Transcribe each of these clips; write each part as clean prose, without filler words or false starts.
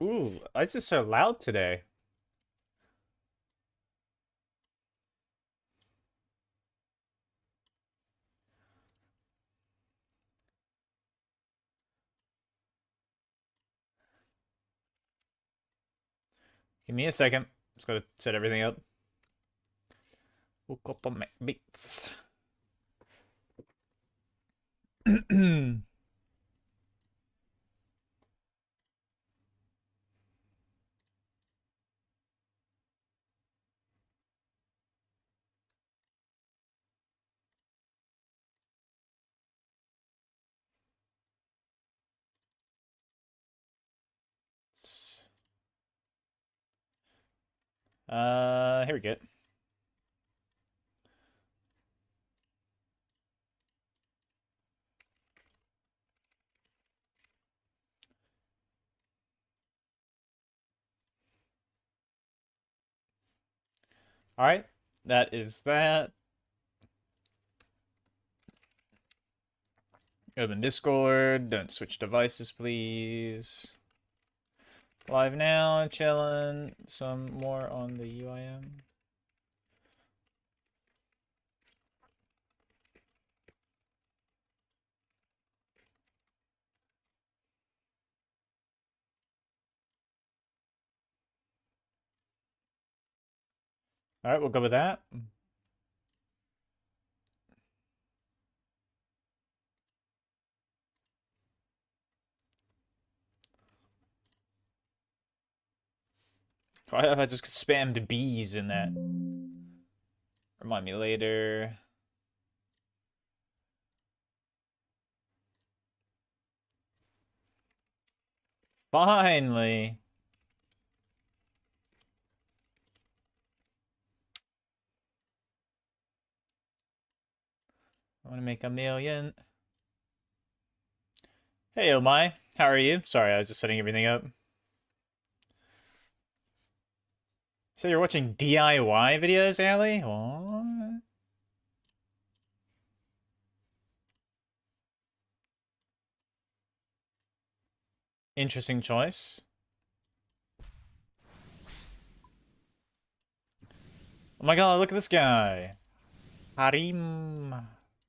Ooh, why is this so loud today? Give me a second. Just gotta set everything up. Woke up on my beats. Here we go. All right, that is that. Open Discord. Don't switch devices, please. Live now, chilling. Some more on the UIM. All right, we'll go with that. Why have I just spammed bees in that? Remind me later. Finally. I want to make 1,000,000. Hey, oh my. How are you? Sorry, I was just setting everything up. So you're watching DIY videos, Allie? What? Interesting choice. Oh my god, look at this guy. Harim.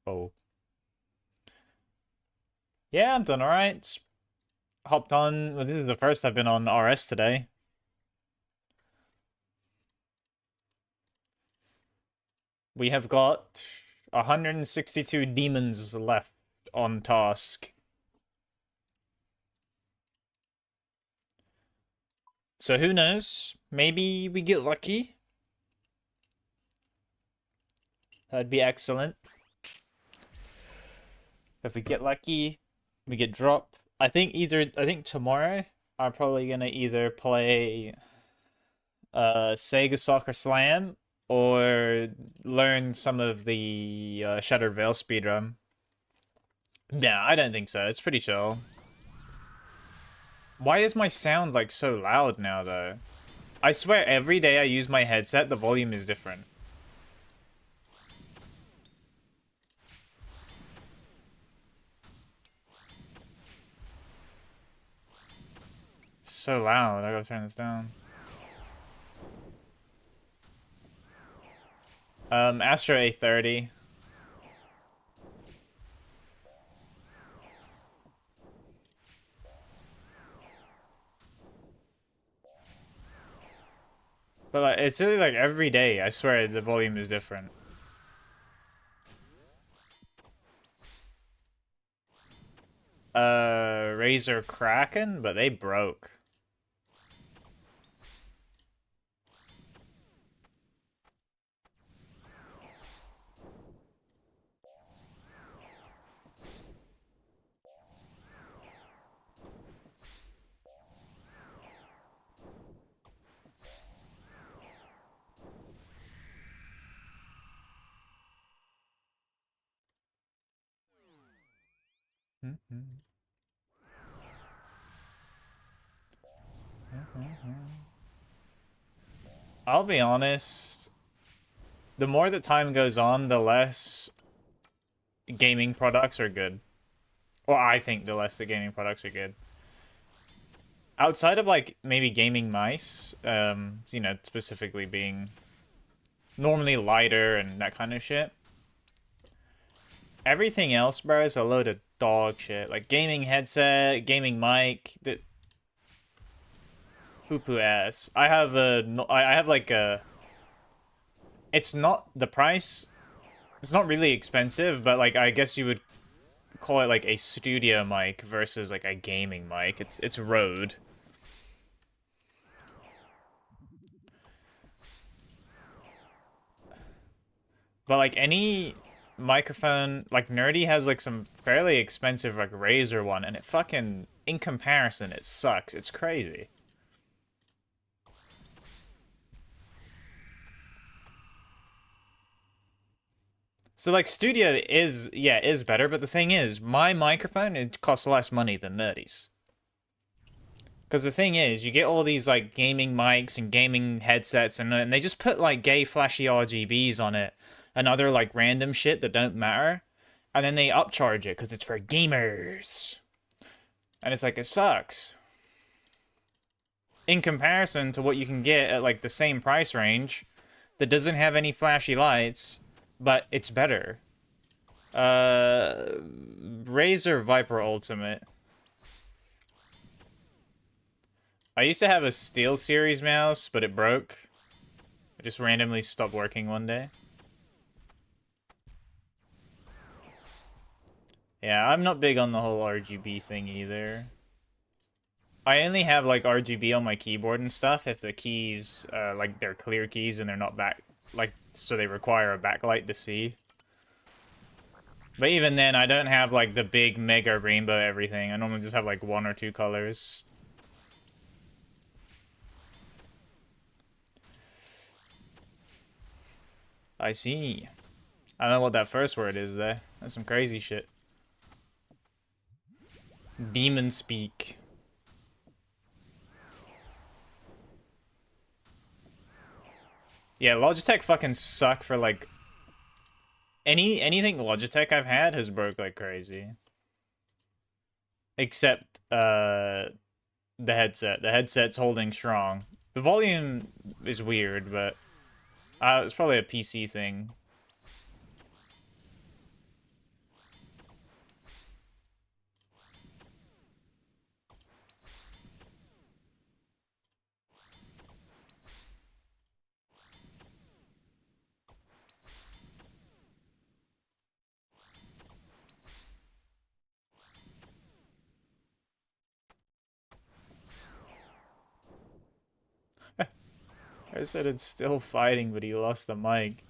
Oh. Yeah, I'm doing alright. Hopped on. Well, this is the first I've been on RS today. We have got 162 demons left on task. So who knows? Maybe we get lucky. That'd be excellent. If we get lucky, we get drop. I think tomorrow I'm probably gonna either play Sega Soccer Slam or learn some of the Shattered Veil speedrun. Yeah, I don't think so. It's pretty chill. Why is my sound like so loud now though? I swear every day I use my headset, the volume is different. So loud. I gotta turn this down. Astro A30. But like, it's really like every day. I swear the volume is different. Razer Kraken, but they broke. I'll be honest. The more that time goes on, the less gaming products are good. Well, I think the less the gaming products are good. outside of like maybe gaming mice, you know, specifically being normally lighter and that kind of shit. Everything else, bro, is a load of dog shit. Like gaming headset, gaming mic, the poo poo ass. I have like a. It's not the price. It's not really expensive, but like I guess you would call it like a studio mic versus like a gaming mic. It's Rode. But like any microphone, like Nerdy has like some fairly expensive like Razer one, and it fucking in comparison it sucks. It's crazy. So like Studio is yeah is better, but the thing is my microphone it costs less money than Nerdy's. Because the thing is, you get all these like gaming mics and gaming headsets, and they just put like gay flashy RGBs on it and other like random shit that don't matter, and then they upcharge it because it's for gamers, and it's like it sucks in comparison to what you can get at like the same price range that doesn't have any flashy lights, but it's better. Razer Viper Ultimate. I used to have a Steel Series mouse, but it broke. It just randomly stopped working one day. Yeah, I'm not big on the whole RGB thing either. I only have like RGB on my keyboard and stuff if the keys, like they're clear keys and they're not back, like, so they require a backlight to see. But even then, I don't have like the big mega rainbow everything. I normally just have like one or two colors. I see. I don't know what that first word is though. That's some crazy shit. Demon speak. Yeah, Logitech fucking suck for like anything Logitech I've had has broke like crazy. Except the headset. The headset's holding strong. The volume is weird, but it's probably a PC thing. I said it's still fighting, but he lost the mic.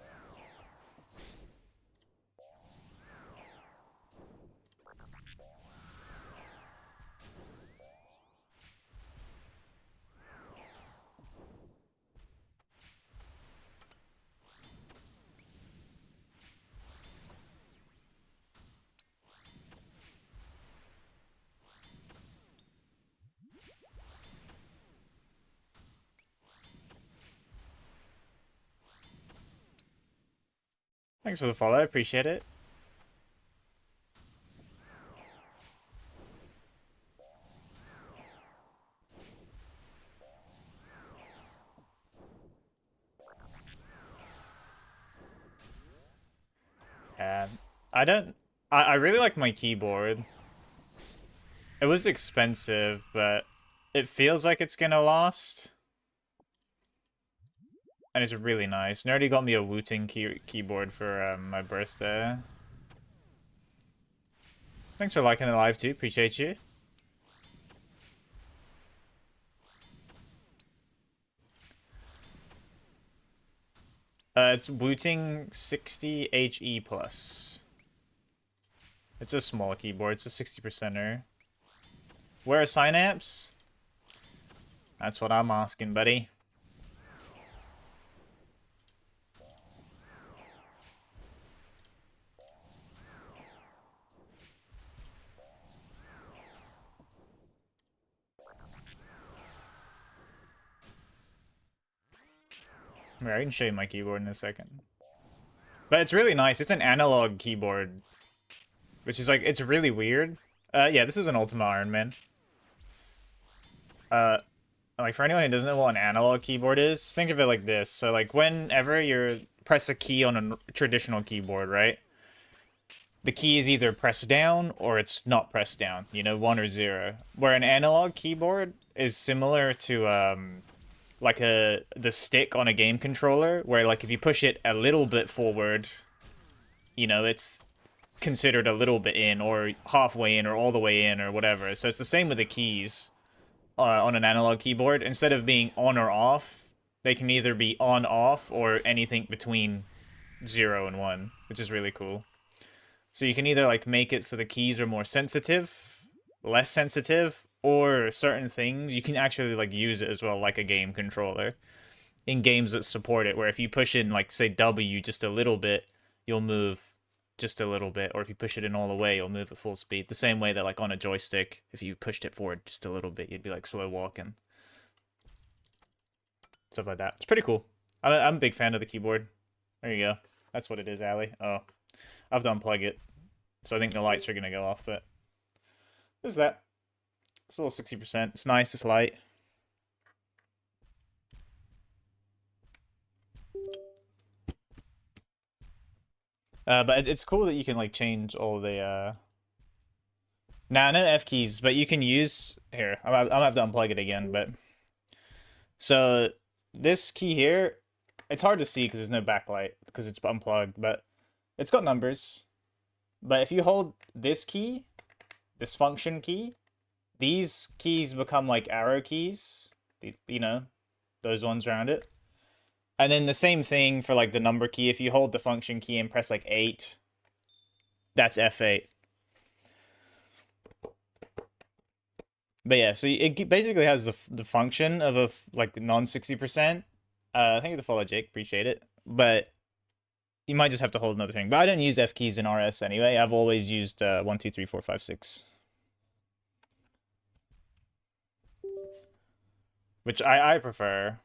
Thanks for the follow, I appreciate it. Yeah, I don't. I really like my keyboard. It was expensive, but it feels like it's gonna last. And it's really nice. Nerdy got me a Wooting keyboard for my birthday. Thanks for liking the live too, appreciate you. It's Wooting 60HE plus. It's a small keyboard. It's a 60%er. Where are Synapse? That's what I'm asking, buddy. Right, I can show you my keyboard in a second. But it's really nice. It's an analog keyboard. Which is like, it's really weird. Yeah, this is an Ultima Iron Man. like for anyone who doesn't know what an analog keyboard is, think of it like this. So like whenever you press a key on a traditional keyboard, right? The key is either pressed down or it's not pressed down, you know, 1 or 0. Where an analog keyboard is similar to like the stick on a game controller, where like if you push it a little bit forward, you know, it's considered a little bit in or halfway in or all the way in or whatever. So it's the same with the keys on an analog keyboard. Instead of being on or off, they can either be on, off, or anything between 0 and 1, which is really cool. So you can either like make it so the keys are more sensitive, less sensitive, or certain things you can actually like use it as well like a game controller in games that support it, where if you push in like say W just a little bit, you'll move just a little bit, or if you push it in all the way, you'll move at full speed. The same way that like on a joystick, if you pushed it forward just a little bit, you'd be like slow walking. Stuff like that. It's pretty cool. I'm a big fan of the keyboard. There you go. That's what it is, Ali. Oh, I have to unplug it. So I think the lights are going to go off, but there's that. It's a little 60%. It's nice, it's light. But it's cool that you can like change all the Nah, no F keys, but you can use here. I'll have to unplug it again, but so this key here, it's hard to see because there's no backlight because it's unplugged, but it's got numbers. But if you hold this key, this function key, these keys become like arrow keys, you know, those ones around it. And then the same thing for like the number key. If you hold the function key and press like 8, that's F8. But yeah, so it basically has the function of a like non 60%. Thank you for the follow, Jake. Appreciate it. But you might just have to hold another thing. But I don't use F keys in RS anyway. I've always used 1, 2, 3, 4, 5, 6. Which I prefer.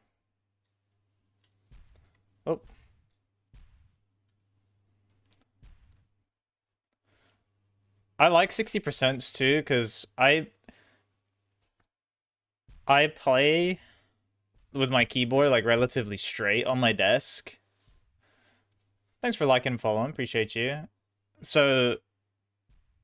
Oh. I like 60% too, because I play with my keyboard like relatively straight on my desk. Thanks for liking and following. Appreciate you. So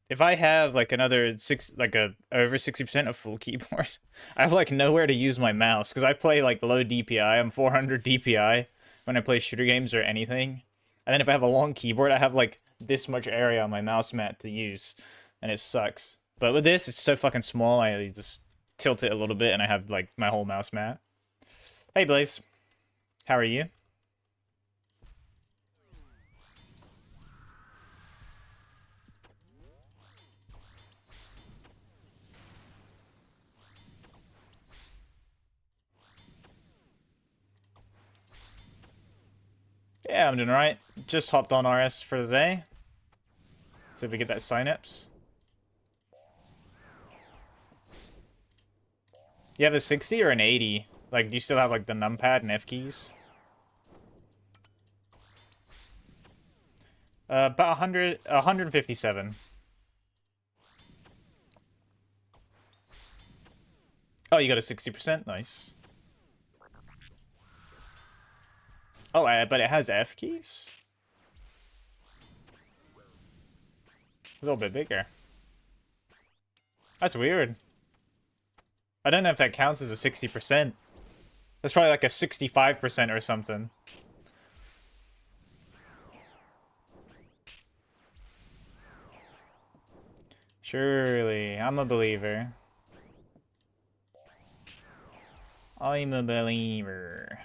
if I have like another over 60% of full keyboard, I have like nowhere to use my mouse because I play like low DPI. I'm 400 DPI when I play shooter games or anything. And then if I have a long keyboard, I have like this much area on my mouse mat to use, and it sucks. But with this, it's so fucking small. I just tilt it a little bit, and I have like my whole mouse mat. Hey Blaze, how are you? Yeah, I'm doing alright. Just hopped on RS for the day. See if we get that Synapse. You have a 60 or an 80? Like, do you still have like the numpad and F keys? About 157. Oh, you got a 60%? Nice. Oh, but it has F keys? A little bit bigger. That's weird. I don't know if that counts as a 60%. That's probably like a 65% or something. Surely, I'm a believer. I'm a believer.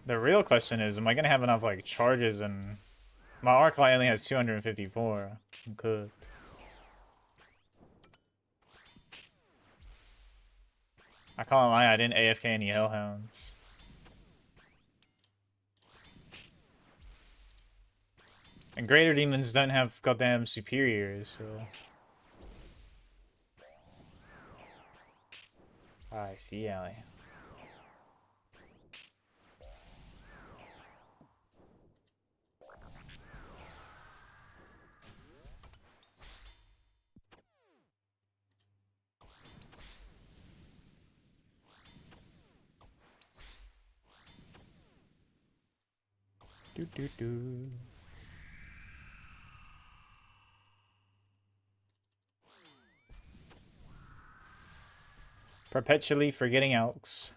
The real question is, am I gonna have enough like charges? And my arc light only has 254. I'm cooked. I can't lie, I didn't AFK any Hellhounds. And Greater Demons don't have goddamn superiors, so... I see, Ali. Perpetually forgetting Elks.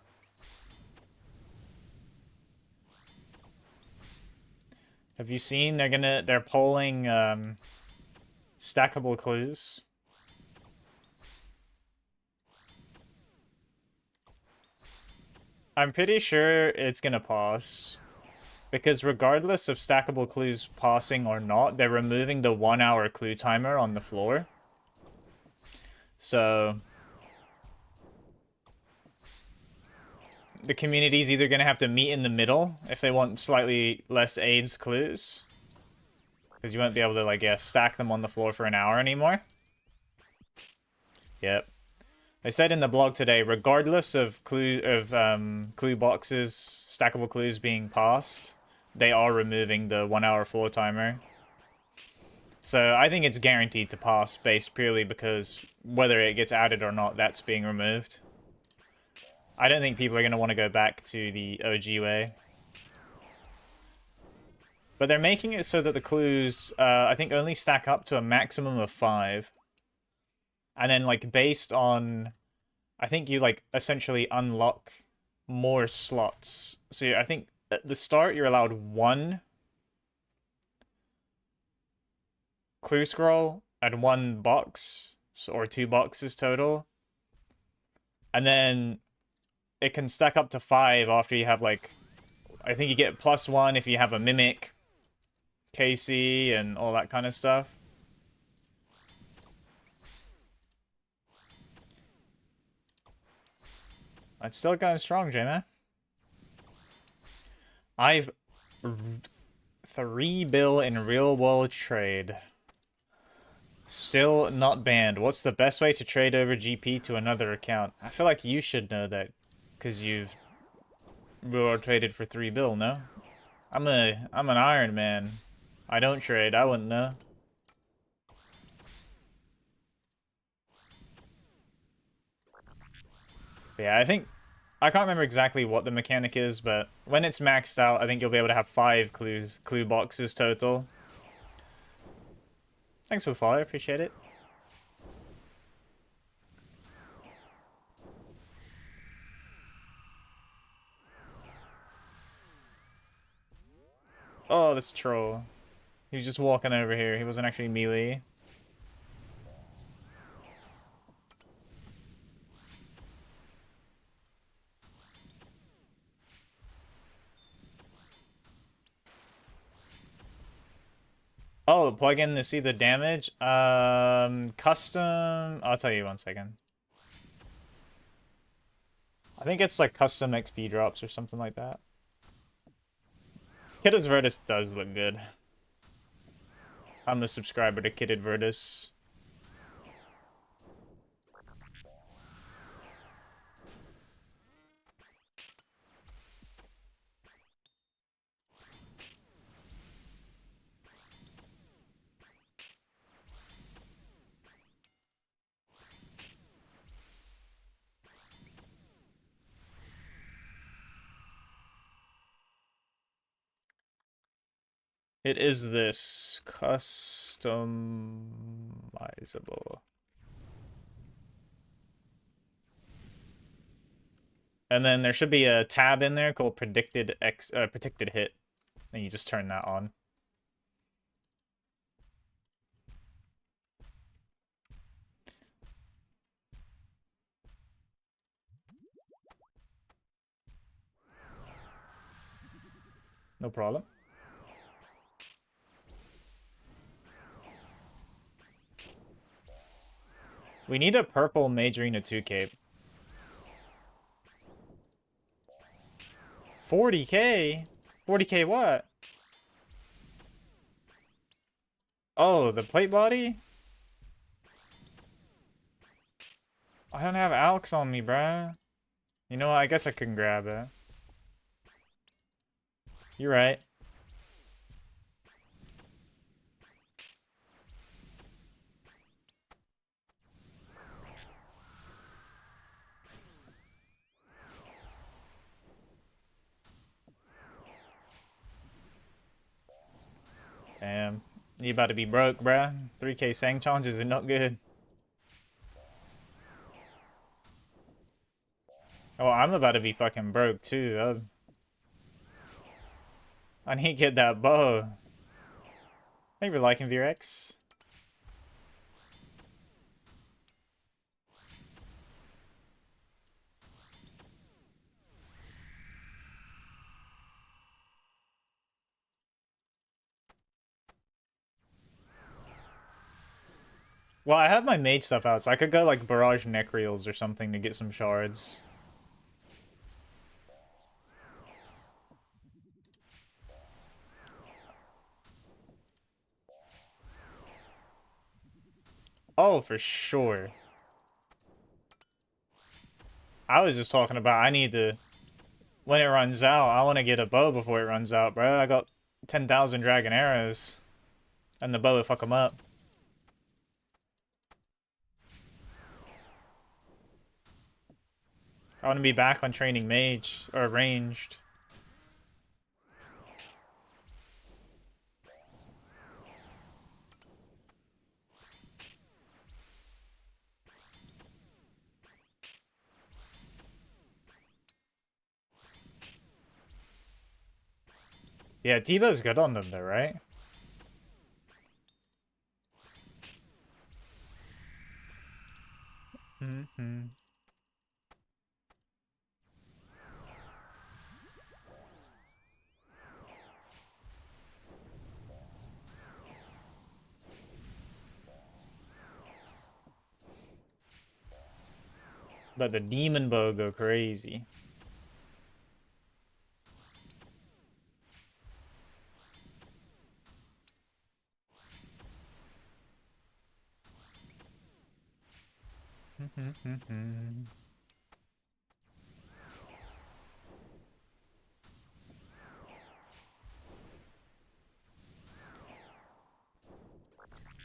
Have you seen they're polling stackable clues? I'm pretty sure it's gonna pass. Because regardless of stackable clues passing or not, they're removing the 1 hour clue timer on the floor. So the community's either going to have to meet in the middle if they want slightly less AIDS clues. Because you won't be able to, like, yeah, stack them on the floor for an hour anymore. Yep. They said in the blog today, regardless of clue boxes, stackable clues being passed, they are removing the 1 hour floor timer. So I think it's guaranteed to pass based purely because whether it gets added or not, that's being removed. I don't think people are going to want to go back to the OG way. But they're making it so that the clues, I think, only stack up to a maximum of 5. And then, like, based on... I think you, like, essentially unlock more slots. So I think at the start, you're allowed 1 clue scroll and 1 box. Or 2 boxes total. And then it can stack up to 5 after you have, like... I think you get +1 if you have a Mimic, KC, and all that kind of stuff. It's still going strong, J-Man. I've 3 bill in real world trade. Still not banned. What's the best way to trade over GP to another account? I feel like you should know that because you've real world traded for 3 bill, no? I'm an Iron Man. I don't trade. I wouldn't know. But yeah, I think I can't remember exactly what the mechanic is, but when it's maxed out, I think you'll be able to have 5 clue boxes total. Thanks for the follow, appreciate it. Oh, that's troll. He was just walking over here. He wasn't actually melee. Oh, plug in to see the damage. Custom. I'll tell you 1 second. I think it's like custom XP drops or something like that. Kidded Virtus does look good. I'm a subscriber to Kidded Virtus. It is this customizable. And then there should be a tab in there called predicted hit. And you just turn that on. No problem. We need a purple Majorina 2 cape. 40k? 40k what? Oh, the plate body? I don't have Alex on me, bruh. You know what? I guess I couldn't grab it. You're right. Damn. You about to be broke, bruh. 3k sang challenges are not good. Oh, I'm about to be fucking broke too. I need to get that bow. Thank you for liking VRX. Well, I have my mage stuff out, so I could go like barrage Necreals or something to get some shards. Oh, for sure. I was just talking about I need to, when it runs out, I want to get a bow before it runs out, bro. I got 10,000 dragon arrows, and the bow will fuck them up. I want to be back on training mage, or ranged. Yeah, Debo's good on them though, right? Mm-hmm. Let the demon bow go crazy.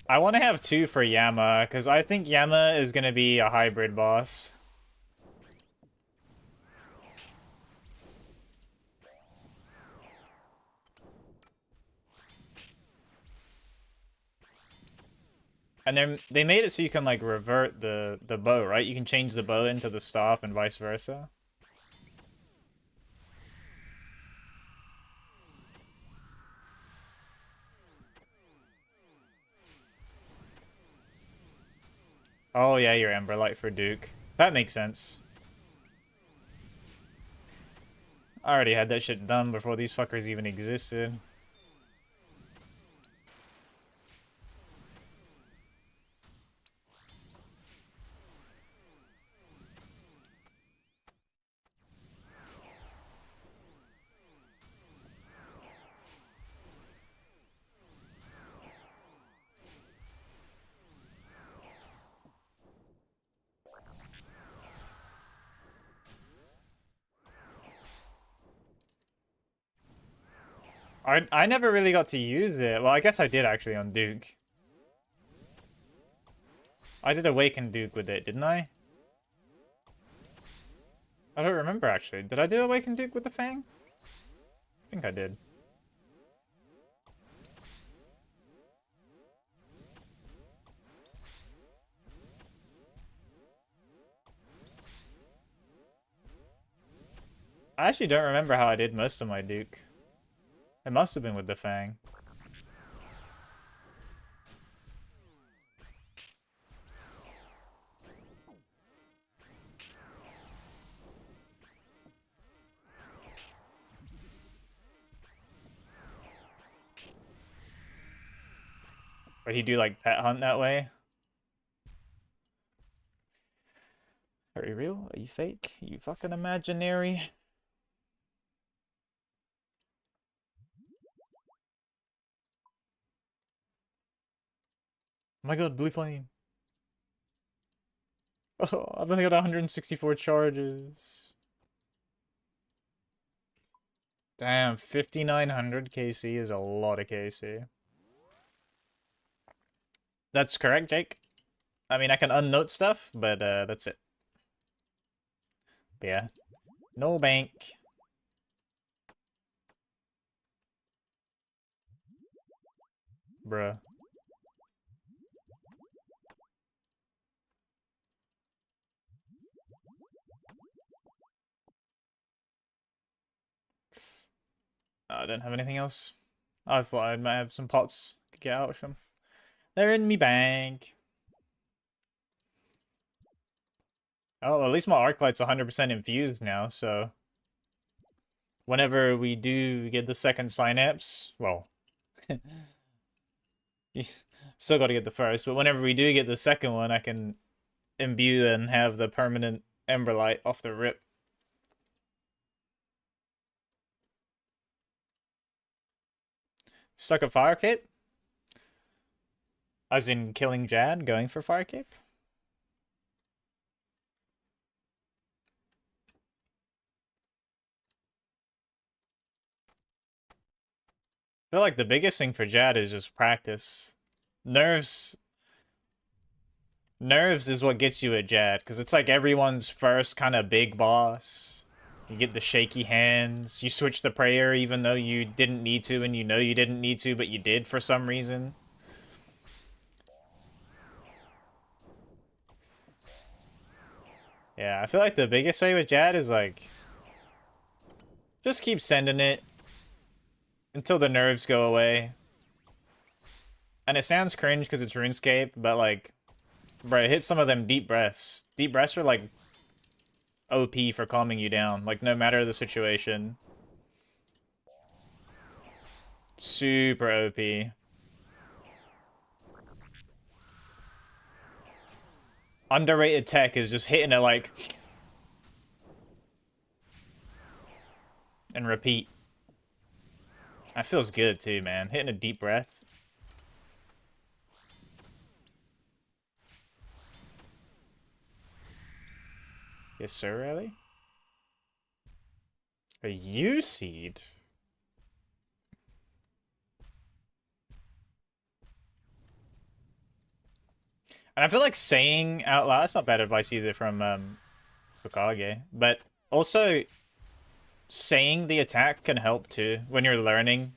I want to have two for Yama, because I think Yama is going to be a hybrid boss. And they made it so you can like revert the bow, right? You can change the bow into the staff and vice versa. Oh yeah, your Emberlight for Duke. That makes sense. I already had that shit done before these fuckers even existed. I never really got to use it. Well, I guess I did actually on Duke. I did Awaken Duke with it, didn't I? I don't remember actually. Did I do Awaken Duke with the Fang? I think I did. I actually don't remember how I did most of my Duke. It must have been with the Fang. But he do like pet hunt that way? Are you real? Are you fake? Are you fucking imaginary? Oh my god, blue flame. Oh, I've only got 164 charges. Damn, 5,900 KC is a lot of KC. That's correct, Jake. I mean, I can unnote stuff, but that's it. But yeah. No bank. Bruh. I don't have anything else. I thought I might have some pots to get out of them. They're in me bank. Oh, at least my arc light's 100% infused now, so whenever we do get the second synapse, well, you still got to get the first, but whenever we do get the second one, I can imbue and have the permanent ember light off the rip. Stuck a fire cape? As in killing Jad, going for fire cape? I feel like the biggest thing for Jad is just practice. Nerves is what gets you at Jad, because it's like everyone's first kind of big boss. You get the shaky hands, you switch the prayer even though you didn't need to, and you know you didn't need to, but you did for some reason. Yeah, I feel like the biggest way with Jad is like, just keep sending it until the nerves go away. And it sounds cringe because it's RuneScape, but like, bro, hit some of them deep breaths. Deep breaths are like OP for calming you down, like no matter the situation. Super OP. Underrated tech is just hitting it like and repeat. That feels good too, man. Hitting a deep breath. Yes, sir, really? A U seed? And I feel like saying out loud, that's not bad advice either from Hokage, but also saying the attack can help too when you're learning.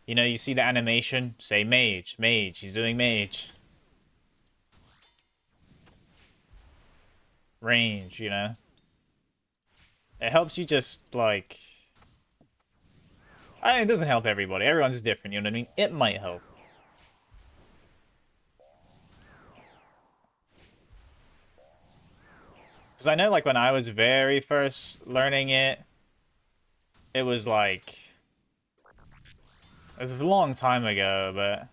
You know, you see the animation, say mage, mage, he's doing mage. Range, you know. It helps you just like I mean, it doesn't help everybody. Everyone's different, you know what I mean? It might help. Because I know, like, when I was very first learning it, it was like... It was a long time ago, but...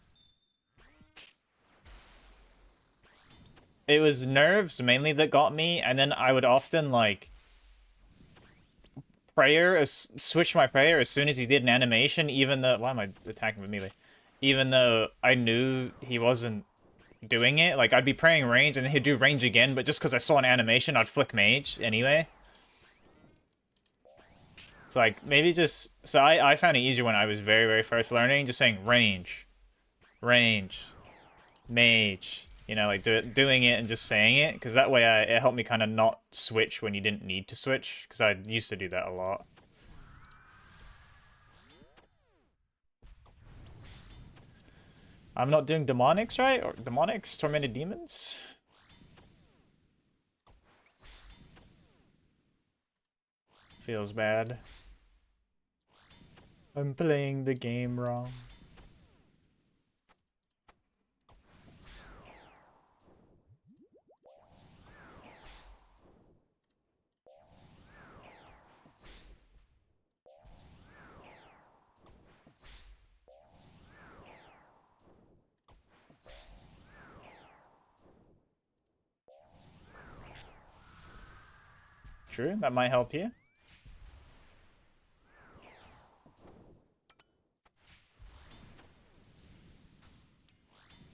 It was nerves mainly that got me, and then I would often, like... Switch my prayer as soon as he did an animation, even though... Why am I attacking with melee? Even though I knew he wasn't doing it. Like, I'd be praying range, and then he'd do range again, but just because I saw an animation, I'd flick mage anyway. It's like, maybe just... So I found it easier when I was very, very first learning, just saying range, range, mage. You know, like doing it and just saying it, because that way it helped me kind of not switch when you didn't need to switch, because I used to do that a lot. I'm not doing demonics, right? Or demonics, tormented demons? Feels bad. I'm playing the game wrong. True, that might help you.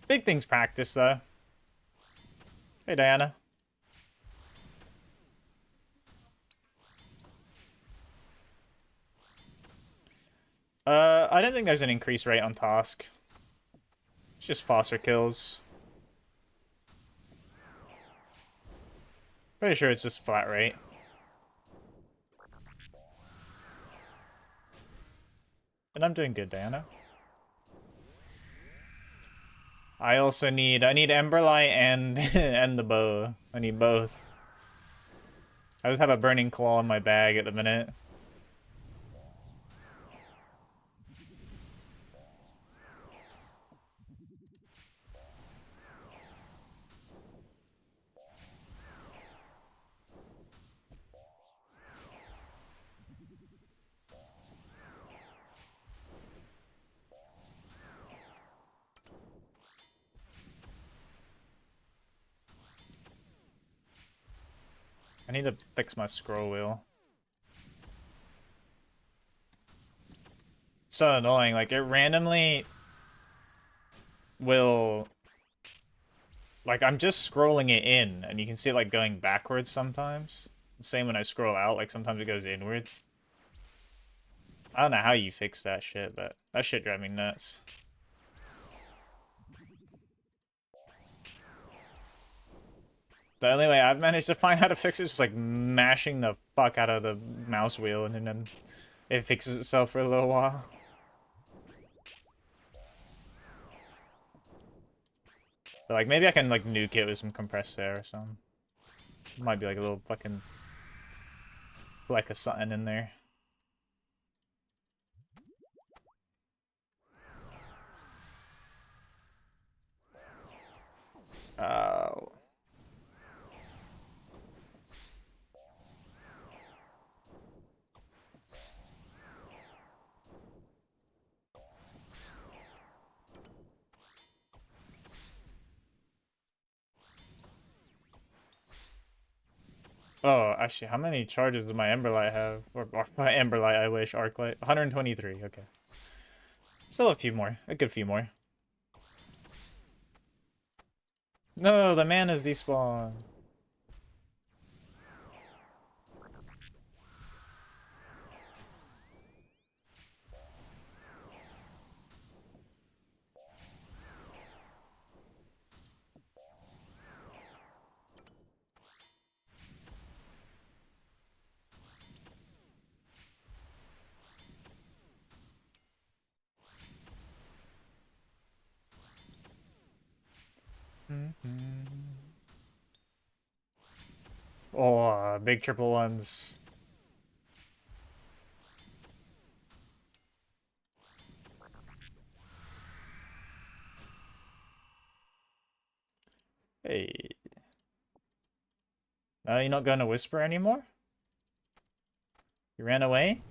Big things practice, though. Hey, Diana. I don't think there's an increased rate on task. It's just faster kills. Pretty sure it's just flat rate. And I'm doing good, Diana. I also need Emberlight and and the bow. I need both. I just have a burning claw in my bag at the minute. I need to fix my scroll wheel. It's so annoying, like it randomly will, like I'm just scrolling it in and you can see it like going backwards sometimes. Same when I scroll out, like sometimes it goes inwards. I don't know how you fix that shit, but that shit drives me nuts. The only way I've managed to find how to fix it is just like mashing the fuck out of the mouse wheel and then it fixes itself for a little while. But like maybe I can like nuke it with some compressed air or something. Might be like a little fucking fleck of something in there. Oh. Oh, actually, how many charges does my Emberlight have? Or my Emberlight, I wish. Arclight. 123, okay. Still a few more. A good few more. No, the mana's despawn. Oh, big triple ones. Hey. You're not going to whisper anymore? You ran away?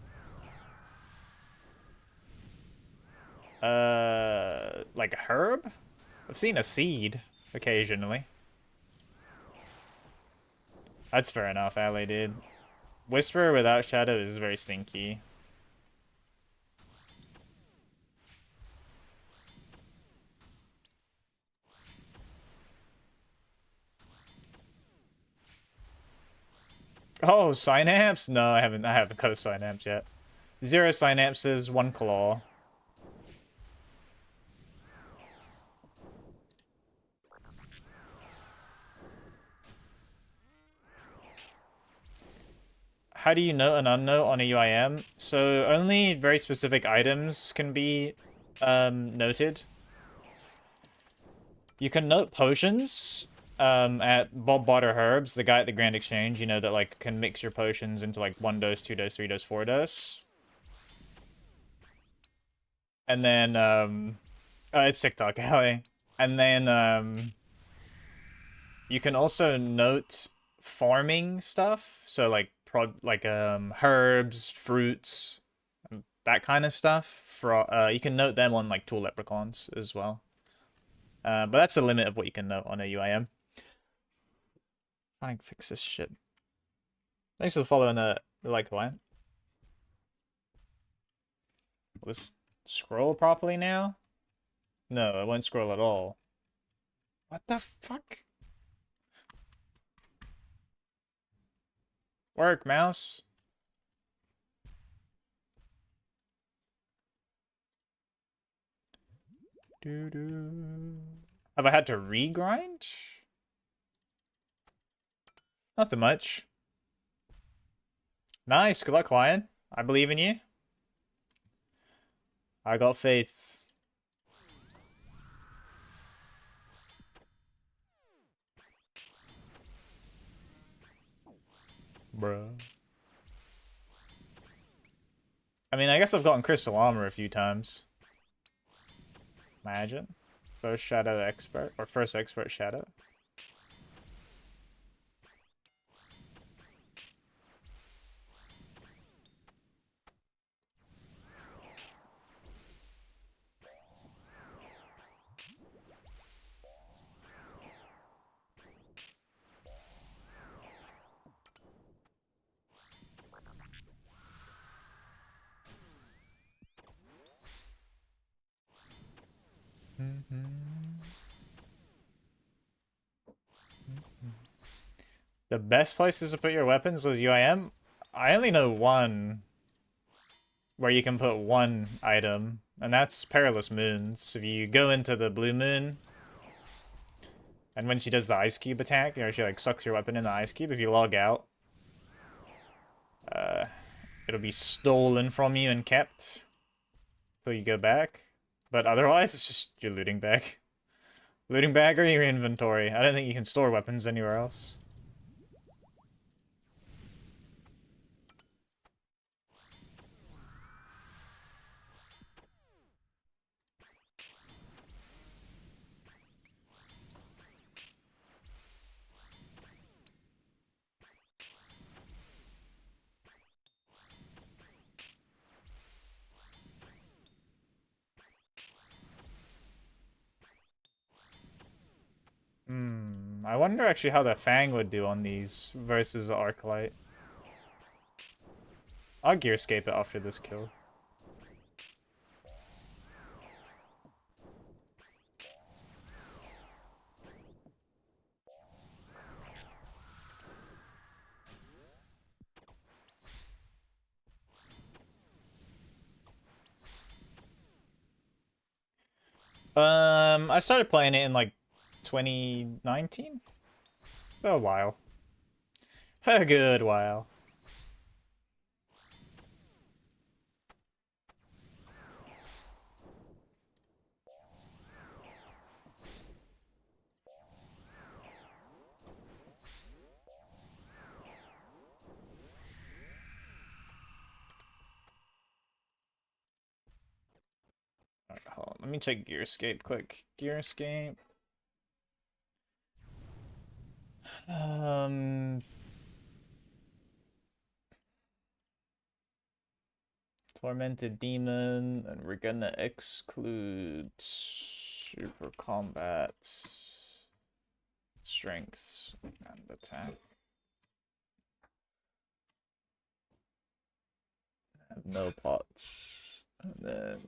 Like a herb? I've seen a seed occasionally. That's fair enough, Ali, dude. Whisper without shadow is very stinky. Oh, Synapse? No, I haven't cut a Synapse yet. 0 Synapses, 1 claw. How do you note an unnote on a UIM? So only very specific items can be noted. You can note potions at Bob Botter Herbs, the guy at the Grand Exchange, you know, that like can mix your potions into like 1 dose, 2 dose, 3 dose, 4 dose. And then it's TikTok alley. And then you can also note farming stuff, so like herbs, fruits, that kind of stuff. You can note them on like tool leprechauns as well. But that's the limit of what you can note on a UIM. Trying to fix this shit. Thanks for following the like line. Will this scroll properly now? No, it won't scroll at all. What the fuck? Work, mouse. Doo -doo. Have I had to regrind? Nothing much. Nice, good luck, Hawaiian. I believe in you. I got faith. Bruh. I mean, I guess I've gotten crystal armor a few times. Imagine. First shadow expert, or first expert shadow. The best places to put your weapons was UIM? I only know one where you can put one item, and that's Perilous Moons. If you go into the blue moon, and when she does the ice cube attack, you know, she like sucks your weapon in the ice cube. If you log out, it'll be stolen from you and kept till you go back. But otherwise, it's just your looting bag. Looting bag or your inventory. I don't think you can store weapons anywhere else. I wonder actually how the Fang would do on these versus the Arclight. I'll Gearscape it after this kill. I started playing it in like 2019? A while. A good while. Alright, hold on. Let me check Gearscape quick. Gearscape. Tormented Demon, and we're gonna exclude Super Combat, Strength, and Attack. Have no pots. And then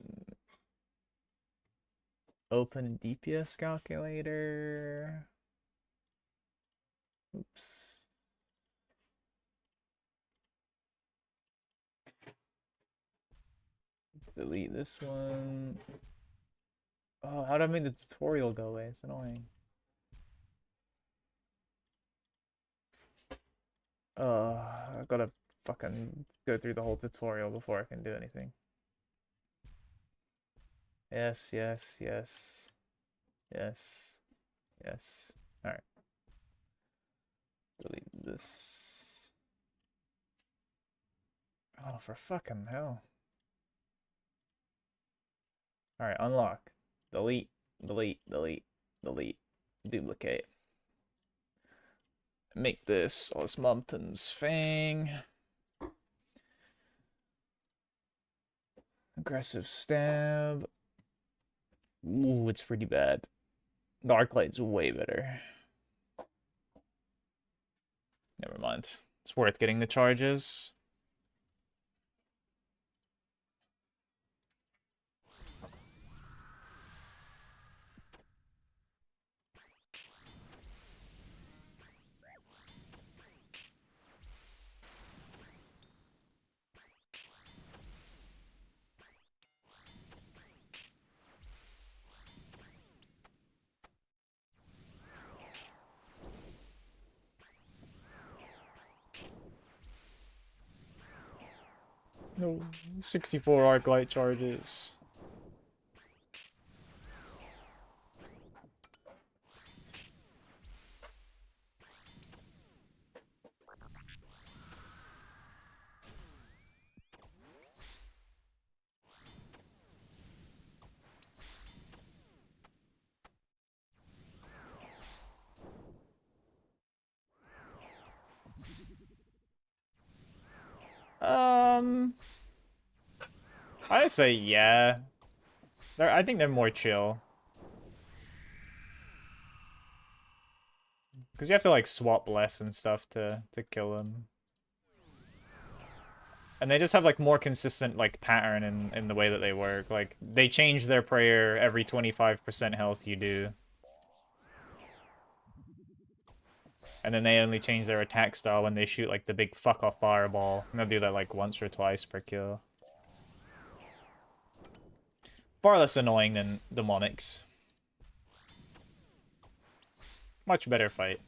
open DPS calculator. Oops. Delete this one. Oh, how did I make the tutorial go away? It's annoying. I gotta fucking go through the whole tutorial before I can do anything. Yes, yes, yes. Yes. Yes. Alright. Delete this. Oh, for fucking hell. Alright, unlock. Delete, delete, delete, delete, duplicate. Make this Osmontons Fang. Aggressive stab. Ooh, it's pretty bad. The Arclight's way better. Never mind. It's worth getting the charges. No, 64 Arclight charges. I'd say yeah. I think they're more chill. Because you have to like swap less and stuff to kill them. And they just have like more consistent like pattern in the way that they work. Like they change their prayer every 25% health you do. And then they only change their attack style when they shoot like the big fuck off fireball. And they'll do that like once or twice per kill. Far less annoying than demonics. Much better fight.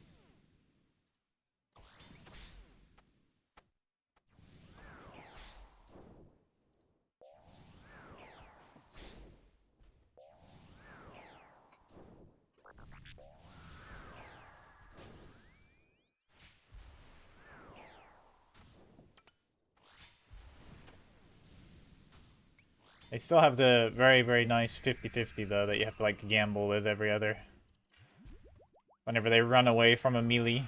They still have the very, very nice 50-50 though that you have to like gamble with every other. Whenever they run away from a melee.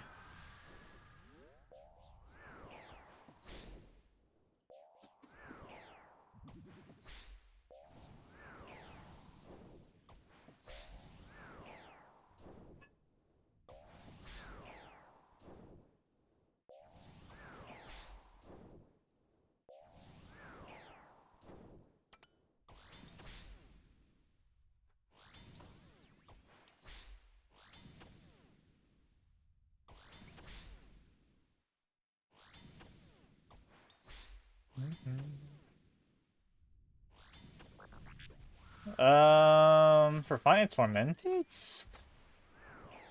For Finance Torment, it's...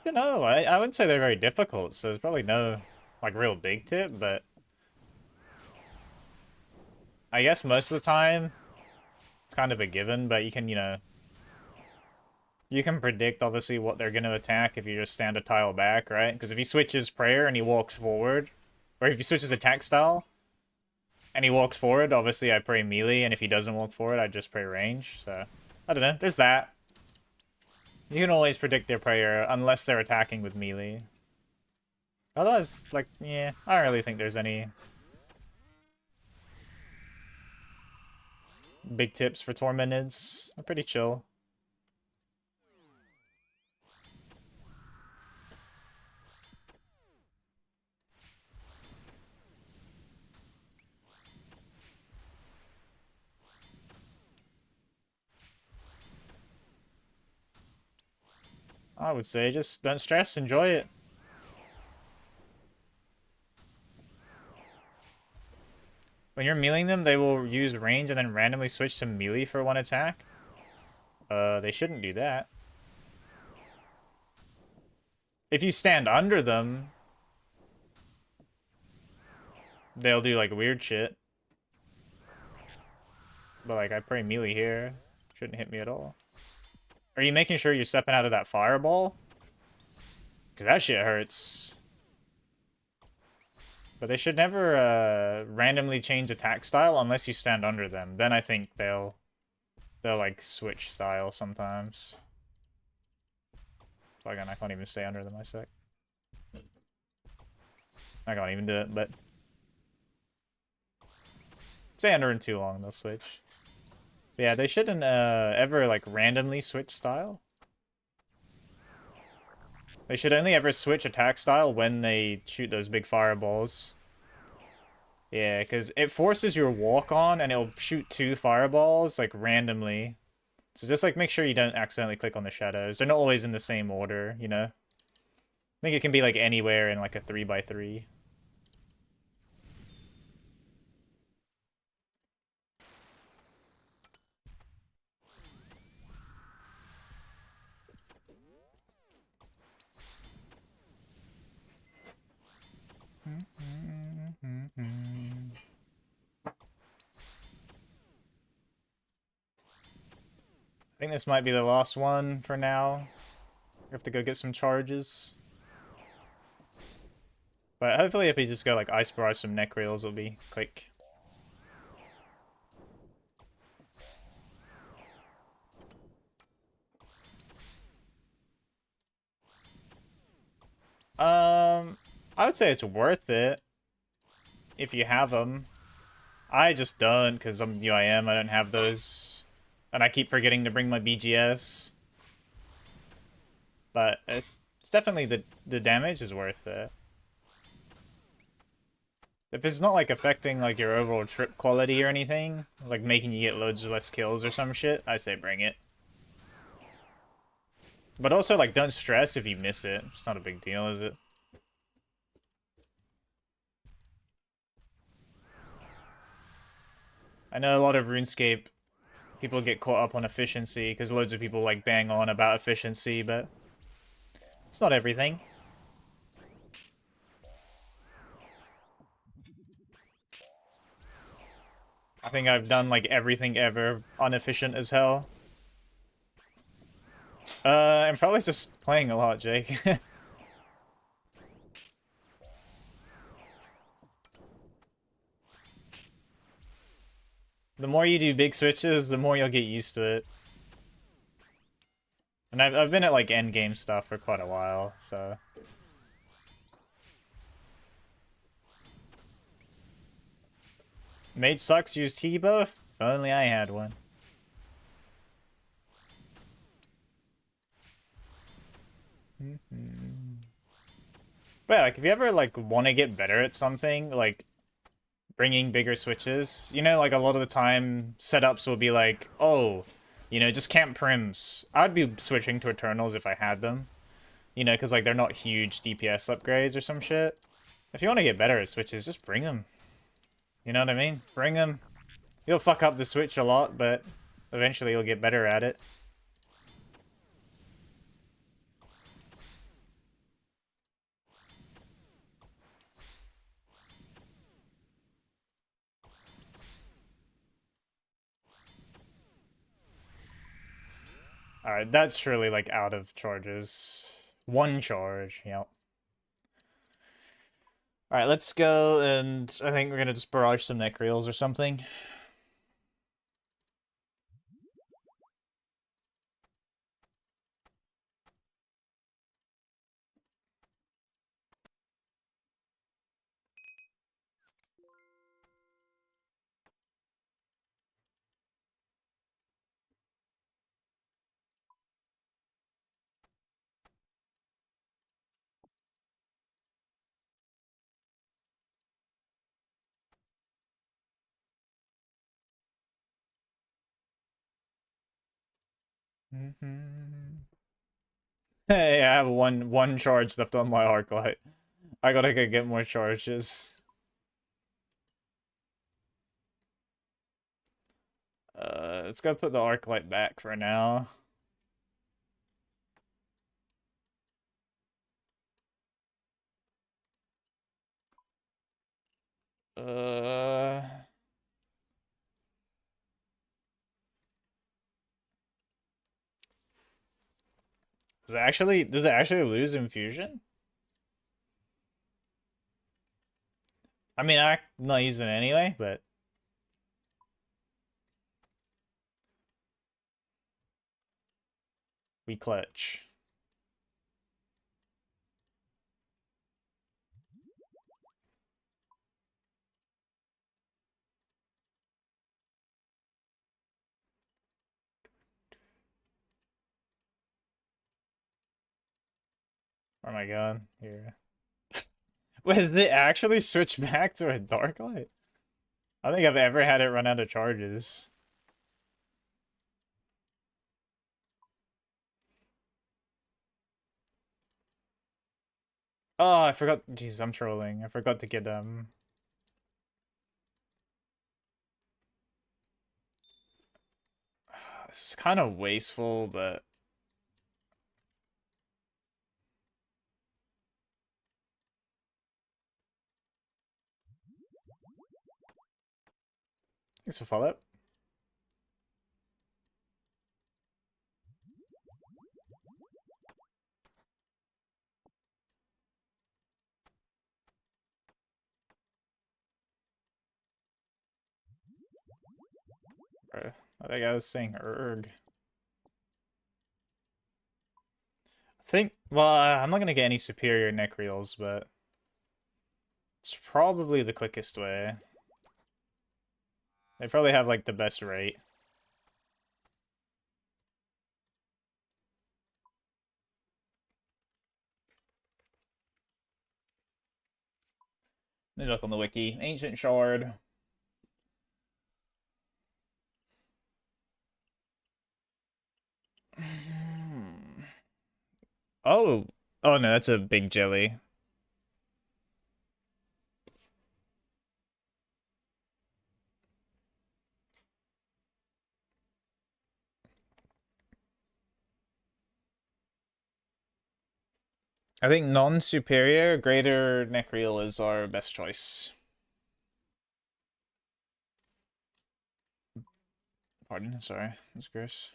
I don't know, I wouldn't say they're very difficult, so there's probably no, like, real big tip, but... I guess most of the time, it's kind of a given, but you can, you know... You can predict, obviously, what they're going to attack if you just stand a tile back, right? Because if he switches prayer and he walks forward, or if he switches attack style, and he walks forward, obviously I pray melee, and if he doesn't walk forward, I just pray range, so... I don't know, there's that. You can always predict their prayer, unless they're attacking with melee. Otherwise, like, yeah, I don't really think there's any big tips for Tormenteds. They're pretty chill. I would say just don't stress, enjoy it. When you're meleeing them, they will use range and then randomly switch to melee for one attack. They shouldn't do that. If you stand under them, they'll do like weird shit. But like, I pray melee here. Shouldn't hit me at all. Are you making sure you're stepping out of that fireball? Because that shit hurts. But they should never randomly change attack style unless you stand under them. Then I think they'll like switch style sometimes. So again, I can't even stay under them, I sec. I can't even do it, but stay under them too long, they'll switch. But yeah, they shouldn't ever like randomly switch style. They should only ever switch attack style when they shoot those big fireballs. Yeah, because it forces your walk on and it'll shoot 2 fireballs like randomly. So just like make sure you don't accidentally click on the shadows. They're not always in the same order, you know? I think it can be like anywhere in like a 3x3. I think this might be the last one for now. We have to go get some charges. But hopefully if we just go like Ice Barrage some neck rails, it'll be quick. I would say it's worth it if you have them. I just don't, because I'm UIM, I don't have those. And I keep forgetting to bring my BGS. But it's definitely the damage is worth it. If it's not like affecting like your overall trip quality or anything, like making you get loads of less kills or some shit, I say bring it. But also like don't stress if you miss it. It's not a big deal, is it? I know a lot of RuneScape people get caught up on efficiency because loads of people like bang on about efficiency, but it's not everything. I think I've done like everything ever inefficient as hell. I'm probably just playing a lot, Jake. The more you do big switches, the more you'll get used to it. And I've been at like end game stuff for quite a while, so Mage sucks use T buff? If only I had one. But yeah, like if you ever like want to get better at something, like bringing bigger switches, you know, like a lot of the time setups will be like, oh, you know, just camp prims. I'd be switching to Eternals if I had them, you know, because like they're not huge DPS upgrades or some shit. If you want to get better at switches, just bring them. You know what I mean? Bring them. You'll fuck up the switch a lot, but eventually you'll get better at it. Alright, that's surely like out of charges. One charge, yep. Alright, let's go, and I think we're gonna just barrage some neck reels or something. Hey, I have one charge left on my arc light. I gotta go get more charges. Let's go put the arc light back for now. Uh, does it actually lose infusion? I mean, I'm not using it anyway, but we clutch. Oh my god, here. Wait, does it actually switch back to a dark light? I don't think I've ever had it run out of charges. Oh, I forgot. Jesus, I'm trolling. I forgot to get This is kind of wasteful, but thanks for follow up. I think I was saying erg. I think. Well, I'm not gonna get any superior neck reels, but it's probably the quickest way. They probably have like the best rate. Let me look on the wiki. Ancient Shard. Oh. Oh no, that's a big jelly. I think non-superior, greater Necreal is our best choice. Pardon, sorry. That's gross.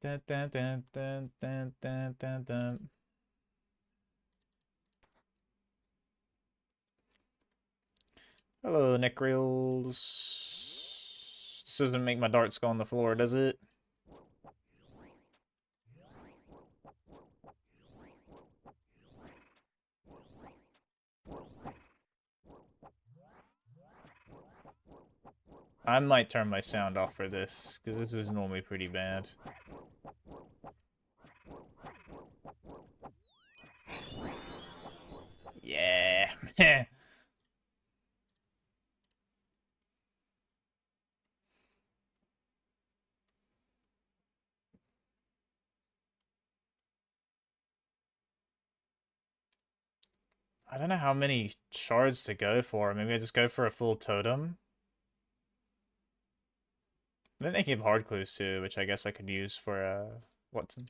Dun, dun, dun, dun, dun, dun, dun, dun. Hello, Necreals. This doesn't make my darts go on the floor, does it? I might turn my sound off for this, because this is normally pretty bad. Yeah. I don't know how many shards to go for. Maybe I just go for a full totem. Then they give hard clues too, which I guess I could use for Watson.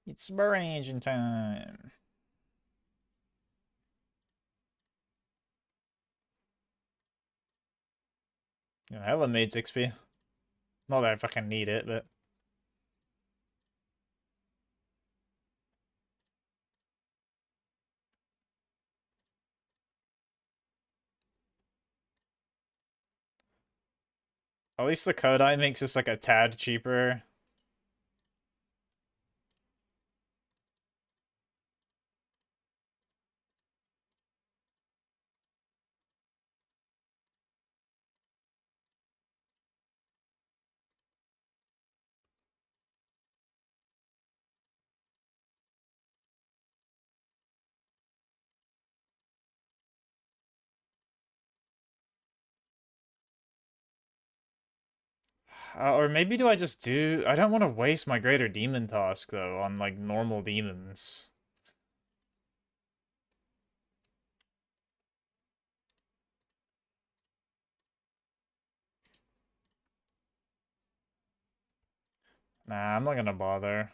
It's bar engine time. Yeah, hella maids XP. Not that I fucking need it, but at least the Kodai makes us like a tad cheaper. Or maybe do I just do... I don't want to waste my Greater Demon Task, though, on, like, normal demons. Nah, I'm not gonna bother.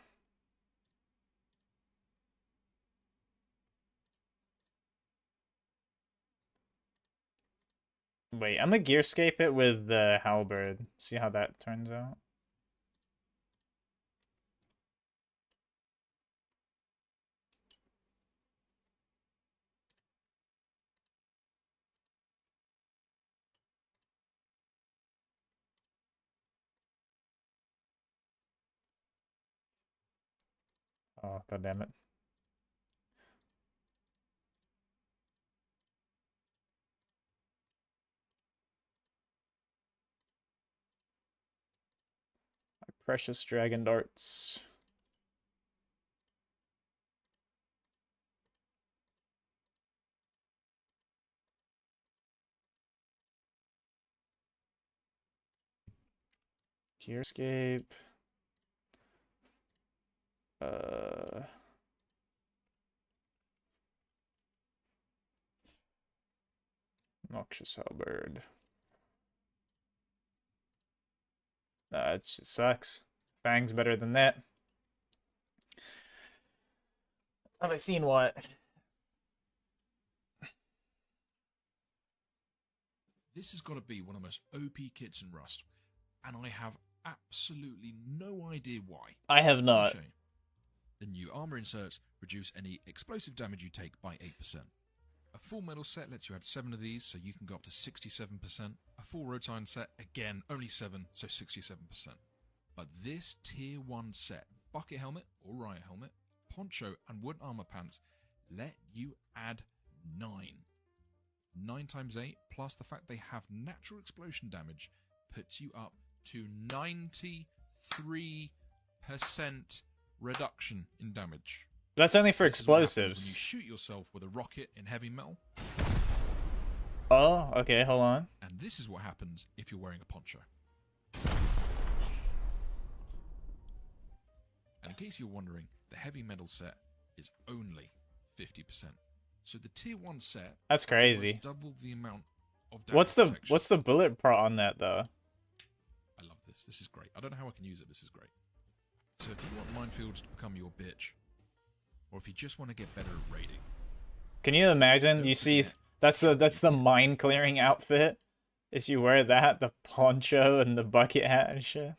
Wait, I'm gonna Gearscape it with the Halberd. See how that turns out. Oh, god damn it. My precious dragon darts. Gearscape. Uh... Noxious Halberd. It just sucks. Fang's better than that. Have I seen what? This has got to be one of the most OP kits in Rust, and I have absolutely no idea why. I have Let me not. show you. The new armor inserts reduce any explosive damage you take by 8%. A full metal set lets you add 7 of these, so you can go up to 67%. A full rotan set, again, only 7, so 67%. But this tier 1 set, bucket helmet or riot helmet, poncho and wood armor pants, let you add 9. 9 times 8, plus the fact they have natural explosion damage, puts you up to 93% reduction in damage. That's only for This is what happens when you explosives. shoot yourself with a rocket in heavy metal. Oh, okay, hold on. And this is what happens if you're wearing a poncho. And in case you're wondering, the heavy metal set is only 50%. So the tier 1 set That's crazy. double the amount of damage protection. What's the bullet pro on that though? I love this. This is great. I don't know how I can use it. This is great. So if you want minefields to become your bitch, or if you just want to get better at raiding. Can you imagine? You see, that's the mine clearing outfit. Is you wear that, the poncho and the bucket hat and shit.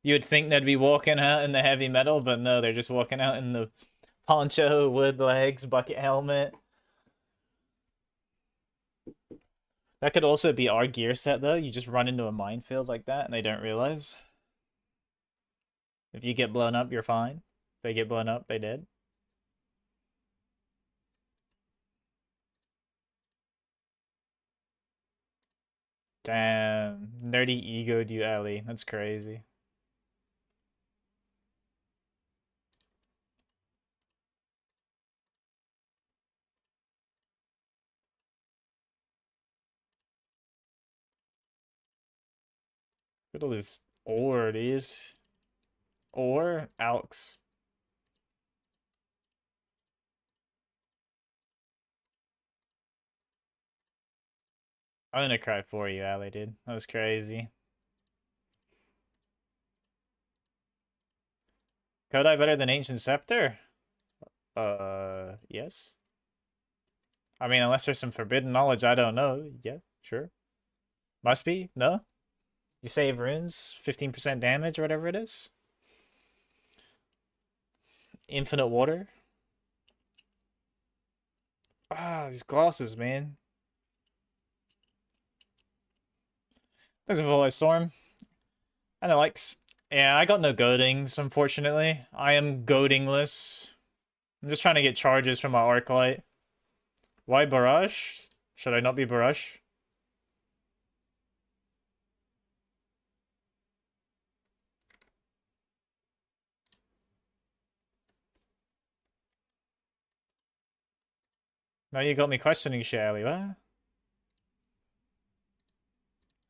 You would think they'd be walking out in the heavy metal, but no, they're just walking out in the poncho, wood legs, bucket helmet. That could also be our gear set, though. You just run into a minefield like that, and they don't realize. If you get blown up, you're fine. If they get blown up, they dead. Damn. Nerdy egoed you, Ellie. That's crazy. Look at all this ore, dude. Ore? Alex. I'm gonna cry for you, Allie, dude. That was crazy. Kodai better than Ancient Scepter? Yes. I mean, unless there's some forbidden knowledge I don't know. Yeah, sure. Must be? No? You save runes, 15% damage or whatever it is? Infinite water? Ah, these glosses, man. Thanks for Volley Storm. And it likes. Yeah, I got no goadings, unfortunately. I am goadingless. I'm just trying to get charges from my arc light. Why barrage? Should I not be barrage? Now you got me questioning shit, Ellie. What?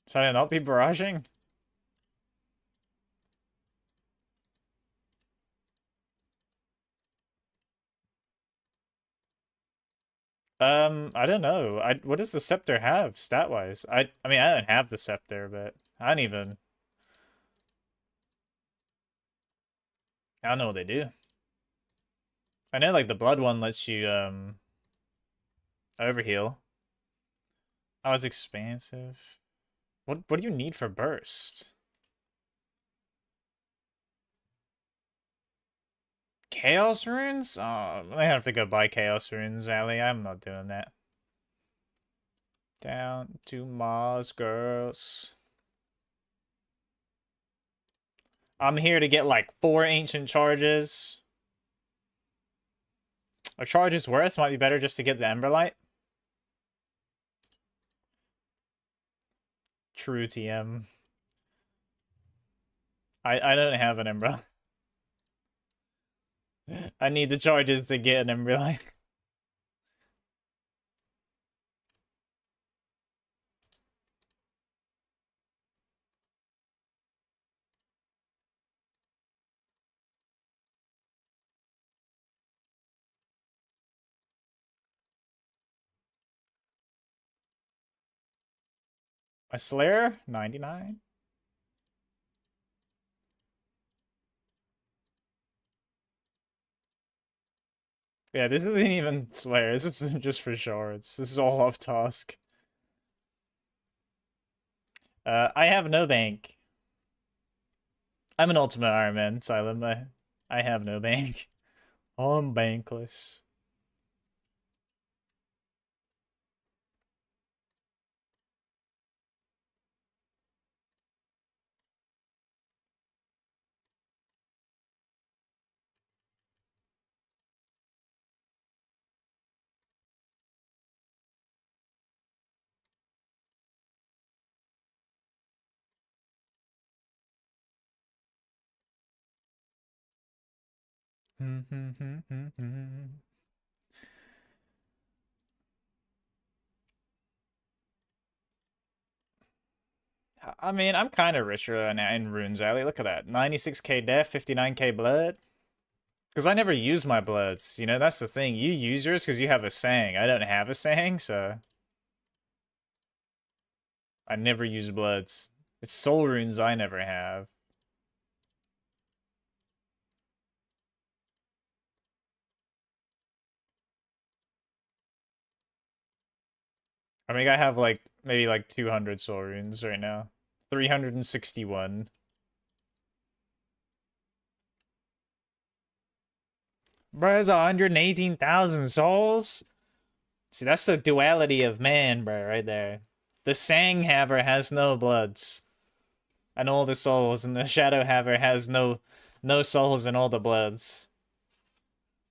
Should I not be barraging? I don't know. What does the scepter have stat wise? I mean I don't have the scepter, but I don't even. I don't know what they do. I know like the blood one lets you overheal. Oh, it's expansive. What do you need for burst? Chaos runes? Oh, I have to go buy chaos runes, Ali. I'm not doing that. Down to Mars, girls. I'm here to get like 4 ancient charges. A charge's worth might be better just to get the Emberlight. True TM. I don't have an Ember. I need the charges to get an Emberlight. My Slayer? 99? Yeah, this isn't even Slayer. This is just for shards. This is all off task. I have no bank. I'm an Ultimate Iron Man, Silent. I have no bank. I'm bankless. I mean, I'm kind of richer in Runes Alley. Look at that. 96k death, 59k blood. Because I never use my bloods. You know, that's the thing. You use yours because you have a Sang. I don't have a Sang, so I never use bloods. It's soul runes I never have. I mean, I have like maybe like 200 soul runes right now. 361. Bro, that's 118,000 souls? See, that's the duality of man, bro, right there. The Sang Haver has no bloods and all the souls, and the Shadow Haver has no souls and all the bloods.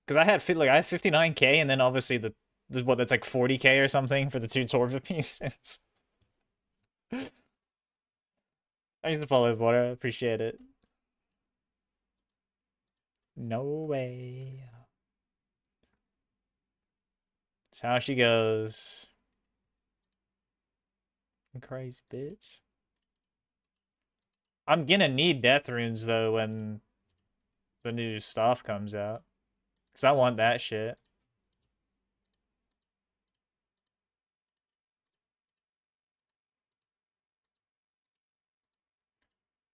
Because I have 59k, and then obviously the what that's like 40k or something for the two Torva pieces. I used to follow water. Appreciate it. No way. That's how she goes. Crazy bitch. I'm gonna need death runes though when the new stuff comes out. Cause I want that shit.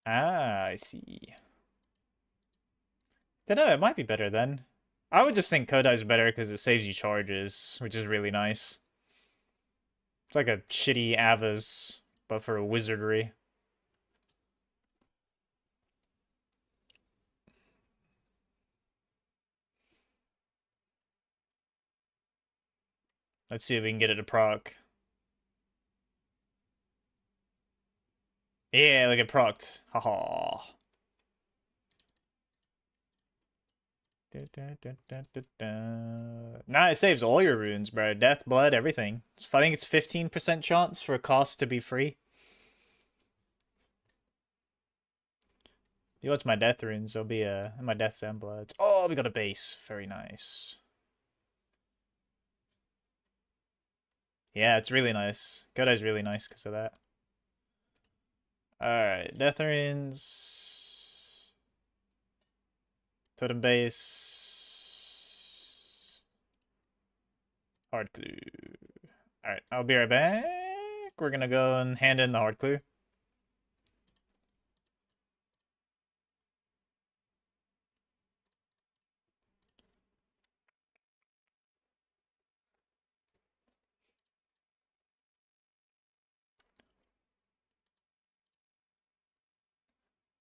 Ah, I see. Don't know, it might be better then. I would just think Kodai's better because it saves you charges, which is really nice. It's like a shitty Avas, but for wizardry. Let's see if we can get it to proc. Yeah, look at procced. Haha. Nah, it saves all your runes, bro. Death, blood, everything. I think it's 15% chance for a cost to be free. You watch my death runes, there'll be my deaths and bloods. Oh, we got a base. Very nice. Yeah, it's really nice. Godai's really nice because of that. Alright, death runes. Totem base. Hard clue. Alright, I'll be right back. We're gonna go and hand in the hard clue.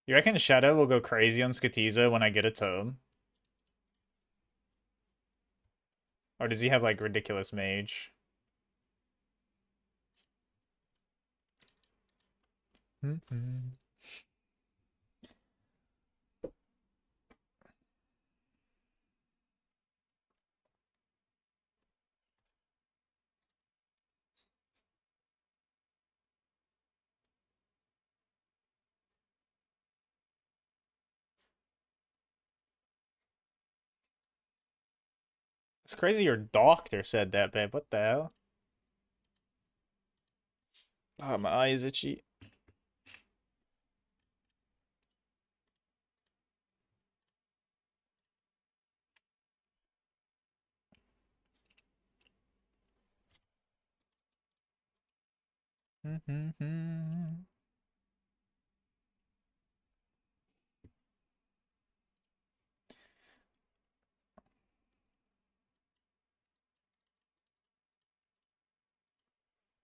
You reckon Shadow will go crazy on Skatiza when I get a tome? Or does he have like ridiculous mage? It's crazy your doctor said that, babe. What the hell? Oh, my eye is itchy.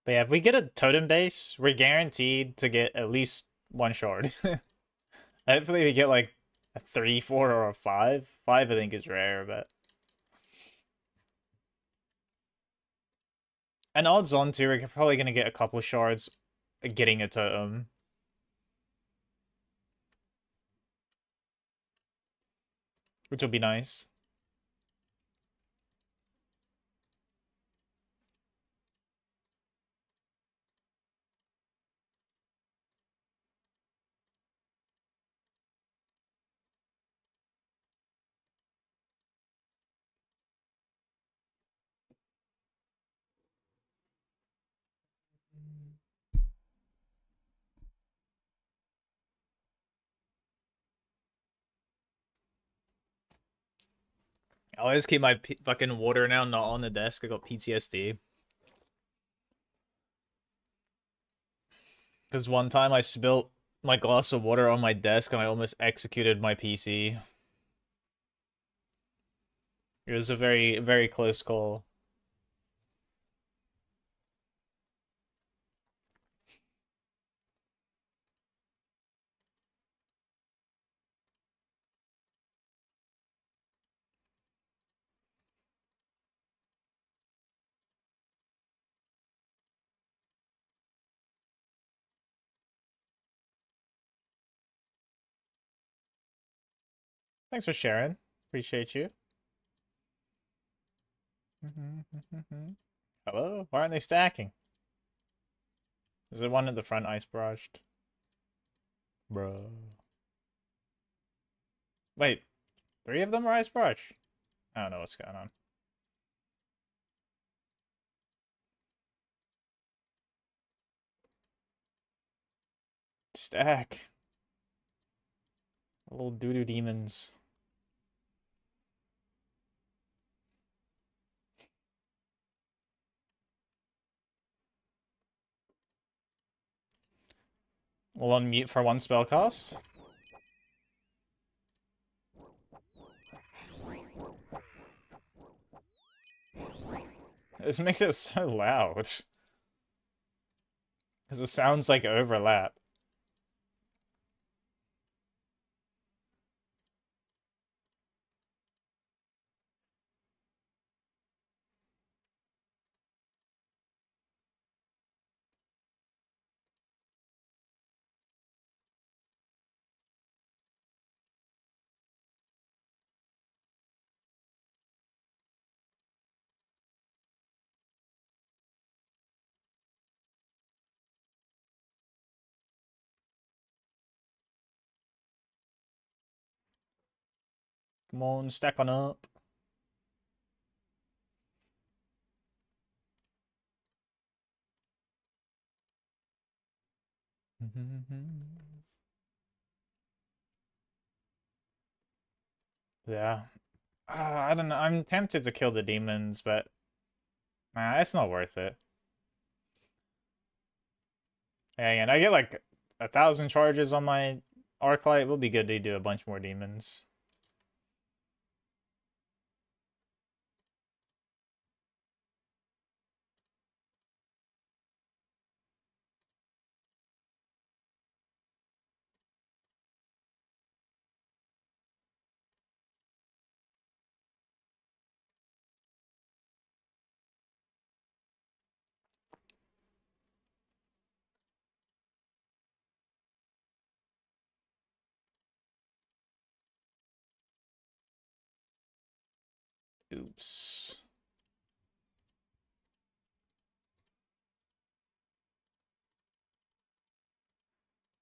But yeah, if we get a totem base, we're guaranteed to get at least one shard. Hopefully we get like a 3, 4, or a 5. 5 I think is rare, but... And odds on too, we're probably going to get a couple of shards getting a totem. Which will be nice. I always keep my fucking water now not on the desk. I got PTSD. Because one time I spilt my glass of water on my desk and I almost executed my PC. It was a very, very close call. Thanks for sharing. Appreciate you. Hello? Why aren't they stacking? Is there one at the front ice barraged? Bro. Wait, 3 of them are ice barrage? I don't know what's going on. Stack. Little doo-doo demons. We'll unmute for one spell cast. This makes it so loud. Because it sounds like overlap. Come on, stack on up. Yeah. I don't know. I'm tempted to kill the demons, but nah, it's not worth it. And I get like 1,000 charges on my Arclight. It will be good to do a bunch more demons. Oops.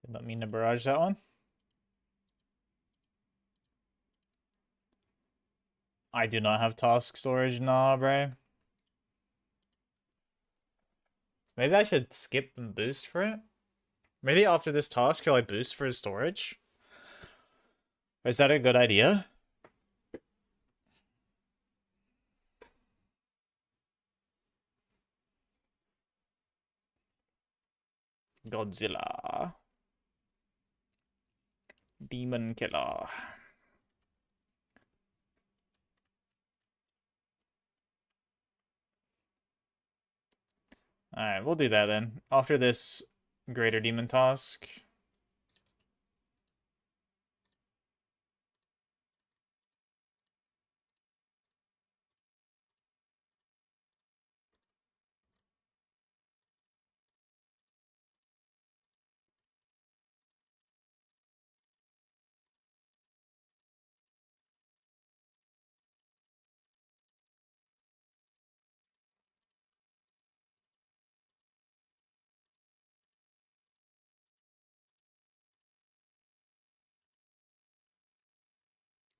Did not mean to barrage that one. I do not have task storage, nah, bro. Maybe I should skip and boost for it? Maybe after this task, shall I boost for his storage? Is that a good idea? Godzilla. Demon Killer. Alright, we'll do that then. After this Greater Demon task.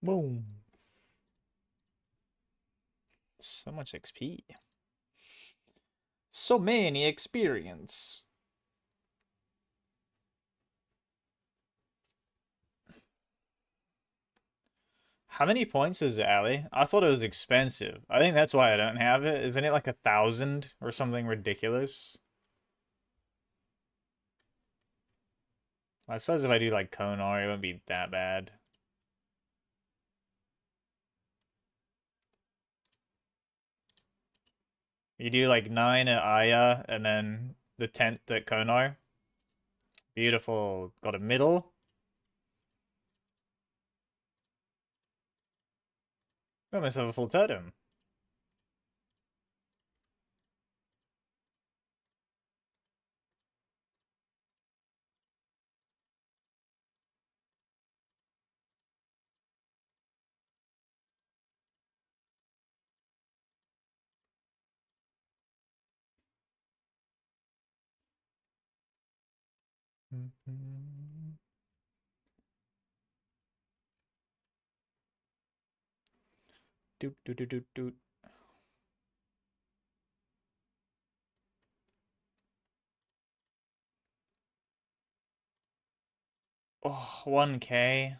Boom. So much XP. So many experience. How many points is it, Ali? I thought it was expensive. I think that's why I don't have it. Isn't it like 1,000 or something ridiculous? I suppose if I do like Konar, it wouldn't be that bad. You do like 9 at Aya and then the 10th at Konar. Beautiful. Got a middle. Got myself a full totem. Doot doot doot doot doot. Oh, 1K.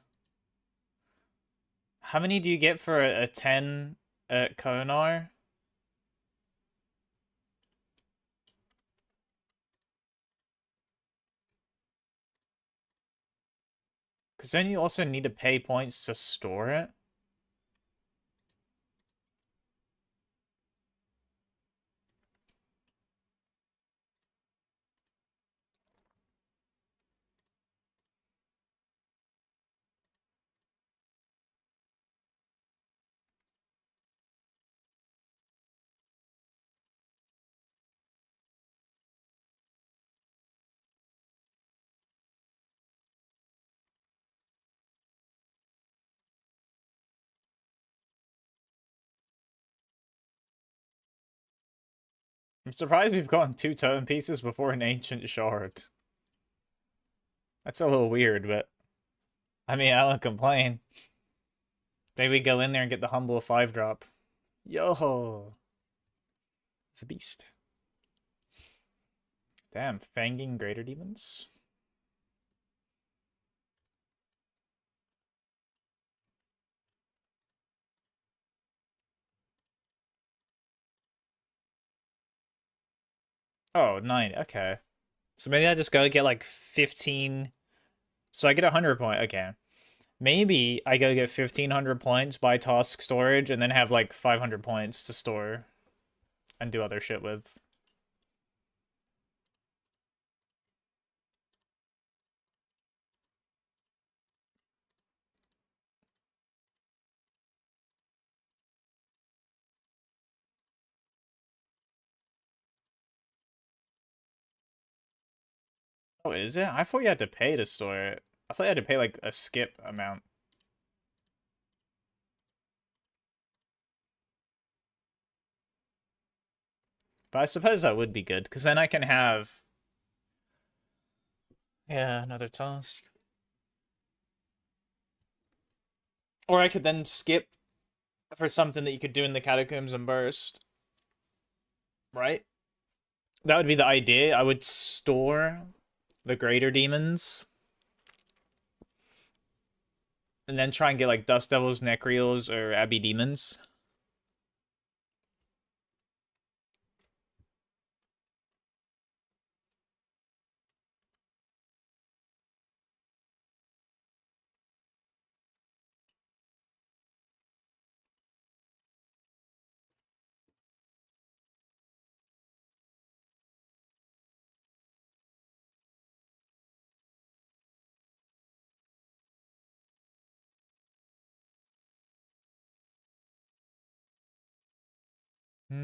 How many do you get for a 10 at Konar? Because then you also need to pay points to store it. I'm surprised we've gotten 2 totem pieces before an ancient shard. That's a little weird, but I mean, I don't complain. Maybe we go in there and get the humble 5-drop. Yo! It's a beast. Damn, fanging greater demons? Oh, 9. Okay. So maybe I just go get like 15. So I get 100 point. Okay. Maybe I go get 1,500 points, buy task storage, and then have like 500 points to store and do other shit with. Oh, is it? I thought you had to pay to store it. I thought you had to pay like a skip amount. But I suppose that would be good, because then I can have... Yeah, another task. Or I could then skip for something that you could do in the catacombs and burst. Right? That would be the idea. I would store the greater demons. And then try and get like Dust Devils, Necreals, or Abbey Demons. Hey,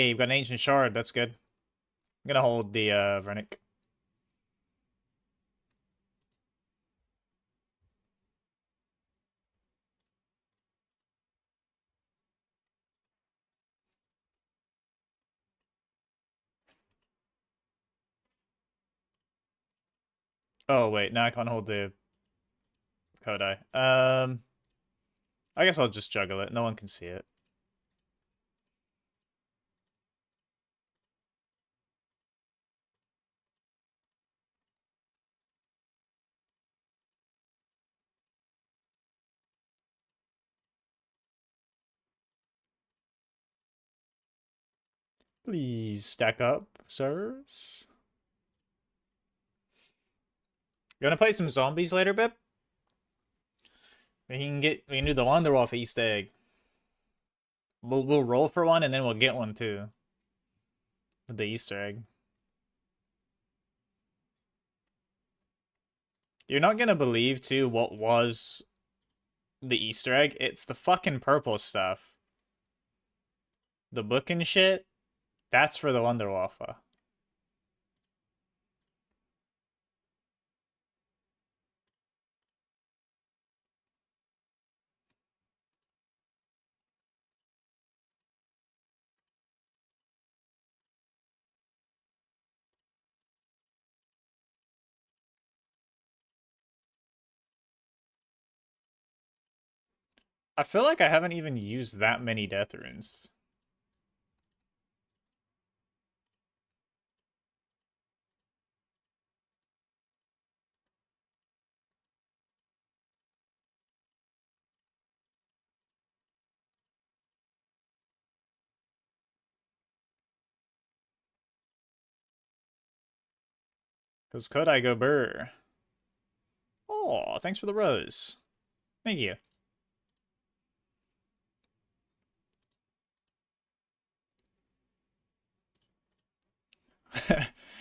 we've got an ancient shard. That's good. I'm gonna hold the Vernic. Oh wait, no, I can't hold the Kodai. I guess I'll just juggle it. No one can see it. Please stack up, sirs. You wanna play some zombies later, Bip? We can do the Wanderwolf Easter egg. We'll roll for one and then we'll get one too. With the Easter egg. You're not gonna believe too what was the Easter egg. It's the fucking purple stuff. The book and shit. That's for the Wonderwaffle. I feel like I haven't even used that many death runes. Because could I go burr? Oh, thanks for the rose. Thank you.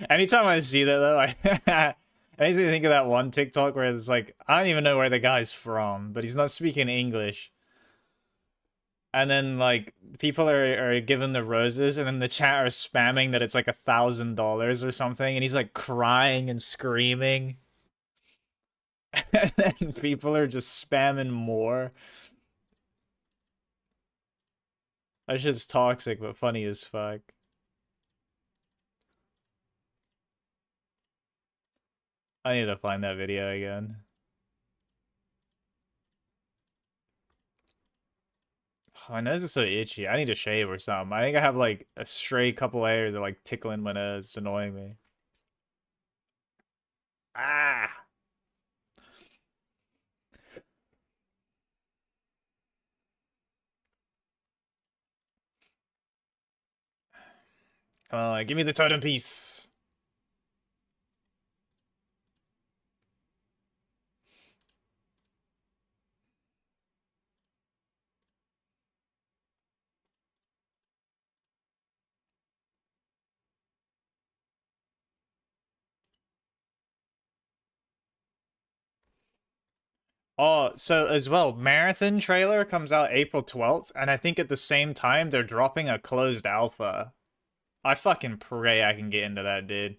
Anytime I see that though, I makes me think of that one TikTok where it's like, I don't even know where the guy's from, but he's not speaking English. And then like people are giving the roses, and then the chat are spamming that it's like $1,000 or something, and he's like crying and screaming. And then people are just spamming more. That's just toxic, but funny as fuck. I need to find that video again. Oh, my nose is so itchy. I need to shave or something. I think I have like a stray couple hairs that like tickling my nose. It's annoying me. Ah! Come on, give me the totem piece. Oh, so as well, Marathon trailer comes out April 12th, and I think at the same time they're dropping a closed alpha. I fucking pray I can get into that, dude.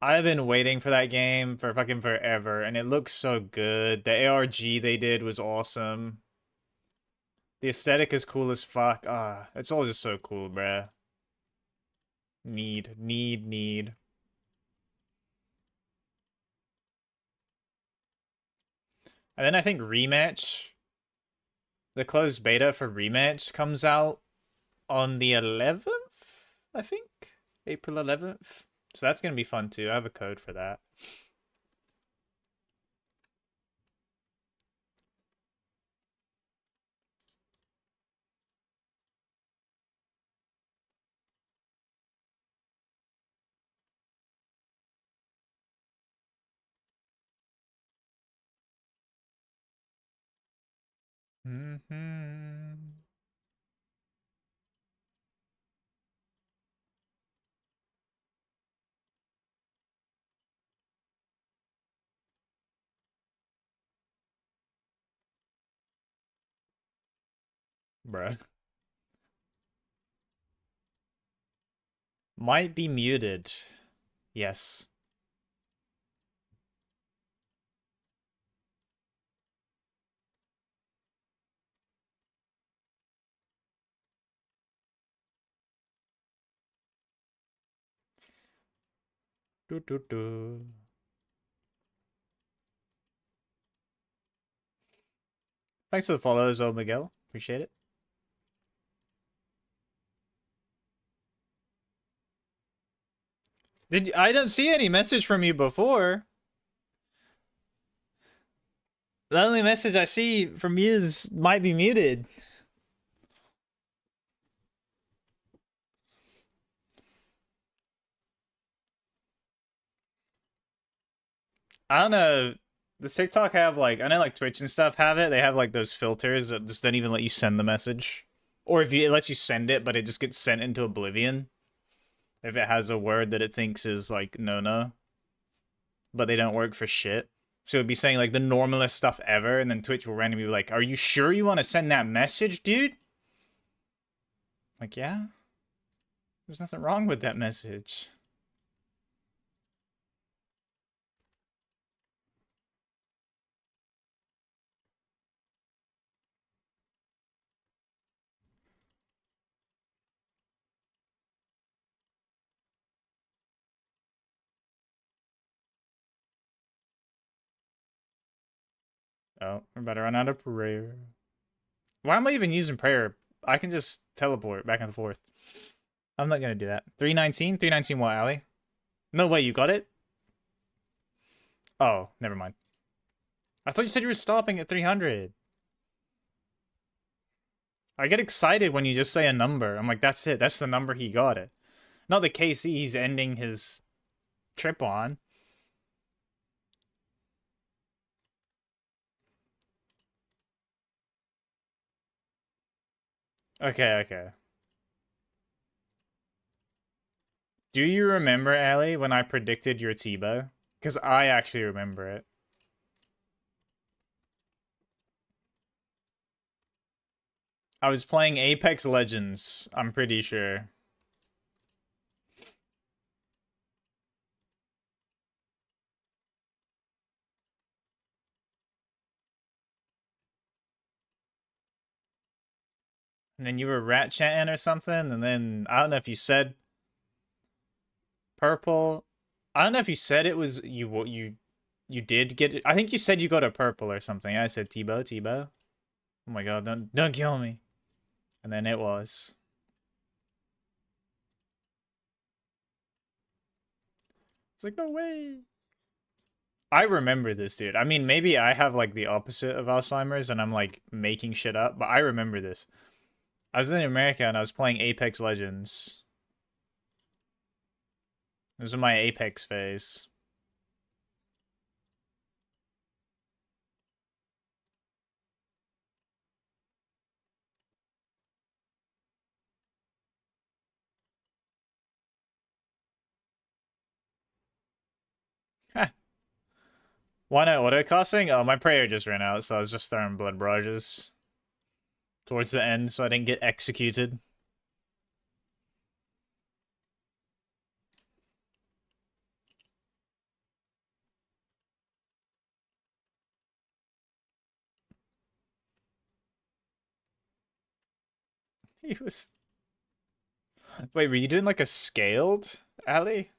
I've been waiting for that game for fucking forever, and it looks so good. The ARG they did was awesome. The aesthetic is cool as fuck. Ah, it's all just so cool, bruh. Need. And then I think Rematch, the closed beta for Rematch comes out on the 11th, I think. April 11th. So that's going to be fun too. I have a code for that. Mm-hmm. Bruh. Might be muted. Yes. Do do do. Thanks for the follows, old Miguel. Appreciate it. I didn't see any message from you before. The only message I see from you is might be muted. I don't know. Does TikTok have like I know like Twitch and stuff have it. They have like those filters that just don't even let you send the message. Or if you it lets you send it, but it just gets sent into oblivion. If it has a word that it thinks is like no, but they don't work for shit. So it'd be saying like the normalest stuff ever, and then Twitch will randomly be like, "Are you sure you want to send that message, dude?" Like, yeah, there's nothing wrong with that message. Oh, we're about to run out of prayer. Why am I even using prayer? I can just teleport back and forth. I'm not gonna do that. 319? 319 what, Ali? No way, you got it? Oh, never mind. I thought you said you were stopping at 300. I get excited when you just say a number. I'm like, that's it. That's the number he got it. Not the KC he's ending his trip on. Okay, okay. Do you remember, Ali, when I predicted your Tebow? Because I actually remember it. I was playing Apex Legends, I'm pretty sure. And then you were rat chatting or something, and then I don't know if you said purple. I don't know if you said it was you did get it. I think you said you got a purple or something. I said Tebow, Tebow. Oh my god, don't kill me. And then it was. It's like no way. I remember this, dude. I mean, maybe I have like the opposite of Alzheimer's and I'm like making shit up, but I remember this. I was in America and I was playing Apex Legends. It was in my Apex phase. Why not auto casting? Oh, my prayer just ran out, so I was just throwing blood barrages towards the end so I didn't get executed. He was. Wait, were you doing like a scaled, Ali?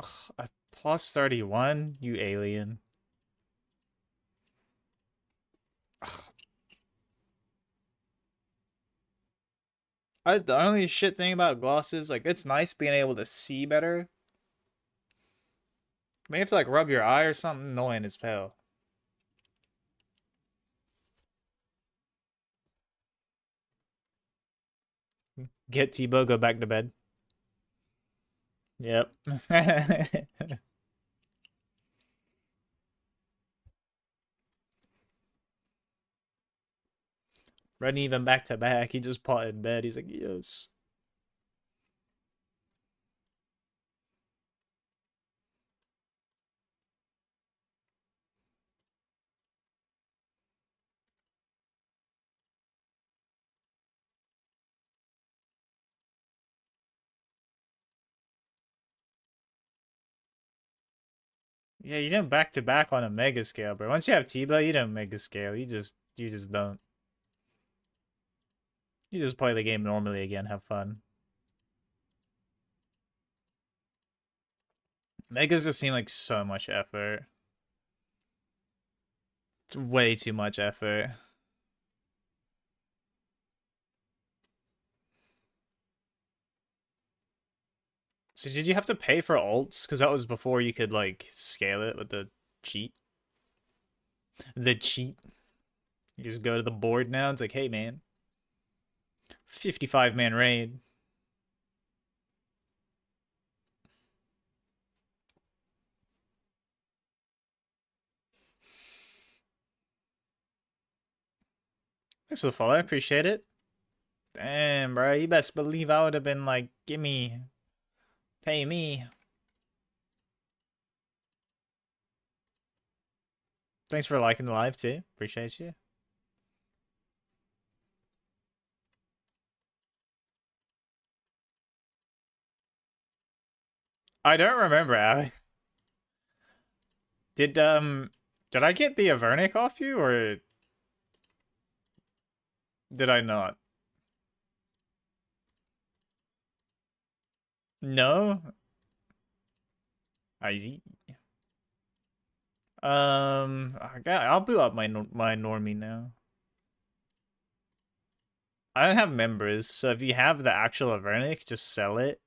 Ugh, a plus 31? You alien. Ugh. The only shit thing about glasses, like, it's nice being able to see better. But you have to, like, rub your eye or something annoying as hell. Get T-Bow, go back to bed. Yep. Running even back to back. He just potted in bed. He's like, yes. Yeah, you don't back to back on a mega scale, bro. Once you have T-Bow, you don't mega scale. You just don't. You just play the game normally again, have fun. Megas just seem like so much effort. It's way too much effort. So did you have to pay for alts? Because that was before you could like scale it with the cheat. The cheat. You just go to the board now. It's like, hey man, 55-man raid. Thanks for the follow. I appreciate it. Damn, bro. You best believe I would have been like, gimme, pay me. Thanks for liking the live too. Appreciate you. I don't remember, Ali. Did I get the Avernic off you or did I not? No? I see. I'll boot up my normie now. I don't have members, so if you have the actual Avernic, just sell it.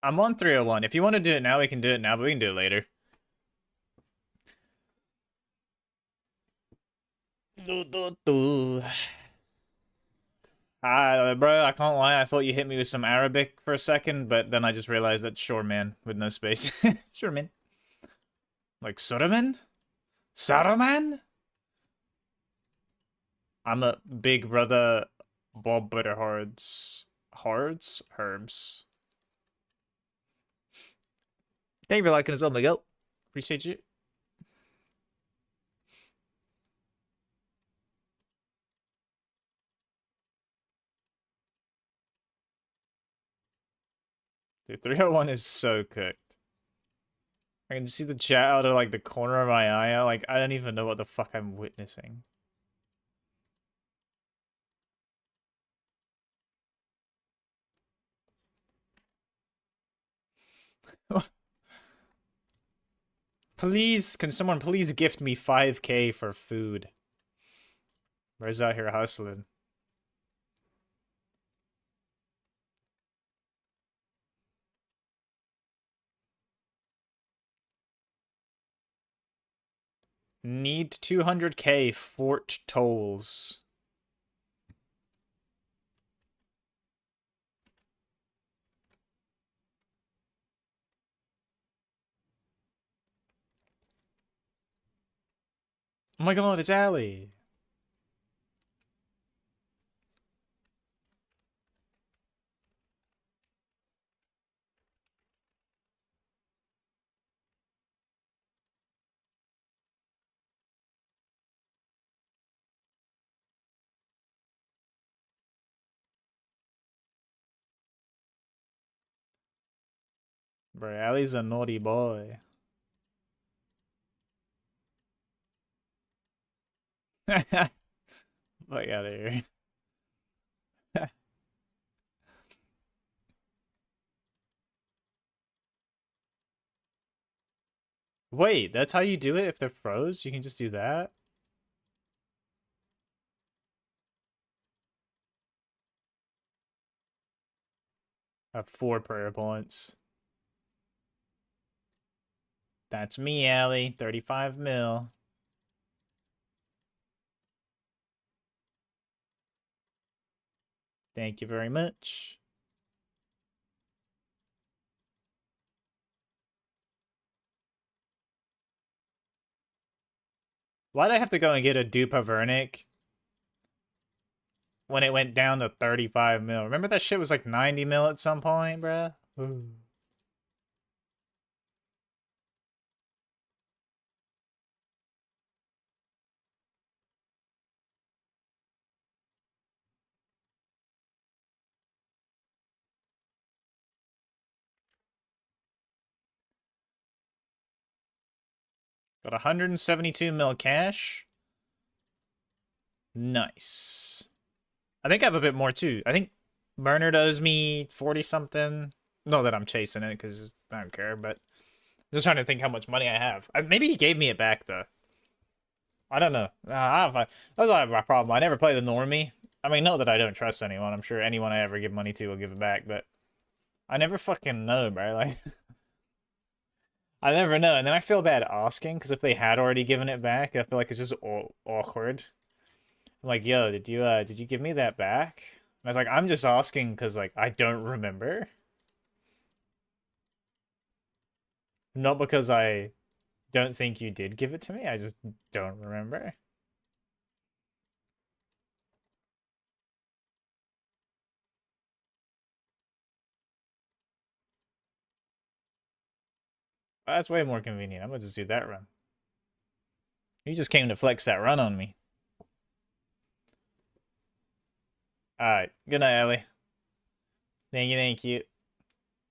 I'm on 301. If you want to do it now, we can do it now, but we can do it later. Bro, I can't lie. I thought you hit me with some Arabic for a second, but then I just realized that's sure man with no space. Sure man. Like Sodaman? Saruman? I'm a big brother Bob Butterhards. Hards? Herbs. Thank you for liking as well, Miguel. Appreciate you. Dude, 301 is so cooked. I can see the chat out of like the corner of my eye. Like, I don't even know what the fuck I'm witnessing. Please, can someone please gift me 5k for food? Where's out here hustling? Need 200k fort tolls. Oh my god, it's Ali. Bro, Ali's a naughty boy. Fuck out of here. Wait, that's how you do it if they're pros? You can just do that? I have 4 prayer points. That's me, Allie. 35 mil. Thank you very much. Why'd I have to go and get a Dupa Vernic when it went down to 35 mil? Remember that shit was like 90 mil at some point, bruh? Got 172 mil cash. Nice. I think I have a bit more too. I think Bernard owes me 40 something. Not that I'm chasing it because I don't care, but just trying to think how much money I have. Maybe he gave me it back though. I don't know. That's my problem. I never play the normie. I mean, not that I don't trust anyone. I'm sure anyone I ever give money to will give it back, but I never fucking know, bro. Like, I never know. And then I feel bad asking because if they had already given it back, I feel like it's just awkward. I'm like, yo, did you give me that back? And I was like, I'm just asking because like I don't remember. Not because I don't think you did give it to me. I just don't remember. That's way more convenient. I'm gonna just do that run. You just came to flex that run on me. Alright. Good night, Ellie. Thank you, thank you.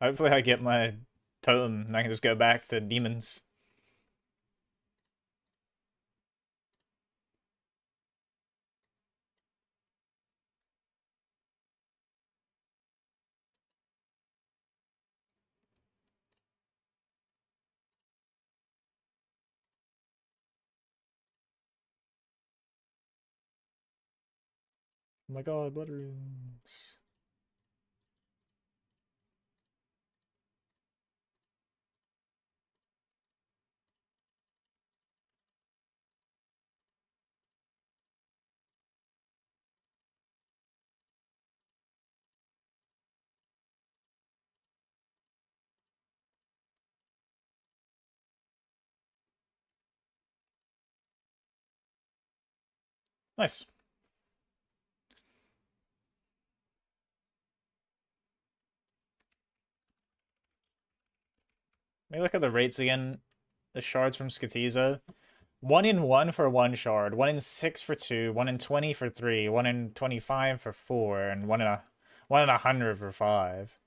Hopefully I get my totem and I can just go back to demons. Oh my god, blood runes. Nice. Let me look at the rates again. The shards from Skatizo. 1 in 1 for 1 shard, 1 in 6 for 2, 1 in 20 for 3, 1 in 25 for 4, and 1 in 100 for 5.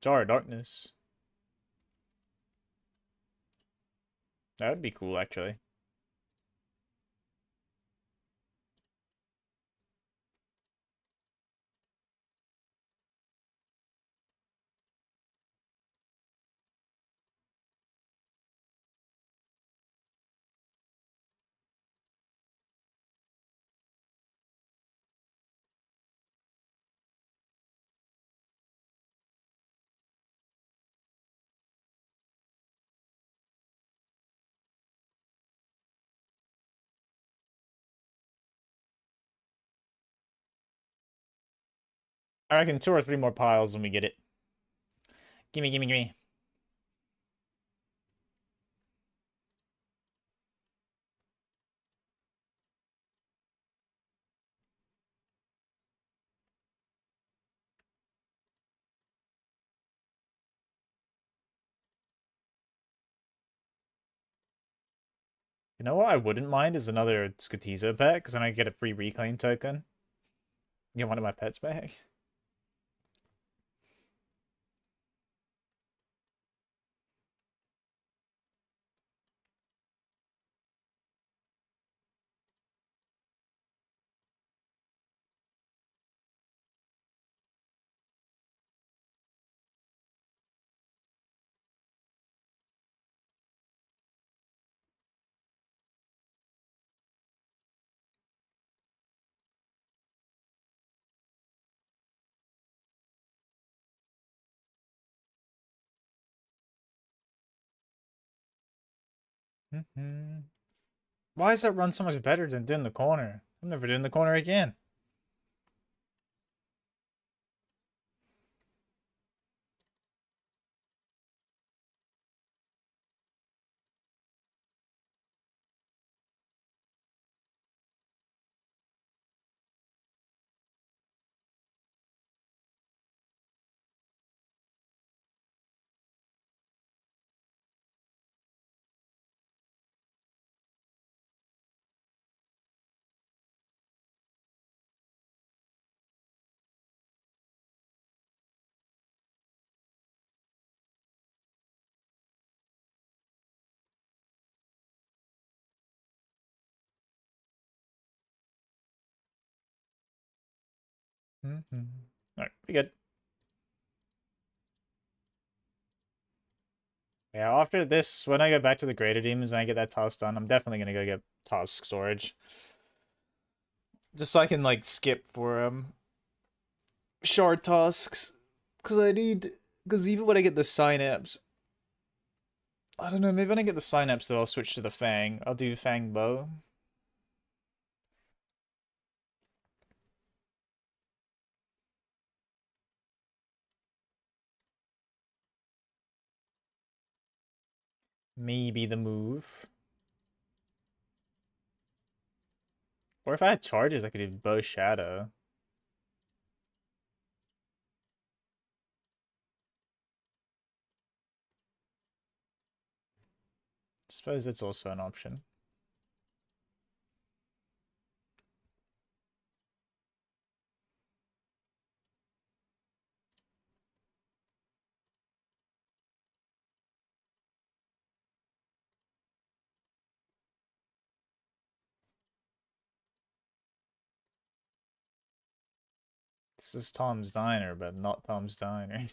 Jar of Darkness. That would be cool, actually. I reckon 2 or 3 more piles when we get it. Gimme, gimme, gimme. You know what I wouldn't mind is another Skatizo pet, because then I get a free reclaim token. Get one of my pets back. Why is that run so much better than doing the corner? I'm never doing the corner again. Alright, we good. Yeah, after this, when I get back to the Greater Demons and I get that task done, I'm definitely gonna go get task storage. Just so I can, like, skip for, shard tasks. Because I need... Because even when I get the Synapse... I don't know, maybe when I get the Synapse, though, I'll switch to the Fang. I'll do Fang Bow. Maybe the move. Or if I had charges, I could do Bow Shadow. Suppose it's also an option. This is Tom's Diner, but not Tom's Diner.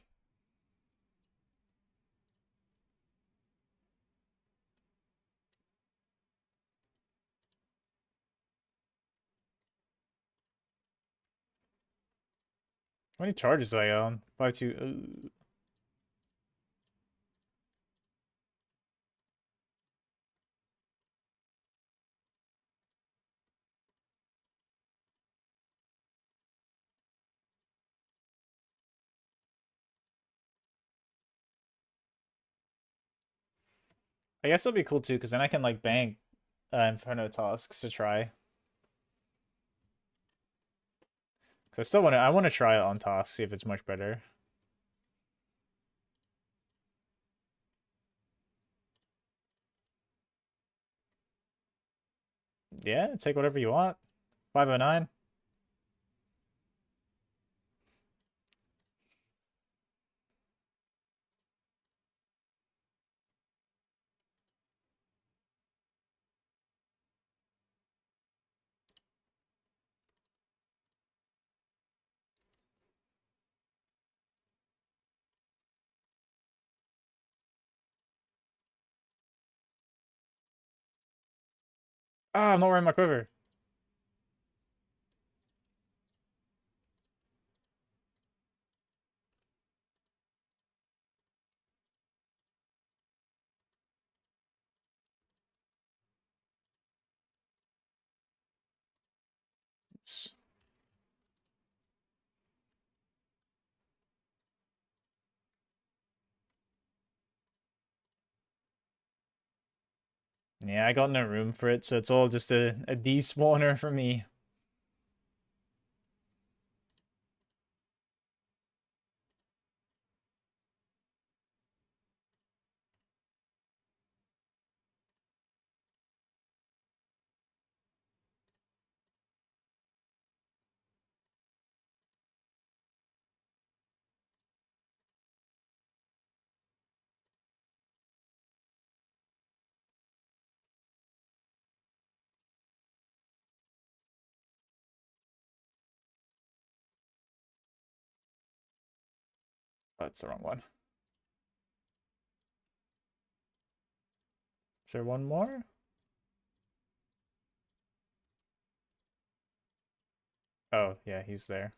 How many charges do I own? 5-2. I guess it'll be cool too, because then I can like bank Inferno tasks to try. Because I still want to. I want to try it on tasks, see if it's much better. Yeah, take whatever you want. 509. Ah, I'm not wearing my quiver. Oops. Yeah, I got no room for it, so it's all just a despawner for me. That's the wrong one. Is there one more? Oh, yeah, he's there.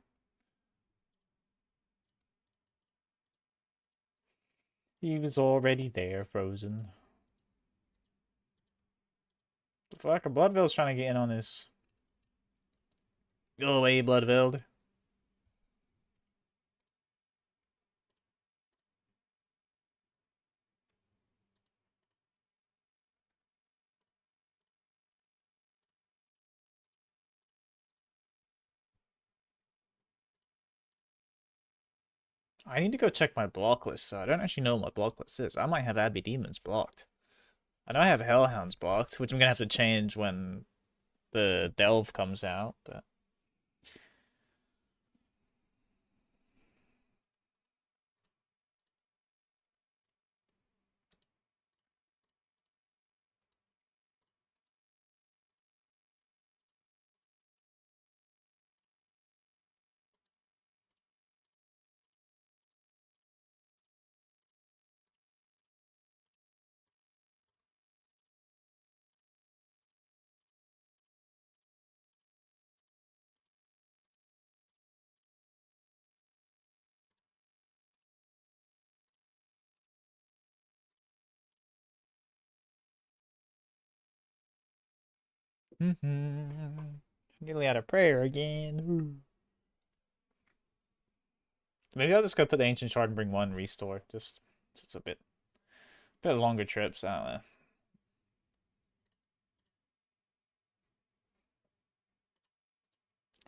He was already there, frozen. Fuck, Bloodville's trying to get in on this. Go away, Bloodville. I need to go check my block list, so I don't actually know what my block list is. I might have Abbey Demons blocked. I know I have Hellhounds blocked, which I'm gonna have to change when the Delve comes out, but nearly out of prayer again. Maybe I'll just go put the Ancient Shard and bring one restore. Just it's a bit longer trips. I don't know.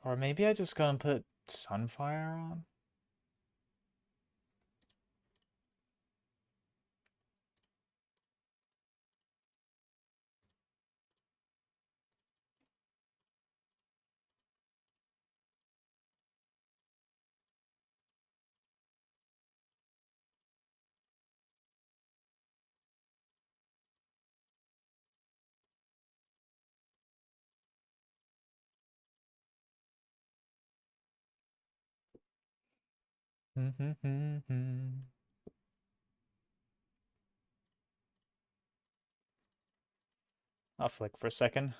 Or maybe I just go and put Sunfire on. I'll flick for a second.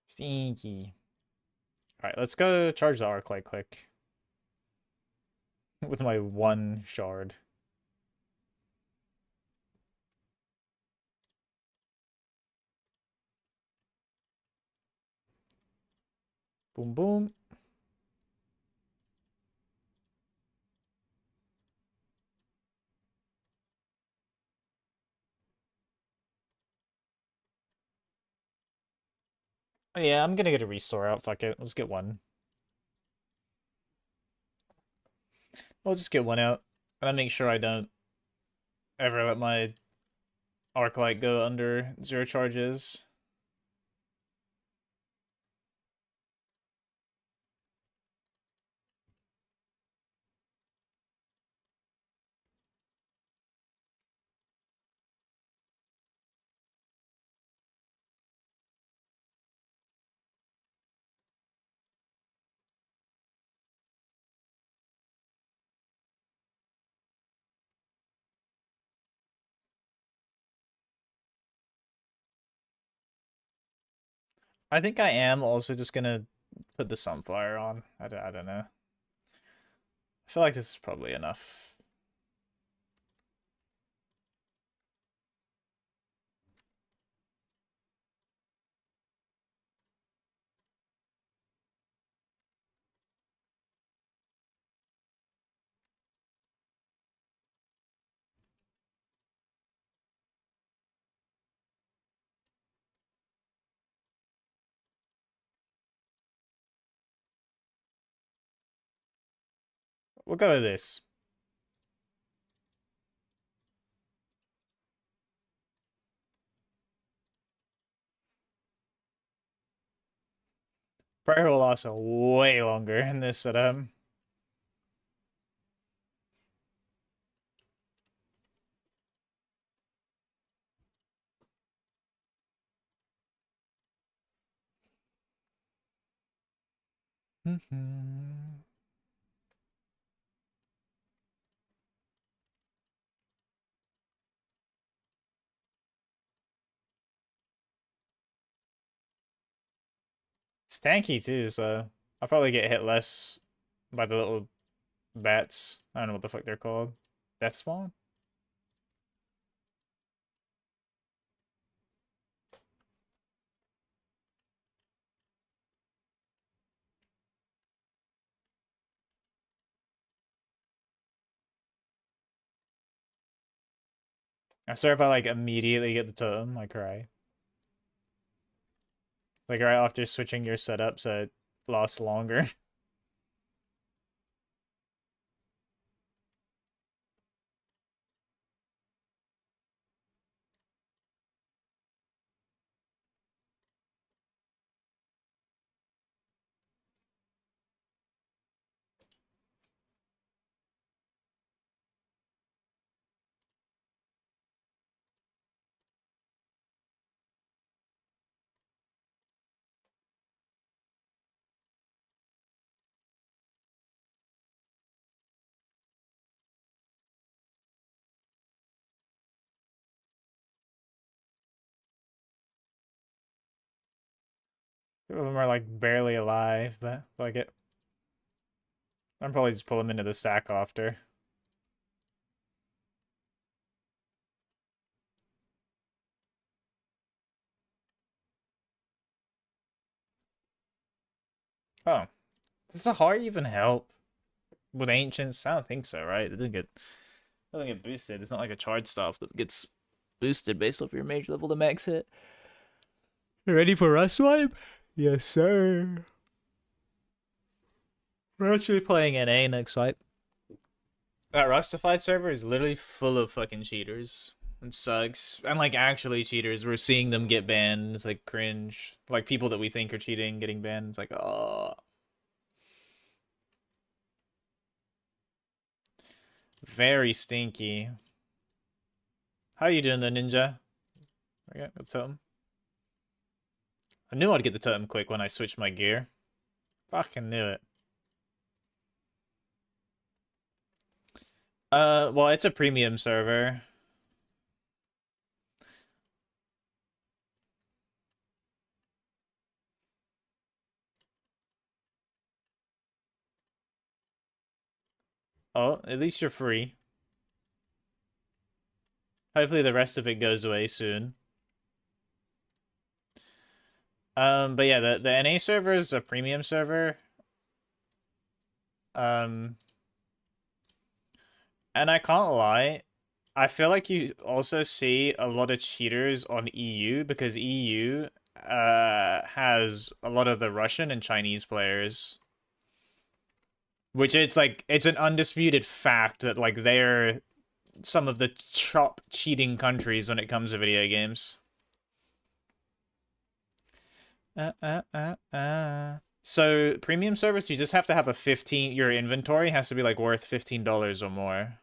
Stinky. Alright, let's go charge the Arc Light quick. With my one shard. Boom, boom. Oh, yeah, I'm gonna get a restore out. Fuck it. Let's get one. We'll just get one out. And I'll make sure I don't ever let my Arc Light go under 0 charges. I think I am also just gonna put the Sunfire on. I don't know. I feel like this is probably enough. We'll go with this. Prayer will last way longer in this setup. It's tanky too, so I'll probably get hit less by the little bats. I don't know what the fuck they're called. Death spawn? I swear if I like immediately get the totem, I cry. Like right after switching your setup so it lasts longer. Two of them are like barely alive, but like it. I'm probably just pull them into the stack after. Oh, does the heart even help with ancients? I don't think so, right? It doesn't get boosted. It's not like a charge stuff that gets boosted based off your mage level to max hit. You ready for Rust Swipe? Yes, sir. We're actually playing NA next swipe. That Rustified server is literally full of fucking cheaters. It sucks. And like actually cheaters. We're seeing them get banned. It's like cringe. Like people that we think are cheating getting banned. It's like, oh. Very stinky. How are you doing, the ninja? Okay, the totem. I knew I'd get the totem quick when I switched my gear. Fucking knew it. Well, it's a premium server. Oh, at least you're free. Hopefully the rest of it goes away soon. But yeah, the NA server is a premium server. Um, and I can't lie, I feel like you also see a lot of cheaters on EU because EU has a lot of the Russian and Chinese players. Which it's like it's an undisputed fact that like they're some of the top cheating countries when it comes to video games. So premium service, you just have to have a 15. Your inventory has to be like worth $15 or more.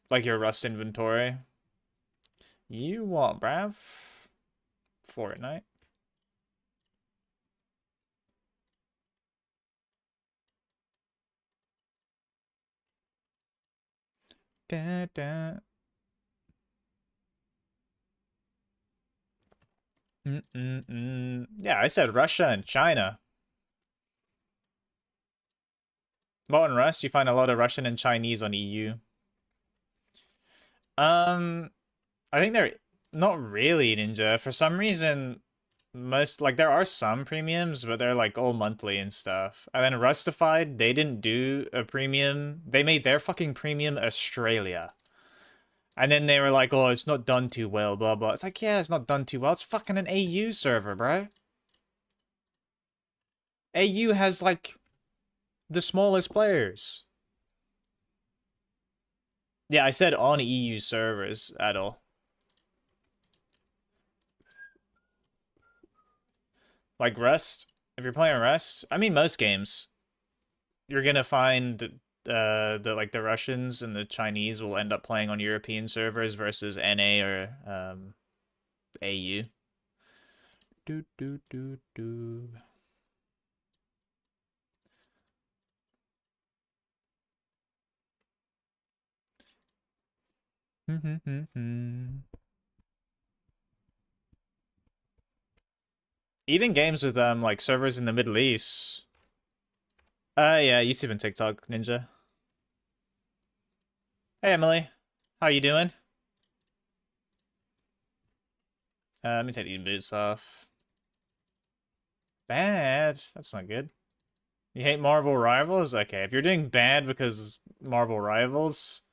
Like your Rust inventory. You want, bruv? Fortnite. Da, da. Yeah, I said Russia and China. Modern Rust, you find a lot of Russian and Chinese on EU. Um, I think they're not really Ninja. For some reason, most like there are some premiums, but they're like all monthly and stuff. And then Rustified, they didn't do a premium. They made their fucking premium Australia. And then they were like, oh, it's not done too well, blah blah. It's like, yeah, it's not done too well. It's fucking an AU server, bro. AU has like the smallest players. Yeah, I said on EU servers at all. Like Rust, if you're playing Rust, I mean most games, you're gonna find the like the Russians and the Chinese will end up playing on European servers versus NA or AU. do do do do. Even games with like servers in the Middle East. Yeah, YouTube and TikTok, Ninja. Hey Emily, how you doing? Let me take these boots off. Bad. That's not good. You hate Marvel Rivals? Okay, if you're doing bad because Marvel Rivals,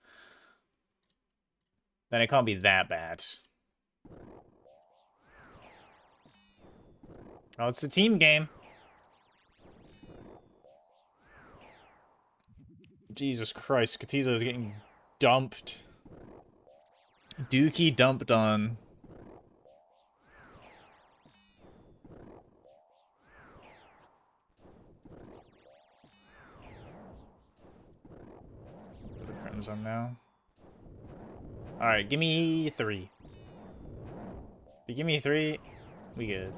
then it can't be that bad. Oh, it's a team game. Jesus Christ, Katizo is getting dumped. Dookie dumped on. Put the curtains on now. Alright, give me 3. If you give me 3, we good.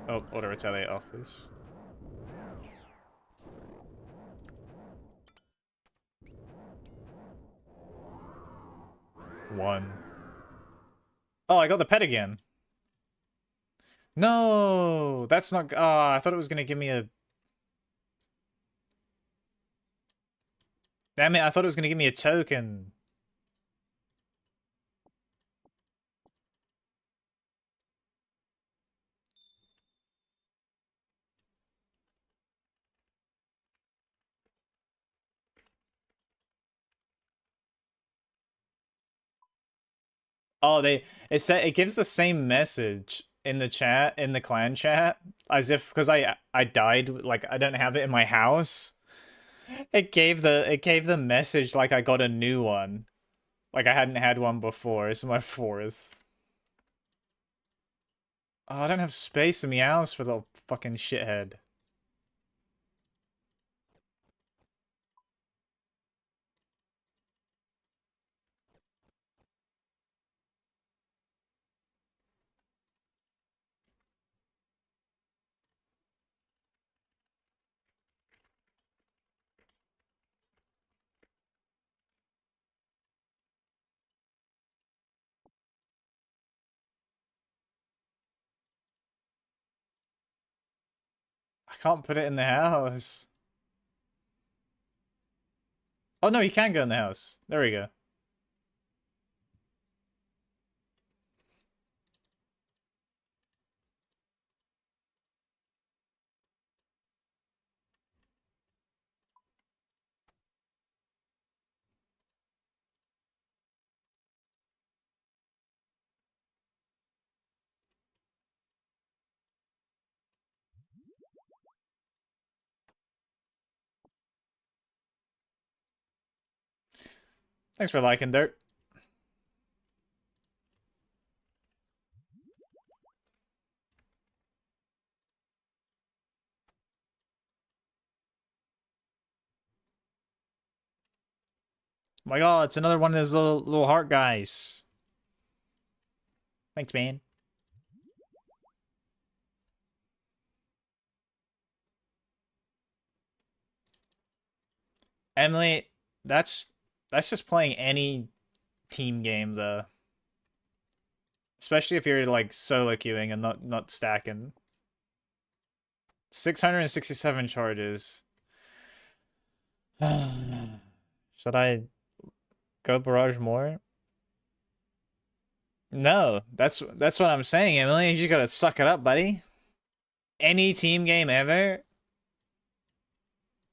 Oh, auto retaliate off, please. One. Oh, I got the pet again. No, that's not. I thought it was gonna give me a. Damn it! I thought it was gonna give me a token. Oh, it said it gives the same message in the chat in the clan chat as if because I died like I don't have it in my house. It gave the message like I got a new one. Like I hadn't had one before. It's my 4th. Oh, I don't have space in my house for the fucking shithead. I can't put it in the house. Oh no, he can go in the house. There we go. Thanks for liking, Dirt. My God, it's another one of those little heart guys. Thanks, man. Emily, that's just playing any team game though. Especially if you're like solo queuing and not stacking. 667 charges. Should I go barrage more? No, that's what I'm saying, Emily. You just gotta suck it up, buddy. Any team game ever,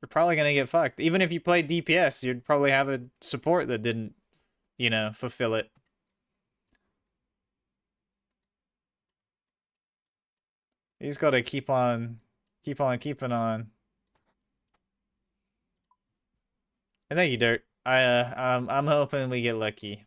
you're probably gonna get fucked. Even if you play DPS, you'd probably have a support that didn't, fulfill it. He's gotta keep on keeping on. And thank you, Dirt. I'm hoping we get lucky.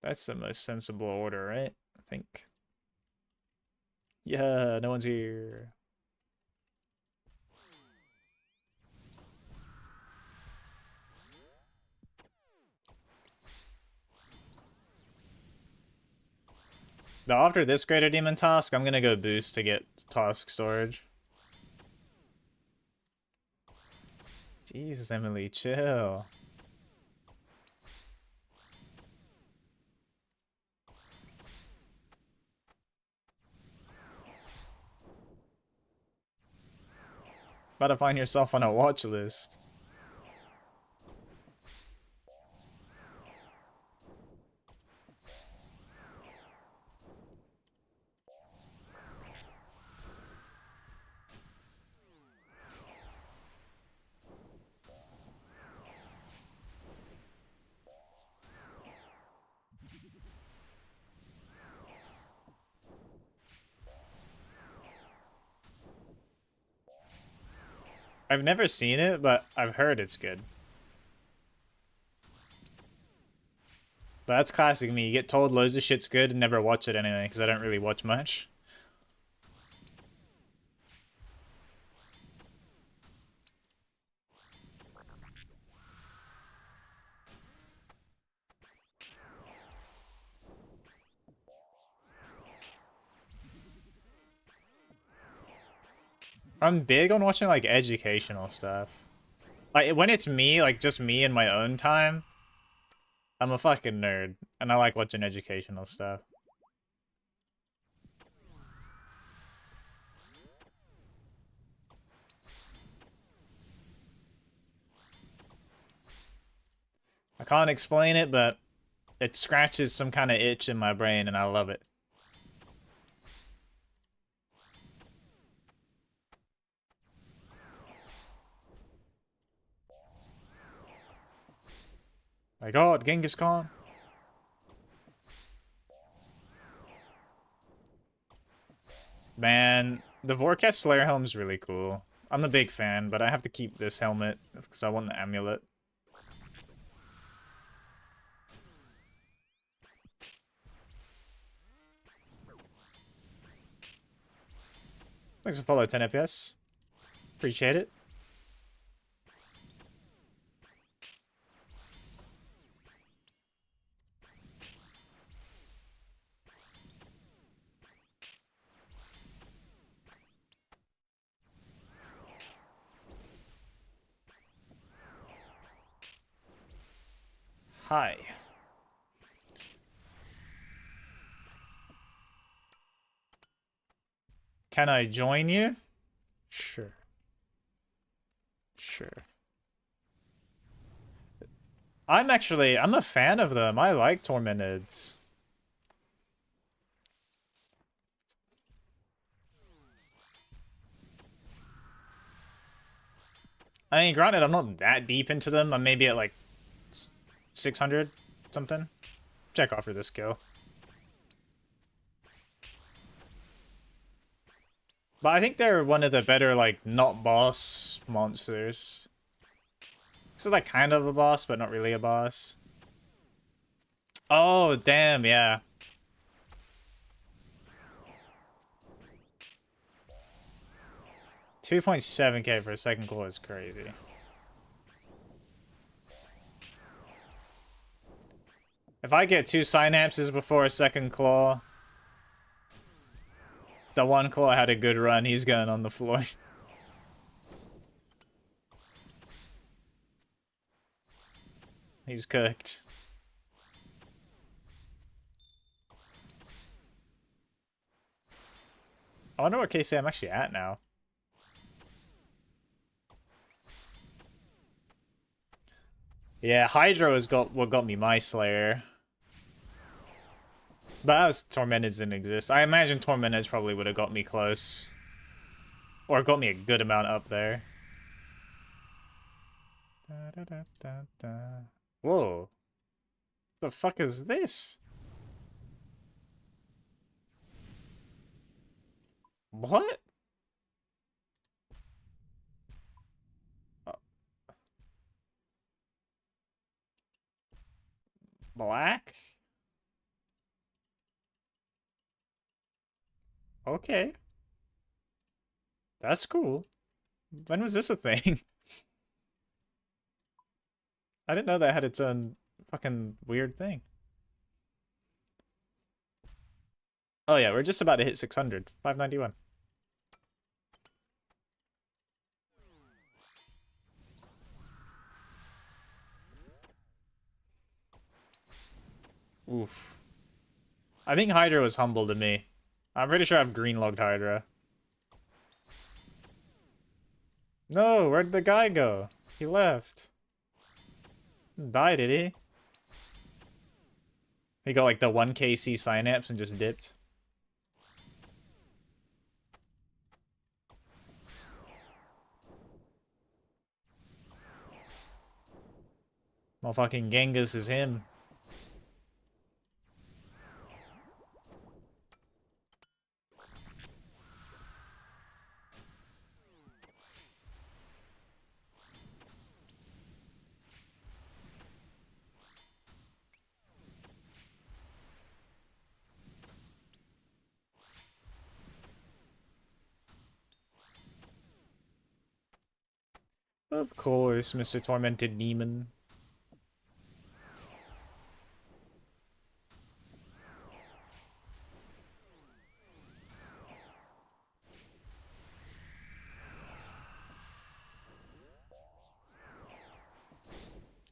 That's the most sensible order, right? I think. Yeah, no one's here. Now after this Greater Demon task, I'm gonna go boost to get task storage. Jesus, Emily, chill. About to find yourself on a watch list. I've never seen it, but I've heard it's good. But that's classic me. You get told loads of shit's good and never watch it anyway, because I don't really watch much. I'm big on watching, like, educational stuff. Like, when it's me, like, just me in my own time, I'm a fucking nerd, and I like watching educational stuff. I can't explain it, but it scratches some kind of itch in my brain, and I love it. Like, oh, Genghis Khan. Man, the Vorkath Slayer helm's really cool. I'm a big fan, but I have to keep this helmet because I want the amulet. Thanks for follow 10 FPS. Appreciate it. Hi. Can I join you? Sure. Sure. I'm a fan of them. I like Tormenteds. I mean, granted, I'm not that deep into them. I'm maybe at like 600 something. Check off for this kill. But I think they're one of the better, like, not boss monsters. So, like, kind of a boss, but not really a boss. Oh, damn, yeah. 2.7k for a second claw is crazy. If I get 2 synapses before a second claw, the one claw had a good run, he's going on the floor. He's cooked. I wonder what KC I'm actually at now. Yeah, Hydro has got what got me my Slayer. But that was Tormenteds didn't exist. I imagine Tormenteds probably would have got me close. Or got me a good amount up there. Da, da, da, da, da. Whoa. The fuck is this? What? Uh, Black? Okay. That's cool. When was this a thing? I didn't know that had its own fucking weird thing. Oh yeah, we're just about to hit 600. 591. Oof. I think Hydra was humble to me. I'm pretty sure I've green-logged Hydra. No, where'd the guy go? He left. Didn't die, did he? He got like the 1kc Synapse and just dipped. Motherfucking Genghis is him. Of course, Mr. Tormented Demon.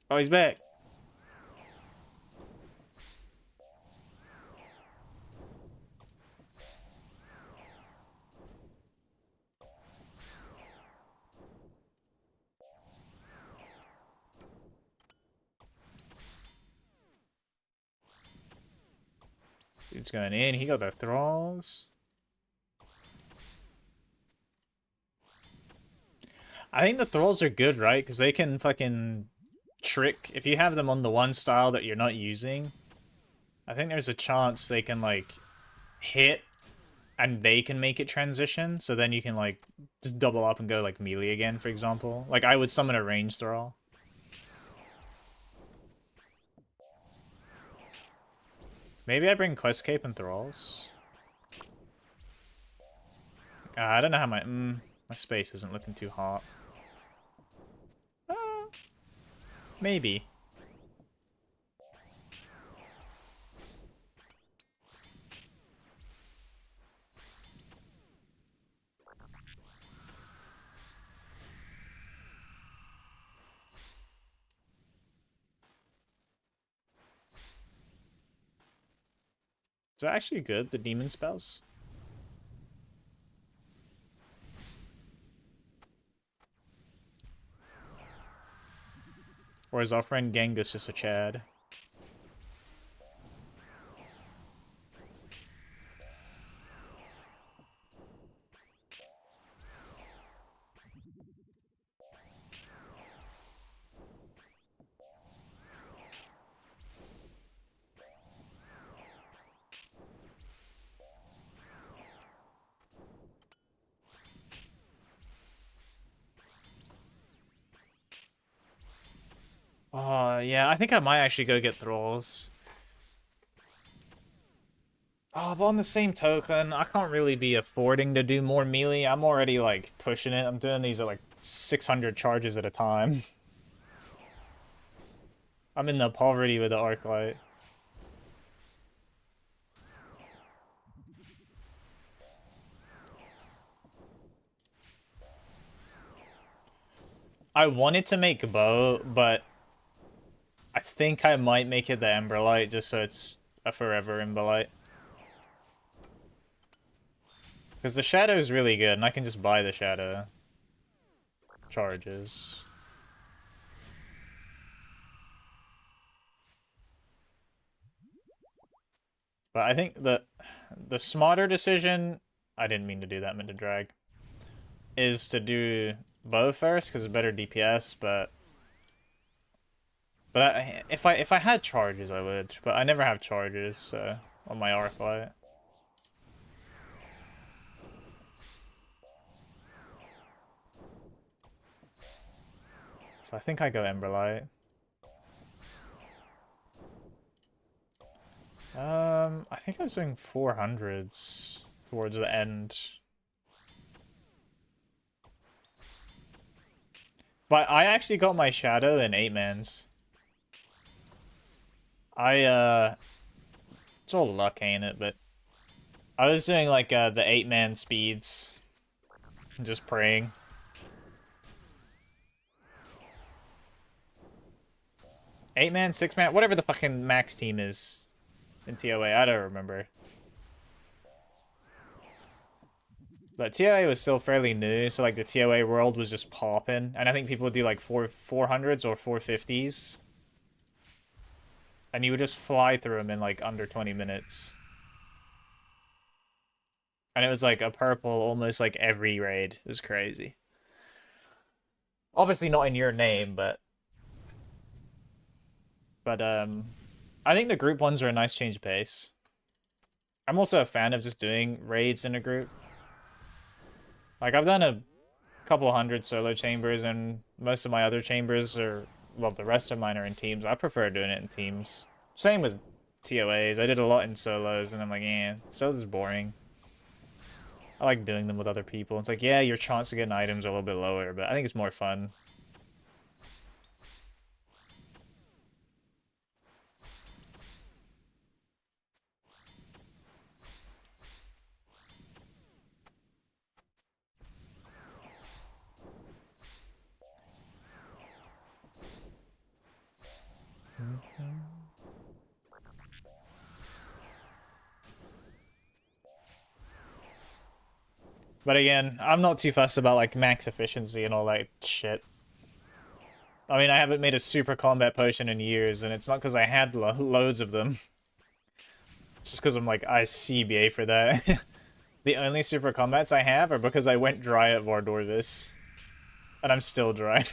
Oh, he's back. Dude's going in. He got the thralls. I think the thralls are good, right? Because they can fucking trick. If you have them on the one style that you're not using, I think there's a chance they can, like, hit and they can make it transition. So then you can, like, just double up and go, like, melee again, for example. Like, I would summon a range thrall. Maybe I bring Quest Cape and Thralls. I don't know how my space isn't looking too hot. Maybe. Is that actually good, the demon spells? Or is our friend Genghis just a Chad? Oh, yeah, I think I might actually go get Thralls. Oh, but on the same token, I can't really be affording to do more melee. I'm already, like, pushing it. I'm doing these at, like, 600 charges at a time. I'm in the poverty with the Arclight. I wanted to make bow, but I think I might make it the Emberlight just so it's a forever Emberlight. Because the Shadow is really good, and I can just buy the Shadow charges. But I think the smarter decision, I didn't mean to do that, I meant to drag, is to do bow first because it's better DPS. But if I had charges, I would. But I never have charges, so on my Arclight. So I think I go Emberlight. I think I was doing 400s. towards the end. But I actually got my shadow in 8-mans. It's all luck, ain't it? But I was doing like the 8-man speeds and just praying. 8-man, 6-man, whatever the fucking max team is in TOA, I don't remember. But TOA was still fairly new, so like the TOA world was just popping, and I think people would do like 400s or 450s, and you would just fly through them in like under 20 minutes. And it was like a purple almost like every raid. It was crazy. Obviously not in your name, but I think the group ones are a nice change of pace. I'm also a fan of just doing raids in a group. Like I've done a couple hundred solo chambers, and most of my other chambers are, well, the rest of mine are in teams. I prefer doing it in teams. Same with TOAs. I did a lot in solos, and I'm like, solos is boring. I like doing them with other people. It's like, yeah, your chance to get items are a little bit lower, but I think it's more fun. But again, I'm not too fussed about like max efficiency and all that shit. I mean, I haven't made a super combat potion in years, and it's not because I had loads of them. It's just because I'm like, I CBA for that. The only super combats I have are because I went dry at Vardorvis. And I'm still dry.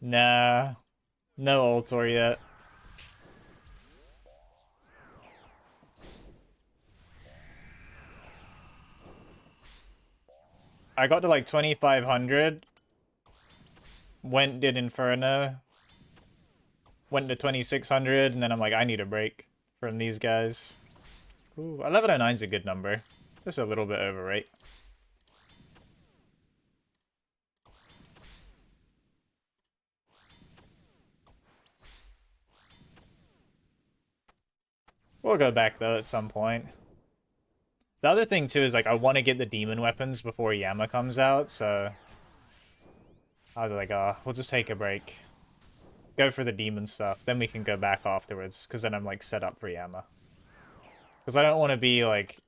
Nah. No Ultor yet. I got to like 2500. Did Inferno. Went to 2600, and then I'm like, I need a break from these guys. Ooh, 1109 is a good number. Just a little bit overrate. We'll go back though at some point. The other thing too is like I want to get the demon weapons before Yama comes out, so I was like, oh, we'll just take a break. Go for the demon stuff, then we can go back afterwards, because then I'm like set up for Yama. Because I don't want to be like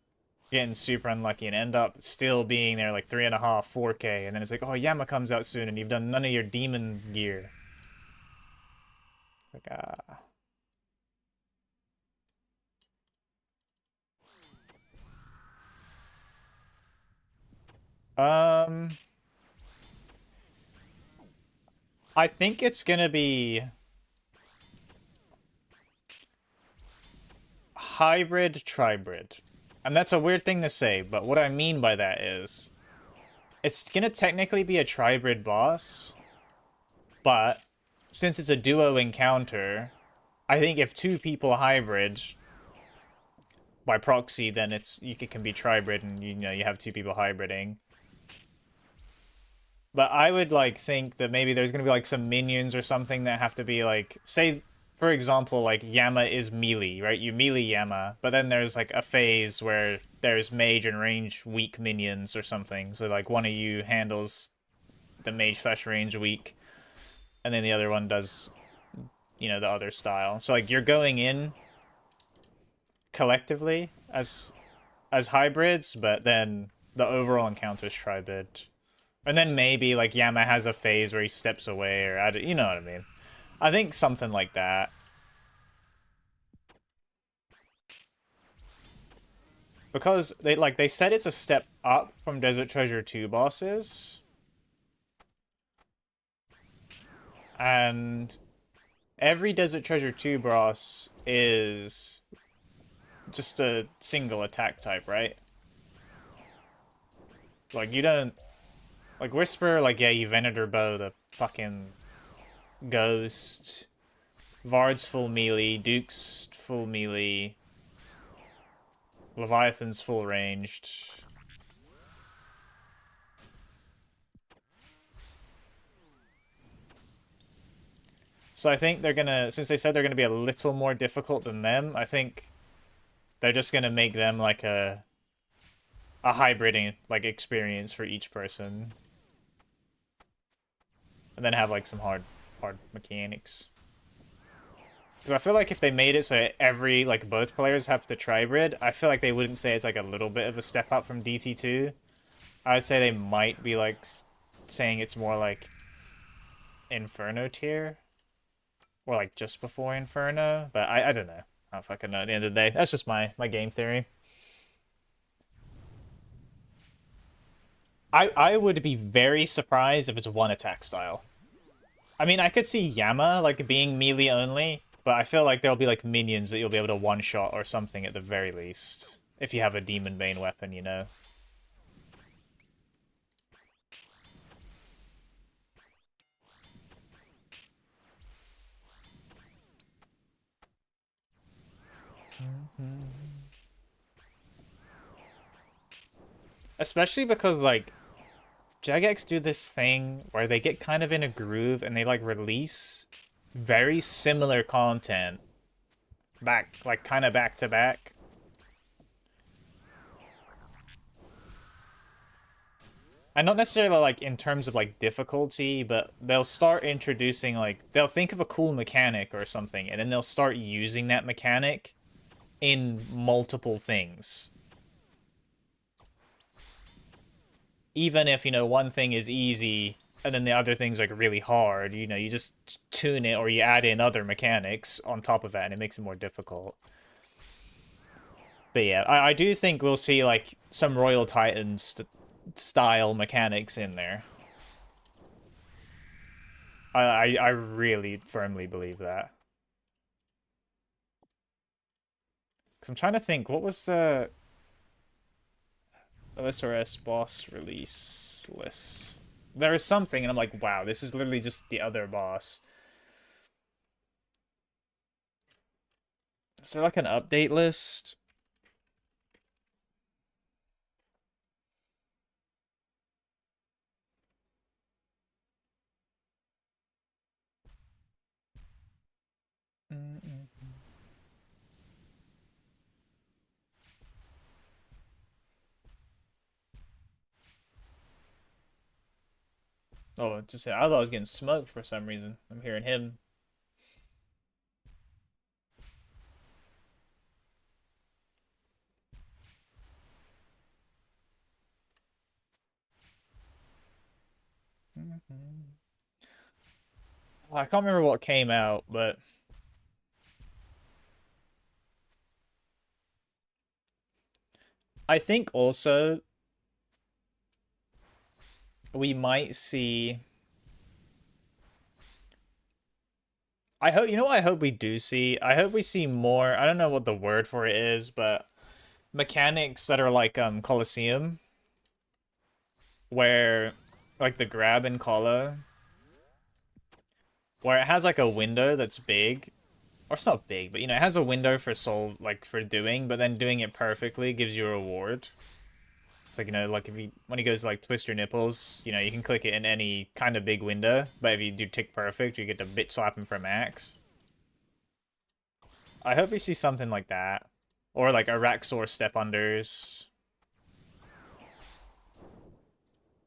getting super unlucky and end up still being there like 3.5, 4K, and then it's like, oh, Yama comes out soon and you've done none of your demon gear. Like, I think it's gonna be hybrid tribrid. And that's a weird thing to say, but what I mean by that is it's gonna technically be a tribrid boss, but since it's a duo encounter, I think if two people hybrid by proxy, then it can be tribrid, and you have two people hybriding. But I would like think that maybe there's gonna be like some minions or something that have to be like, say, for example, like Yama is melee, right? You melee Yama, but then there's like a phase where there's mage and range weak minions or something. So like one of you handles the mage / range weak, and then the other one does, the other style. So like you're going in collectively as hybrids, but then the overall encounter is tribrid. And then maybe like Yama has a phase where he steps away, or you know what I mean. I think something like that. Because they said it's a step up from Desert Treasure 2 bosses. And every Desert Treasure 2 boss is just a single attack type, right? Like you don't Like Whisper, like yeah, you Venator Bow the fucking Ghost. Vard's full melee, Duke's full melee, Leviathan's full ranged. So I think they're gonna, since they said they're gonna be a little more difficult than them, I think they're just gonna make them like a hybriding like experience for each person, and then have like some hard mechanics. Because I feel like if they made it so every like both players have to tribrid, I feel like they wouldn't say it's like a little bit of a step up from DT2. I'd say they might be like saying it's more like Inferno tier, or like just before Inferno, but I don't know. I don't fucking know. At the end of the day, that's just my game theory. I would be very surprised if it's one attack style. I mean, I could see Yama like being melee only, but I feel like there'll be like minions that you'll be able to one shot or something at the very least if you have a Demon Bane weapon, you know. Especially because like Jagex do this thing where they get kind of in a groove and they like release very similar content back like kind of back to back. And not necessarily like in terms of like difficulty, but they'll start introducing like they'll think of a cool mechanic or something and then they'll start using that mechanic in multiple things. Even if, you know, one thing is easy and then the other thing's like really hard, you know, you just tune it or you add in other mechanics on top of that and it makes it more difficult. But yeah, I do think we'll see like some Royal Titans style mechanics in there. I really firmly believe that. Because I'm trying to think, what was the OSRS boss release list? There is something, and I'm like, wow, this is literally just the other boss. Is there like an update list? Oh, just I thought I was getting smoked for some reason. I'm hearing him. I can't remember what came out, but I think also we might see. I hope, you know what I hope we do see? I hope we see more. I don't know what the word for it is, but mechanics that are like Colosseum, where like the grab and Colo, where it has like a window that's big, or it's not big, but you know, it has a window for soul like for doing, but then doing it perfectly gives you a reward. It's like, you know, like if you when he goes to like twist your nipples, you know, you can click it in any kind of big window, but if you do tick perfect, you get to bit slap him for max. I hope we see something like that. Or like Araxor step unders.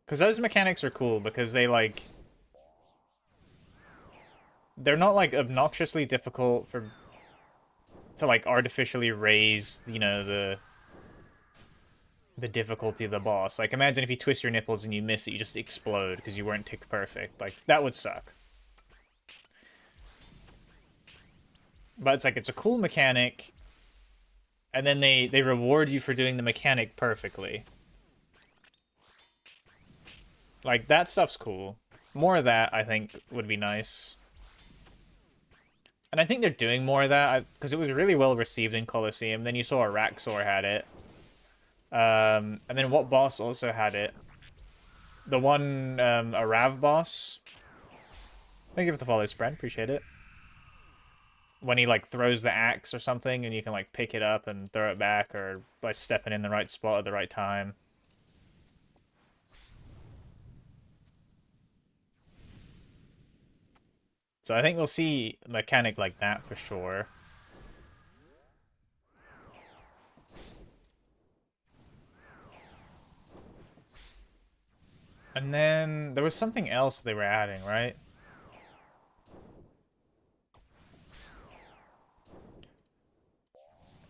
Because those mechanics are cool because they like they're not like obnoxiously difficult for to like artificially raise, you know, the difficulty of the boss. Like imagine if you twist your nipples and you miss it, you just explode because you weren't ticked perfect. Like that would suck. But it's like it's a cool mechanic, and then they reward you for doing the mechanic perfectly. Like that stuff's cool. More of that I think would be nice. And I think they're doing more of that because it was really well received in Colosseum. Then you saw Araxor had it. And then what boss also had it? The one Arav boss. Thank you for the follow, Sprint. Appreciate it. When he like throws the axe or something, and you can like pick it up and throw it back, or by stepping in the right spot at the right time. So I think we'll see a mechanic like that for sure. And then there was something else they were adding, right?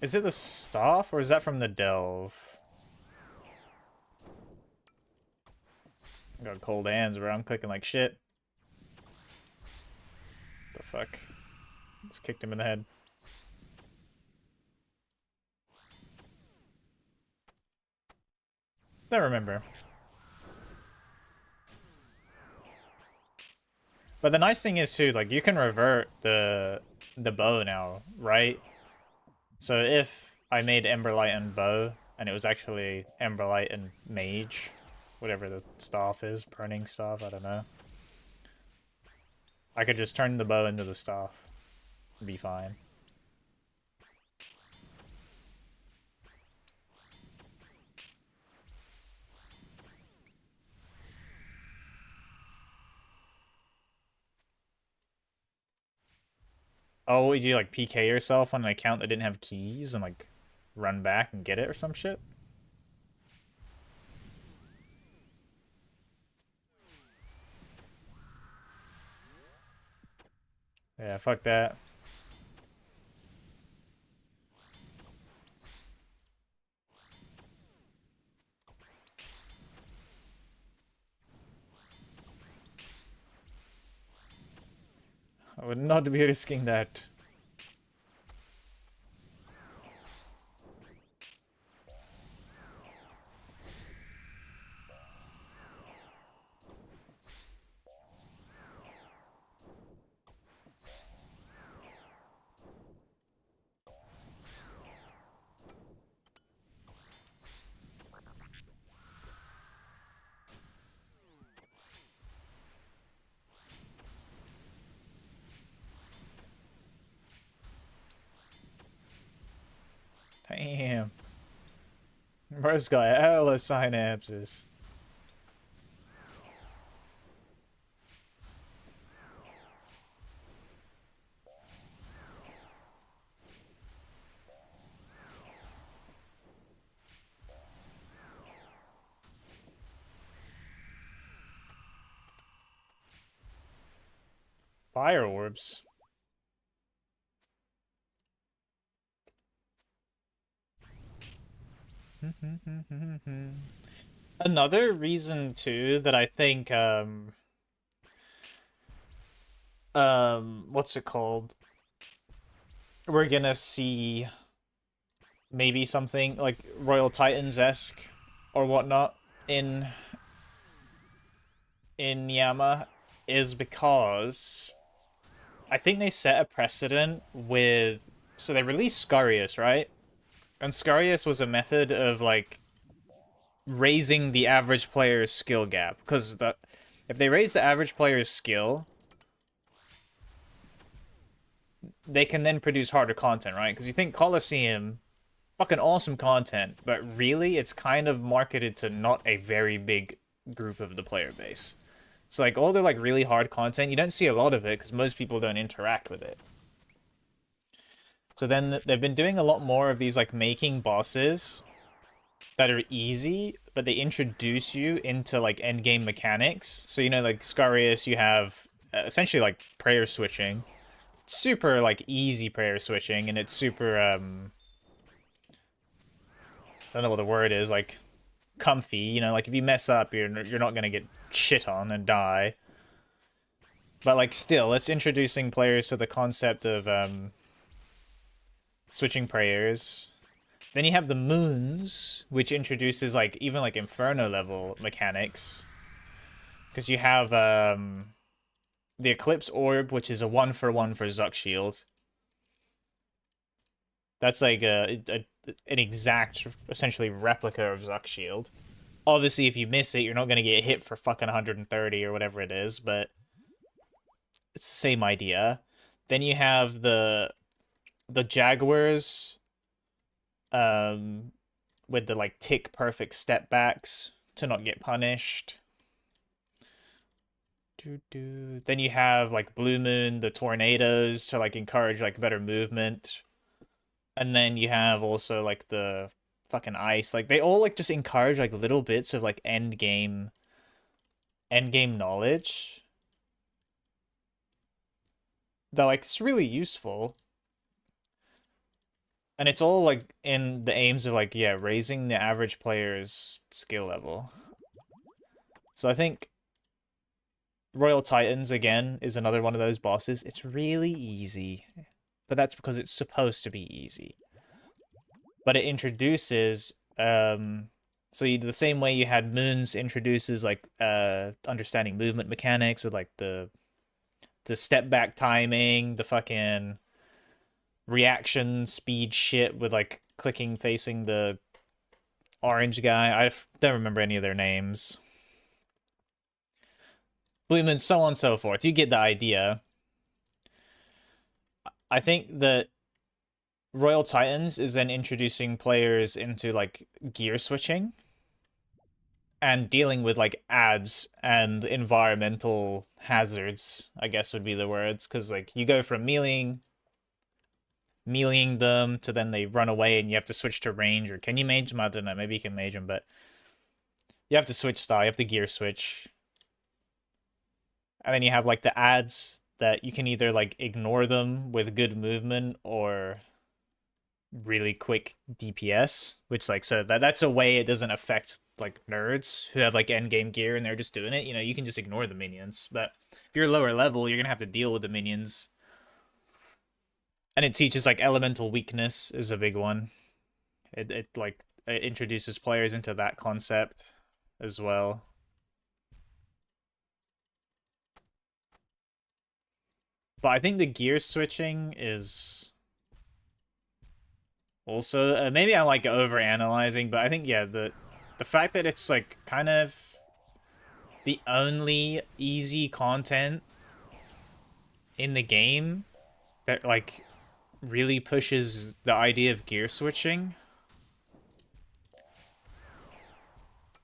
Is it the staff or is that from the delve? I got cold hands, bro. I'm clicking like shit. The fuck? Just kicked him in the head. Don't remember. But the nice thing is too, like you can revert the bow now, right? So if I made Emberlight and bow, and it was actually Emberlight and mage, whatever the staff is, burning staff, I don't know. I could just turn the bow into the staff and be fine. Oh, would you like PK yourself on an account that didn't have keys and like run back and get it or some shit? Yeah, fuck that. I would not be risking that. Damn. Bro's got hella synapses. Fire orbs. Another reason too that I think what's it called? We're gonna see maybe something like Royal Titans-esque or whatnot in Yama is because I think they set a precedent with, so they released Scarius, right? And Scarius was a method of like raising the average player's skill gap, because if they raise the average player's skill, they can then produce harder content, right? Because you think Colosseum, fucking awesome content, but really it's kind of marketed to not a very big group of the player base. So like all their like really hard content, you don't see a lot of it because most people don't interact with it. So then they've been doing a lot more of these like making bosses that are easy, but they introduce you into like end game mechanics. So you know, like Scarius, you have essentially like prayer switching, super like easy prayer switching, and it's super I don't know what the word is, like comfy. You know, like if you mess up, you're not gonna get shit on and die. But like still, it's introducing players to the concept of switching prayers. Then you have the moons, which introduces like even like Inferno level mechanics. Because you have the Eclipse Orb, which is a 1-for-1 for Zuck Shield. That's like an exact, essentially replica of Zuck Shield. Obviously, if you miss it, you're not gonna get hit for fucking 130 or whatever it is, but it's the same idea. Then you have the Jaguars, um, with the like tick perfect step backs to not get punished. Then you have like Blue Moon, the tornadoes to like encourage like better movement. And then you have also like the fucking ice. Like they all like just encourage like little bits of like end game knowledge. That like it's really useful. And it's all like in the aims of like, yeah, raising the average player's skill level. So I think Royal Titans again is another one of those bosses. It's really easy, but that's because it's supposed to be easy. But it introduces so you, the same way you had Moons introduces like understanding movement mechanics with like the step back timing, the fucking reaction speed shit with like clicking facing the orange guy. I don't remember any of their names. Blue Moon, so on and so forth. You get the idea. I think that Royal Titans is then introducing players into like gear switching and dealing with like ads and environmental hazards, I guess would be the words, because like you go from meleeing them to then they run away and you have to switch to range, or can you mage them? I don't know, maybe you can mage them, but you have to switch style, you have to gear switch. And then you have like the ads that you can either like ignore them with good movement or really quick DPS, which like so that's a way it doesn't affect like nerds who have like end game gear and they're just doing it. You know, you can just ignore the minions. But if you're lower level, you're gonna have to deal with the minions. And it teaches like elemental weakness is a big one. It like it introduces players into that concept as well. But I think the gear switching is also maybe I'm like over analyzing, but I think yeah, the fact that it's like kind of the only easy content in the game that like really pushes the idea of gear switching.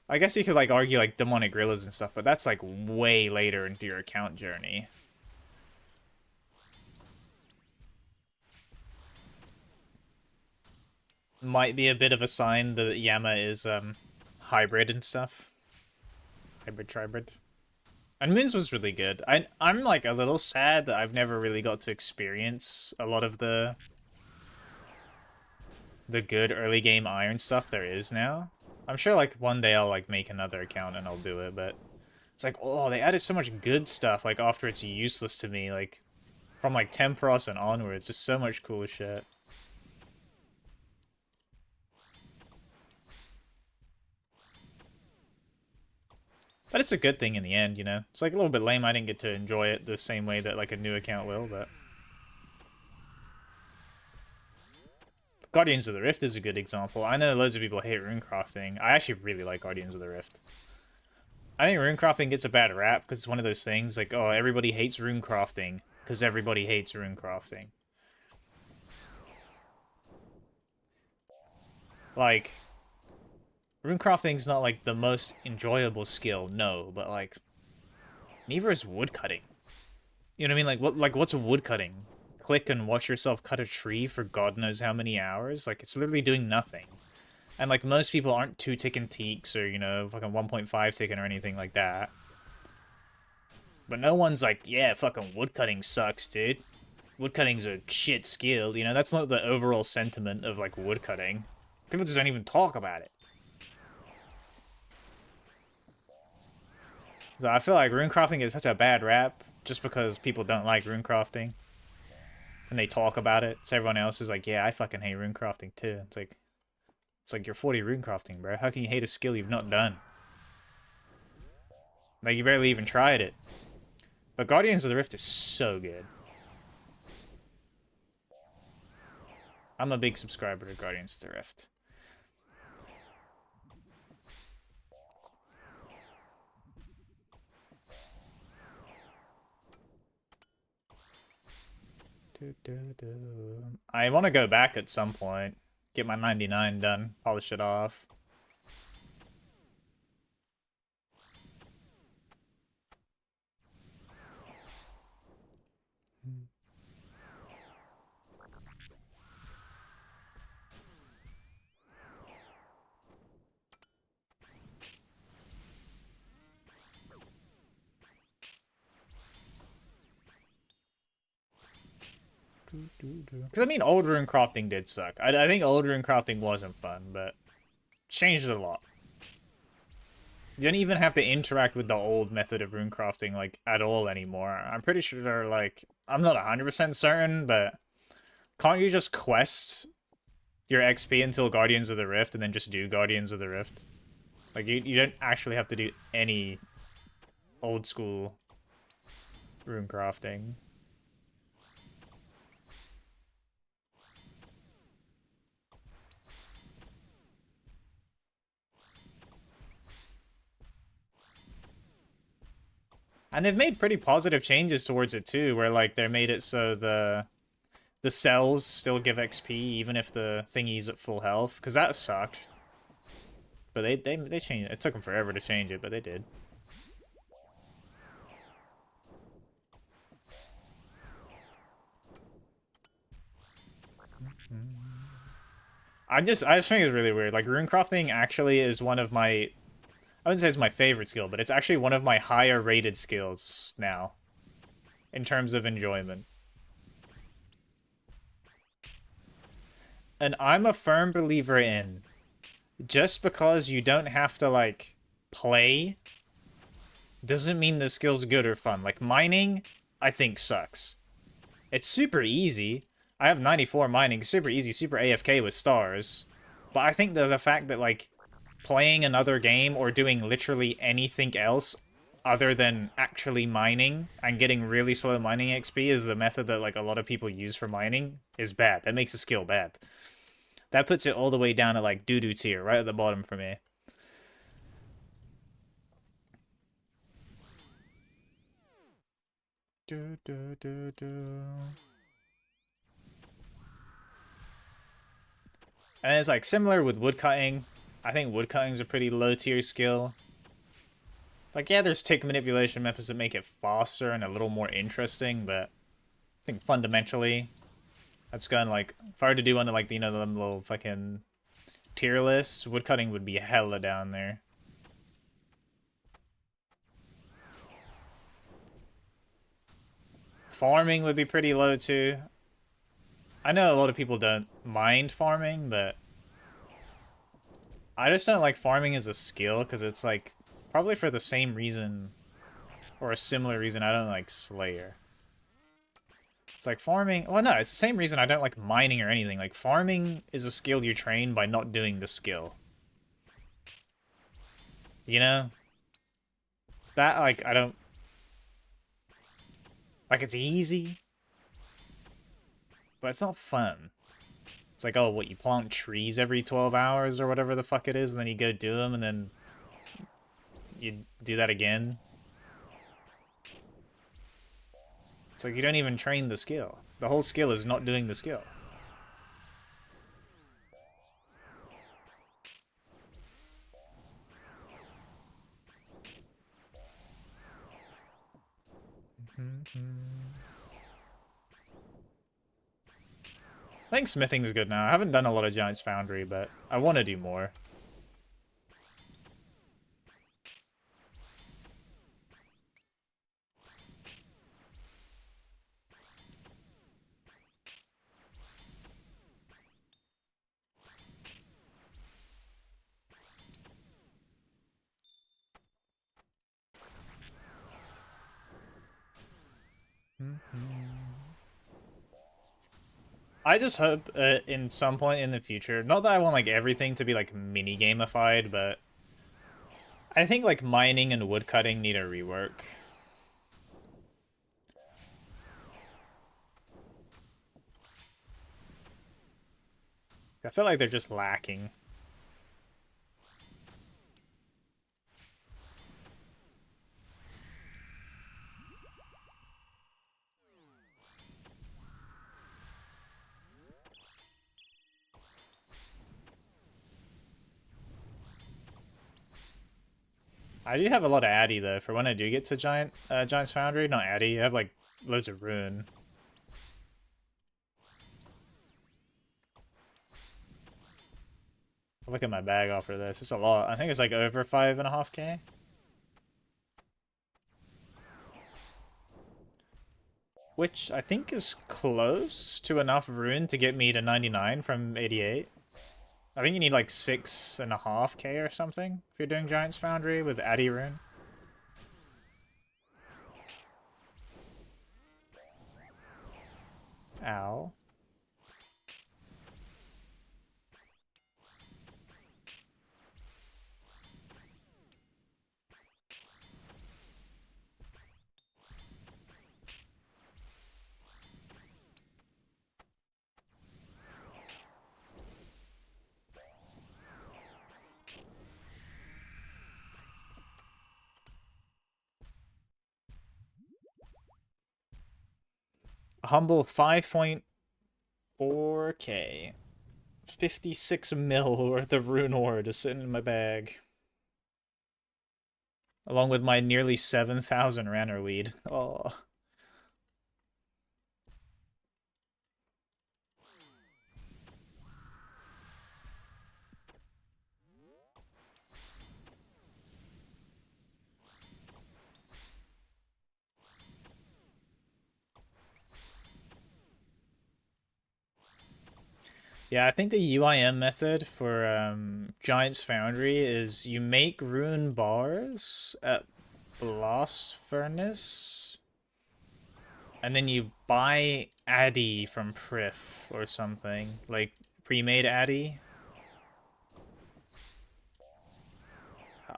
I guess you could like argue like demonic gorillas and stuff, but that's like way later into your account journey. Might be a bit of a sign that Yama is hybrid and stuff. Hybrid tribrid. And Moons was really good. I'm like a little sad that I've never really got to experience a lot of the good early game iron stuff there is now. I'm sure like one day I'll like make another account and I'll do it, but it's like, oh, they added so much good stuff like after it's useless to me, like from like Tempros and onwards, just so much cool shit. But it's a good thing in the end, you know? It's like a little bit lame I didn't get to enjoy it the same way that like a new account will, but Guardians of the Rift is a good example. I know loads of people hate runecrafting. I actually really like Guardians of the Rift. I think runecrafting gets a bad rap because it's one of those things like, oh, everybody hates runecrafting because everybody hates runecrafting. Like, runecrafting's not like the most enjoyable skill, no, but like, neither is woodcutting. You know what I mean? What's woodcutting? Click and watch yourself cut a tree for God knows how many hours? Like, it's literally doing nothing. And like, most people aren't 2 ticking teaks or, you know, fucking 1.5 ticking or anything like that. But no one's like, yeah, fucking woodcutting sucks, dude. Woodcutting's a shit skill, you know? That's not the overall sentiment of like woodcutting. People just don't even talk about it. So I feel like runecrafting is such a bad rap just because people don't like runecrafting. And they talk about it. So everyone else is like, yeah, I fucking hate runecrafting too. It's like you're 40 runecrafting, bro. How can you hate a skill you've not done? Like you barely even tried it. But Guardians of the Rift is so good. I'm a big subscriber to Guardians of the Rift. I want to go back at some point. Get my 99 done. Polish it off. Because I mean, old rune crafting did suck. I think old rune crafting wasn't fun, but changed a lot. You don't even have to interact with the old method of rune crafting like at all anymore. I'm pretty sure they're like, I'm not 100% certain, but can't you just quest your XP until Guardians of the Rift and then just do Guardians of the Rift? Like you don't actually have to do any old school rune crafting. And they've made pretty positive changes towards it too, where like they made it so the cells still give XP even if the thingy's at full health, because that sucked. But they changed it. It took them forever to change it, but they did. I just think it's really weird. Like rune crafting actually is one of my, I wouldn't say it's my favorite skill, but it's actually one of my higher rated skills now in terms of enjoyment. And I'm a firm believer in just because you don't have to like play doesn't mean the skill's good or fun. Like mining, I think sucks. It's super easy. I have 94 mining, super easy, super AFK with stars. But I think that the fact that like playing another game or doing literally anything else other than actually mining and getting really slow mining XP is the method that like a lot of people use for mining is bad. That makes the skill bad. That puts it all the way down to like doo-doo tier, right at the bottom for me. And it's like similar with woodcutting. I think woodcutting's a pretty low tier skill. Like, yeah, there's tick manipulation methods that make it faster and a little more interesting, but I think fundamentally, that's going like, if I were to do one of like, you know, the little fucking tier lists, woodcutting would be hella down there. Farming would be pretty low too. I know a lot of people don't mind farming, but I just don't like farming as a skill because it's like probably for the same reason or a similar reason I don't like Slayer. It's like farming. Well, no, it's the same reason I don't like mining or anything. Like farming is a skill you train by not doing the skill. You know? That like I don't like it's easy, but it's not fun. It's like, oh, what, you plant trees every 12 hours or whatever the fuck it is, and then you go do them, and then you do that again. It's like you don't even train the skill. The whole skill is not doing the skill. I think smithing is good now. I haven't done a lot of Giant's Foundry, but I want to do more. I just hope in some point in the future, not that I want like everything to be like mini gamified, but I think like mining and woodcutting need a rework. I feel like they're just lacking. I do have a lot of Addy though for when I do get to Giant's Foundry. Not Addy. I have like loads of Rune. I'll look at my bag after this. It's a lot. I think it's like over 5.5k. Which I think is close to enough Rune to get me to 99 from 88. I think you need like 6.5k or something if you're doing Giant's Foundry with Addy Rune. Ow. A humble 5.4k. 56 mil worth of Rune Ore just sitting in my bag. Along with my nearly 7,000 Rannerweed. Oh. Yeah, I think the UIM method for Giant's Foundry is you make rune bars at Blast Furnace, and then you buy Addy from Prif or something, like pre-made Addy.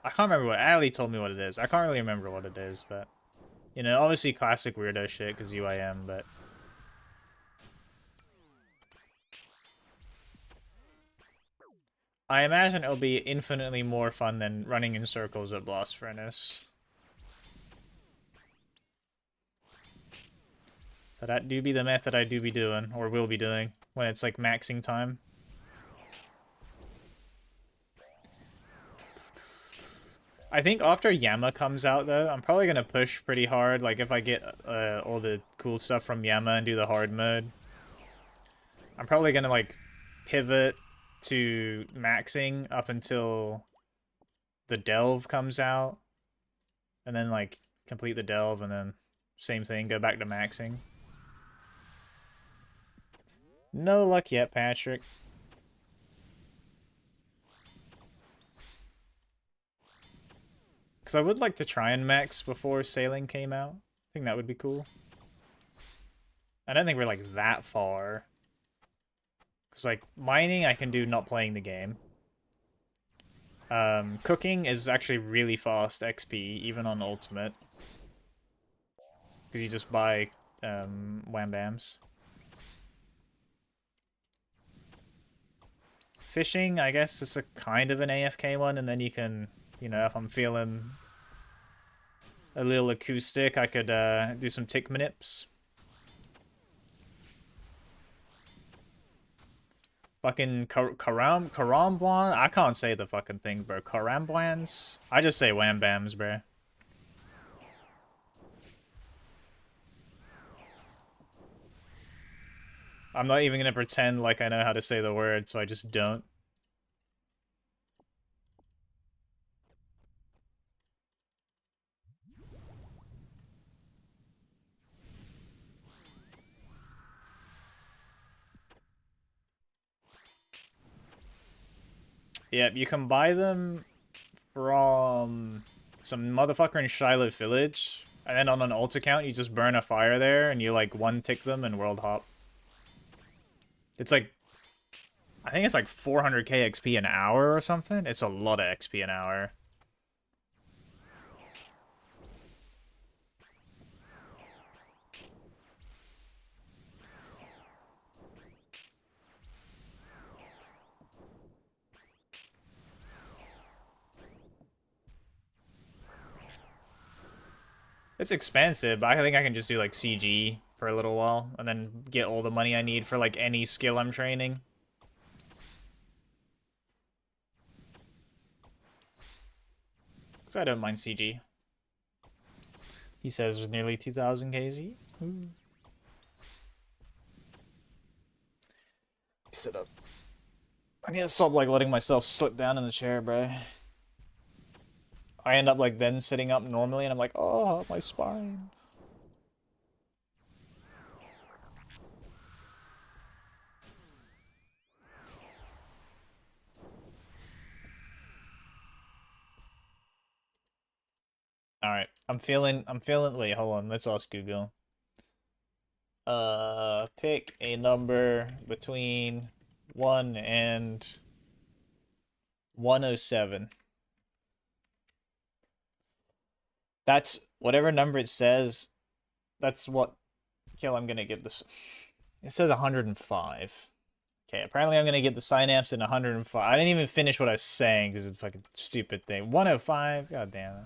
I can't remember what Ali told me what it is. I can't really remember what it is, but you know, obviously classic weirdo shit because UIM, but I imagine it'll be infinitely more fun than running in circles at Blast Furnace. So that do be the method I do be doing, or will be doing, when it's like maxing time. I think after Yama comes out though, I'm probably gonna push pretty hard, like if I get all the cool stuff from Yama and do the hard mode. I'm probably gonna like pivot to maxing up until the delve comes out, and then like complete the delve, and then same thing, go back to maxing. No luck yet, Patrick. Because I would like to try and max before sailing came out. I think that would be cool. I don't think we're like that far. Because like mining I can do not playing the game. Cooking is actually really fast XP, even on ultimate. Because you just buy wham bams. Fishing, I guess, is a kind of an AFK one, and then you can, you know, if I'm feeling a little acoustic, I could do some tick manips. Fucking Karambwan? I can't say the fucking thing, bro. Karambwans? I just say wham bams, bro. I'm not even gonna pretend like I know how to say the word, so I just don't. Yep, you can buy them from some motherfucker in Shiloh Village, and then on an ult account, you just burn a fire there, and you like one tick them and world hop. It's like, I think it's like 400k XP an hour or something. It's a lot of XP an hour. It's expensive, but I think I can just do like CG for a little while and then get all the money I need for like any skill I'm training. Because I don't mind CG. He says with nearly 2,000 KZ. Ooh. Sit up. I need to stop like letting myself slip down in the chair, bro. I end up like then sitting up normally and I'm like, oh, my spine. Alright. Wait, hold on, let's ask Google. Pick a number between 1 and 107. That's whatever number it says, that's what kill I'm gonna get this. It says 105. Okay, apparently I'm gonna get the Synapse in 105. I didn't even finish what I was saying because it's a fucking stupid thing. 105? God damn it.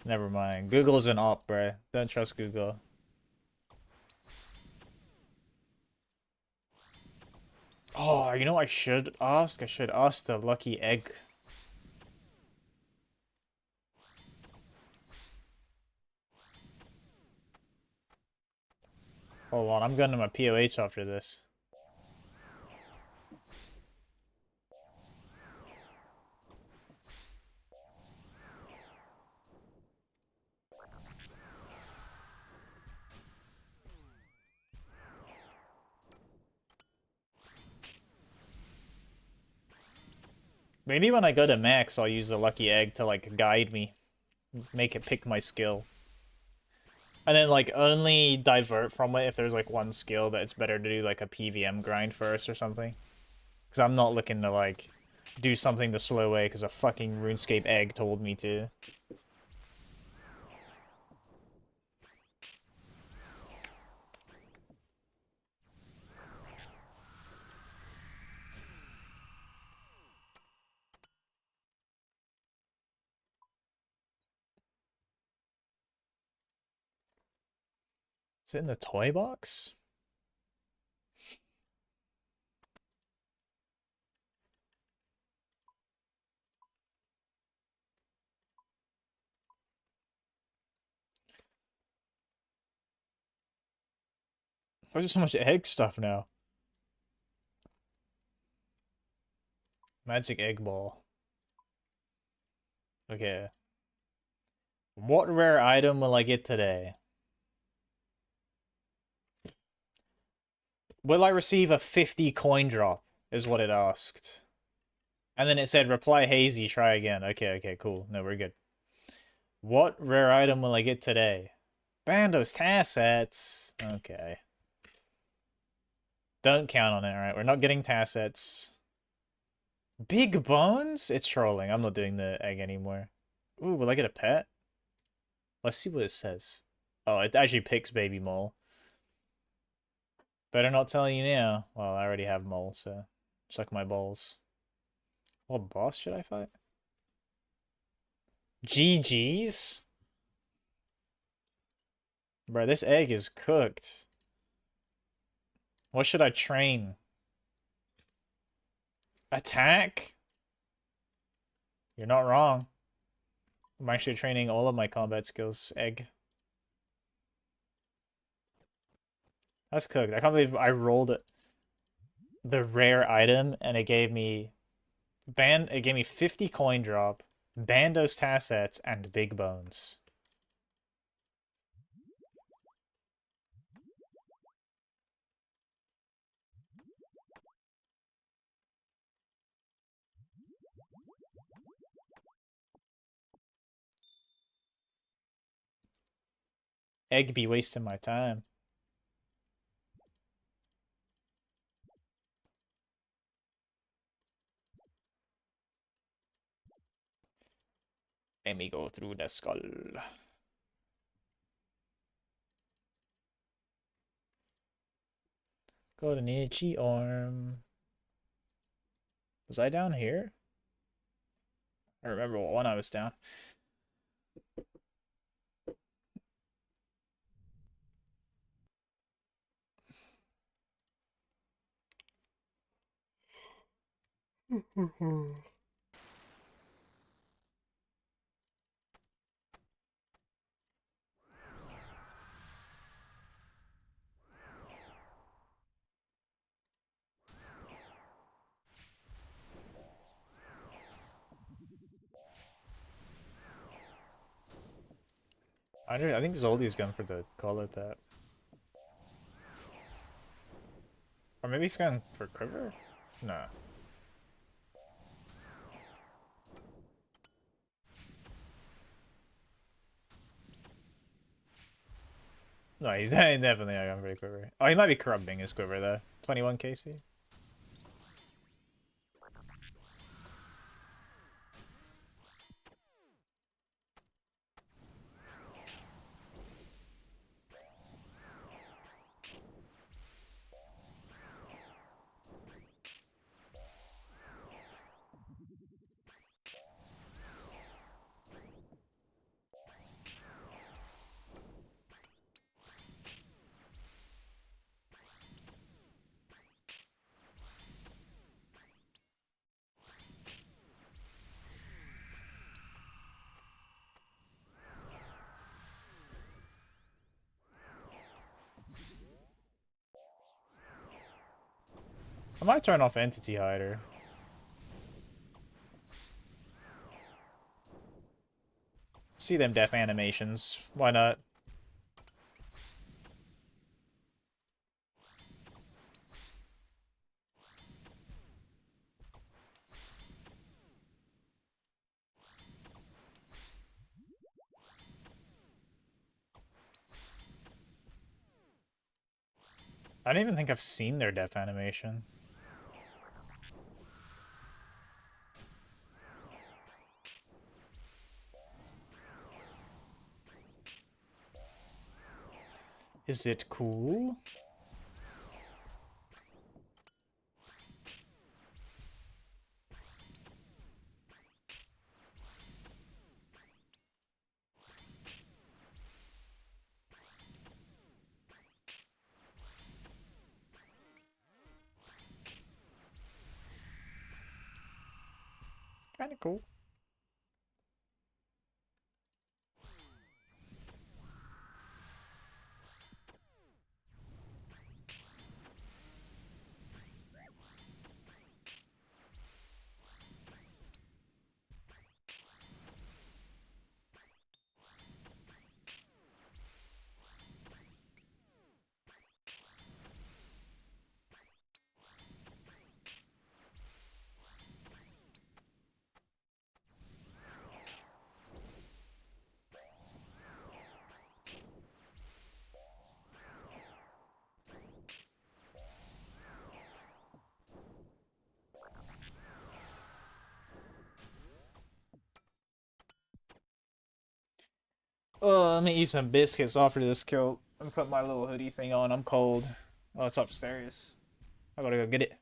Never mind. Google's an op, bruh. Don't trust Google. Oh, you know what I should ask? I should ask the lucky egg. Hold on, I'm going to my POH after this. Maybe when I go to max, I'll use the lucky egg to like guide me, make it pick my skill. And then like only divert from it if there's like one skill that it's better to do like a PVM grind first or something. Because I'm not looking to like do something the slow way because a fucking RuneScape egg told me to. Is it in the toy box? Why is there so much egg stuff now? Magic egg ball. Okay. What rare item will I get today? Will I receive a 50 coin drop? Is what it asked. And then it said, reply hazy, try again. Okay, cool. No, we're good. What rare item will I get today? Bandos Tassets. Okay. Don't count on it, alright? We're not getting Tassets. Big Bones? It's trolling. I'm not doing the egg anymore. Ooh, will I get a pet? Let's see what it says. Oh, it actually picks Baby Mole. Better not tell you now. Well, I already have Mole, so suck my balls. What boss should I fight? GG's? Bro, this egg is cooked. What should I train? Attack? You're not wrong. I'm actually training all of my combat skills. Egg. That's cooked. I can't believe I rolled the rare item and it gave me it gave me 50 coin drop, Bandos Tassets, and Big Bones. Egg be wasting my time. Let me go through the skull. Got an itchy arm. Was I down here? I remember what one I was down. I think Zoldy's going for the color pet. Or maybe he's going for Quiver? No. No, he's definitely not going for the Quiver. Oh, he might be corrupting his Quiver though. 21 KC. I might turn off Entity Hider. See them death animations. Why not? I don't even think I've seen their death animation. Is it cool? Kinda cool. Oh, let me eat some biscuits after this kill. I'm put my little hoodie thing on. I'm cold. Oh, it's upstairs. I gotta go get it.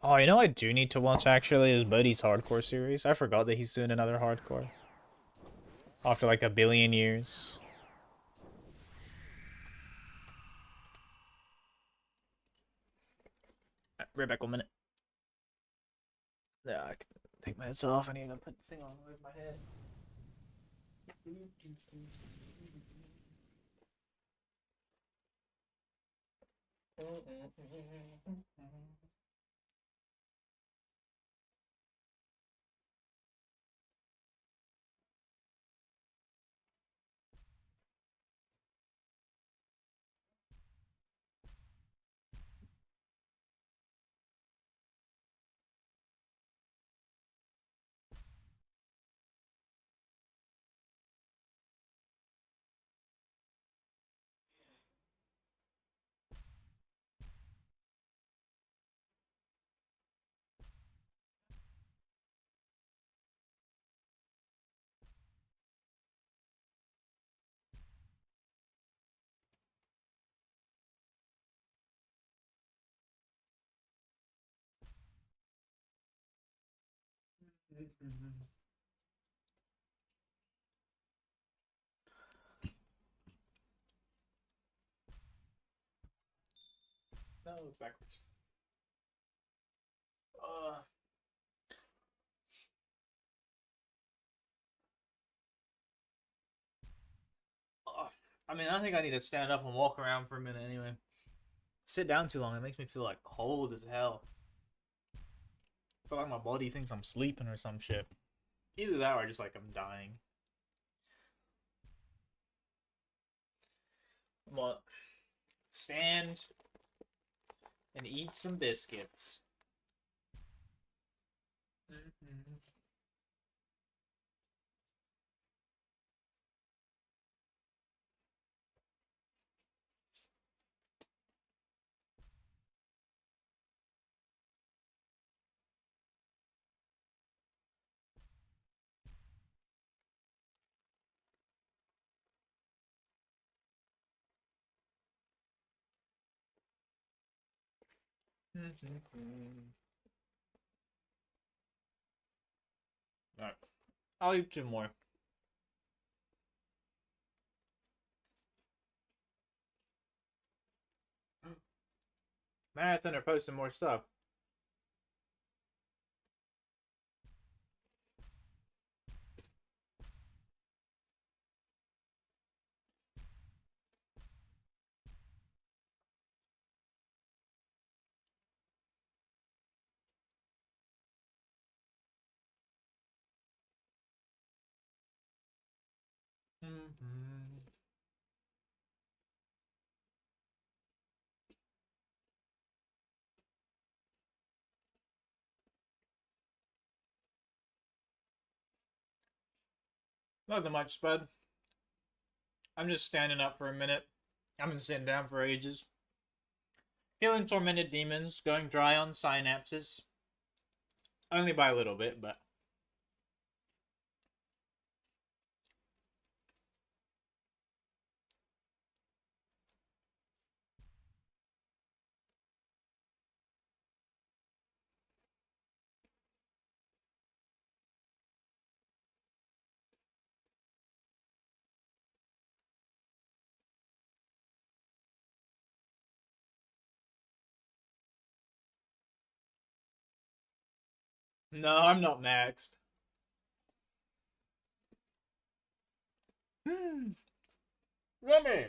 Oh, you know I do need to watch actually is Buddy's hardcore series. I forgot that he's doing another hardcore. After like a billion years. Right back 1 minute. Yeah, I can take my heads off. I need to put the thing on with my head. No, it's backwards. Uh, I mean, I think I need to stand up and walk around for a minute anyway. Sit down too long, it makes me feel like cold as hell. I feel like my body thinks I'm sleeping or some shit. Either that or just like I'm dying. But stand and eat some biscuits. Mm-hmm. Alright. I'll eat two more. Marathon are posting more stuff. Nothing much, Spud. I'm just standing up for a minute. I've been sitting down for ages. Killing tormented demons, going dry on synapses. Only by a little bit, but. No, I'm not maxed. Remy!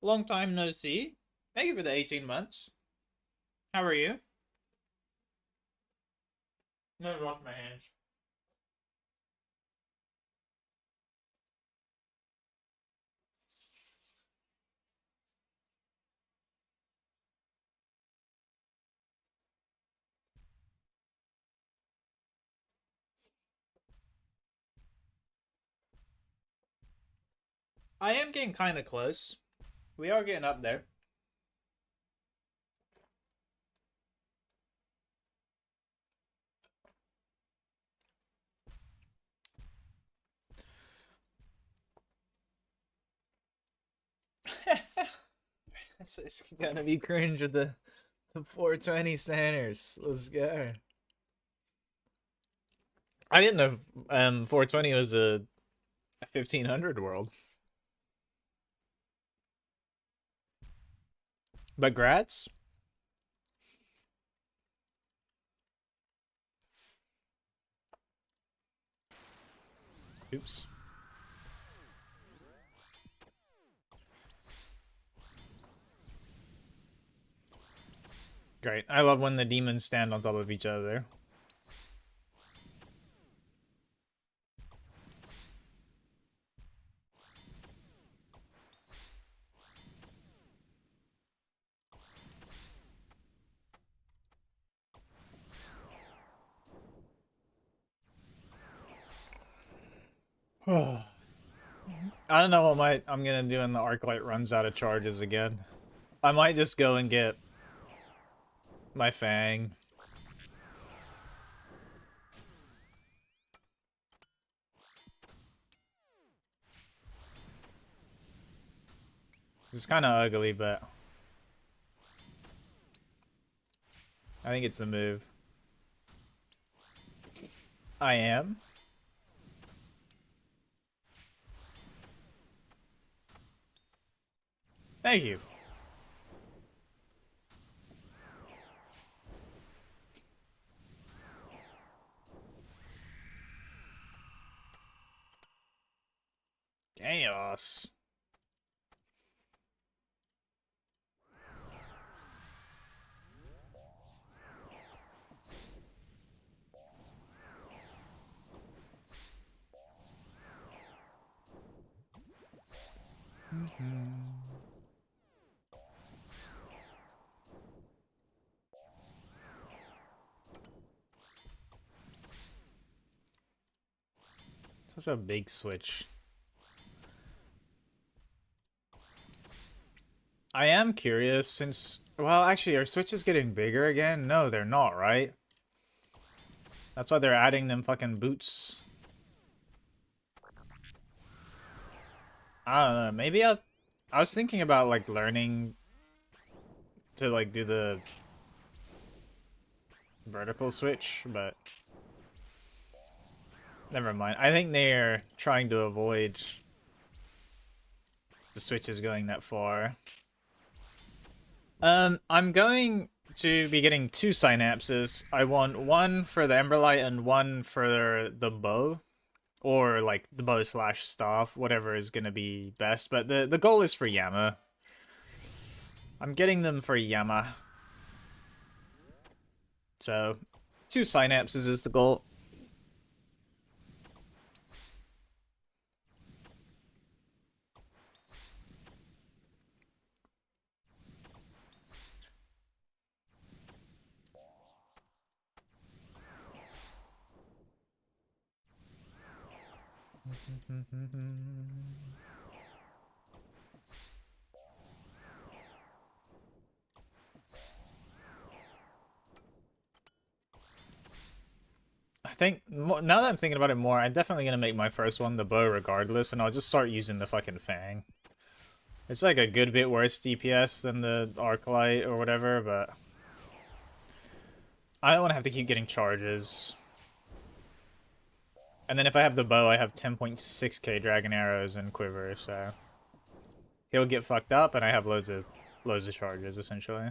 Long time no see. Thank you for the 18 months. How are you? Let me wash my hands. I am getting kind of close. We are getting up there. It's gonna be cringe with the 420 standards. Let's go. I didn't know 420 was a 1500 world. But grats? Oops. Great. I love when the demons stand on top of each other. I don't know what I'm gonna do when the arc light runs out of charges again. I might just go and get my Fang. It's kind of ugly, but I think it's the move. I am. Thank you. Chaos. Such a big switch. I am curious since, well, actually, are switches getting bigger again? No, they're not, right? That's why they're adding them fucking boots. I don't know. Maybe I was thinking about like learning to like do the vertical switch, but never mind. I think they're trying to avoid the switches going that far. I'm going to be getting 2 synapses. I want one for the Emberlight and one for the bow. Or like the bow slash staff, whatever is gonna be best. But the goal is for Yama. I'm getting them for Yama. So 2 synapses is the goal. I think, now that I'm thinking about it more, I'm definitely going to make my first one the bow regardless, and I'll just start using the fucking Fang. It's like a good bit worse DPS than the Arclight or whatever, but I don't want to have to keep getting charges. And then if I have the bow, I have 10.6k dragon arrows and quiver, so he'll get fucked up, and I have loads of charges essentially.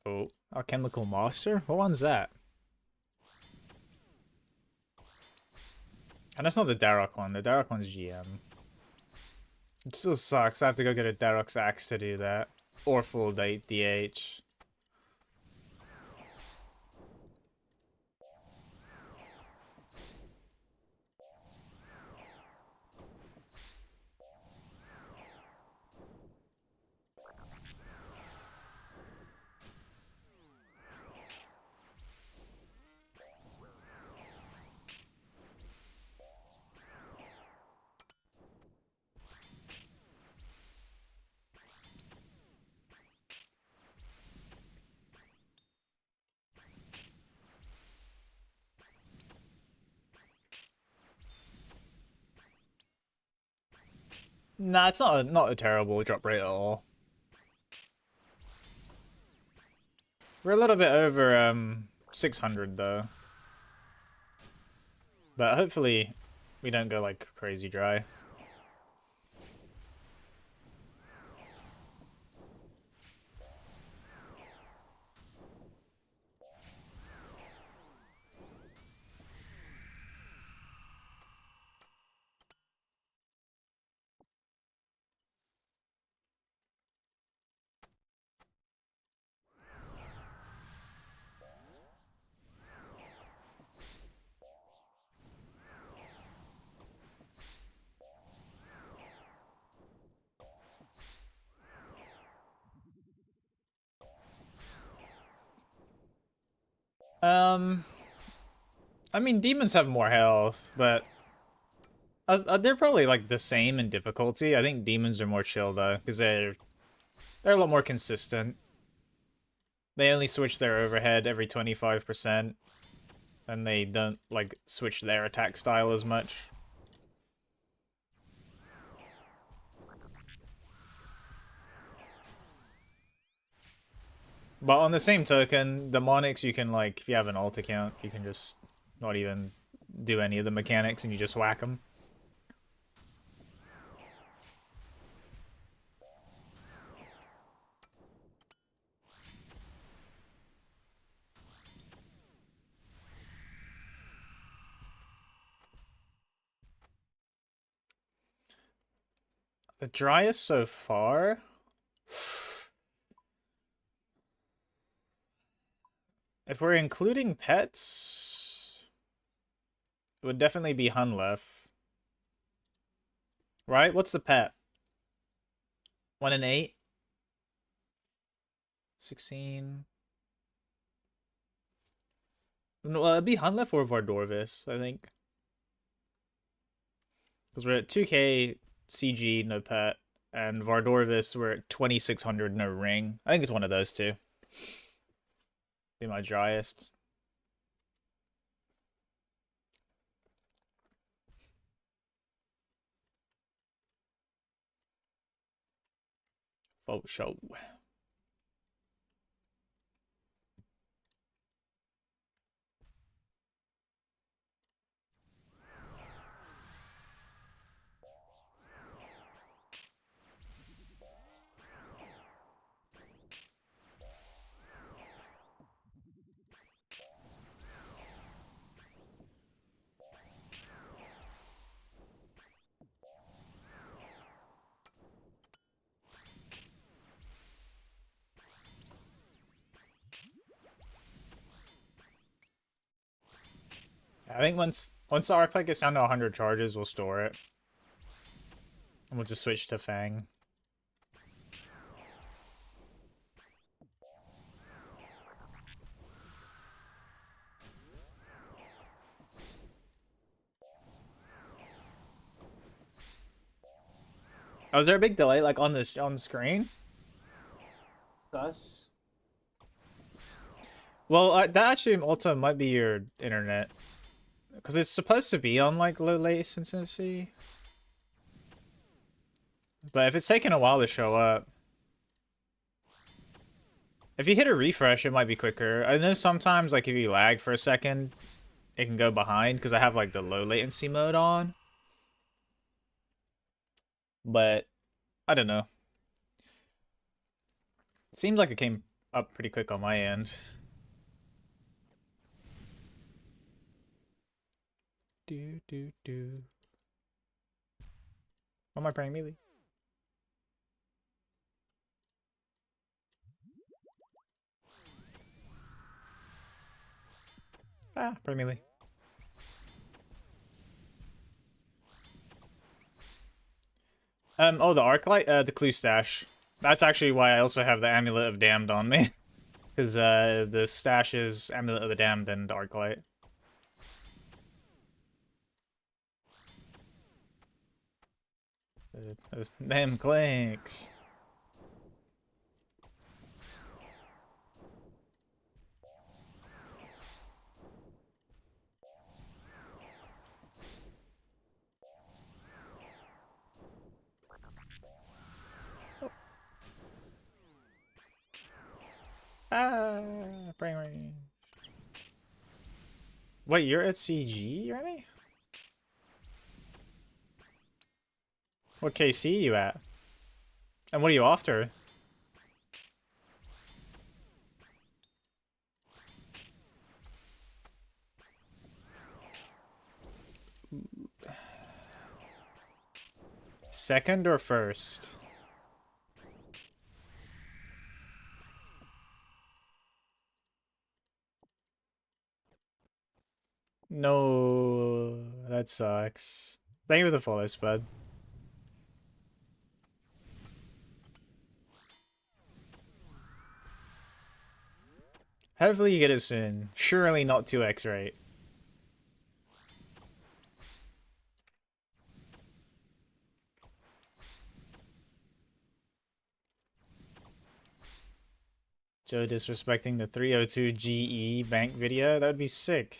Oh, Alchemical Master? What one's that? And that's not the Darok one. The Darok one's GM. It still sucks. I have to go get a Darok's Axe to do that. Or full date DH. Nah, it's not a terrible drop rate at all. We're a little bit over 600 though. But hopefully we don't go like crazy dry. I mean, demons have more health, but they're probably like the same in difficulty. I think demons are more chill though, because they're They're a lot more consistent. They only switch their overhead every 25%, and they don't, like, switch their attack style as much. But on the same token, demonics, you can, like, if you have an alt account, you can just not even do any of the mechanics and you just whack them. The driest so far? If we're including pets, it would definitely be Hunlef. Right? What's the pet? 1 and 8? 16. No, it'd be Hunlef or Vardorvis, I think. Because we're at 2k CG, no pet, and Vardorvis, we're at 2600, no ring. I think it's one of those two. Be my driest. Oh, show. I think once the Arclight gets down to 100 charges, we'll store it. And we'll just switch to Fang. Oh, is there a big delay like on this on the screen? Gus. Well, that actually also might be your internet, because it's supposed to be on like low latency. But if it's taking a while to show up, if you hit a refresh, it might be quicker. I know sometimes like if you lag for a second, it can go behind because I have like the low latency mode on. But I don't know. It seems like it came up pretty quick on my end. Do. Why am I praying melee? Ah, praying melee. Oh, the Arclight? The Clue Stash. That's actually why I also have the Amulet of Damned on me. Because the stash is Amulet of the Damned and Arclight. Those damn clanks. Ah, brain range. Wait, you're at CG, Remy? What KC you at? And what are you after? Second or first? No, that sucks. Thank you for the follow, Spud. Hopefully you get it soon. Surely not 2x rate. Joe disrespecting the 302 GE bank video? That would be sick.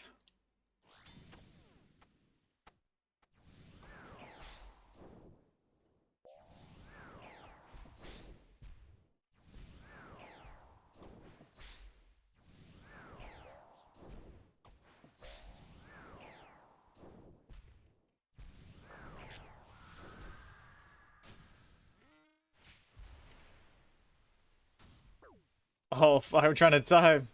Oh, I'm trying to time.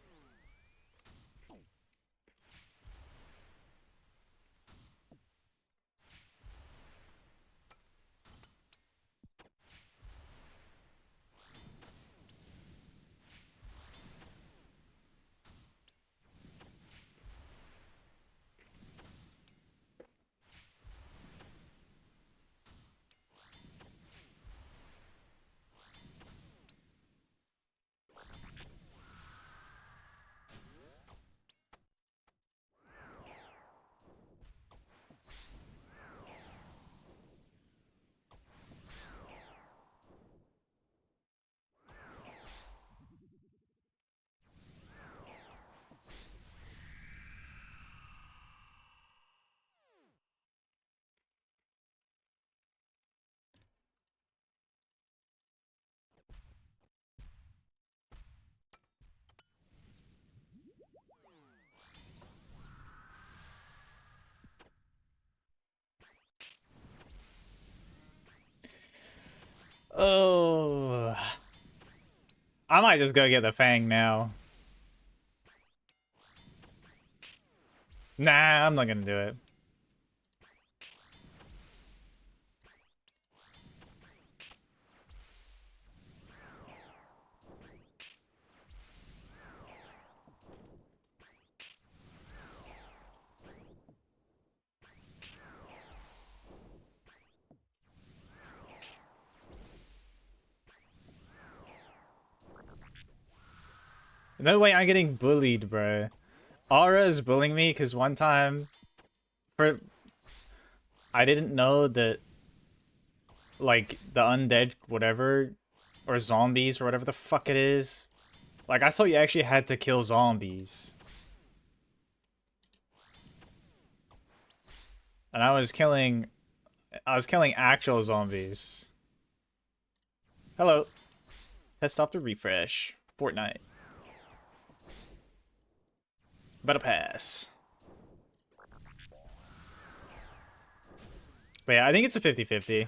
Oh. I might just go get the Fang now. Nah, I'm not gonna do it. No way I'm getting bullied, bro. Aura is bullying me because one time, for I didn't know that, like, the undead whatever, or zombies or whatever the fuck it is. Like, I thought you actually had to kill zombies. And I was killing actual zombies. Hello. Test off the refresh. Fortnite. Better pass. But yeah, I think it's a 50-50.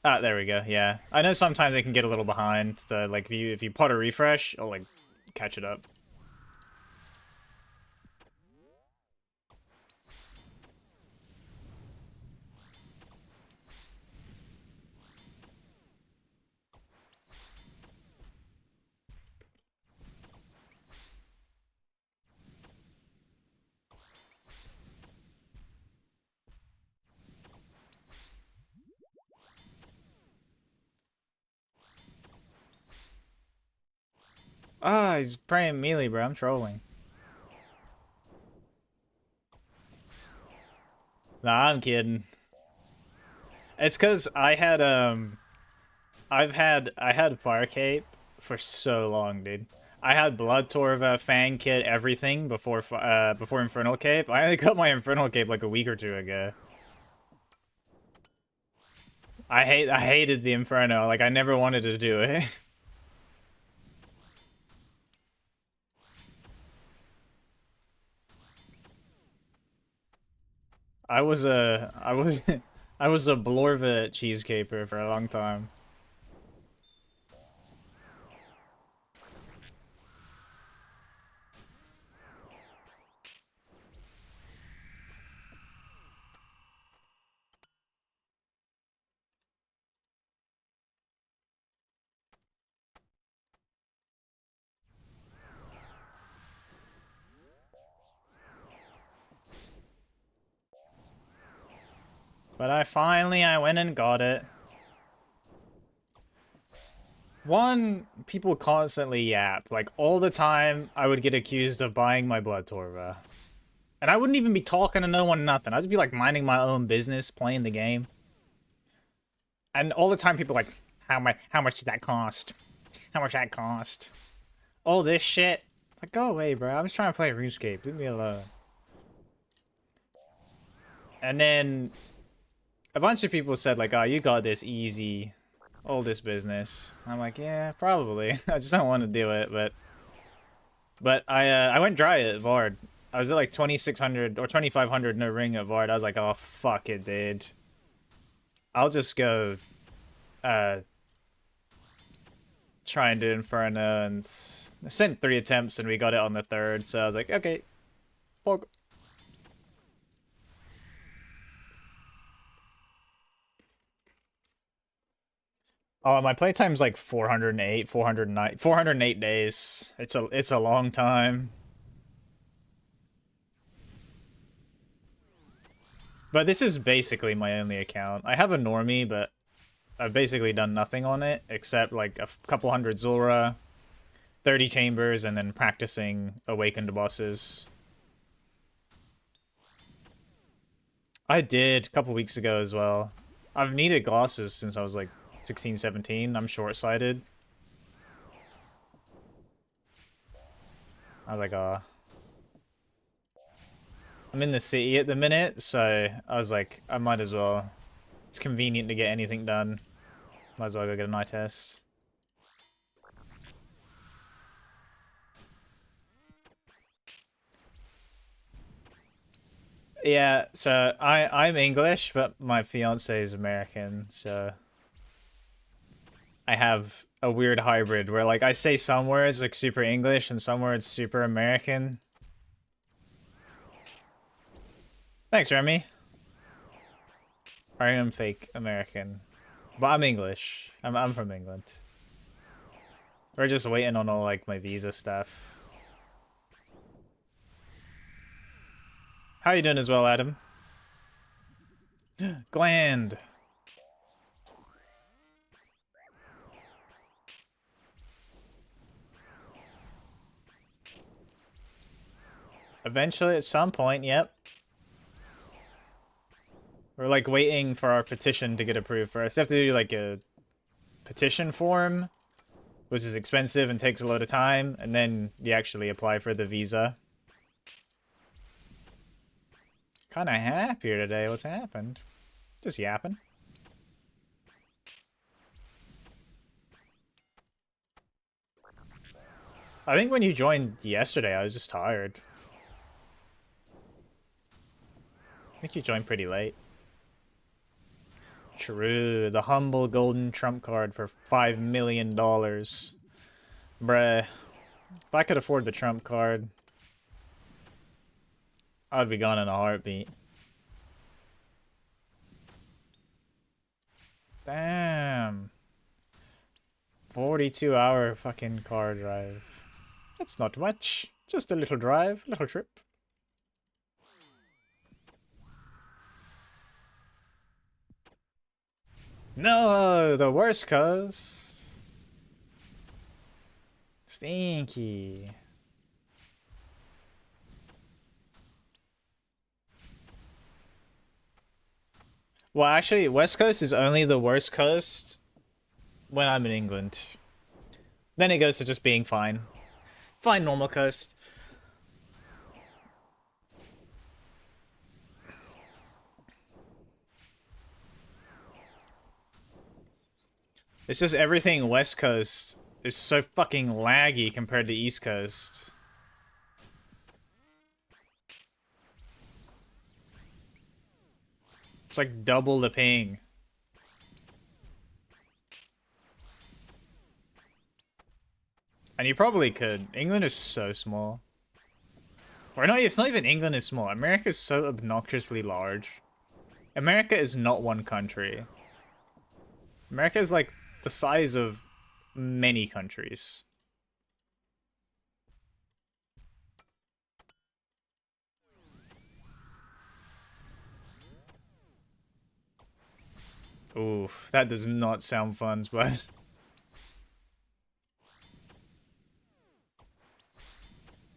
Ah, there we go. Yeah, I know sometimes it can get a little behind. So, like, if you put a refresh, it'll like catch it up. Ah, he's praying melee, bro. I'm trolling. Nah, I'm kidding. It's cause I had Fire Cape for so long, dude. I had Blood Torva, Fang Kit, everything before Infernal Cape. I only got my Infernal Cape like a week or two ago. I hated the Inferno. Like, I never wanted to do it. I was a Blorva cheesecaper for a long time. But I went and got it. One, people constantly yap. Like, all the time, I would get accused of buying my Blood Torva. And I wouldn't even be talking to no one, nothing. I'd just be, like, minding my own business, playing the game. And all the time, people are like, how much did that cost? How much that cost? all this shit. Like, go away, bro. I'm just trying to play RuneScape. Leave me alone. And then a bunch of people said like, "Oh, you got this easy, all this business." I'm like, "Yeah, probably. I just don't want to do it." But I went dry at Vard. I was at like 2600 or 2500 no ring at Vard. I was like, "Oh fuck it, dude. I'll just go uh try and do Inferno." And I sent 3 attempts and we got it on the third. So I was like, "Okay, pog." Oh, my playtime's like 408, 409, 408 days. It's a long time. But this is basically my only account. I have a normie, but I've basically done nothing on it except like a couple hundred Zora, 30 chambers, and then practicing awakened bosses. I did a couple weeks ago as well. I've needed glasses since I was like 16, 17. I'm short-sighted. I was like, I'm in the city at the minute, so I was like, I might as well. It's convenient to get anything done. Might as well go get an eye test. Yeah, so I'm English, but my fiance is American, so I have a weird hybrid where like I say some words like super English and some words super American. Thanks, Remy. I am fake American, but I'm English. I'm from England. We're just waiting on all like my visa stuff. How you doing as well, Adam? Gland. Eventually, at some point, yep. We're like waiting for our petition to get approved first. You have to do like a petition form, which is expensive and takes a load of time, and then you actually apply for the visa. Kind of happier today. What's happened? Just yapping. I think when you joined yesterday, I was just tired. I think you joined pretty late. True, the humble golden trump card for $5 million. Bruh. If I could afford the trump card, I'd be gone in a heartbeat. Damn. 42-hour fucking car drive. That's not much. Just a little drive, little trip. No, the worst cuz. Stinky. Well, actually, West Coast is only the worst coast when I'm in England. Then it goes to just being fine. Fine, normal coast. It's just everything West Coast is so fucking laggy compared to East Coast. It's like double the ping. And you probably could. England is so small. Or no, it's not even England is small. America is so obnoxiously large. America is not one country. America is like the size of many countries. Oof, that does not sound fun, but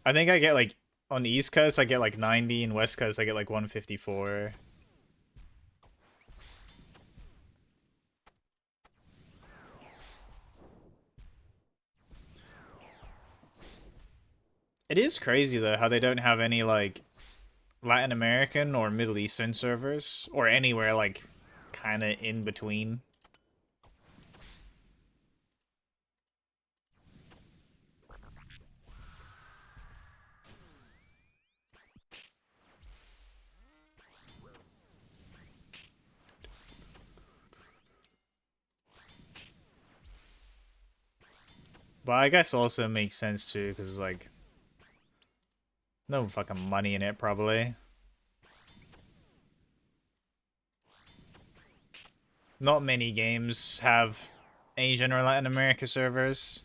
I think I get like on the East Coast I get like 90, and West Coast I get like 154. It is crazy though how they don't have any like Latin American or Middle Eastern servers or anywhere like kind of in between. But I guess also makes sense too because like no fucking money in it probably. Not many games have Asian or Latin America servers.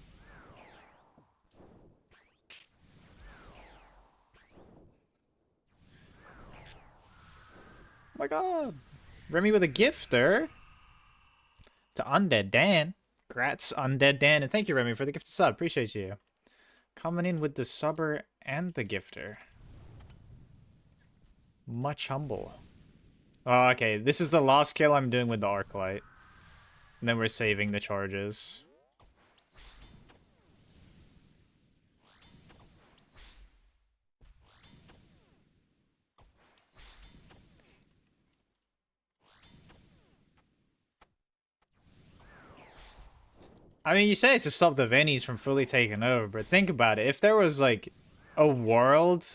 Oh my god. Remy with a gifter to Undead Dan. Grats, Undead Dan. And thank you, Remy, for the gifted sub. Appreciate you. Coming in with the subber and the gifter. Much humble. Oh, okay. This is the last kill I'm doing with the Arclight. And then we're saving the charges. I mean, you say it's to stop the Vennies from fully taking over, but think about it. If there was, like, a world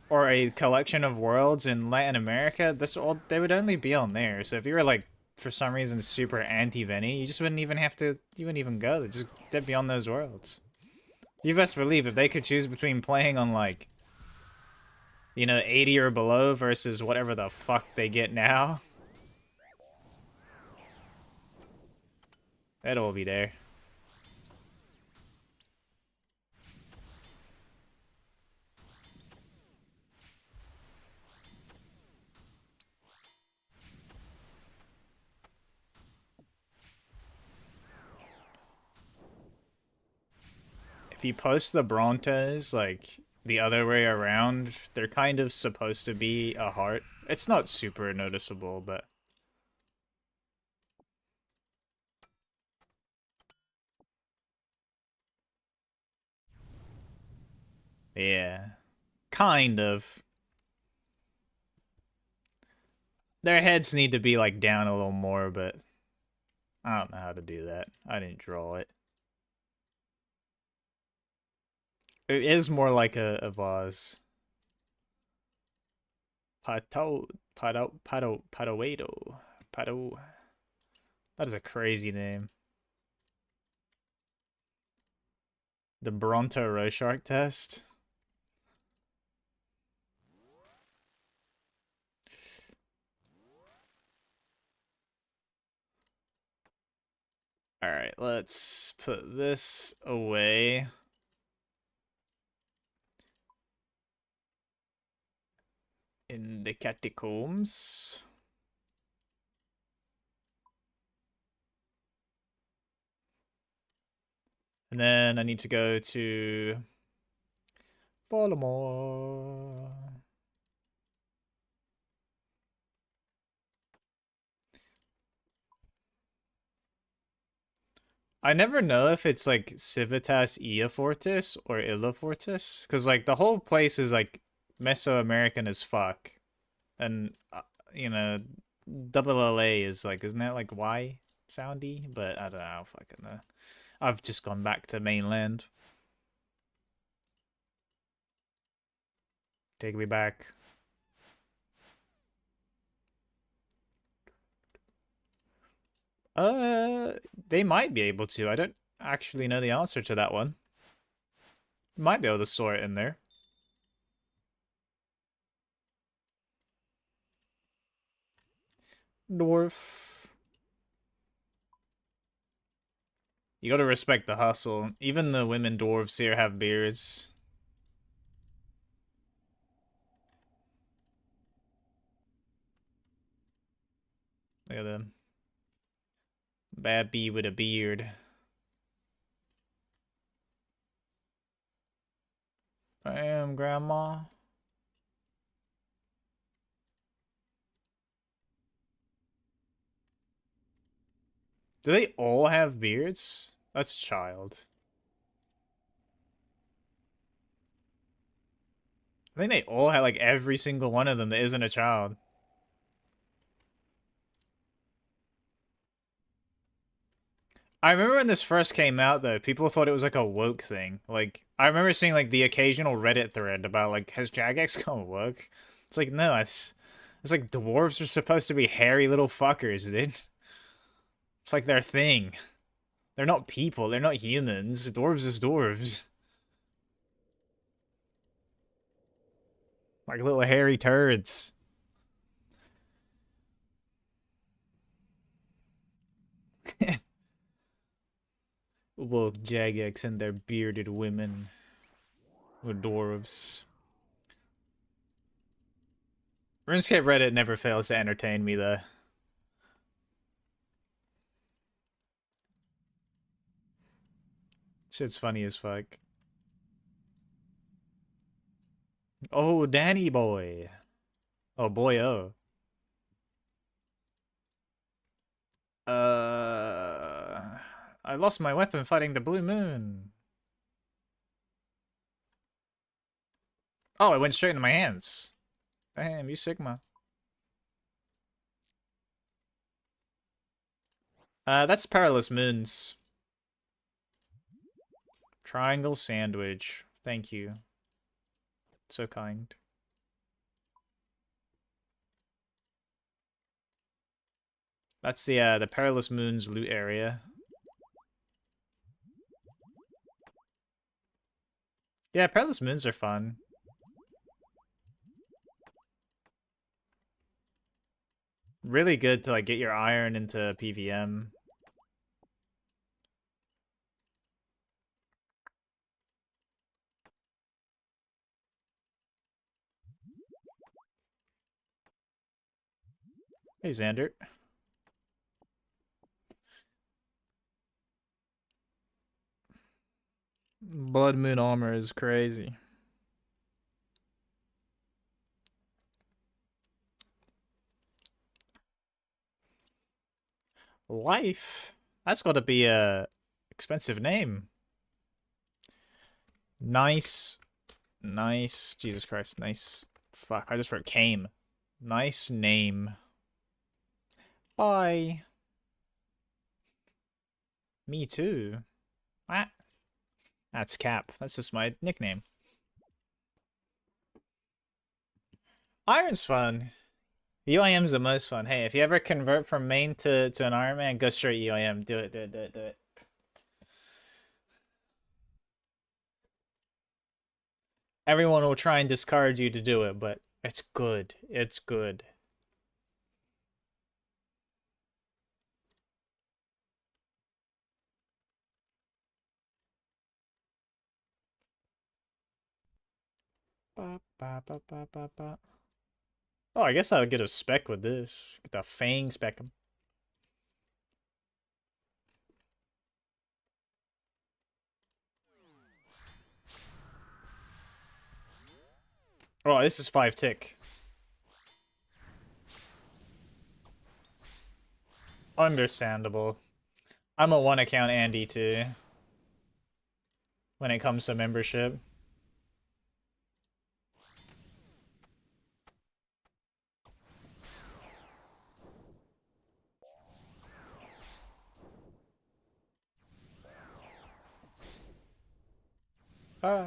or a collection of worlds in Latin America, that's all they would only be on there. So if you were, like, for some reason super anti-Venny, you just wouldn't even have to, you wouldn't even go. They'd be on those worlds. You best believe if they could choose between playing on, like, you know, 80 or below versus whatever the fuck they get now, they'd all be there. If you post the Brontes, like, the other way around, they're kind of supposed to be a heart. It's not super noticeable, but... yeah. Kind of. Their heads need to be, like, down a little more, but... I don't know how to do that. I didn't draw it. It is more like a vase. Padoado. Pado. That is a crazy name. The Bronto Rorschach test. Alright, let's put this away. In the catacombs. And then I need to go to Baltimore. I never know if it's like Civitas Iafortis or Illafortis, because like the whole place is like Mesoamerican as fuck, and you know, double LA is like, isn't that like Y soundy? But I don't know, fucking know. I've just gone back to mainland. Take me back. They might be able to. I don't actually know the answer to that one. Might be able to store it in there. Dwarf. You gotta respect the hustle. Even the women dwarves here have beards. Look at them. Bad bee with a beard. Damn, grandma. Do they all have beards? That's child. I think they all had like every single one of them that isn't a child. I remember when this first came out though, people thought it was like a woke thing. Like I remember seeing like the occasional Reddit thread about like has Jagex gone woke? It's like no, it's like dwarves are supposed to be hairy little fuckers, dude. It's like their thing. They're not people, they're not humans. Dwarves is dwarves. Like little hairy turds. Woke Jagex and their bearded women. With dwarves. RuneScape Reddit never fails to entertain me though. Shit's funny as fuck. Oh, Danny boy. Oh boy, oh. I lost my weapon fighting the blue moon. Oh, it went straight into my hands. Damn, you Sigma. That's Perilous Moons. Triangle sandwich. Thank you. So kind. That's the Perilous Moons loot area. Yeah, Perilous Moons are fun. Really good to like get your iron into PVM. Hey Xander. Blood Moon armor is crazy. Life. That's got to be a expensive name. Nice. Nice. Jesus Christ. Nice. Fuck, I just wrote came. Nice name. Bye. Me too. Ah. That's Cap. That's just my nickname. Iron's fun. UIM's the most fun. Hey, if you ever convert from main to an Iron Man, go straight UIM. Do it, do it, do it, do it. Everyone will try and discourage you to do it, but it's good. It's good. Ba, ba, ba, ba, ba, ba. Oh, I guess I'll get a spec with this. Get the Fang spec. Oh, this is 5 tick. Understandable. I'm a one account Andy too. When it comes to membership. Ah.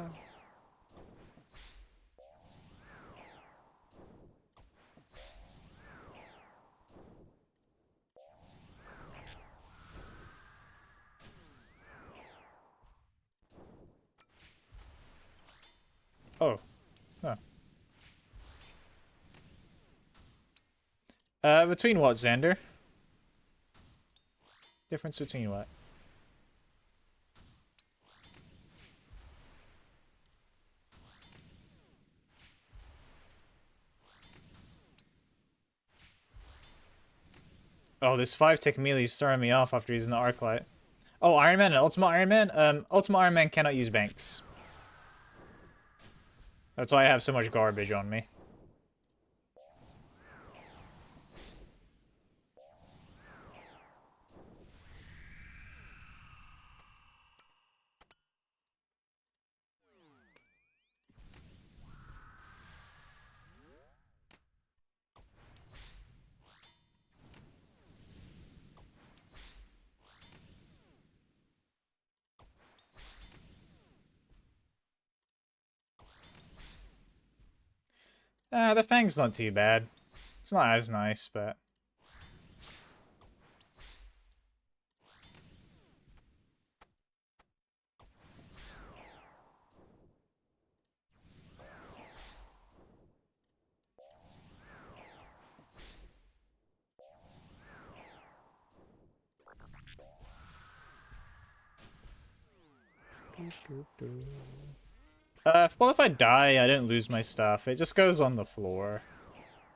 Oh. Huh. Between what, Xander? Difference between what? Oh, this 5 tick melee is throwing me off after using the arc light. Oh, Iron Man and Ultimate Iron Man? Ultimate Iron Man cannot use banks. That's why I have so much garbage on me. The Fang's not too bad. It's not as nice, but... Well, if I die, I didn't lose my stuff. It just goes on the floor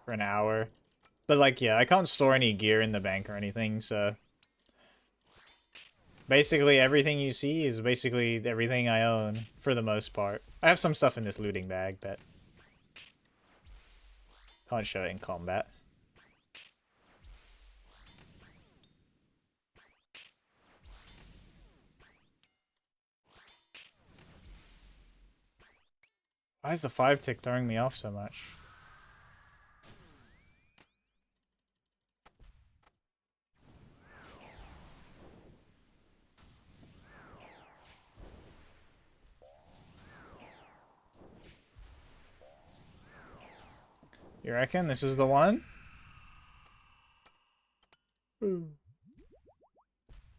for an hour. But, like, yeah, I can't store any gear in the bank or anything, so... Basically, everything you see is basically everything I own, for the most part. I have some stuff in this looting bag, but... Can't show it in combat. Why is the 5-tick throwing me off so much? You reckon this is the one?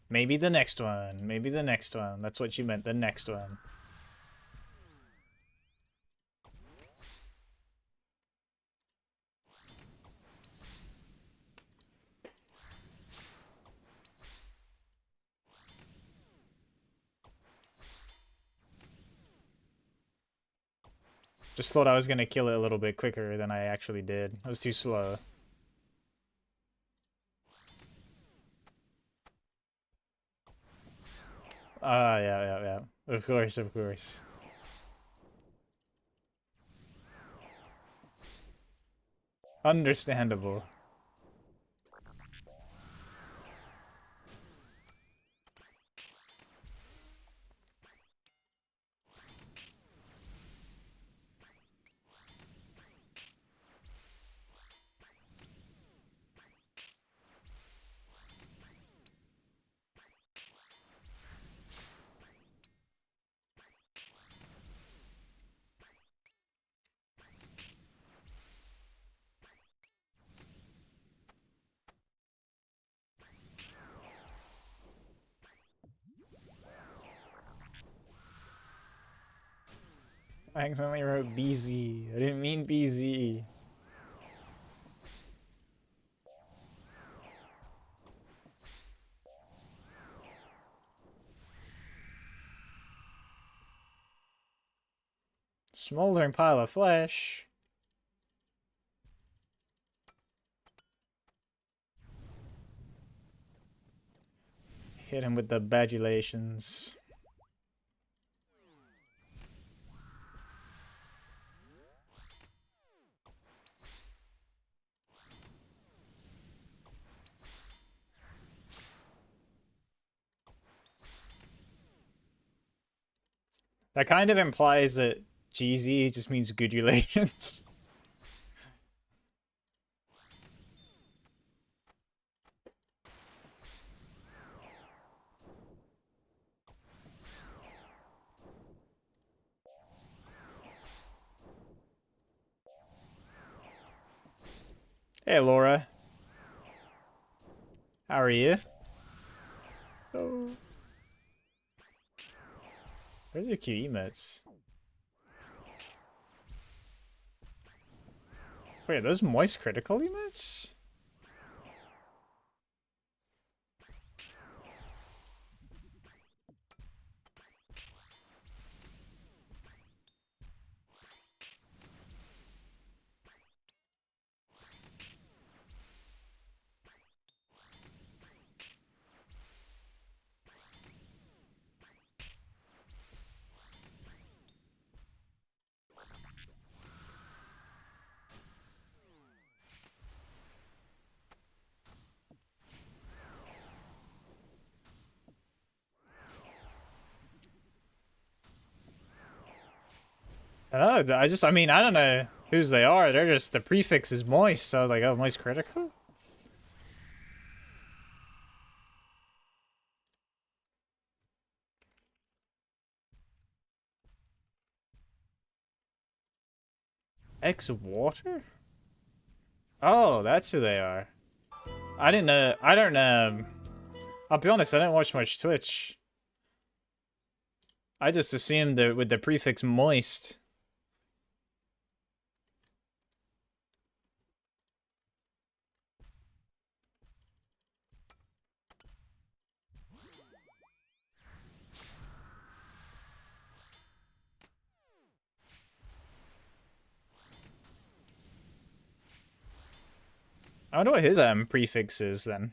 Maybe the next one. Maybe the next one. That's what you meant, the next one. Just thought I was gonna kill it a little bit quicker than I actually did. I was too slow. Ah, yeah. Of course, of course. Understandable. I accidentally wrote BZ. I didn't mean BZ. Smoldering pile of flesh. Hit him with the badulations. That kind of implies that GZ just means good relations. Hey, Laura. How are you? Oh. Where's your cute emotes? Wait, are those moist critical emotes? I don't know. I mean, I don't know whose they are. They're just, the prefix is moist, so like, oh, moist critical? X Water? Oh, that's who they are. I didn't know. I don't know. I'll be honest, I don't watch much Twitch. I just assumed that with the prefix moist. I wonder what his prefix is then.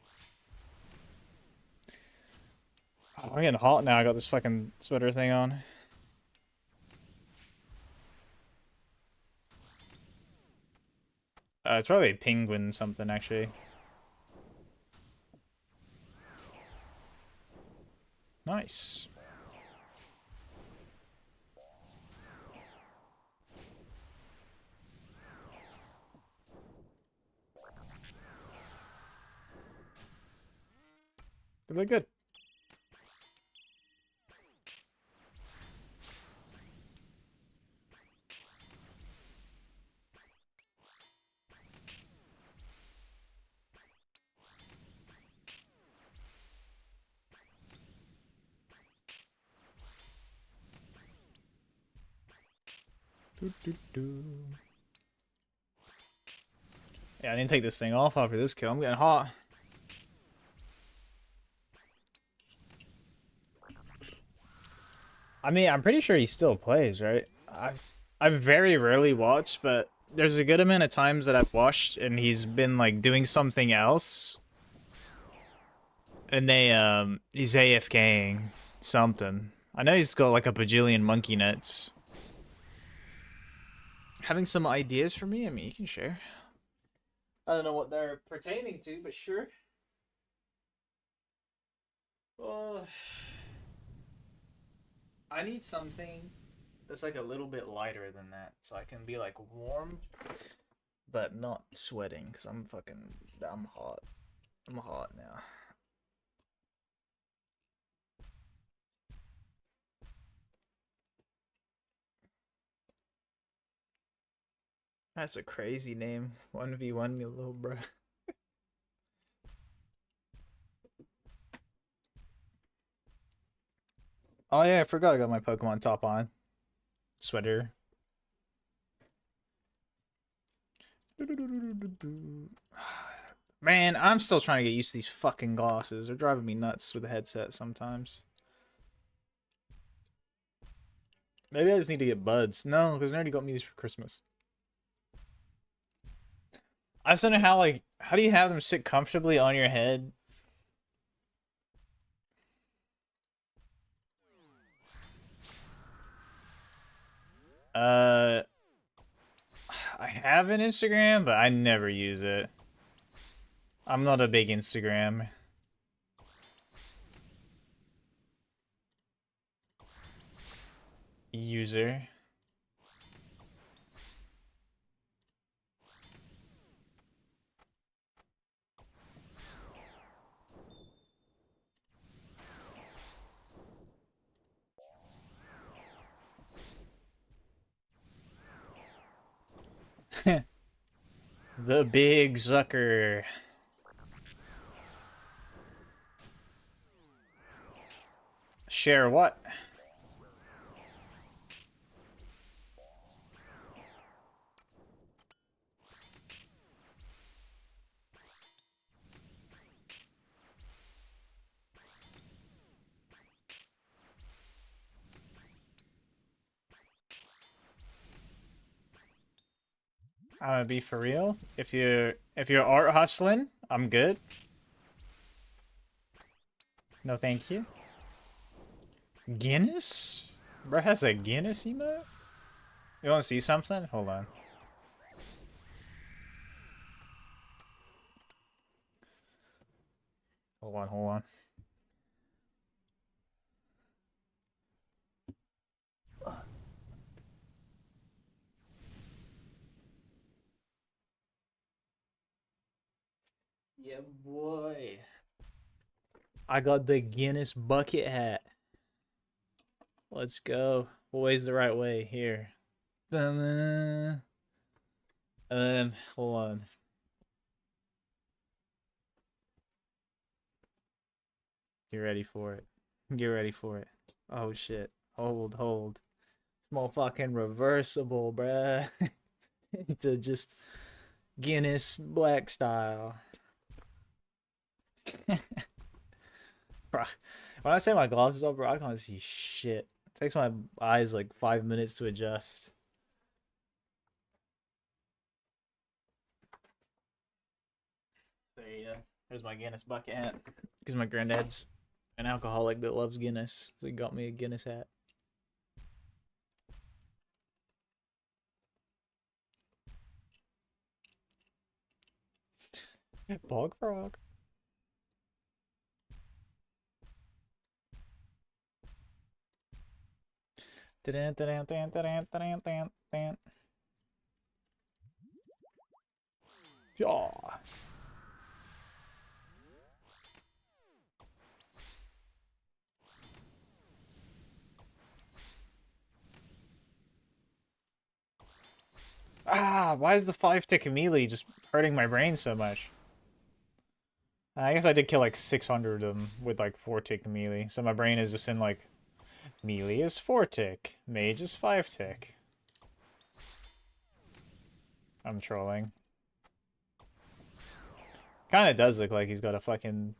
Oh, I'm getting hot now. I got this fucking sweater thing on. It's probably a penguin something actually. Nice. They look good. Doo, doo, doo. Yeah, I need to take this thing off after this kill. I'm getting hot. I mean, I'm pretty sure he still plays, right? I very rarely watch, but there's a good amount of times that I've watched and he's been like doing something else. And he's AFKing something. I know he's got like a bajillion monkey nuts. Having some ideas for me? I mean, you can share. I don't know what they're pertaining to, but sure. I need something that's like a little bit lighter than that, so I can be like warm, but not sweating, because I'm hot. I'm hot now. That's a crazy name. 1v1 me, little bro. Oh yeah, I forgot I got my Pokemon top on. Sweater. Man, I'm still trying to get used to these fucking glasses. They're driving me nuts with the headset sometimes. Maybe I just need to get buds. No, because I already got me these for Christmas. I just don't know how do you have them sit comfortably on your head? Uh, I have an Instagram, but I never use it. I'm not a big Instagram user. The big Zucker. Share what? I'm gonna be for real. If you're art hustling, I'm good. No, thank you. Guinness? Bro has a Guinness emote? You wanna see something? Hold on. Hold on. Yeah, boy. I got the Guinness bucket hat. Let's go. Always the right way. Here. Dun-dun. Hold on. Get ready for it. Get ready for it. Oh shit. Hold. Small fucking reversible, bruh. To just Guinness black style. Bro, when I say my glasses off, bro, I can't see shit. It takes my eyes like 5 minutes to adjust. There you go. There's my Guinness bucket hat. Because my granddad's an alcoholic that loves Guinness. So he got me a Guinness hat. Bog frog. Yeah. Ah, why is the 5-tick melee just hurting my brain so much? I guess I did kill like 600 of them with like 4-tick melee. So my brain is just in like, melee is 4-tick, mage is 5-tick. I'm trolling. Kinda does look like he's got a fucking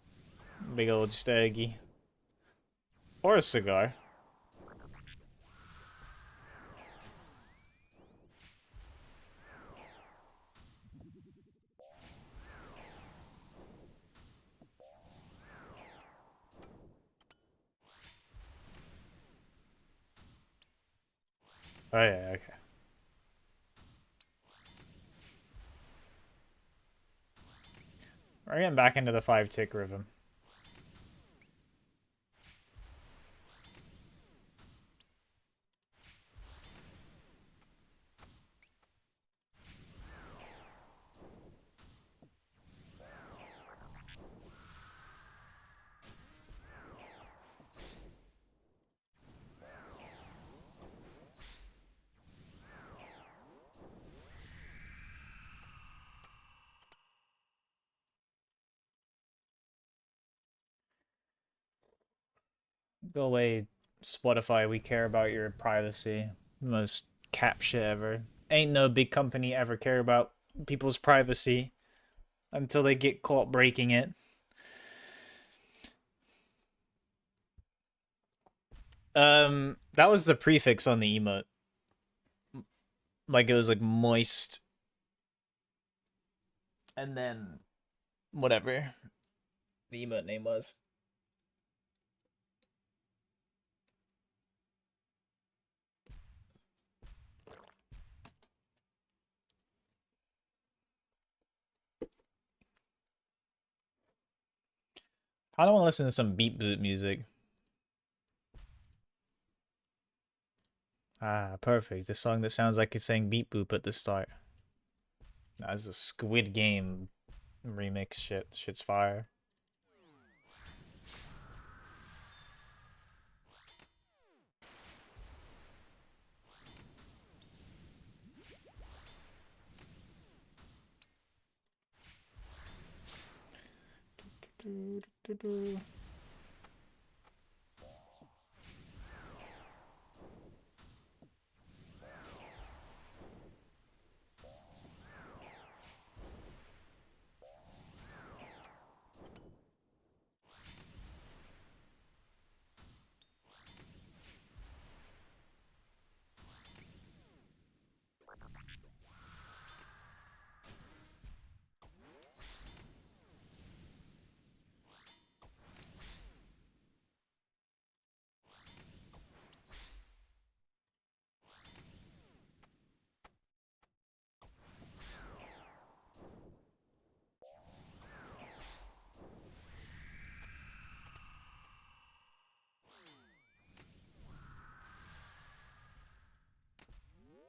big old staggy. Or a cigar. Oh yeah, okay. We're getting back into the 5-tick rhythm. Go away, Spotify. We care about your privacy. Most cap shit ever. Ain't no big company ever care about people's privacy until they get caught breaking it. That was the prefix on the emote. Like it was like moist, and then whatever the emote name was. I don't want to listen to some beat boot music. Ah, perfect. The song that sounds like it's saying beat boop at the start. That's a Squid Game remix shit. Shit's fire.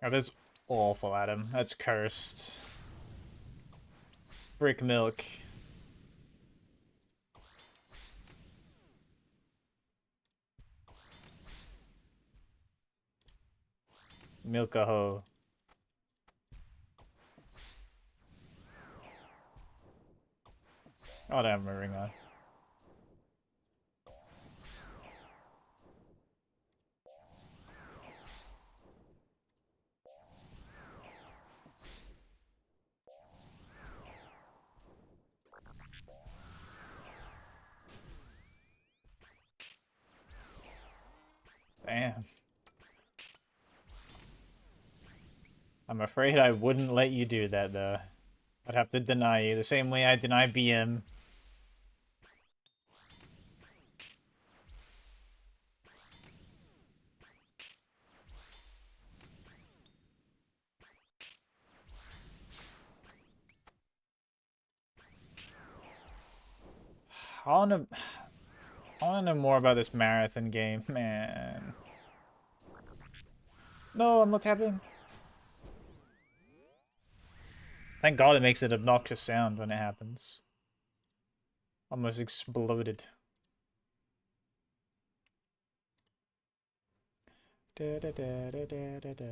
That is awful, Adam. That's cursed. Brick milk. Milk a hoe. Oh, I don't have my ring on. Damn. I'm afraid I wouldn't let you do that, though. I'd have to deny you, the same way I deny BM. I wanna... I wanna know more about this marathon game, man. No, I'm not tapping. Thank God it makes an obnoxious sound when it happens. Almost exploded. Da da da da da da da.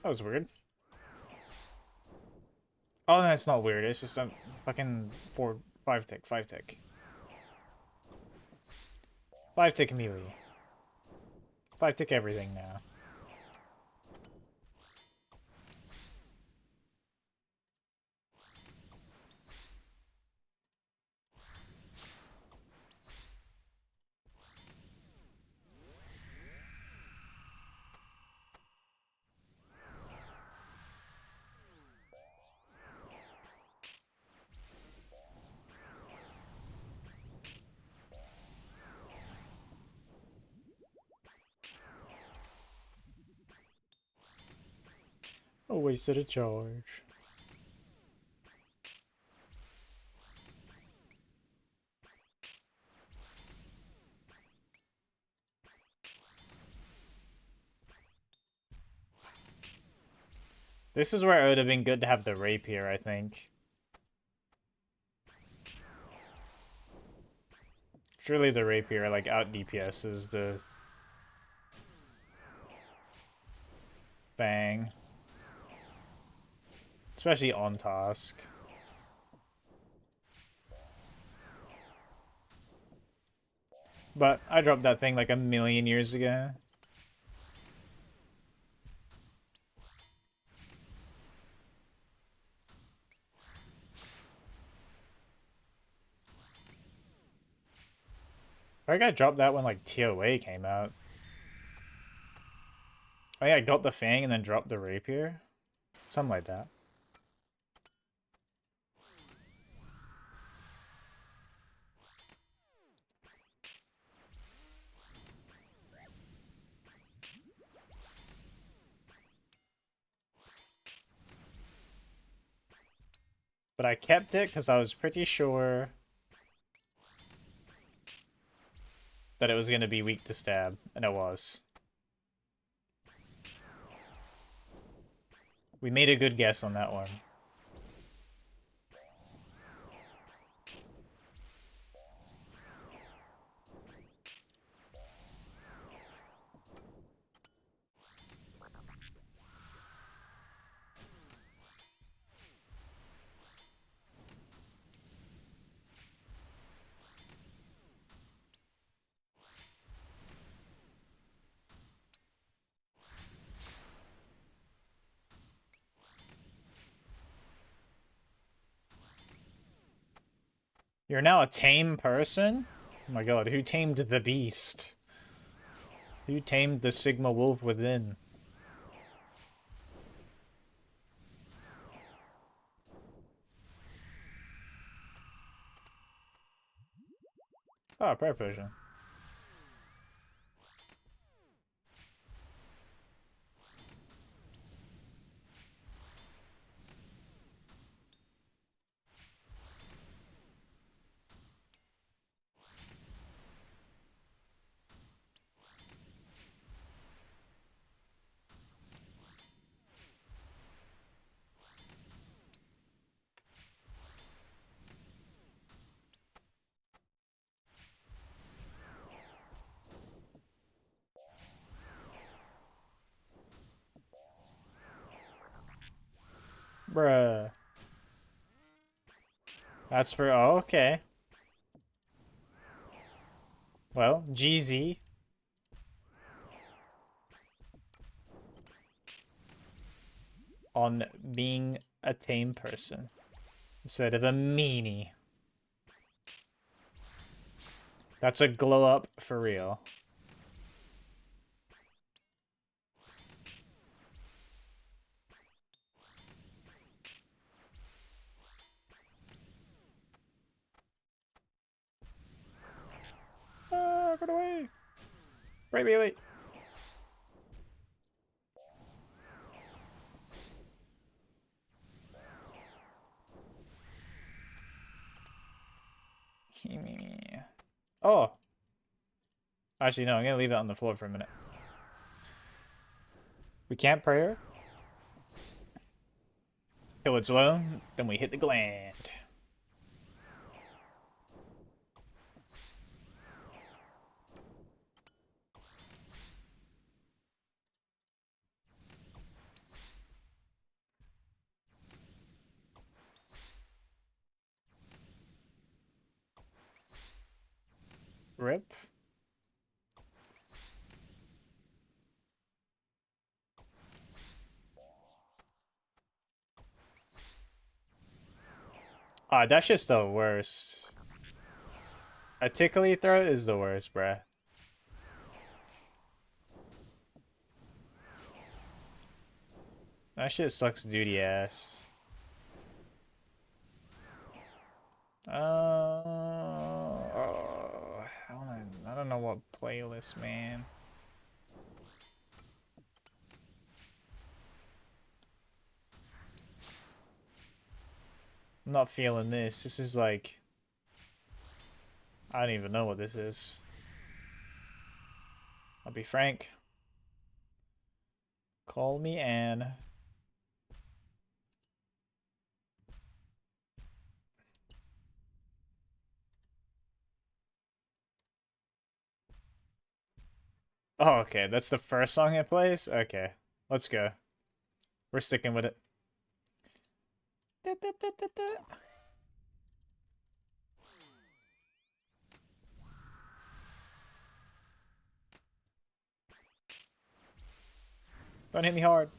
That was weird. Oh, no, it's not weird. It's just a fucking 5 tick, 5 tick. 5 tick melee. 5 tick everything now. Oh, wasted a charge. This is where it would have been good to have the rapier, I think. Surely the rapier, like, out DPS is the... bang. Especially on task. But I dropped that thing like a million years ago. I think I dropped that when like TOA came out. I think I got the Fang and then dropped the Rapier. Something like that. But I kept it because I was pretty sure that it was going to be weak to stab, and it was. We made a good guess on that one. You're now a tame person? Oh my god, who tamed the beast? Who tamed the Sigma wolf within? Oh, prayer potion. Bruh. That's for. Oh, okay. Well, GZ. On being a tame person instead of a meanie. That's a glow up for real. Ah, get away! Right, Bailey! Oh! Actually, no, I'm gonna leave it on the floor for a minute. We can't prayer. Till it's low, then we hit the gland. Rip. Ah, that's just the worst. A tickly throat is the worst, bruh. That shit sucks duty ass. Oh, I don't know what playlist, man. I'm not feeling this. This is like... I don't even know what this is. I'll be frank. Call me Anne. Oh, okay. That's the first song it plays? Okay. Let's go. We're sticking with it. Don't hit me hard.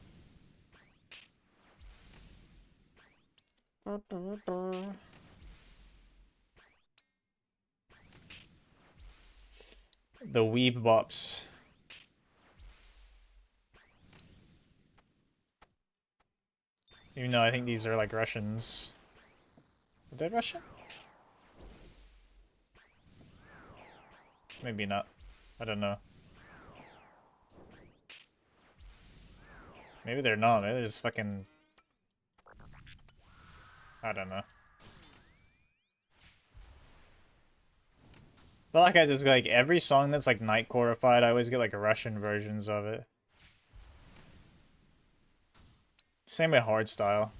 The weeb bops. Even though I think these are like Russians. Are they Russian? Maybe not. I don't know. Maybe they're not. Maybe they're just fucking... I don't know. But like I just like every song that's like Nightcoreified, I always get like Russian versions of it. Same with Hardstyle.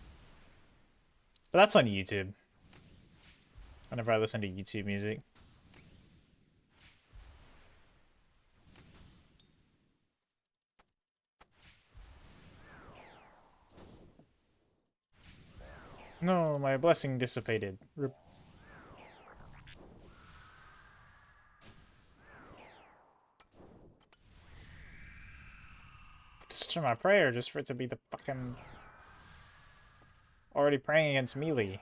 But that's on YouTube. Whenever I listen to YouTube music. No, my blessing dissipated. Rip. Such my prayer just for it to be the fucking... Already praying against melee.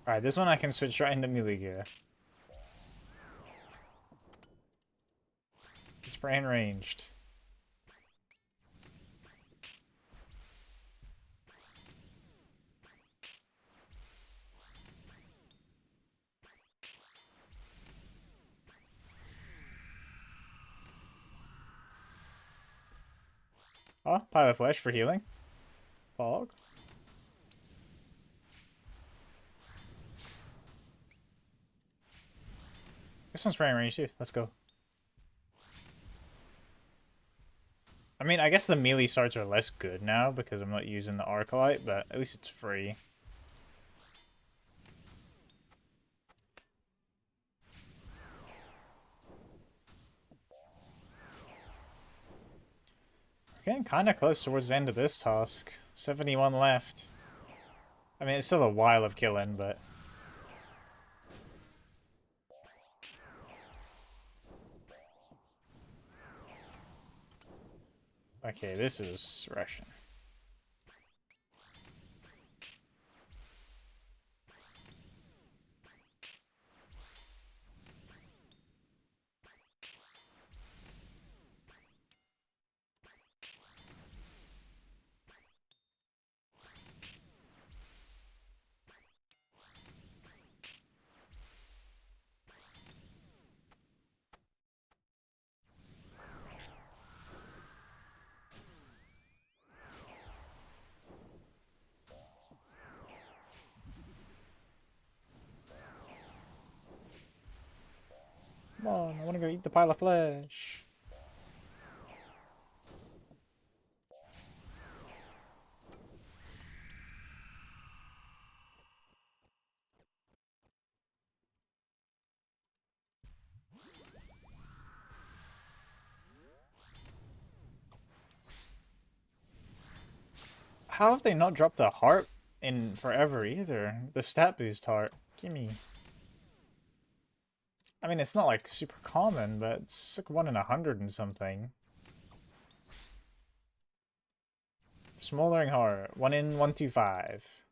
Alright, this one I can switch right into melee gear. Spray and ranged. Oh, pile of flesh for healing. Fog. This one's spraying range too. Let's go. I mean, I guess the melee starts are less good now because I'm not using the Arclight, but at least it's free. We're getting kind of close towards the end of this task. 71 left. I mean, it's still a while of killing, but... Okay, this is Russian. Come on, I want to go eat the pile of flesh. How have they not dropped a heart in forever either? The stat boost heart. Gimme. I mean, it's not like super common, but it's like 1 in 100 and something. Smoldering heart. 1 in 125.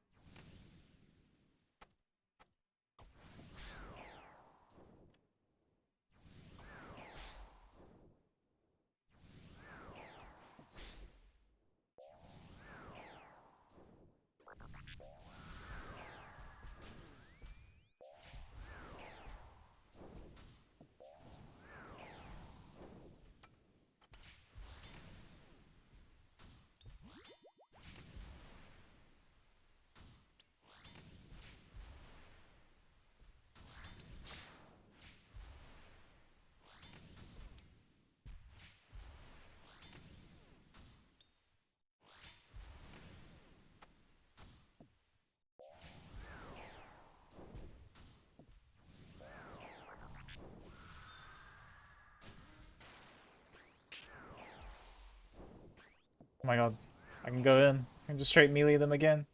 Oh my god. I can go in. I can just straight melee them again.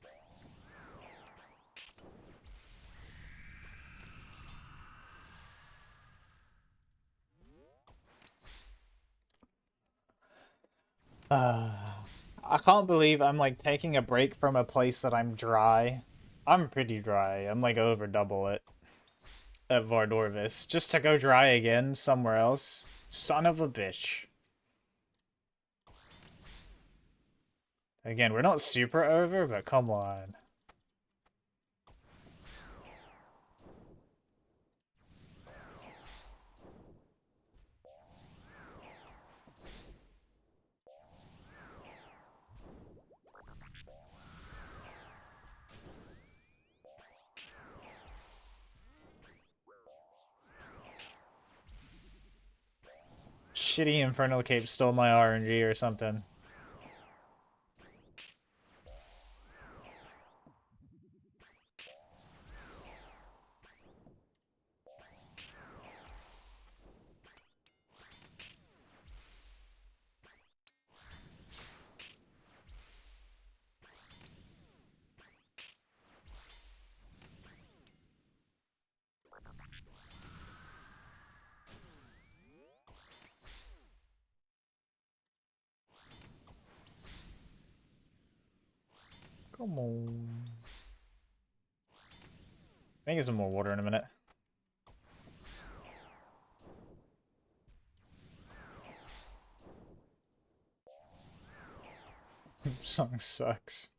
I can't believe I'm like taking a break from a place that I'm dry. I'm pretty dry. I'm like over double it at Vardorvis. Just to go dry again somewhere else. Son of a bitch. Again, we're not super over, but come on. Shitty Infernal Cape stole my RNG or something. Come on. I get some more water in a minute. This song sucks.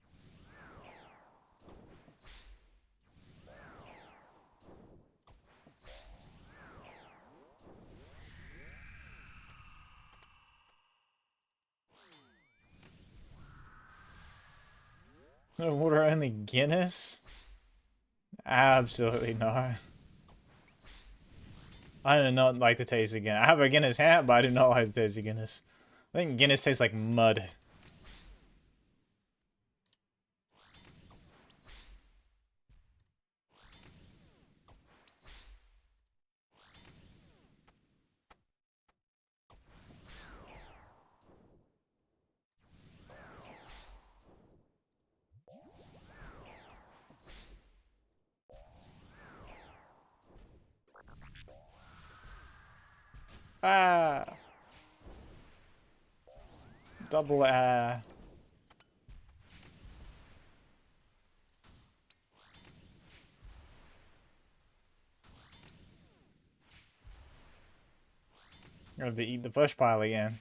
No water, only Guinness? Absolutely not. I do not like the taste of Guinness. I have a Guinness hat, but I do not like the taste of Guinness. I think Guinness tastes like mud. Ah! Double ah. I'm gonna eat the flesh pile again.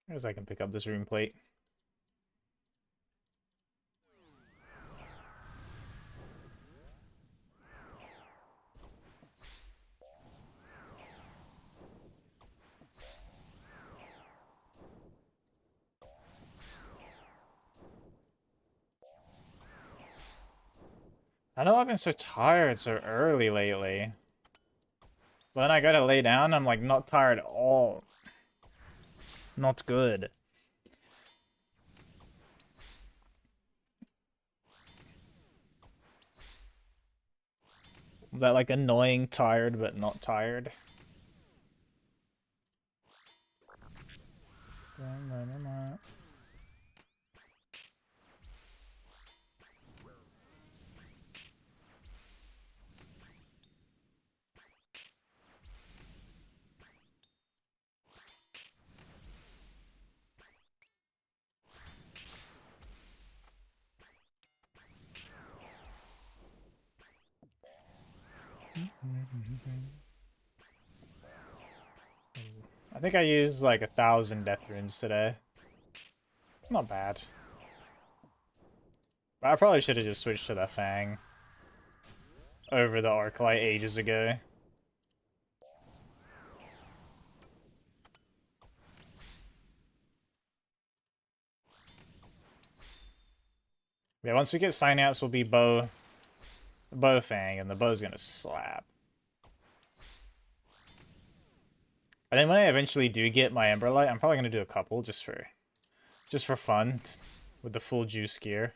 I guess I can pick up this room plate. I know I've been so tired so early lately. But then I gotta lay down, I'm like not tired at all. Not good. That like annoying tired but not tired. I think I used like 1,000 death runes today. Not bad. But I probably should have just switched to the Fang over the Arclight ages ago. Yeah, once we get Synapse, we'll be bow Fang, and the bow's gonna slap. And then when I eventually do get my Emberlight, I'm probably gonna do a couple just for fun with the full juice gear.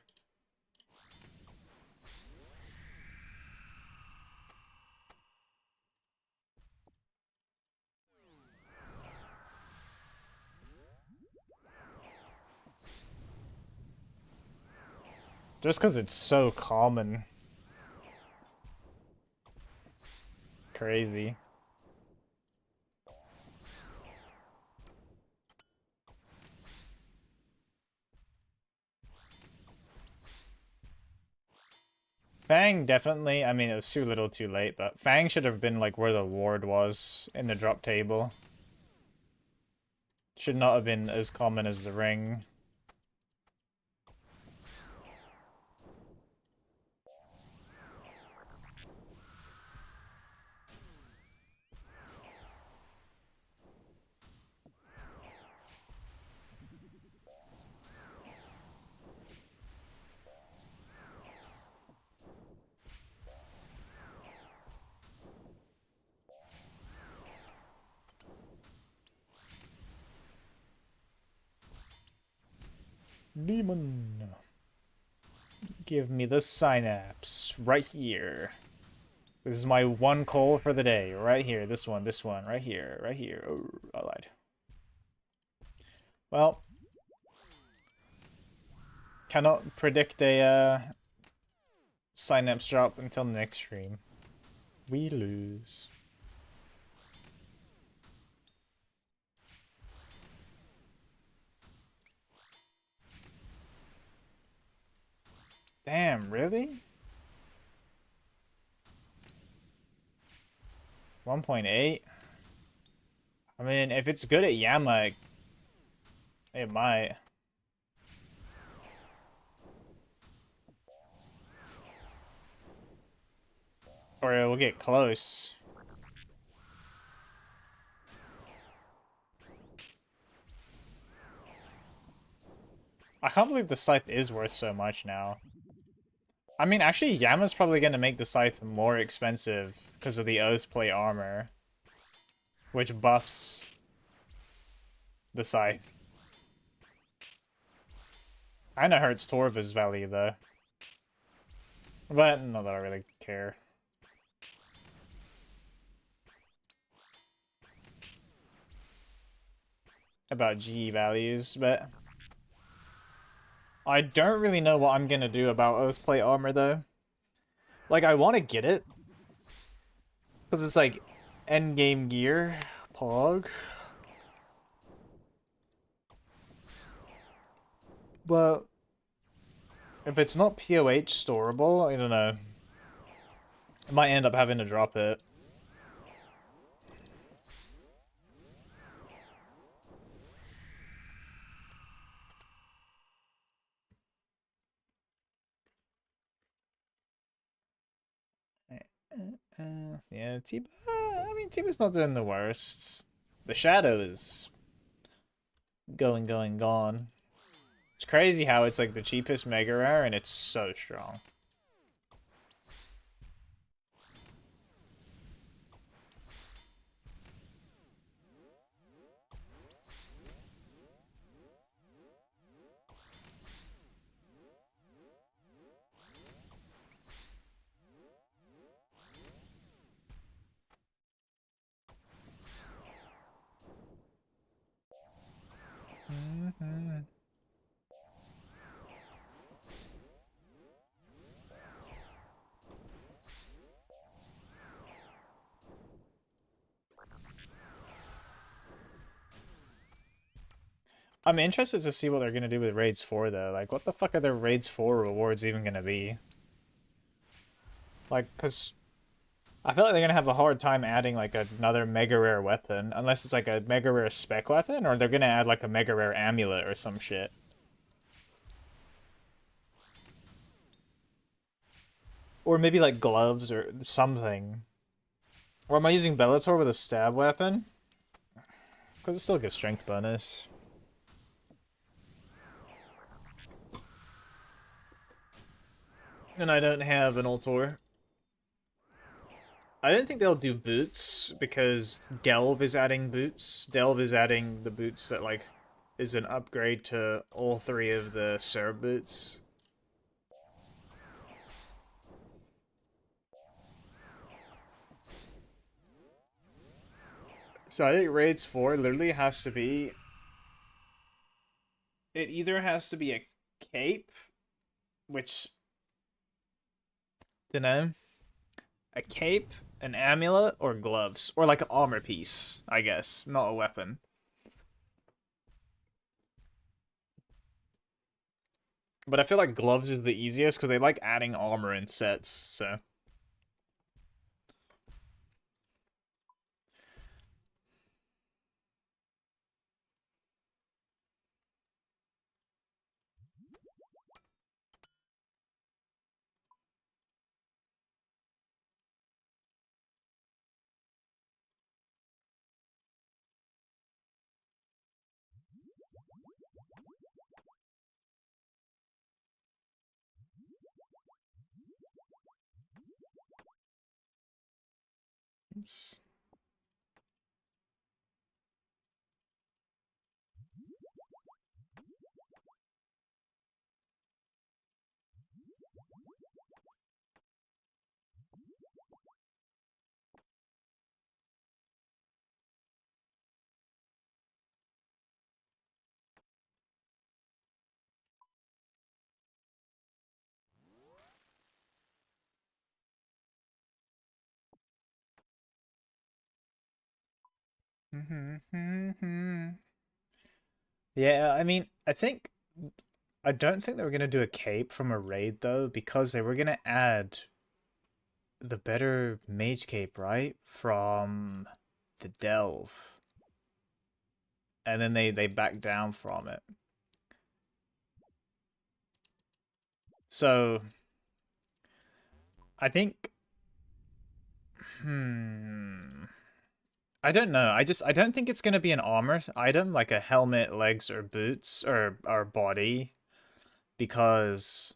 Just because it's so common. Crazy. Fang definitely, I mean, it was too little too late, but Fang should have been like where the ward was in the drop table. Should not have been as common as the ring. Demon. Give me the Synapse right here. This is my one call for the day, right here. This one, right here, right here. Oh, I lied. Well, cannot predict a Synapse drop until next stream. We lose. Damn, really? 1.8? I mean, if it's good at Yama, it might. Or it will get close. I can't believe the scythe is worth so much now. I mean, actually, Yama's probably going to make the scythe more expensive because of the Oath Plate armor, which buffs the scythe. And it hurts Torva's value, though. But not that I really care. About G values, but I don't really know what I'm going to do about Oath Plate armor, though. Like, I want to get it, because it's like endgame gear, Pog. But if it's not POH storable, I don't know. I might end up having to drop it. Yeah, Tiba. I mean, Tiba's not doing the worst. The Shadow is gone. It's crazy how it's like the cheapest Mega Rare and it's so strong. Mm-hmm. I'm interested to see what they're gonna do with Raids 4 though. Like, what the fuck are their Raids 4 rewards even gonna be? Like, cause I feel like they're gonna have a hard time adding like another Mega Rare weapon, unless it's like a Mega Rare spec weapon, or they're gonna add like a Mega Rare amulet or some shit. Or maybe like gloves or something. Or am I using Bellator with a stab weapon? Because it still gives strength bonus. And I don't have an Ultor. I don't think they'll do boots because Delve is adding boots. Delve is adding the boots that like is an upgrade to all three of the Serb boots. So I think Raids 4 literally has to be... It either has to be a cape, which... Dunno. A cape, an amulet, or gloves. Or like an armor piece, I guess. Not a weapon. But I feel like gloves is the easiest because they like adding armor in sets, so... Oops. Yeah, I mean, I don't think they were gonna do a cape from a raid though, because they were gonna add the better mage cape, right? From the delve. And then they backed down from it. So I think hmm I don't know. I don't think it's gonna be an armor item like a helmet, legs, or boots or body because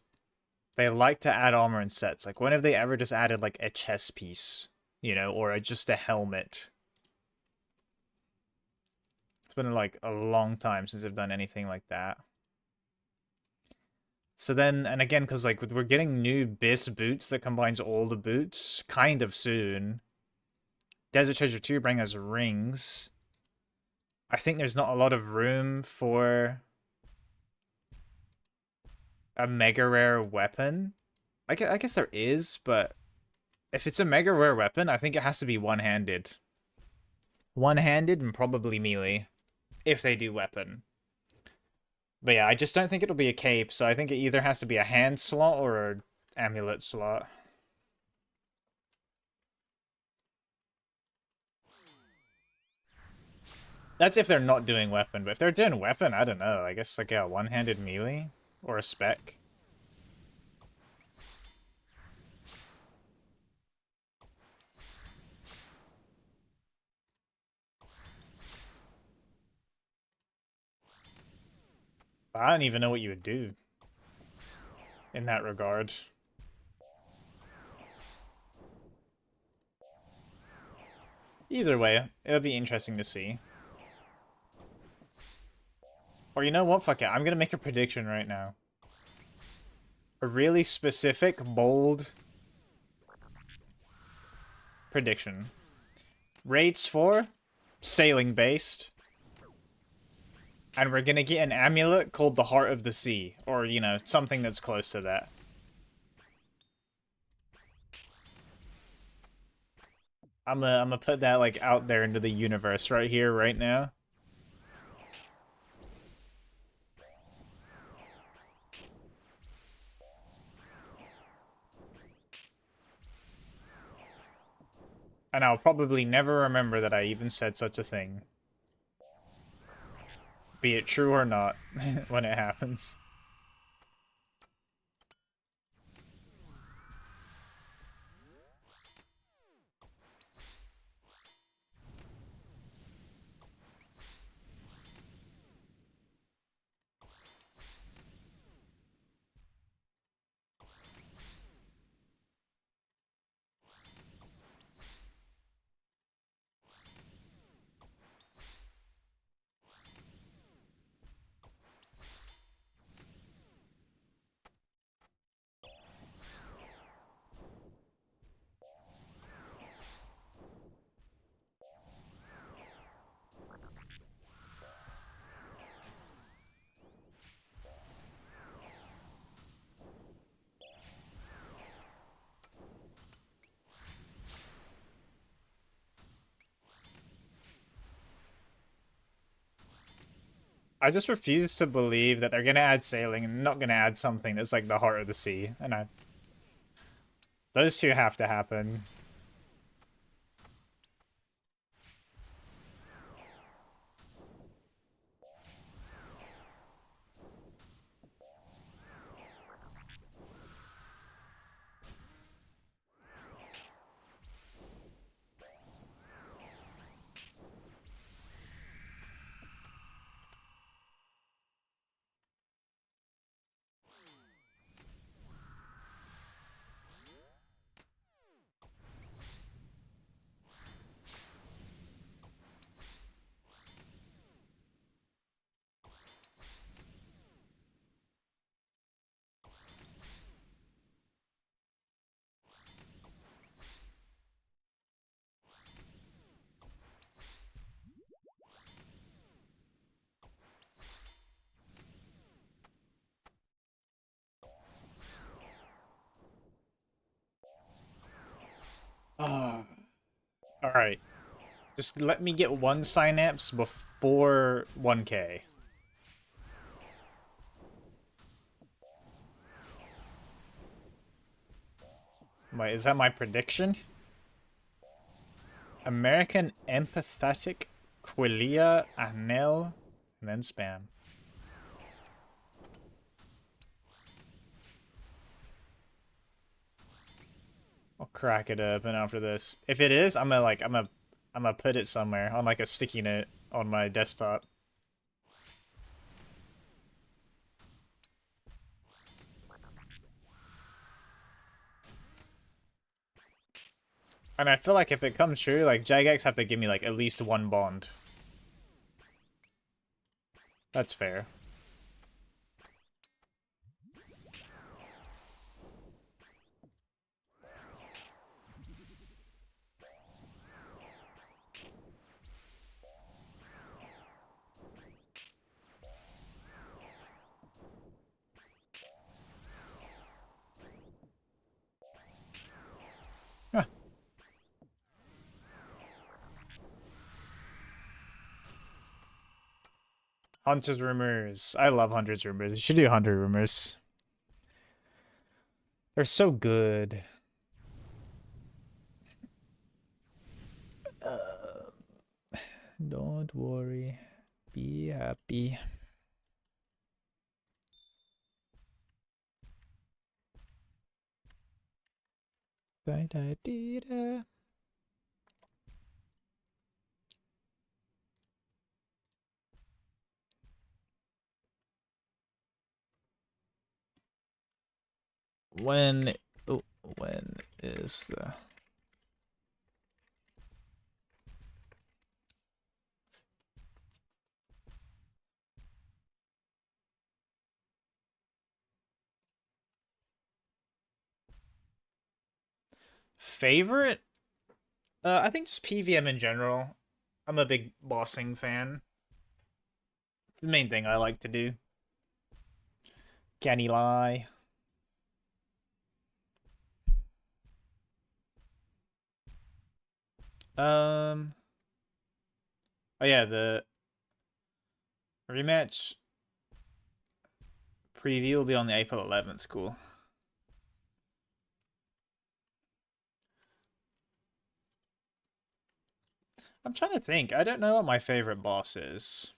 they like to add armor in sets. Like when have they ever just added like a chest piece, or just a helmet? It's been like a long time since they've done anything like that. So then, and again, because like we're getting new Bis boots that combines all the boots kind of soon. Desert Treasure 2 bring us rings. I think there's not a lot of room for a mega rare weapon. I guess there is, but if it's a mega rare weapon, I think it has to be one-handed. One-handed and probably melee, if they do weapon. But yeah, I just don't think it'll be a cape, so I think it either has to be a hand slot or an amulet slot. That's if they're not doing weapon, but if they're doing weapon, I don't know. I guess like a one-handed melee or a spec. I don't even know what you would do in that regard. Either way, it'll be interesting to see. Or you know what? Fuck it. I'm gonna make a prediction right now. A really specific, bold prediction. Raids 4, sailing based. And we're gonna get an amulet called the Heart of the Sea. Or, something that's close to that. I'm gonna put that, like, out there into the universe right here, right now. And I'll probably never remember that I even said such a thing. Be it true or not, when it happens. I just refuse to believe that they're gonna add sailing and not gonna add something that's like the Heart of the Sea. Those two have to happen. Oh. All right. Just let me get one Synapse before 1k. Wait, is that my prediction? American Empathetic, Quillia, Anel, and then spam. I'll crack it open after this. If it is, I'm gonna put it somewhere on like a sticky note on my desktop. And I feel like if it comes true, like Jagex have to give me like at least one bond. That's fair. Huh. Hunter's Rumors. I love Hunter's Rumors. You should do Hunter Rumors. They're so good. Don't worry. Be happy. Da da dee da. When when is the favorite? I think just PVM in general. I'm a big bossing fan. The main thing I like to do. Canny lie. Um. Oh yeah, the rematch preview will be on the April 11th. Cool. I'm trying to think. I don't know what my favorite boss is.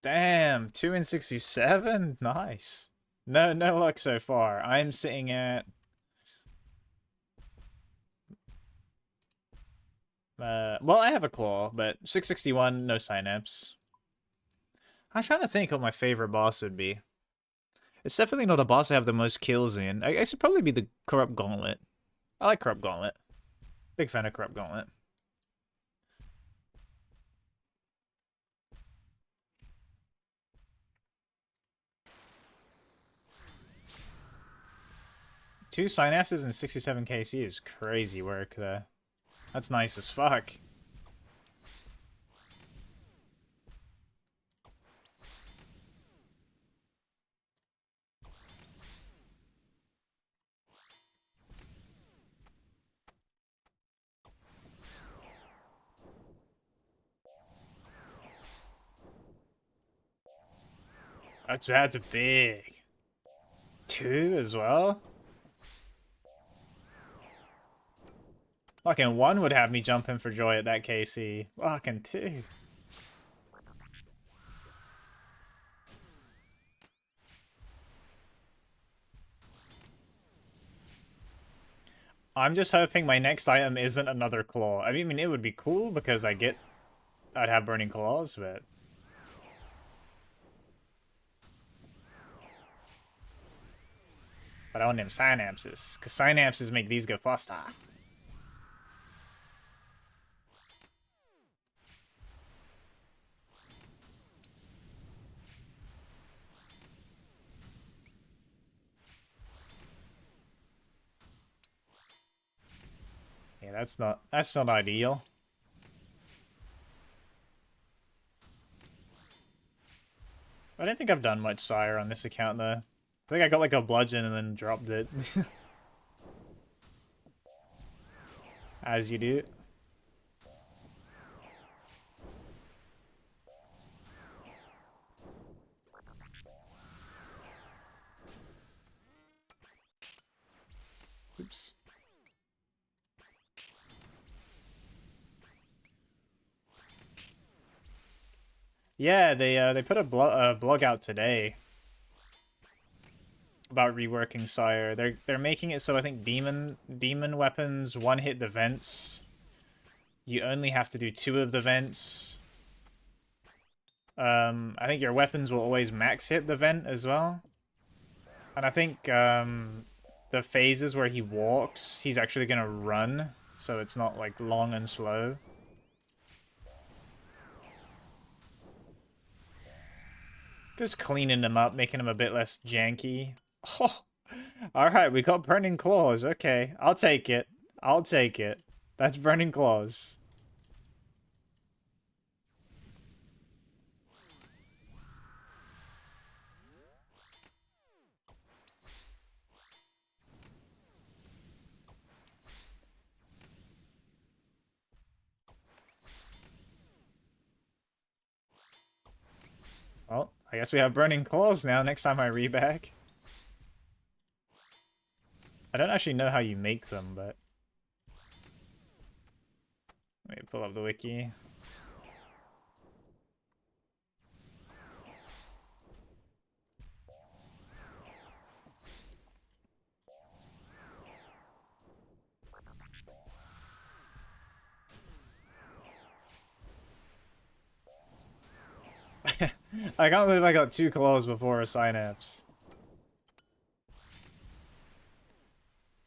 Damn, 2 in 67? Nice. No luck so far. I'm sitting at well, I have a claw, but 661, no synapse. I'm trying to think what my favorite boss would be. It's definitely not a boss I have the most kills in. I guess it'd probably be the Corrupt Gauntlet. I like Corrupt Gauntlet. Big fan of Corrupt Gauntlet. Two synapses and 67 KC is crazy work, though. That's nice as fuck. That's big. Two as well? Fucking one would have me jumping for joy at that KC. Fucking two. I'm just hoping my next item isn't another claw. I mean, it would be cool because I'd have burning claws, but I want them synapses, because synapses make these go faster. Yeah, that's not ideal. I don't think I've done much Sire on this account, though. I think I got like a bludgeon and then dropped it. As you do. Oops. Yeah, they put a blog out today about reworking Sire. They're making it so I think demon weapons one hit the vents. You only have to do 2 of the vents. I think your weapons will always max hit the vent as well. And I think the phases where he walks, he's actually gonna run, so it's not like long and slow. Just cleaning them up, making them a bit less janky. Oh, alright, we got Burning Claws. Okay, I'll take it. I'll take it. That's Burning Claws. Well, I guess we have Burning Claws now next time I rebag. I don't actually know how you make them, but... Let me pull up the wiki. I can't believe I got 2 claws before a Synapse.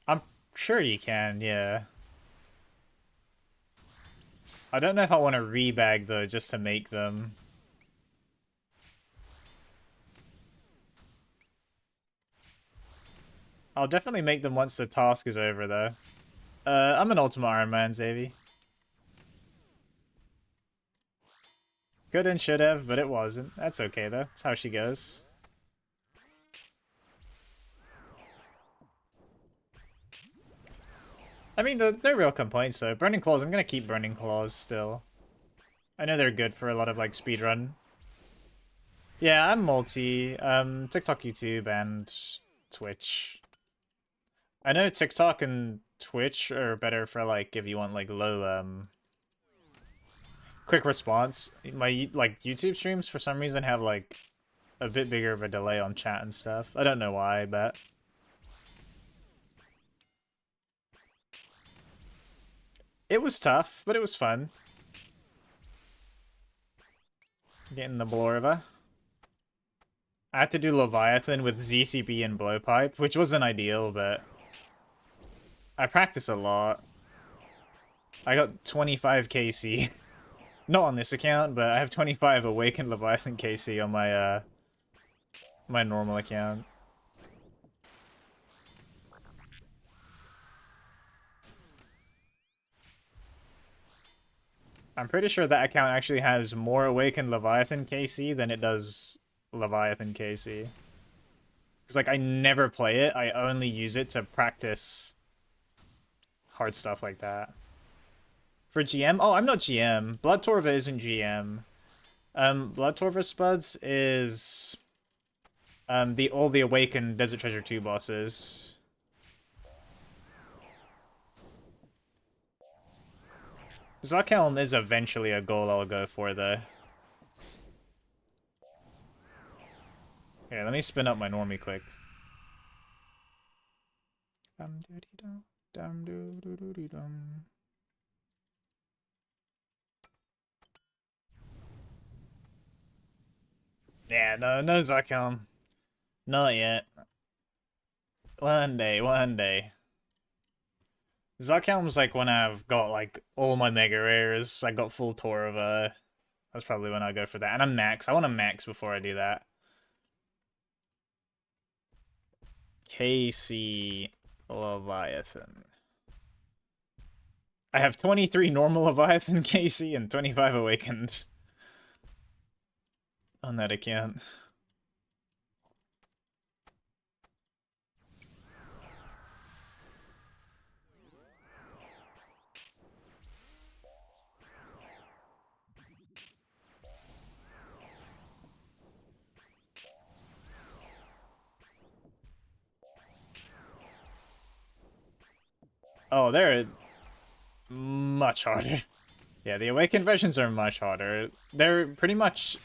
I'm sure you can, yeah. I don't know if I want to rebag though, just to make them. I'll definitely make them once the task is over though. I'm an Ultimate Iron Man, Xavi. Could and should have, but it wasn't. That's okay though. That's how she goes. I mean, they're real complaints though. Burning Claws, I'm gonna keep Burning Claws still. I know they're good for a lot of like speedrun. Yeah, I'm multi. TikTok, YouTube, and Twitch. I know TikTok and Twitch are better for like if you want like low quick response. My like YouTube streams for some reason have like a bit bigger of a delay on chat and stuff. I don't know why, but it was tough, but it was fun. Getting the Blorva. I had to do Leviathan with ZCB and Blowpipe, which wasn't ideal, but I practice a lot. I got 25 KC. Not on this account, but I have 25 Awakened Leviathan KC on my my normal account. I'm pretty sure that account actually has more Awakened Leviathan KC than it does Leviathan KC. Because, like, I never play it. I only use it to practice hard stuff like that. For GM? Oh, I'm not GM. Blood Torva isn't GM. Blood Torva Spuds is... all the Awakened Desert Treasure 2 bosses. Zuckhelm is eventually a goal I'll go for, though. Here, let me spin up my normie quick. Yeah, no Zuckhelm. Not yet. One day, one day. Zuckhelm's like when I've got like all my mega rares. I got full Torva. That's probably when I go for that. And I'm max. I want to max before I do that. KC Leviathan. I have 23 normal Leviathan KC and 25 Awakened on that account. Oh, they're much harder. Yeah, the awakened versions are much harder. They're pretty much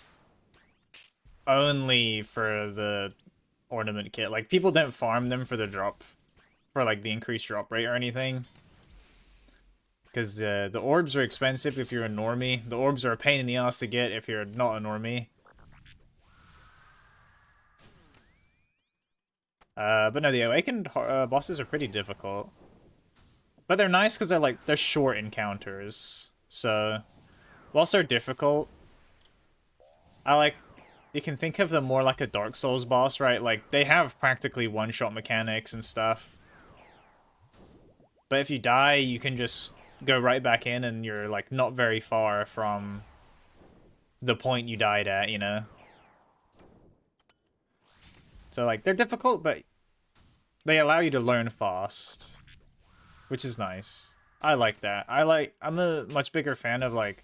only for the ornament kit. Like, people don't farm them for the drop, for like the increased drop rate or anything. Because the orbs are expensive if you're a normie. The orbs are a pain in the ass to get if you're not a normie. But no, the awakened bosses are pretty difficult. But they're nice because they're short encounters. So, whilst they're difficult, I like, you can think of them more like a Dark Souls boss, right? Like, they have practically one-shot mechanics and stuff. But if you die, you can just go right back in and you're, like, not very far from the point you died at, you know? So, like, they're difficult, but they allow you to learn fast, which is nice. I like that. I'm a much bigger fan of, like,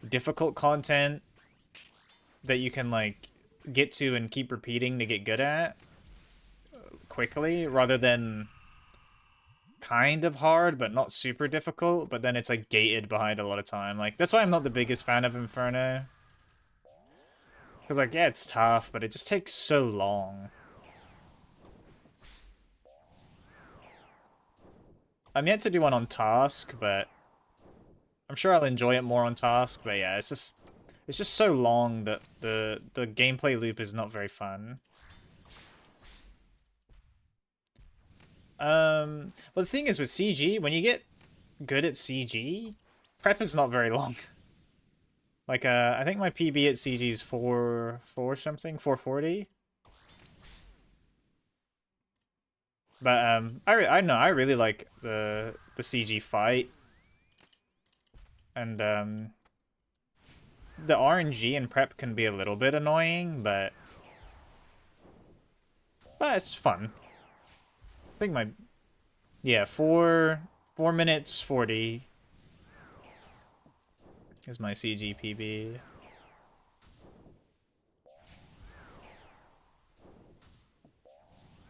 difficult content that you can, like, get to and keep repeating to get good at quickly, rather than kind of hard, but not super difficult, but then it's, like, gated behind a lot of time. Like, that's why I'm not the biggest fan of Inferno. Because, like, yeah, it's tough, but it just takes so long. I'm yet to do one on task, but I'm sure I'll enjoy it more on task. But yeah, it's just so long that the gameplay loop is not very fun. Well, the thing is with CG, when you get good at CG, prep is not very long. Like, I think my PB at CG is 4 something, 440. But I know I really like the CG fight, and the RNG and prep can be a little bit annoying, but it's fun. I think my, yeah, 4 minutes 40 is my CG PB.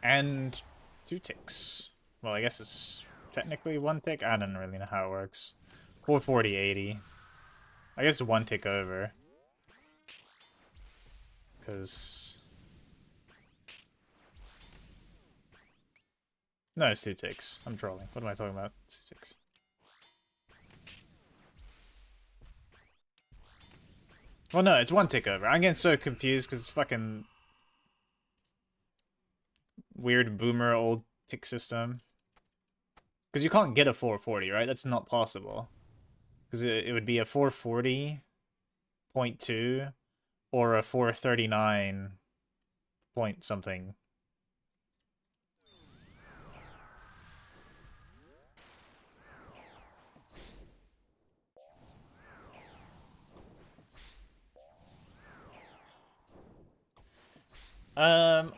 And 2 ticks. Well, I guess it's technically 1 tick. I don't really know how it works. 440, 80. I guess 1 tick over. Because... no, it's 2 ticks. I'm trolling. What am I talking about? 2 ticks. Well, no, it's 1 tick over. I'm getting so confused because fucking weird boomer old tick system. Because you can't get a 440, right? That's not possible. Because it would be a 440.2 or a 439 point something.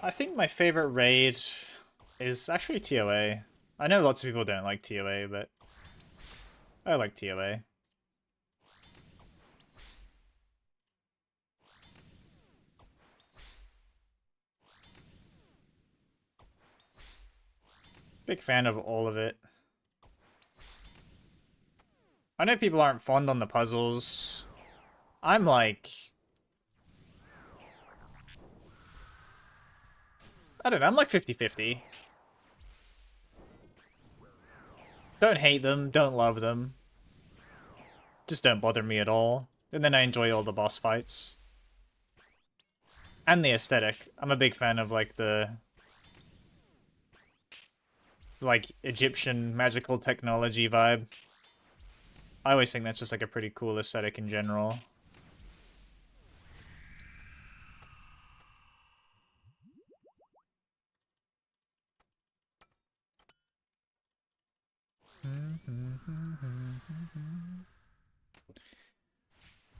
I think my favorite raid is actually TOA. I know lots of people don't like TOA, but I like TOA. Big fan of all of it. I know people aren't fond on the puzzles. I'm like... I don't know, I'm like 50-50. Don't hate them, don't love them. Just don't bother me at all. And then I enjoy all the boss fights. And the aesthetic. I'm a big fan of, like, the... like, Egyptian magical technology vibe. I always think that's just, like, a pretty cool aesthetic in general.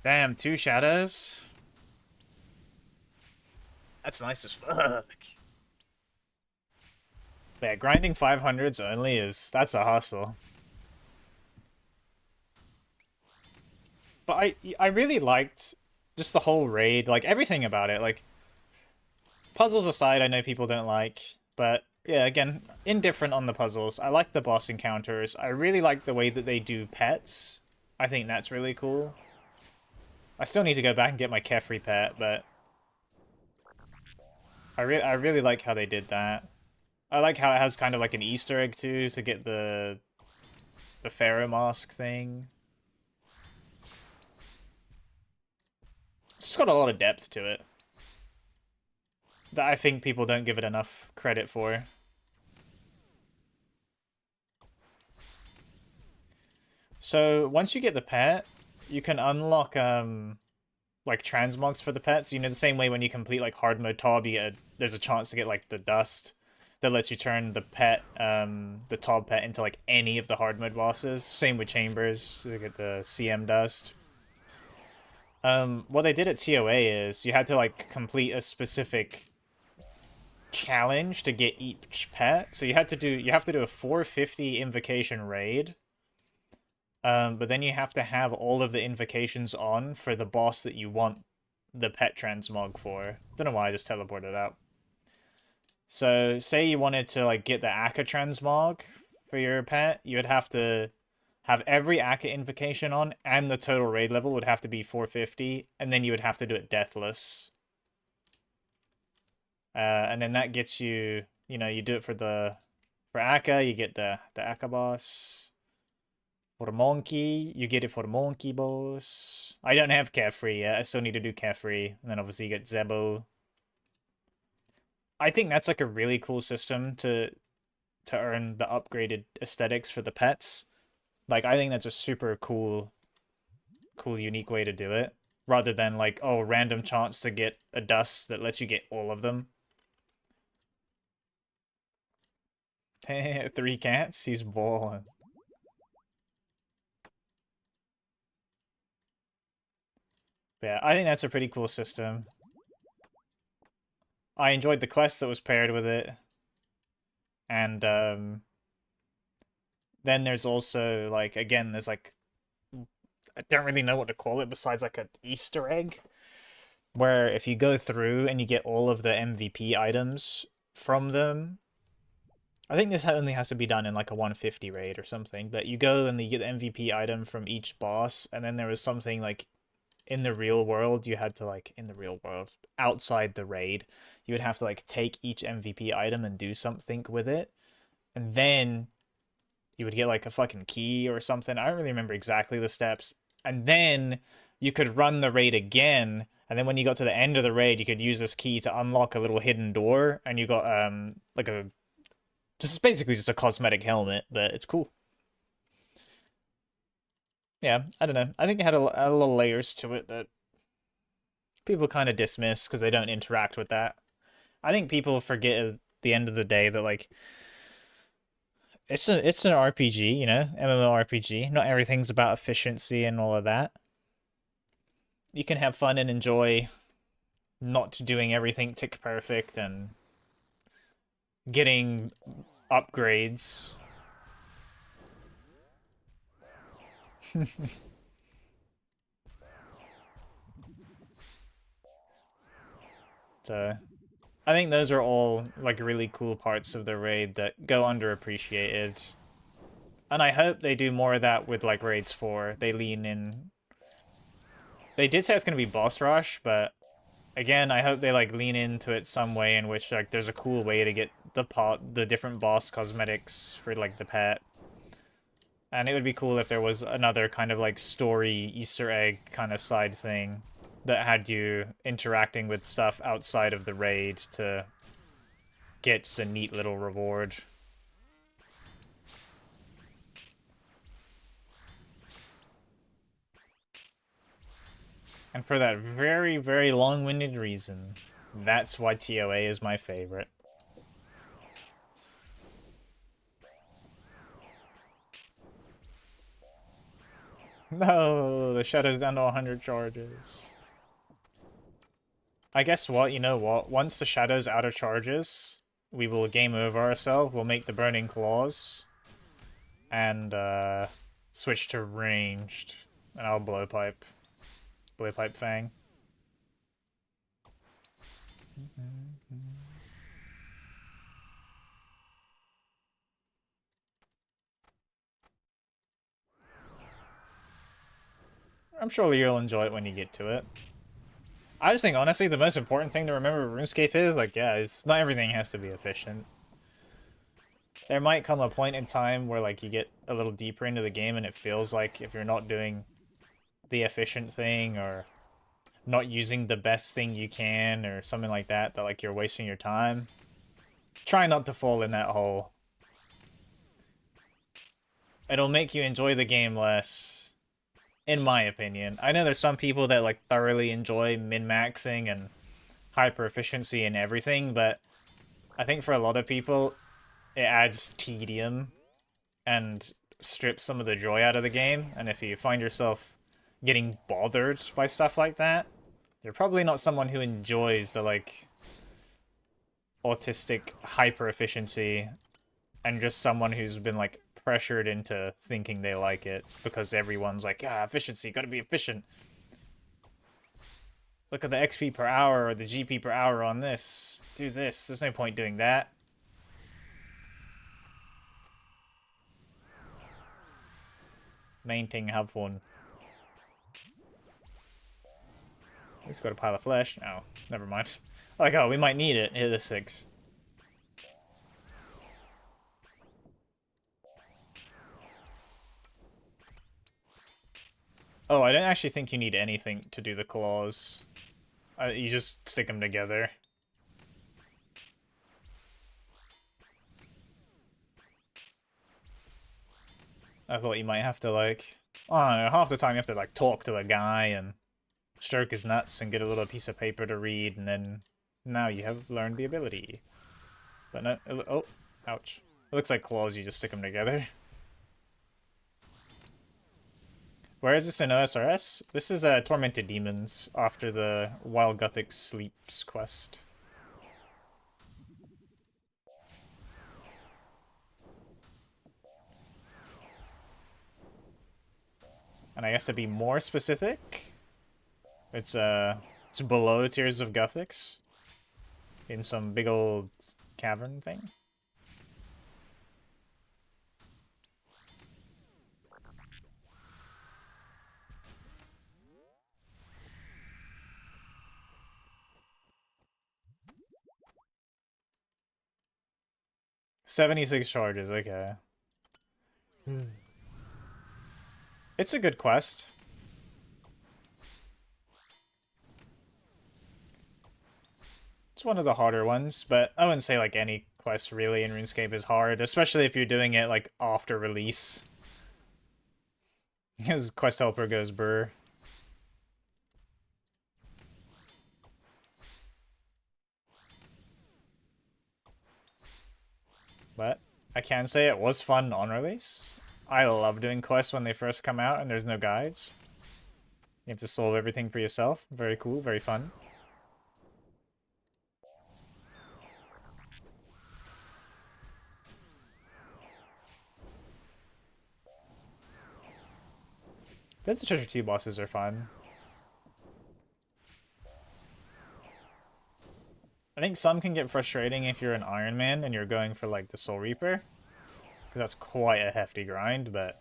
Damn, 2 shadows? That's nice as fuck. Yeah, grinding 500s only is... that's a hustle. But I really liked just the whole raid, like, everything about it. Like, puzzles aside, I know people don't like, but Yeah, again, indifferent on the puzzles. I like the boss encounters. I really like the way that they do pets. I think that's really cool. I still need to go back and get my Kefri pet, but I really like how they did that. I like how it has kind of like an Easter egg too to get the Pharaoh mask thing. It's just got a lot of depth to it that I think people don't give it enough credit for. So once you get the pet, you can unlock like transmogs for the pets. You know, the same way when you complete like hard mode Tob, there's a chance to get like the dust that lets you turn the pet, the Tob pet into like any of the hard mode bosses. Same with Chambers, you get the CM dust. What they did at TOA is you had to like complete a specific challenge to get each pet. So you have to do a 450 invocation raid. But then you have to have all of the invocations on for the boss that you want the pet transmog for. Don't know why I just teleported out. So say you wanted to like get the Akka transmog for your pet, you would have to have every Akka invocation on, and the total raid level would have to be 450, and then you would have to do it deathless. And then that gets you, you know, you do it for Akka, you get the Akka boss. For Monkey, you get it for Monkey boss. I don't have Carefree yet. I still need to do Carefree. And then obviously you get Zebo. I think that's like a really cool system to earn the upgraded aesthetics for the pets. Like I think that's a super cool unique way to do it. Rather than like, oh, random chance to get a dust that lets you get all of them. 3 cats? He's balling. Yeah, I think that's a pretty cool system. I enjoyed the quest that was paired with it. And then there's also like again there's like I don't really know what to call it besides like an Easter egg where if you go through and you get all of the MVP items from them. I think this only has to be done in like a 150 raid or something, but you go and you get the MVP item from each boss, and then there was something like in the real world you had to like in the real world outside the raid you would have to like take each MVP item and do something with it, and then you would get like a fucking key or something. I don't really remember exactly the steps. And then you could run the raid again, and then when you got to the end of the raid you could use this key to unlock a little hidden door, and you got like a just basically just a cosmetic helmet, but it's cool. Yeah, I don't know. I think it had a little layers to it that people kind of dismiss because they don't interact with that. I think people forget at the end of the day that like it's an RPG, you know, MMORPG. Not everything's about efficiency and all of that. You can have fun and enjoy not doing everything tick perfect and getting upgrades. So I think those are all like really cool parts of the raid that go underappreciated. And I hope they do more of that with like raids 4. They lean in. They did say it's going to be boss rush, but again, I hope they like lean into it some way in which like there's a cool way to get the different boss cosmetics for like the pet. And it would be cool if there was another kind of like story Easter egg kind of side thing that had you interacting with stuff outside of the raid to get just a neat little reward. And for that very, very long-winded reason, that's why TOA is my favorite. No, the Shadow's down to 100 charges. I guess what, you know what? Once the Shadow's out of charges, we will game over ourselves. We'll make the Burning Claws. And, switch to ranged. And I'll Blowpipe. Blowpipe Fang. I'm sure you'll enjoy it when you get to it. I just think, honestly, the most important thing to remember RuneScape is, like, yeah, it's not everything has to be efficient. There might come a point in time where, like, you get a little deeper into the game and it feels like if you're not doing the efficient thing or not using the best thing you can or something like that, that, like, you're wasting your time. Try not to fall in that hole. It'll make you enjoy the game less, in my opinion. I know there's some people that, like, thoroughly enjoy min-maxing and hyper efficiency and everything, but I think for a lot of people, it adds tedium and strips some of the joy out of the game. And if you find yourself getting bothered by stuff like that, you're probably not someone who enjoys the, like, autistic hyper efficiency and just someone who's been, like, pressured into thinking they like it because everyone's like, yeah, efficiency, gotta be efficient. Look at the XP per hour or the GP per hour on this. Do this. There's no point doing that. Main thing, have fun. He's got a pile of flesh. Oh, never mind. Like, oh, we might need it. Hit the 6. Oh, I don't actually think you need anything to do the claws. You just stick them together. I thought you might have to, like... I don't know, half the time you have to, like, talk to a guy and stroke his nuts and get a little piece of paper to read, and then now you have learned the ability. But no... Oh, ouch. It looks like claws, you just stick them together. Where is this in OSRS? This is Tormented Demons after the Wild Gothic Sleeps quest. And I guess to be more specific, it's below Tears of Gothics in some big old cavern thing. $76 charges, okay. It's a good quest. It's one of the harder ones, but I wouldn't say like any quest really in RuneScape is hard, especially if you're doing it like after release. Because quest helper goes brr. But I can say it was fun on release. I love doing quests when they first come out and there's no guides. You have to solve everything for yourself. Very cool, very fun. That's the Treasure 2 bosses are fun. I think some can get frustrating if you're an Iron Man and you're going for like the Soul Reaper. Because that's quite a hefty grind, but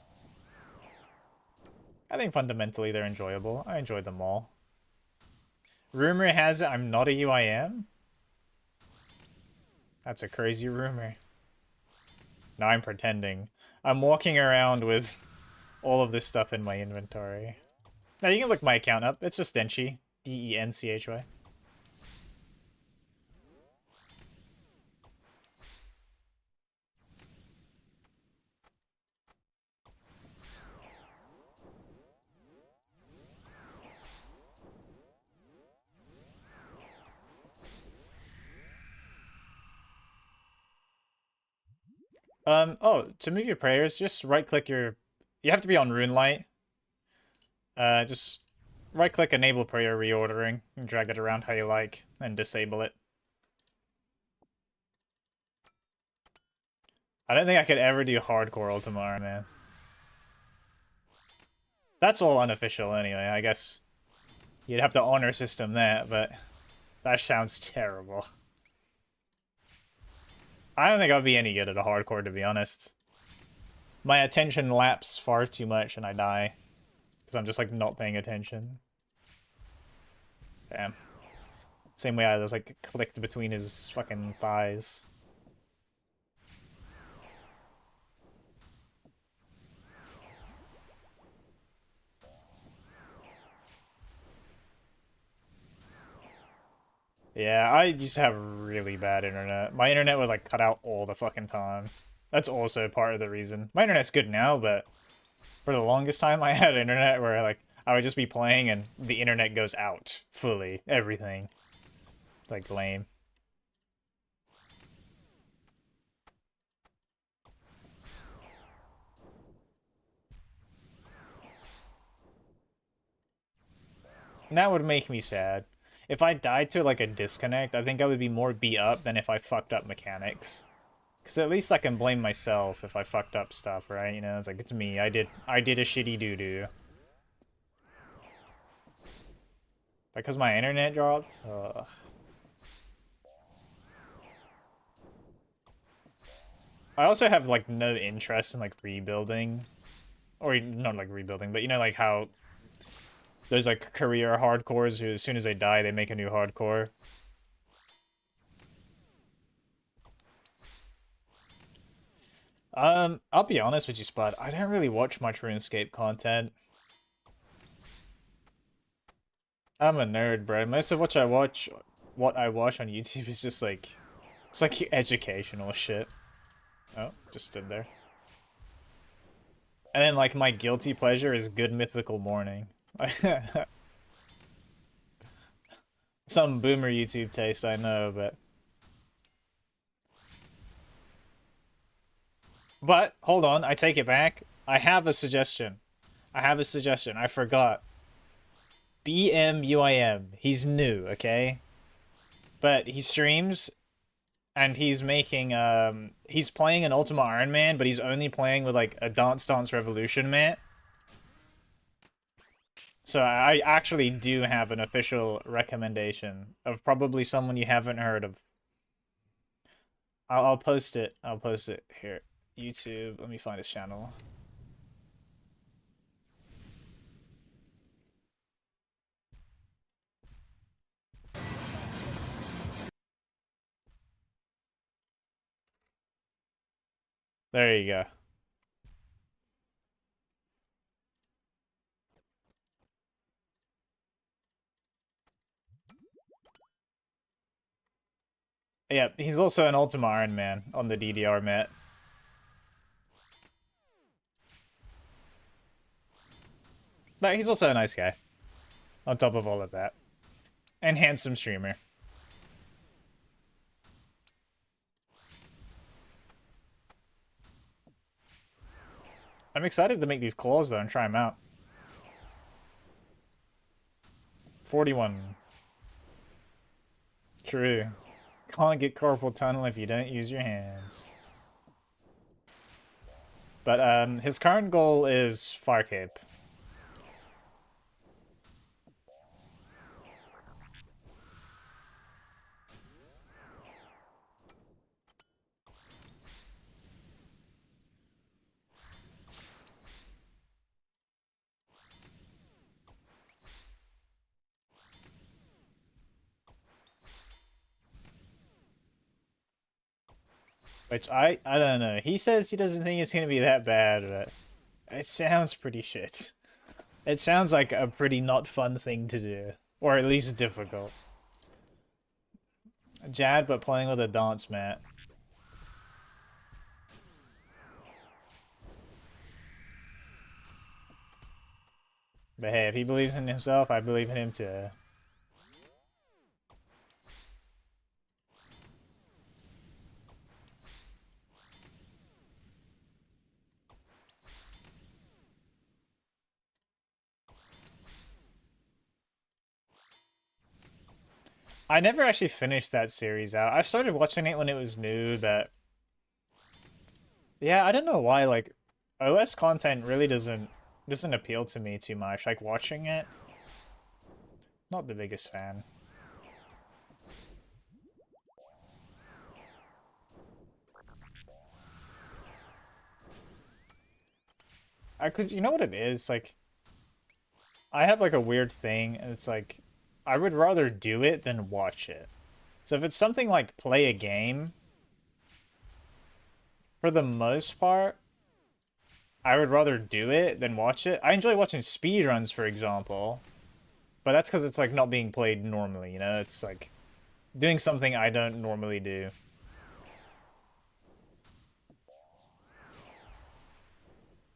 I think fundamentally they're enjoyable. I enjoyed them all. Rumor has it I'm not a UIM? That's a crazy rumor. No, I'm pretending. I'm walking around with all of this stuff in my inventory. Now you can look my account up. It's just Denchy. D-E-N-C-H-Y. Oh, to move your prayers, just right-click your... You have to be on RuneLight. Just right-click Enable Prayer Reordering and drag it around how you like, and disable it. I don't think I could ever do hardcore Ultimar, man. That's all unofficial anyway, I guess. You'd have to honor system that, but that sounds terrible. I don't think I'll be any good at a hardcore, to be honest. My attention lapses far too much and I die. because I'm just like not paying attention. Damn. Same way I was like clicked between his fucking thighs. Yeah, I used to have really bad internet. My internet would like cut out all the fucking time. That's also part of the reason. My internet's good now, but for the longest time I had internet where like I would just be playing and the internet goes out fully. Everything. Like lame. And that would make me sad. If I died to like a disconnect, I think I would be more beat up than if I fucked up mechanics. Cause at least I can blame myself if I fucked up stuff, right? You know, it's like it's me. I did a shitty doo-doo. Because my internet dropped? Ugh. I also have like no interest in like rebuilding. Or not like rebuilding, but you know like how there's like career hardcores who as soon as they die they make a new hardcore. I'll be honest with you, Spud. I don't really watch much RuneScape content. I'm a nerd, bro. Most of what I watch on YouTube is just like, it's like educational shit. Oh, just stood there. And then like my guilty pleasure is Good Mythical Morning. Some boomer YouTube taste, I know, but hold on, I take it back. I have a suggestion. I forgot. BMUIM. He's new, okay? But he streams and he's playing an Ultima Iron Man, but he's only playing with like a Dance Dance Revolution mat. So I actually do have an official recommendation of probably someone you haven't heard of. I'll post it. I'll post it here. YouTube. Let me find his channel. There you go. Yeah, he's also an Ultima Iron Man on the DDR mat. But he's also a nice guy. On top of all of that. And handsome streamer. I'm excited to make these claws though and try them out. 41. True. Can't get carpal tunnel if you don't use your hands. But his current goal is Fire Cape. Which I don't know. He says he doesn't think it's gonna be that bad, but it sounds pretty shit. It sounds like a pretty not fun thing to do. Or at least difficult. Jad, but playing with a dance mat. But hey, if he believes in himself, I believe in him too. I never actually finished that series out. I started watching it when it was new, but yeah, I don't know why. Like, OS content really doesn't appeal to me too much. Like watching it, not the biggest fan. I could, you know what it is? Like, I have like a weird thing, and it's like I would rather do it than watch it. So if it's something like play a game, for the most part, I would rather do it than watch it. I enjoy watching speedruns, for example, but that's because it's like not being played normally, you know? It's like doing something I don't normally do.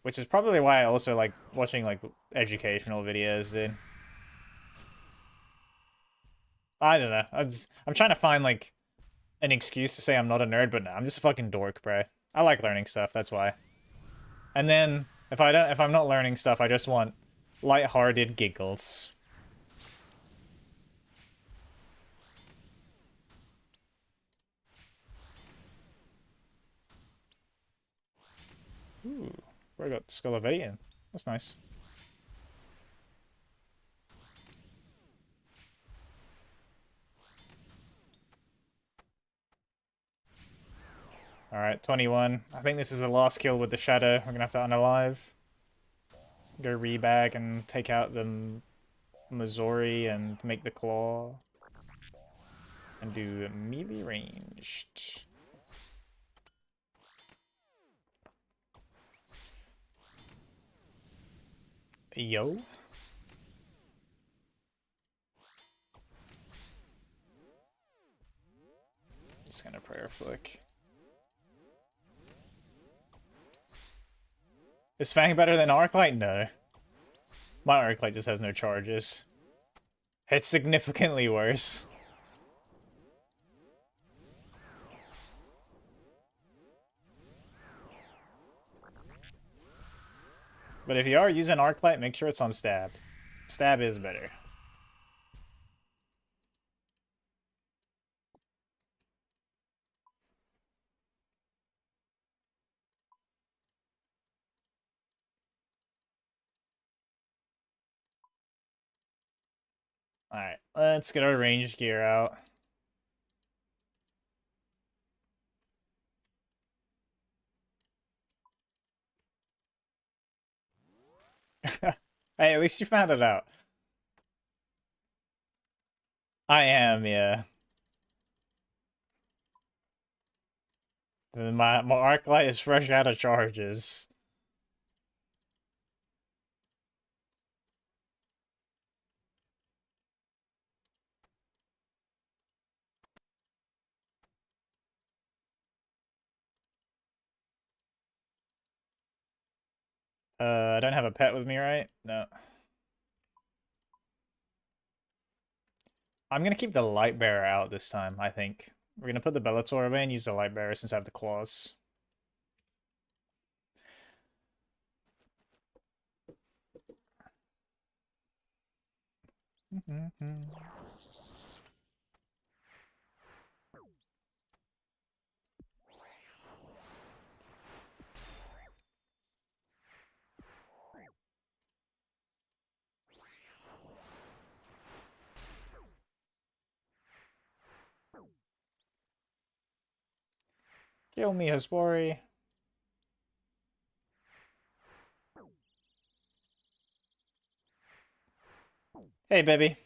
Which is probably why I also like watching like educational videos, dude. I don't know. I'm trying to find like an excuse to say I'm not a nerd, but no, I'm just a fucking dork, bro. I like learning stuff, that's why. And then if I'm not learning stuff, I just want lighthearted giggles. Ooh, we got Skull of Aiden. That's nice. Alright, 21. I think this is the last kill with the Shadow. We're gonna have to unalive. Go rebag and take out the Missouri and make the claw. And do melee ranged. Yo. Just gonna prayer flick. Is Fang better than Arclight? No. My Arclight just has no charges. It's significantly worse. But if you are using Arclight, make sure it's on Stab. Stab is better. Alright, let's get our ranged gear out. Hey, at least you found it out. I am, yeah. My Arclight is fresh out of charges. I don't have a pet with me, right? No. I'm gonna keep the light bearer out this time, I think. We're gonna put the Bellator away and use the light bearer since I have the claws. Kill me, Hespori. Hey, baby.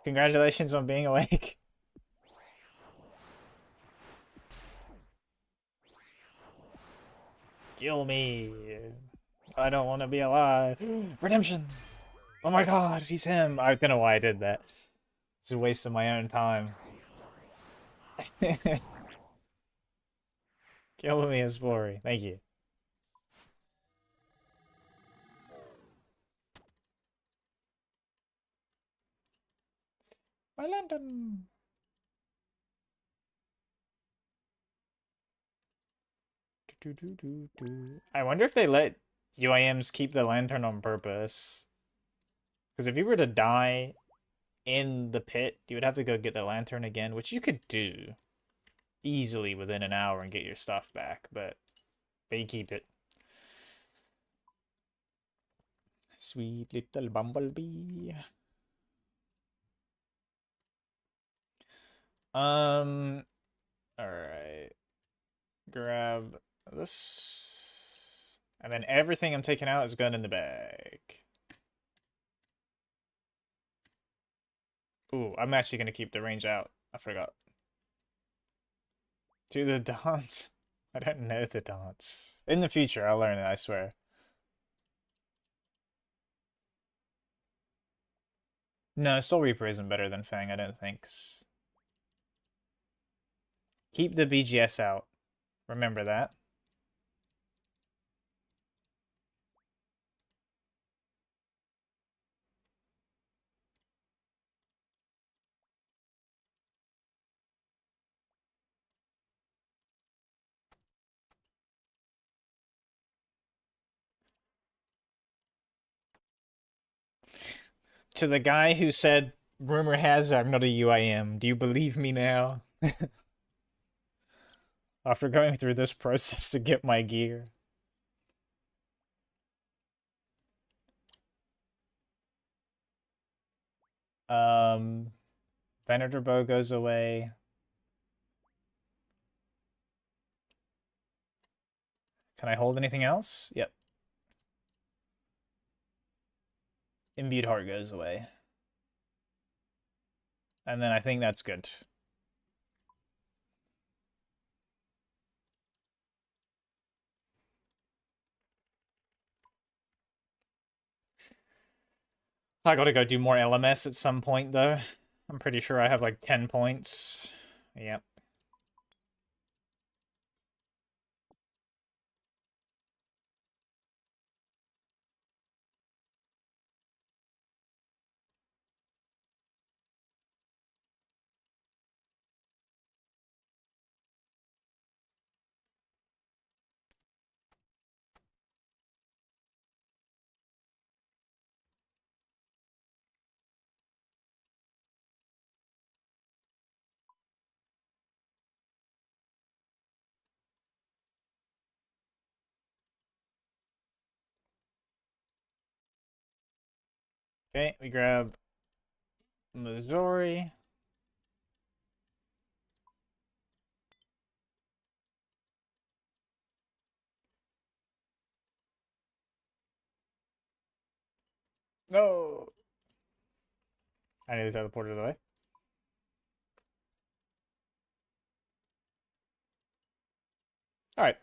Congratulations on being awake. Kill me. I don't want to be alive. Redemption. Oh my god, he's him. I don't know why I did that. It's a waste of my own time. Kill me, Hespori. Thank you. My lantern. I wonder if they let UIMs keep the lantern on purpose. Because if you were to die in the pit, you would have to go get the lantern again, which you could do easily within an hour and get your stuff back, but they keep it. Sweet little bumblebee. Alright. Grab this. And then everything I'm taking out is going in the bag. Ooh, I'm actually going to keep the range out. I forgot. Do the dance. I don't know the dance. In the future, I'll learn it, I swear. No, Soul Reaper isn't better than Fang, I don't think. Keep the BGS out. Remember that. To the guy who said, rumor has it I'm not a UIM, do you believe me now? After going through this process to get my gear. Um, Venator Bow goes away. Can I hold anything else? Yep. Imbued Heart goes away. And then I think that's good. I gotta go do more LMS at some point, though. I'm pretty sure I have like 10 points. Yep. Okay, we grab Missouri. No! I need to teleport it away. Alright.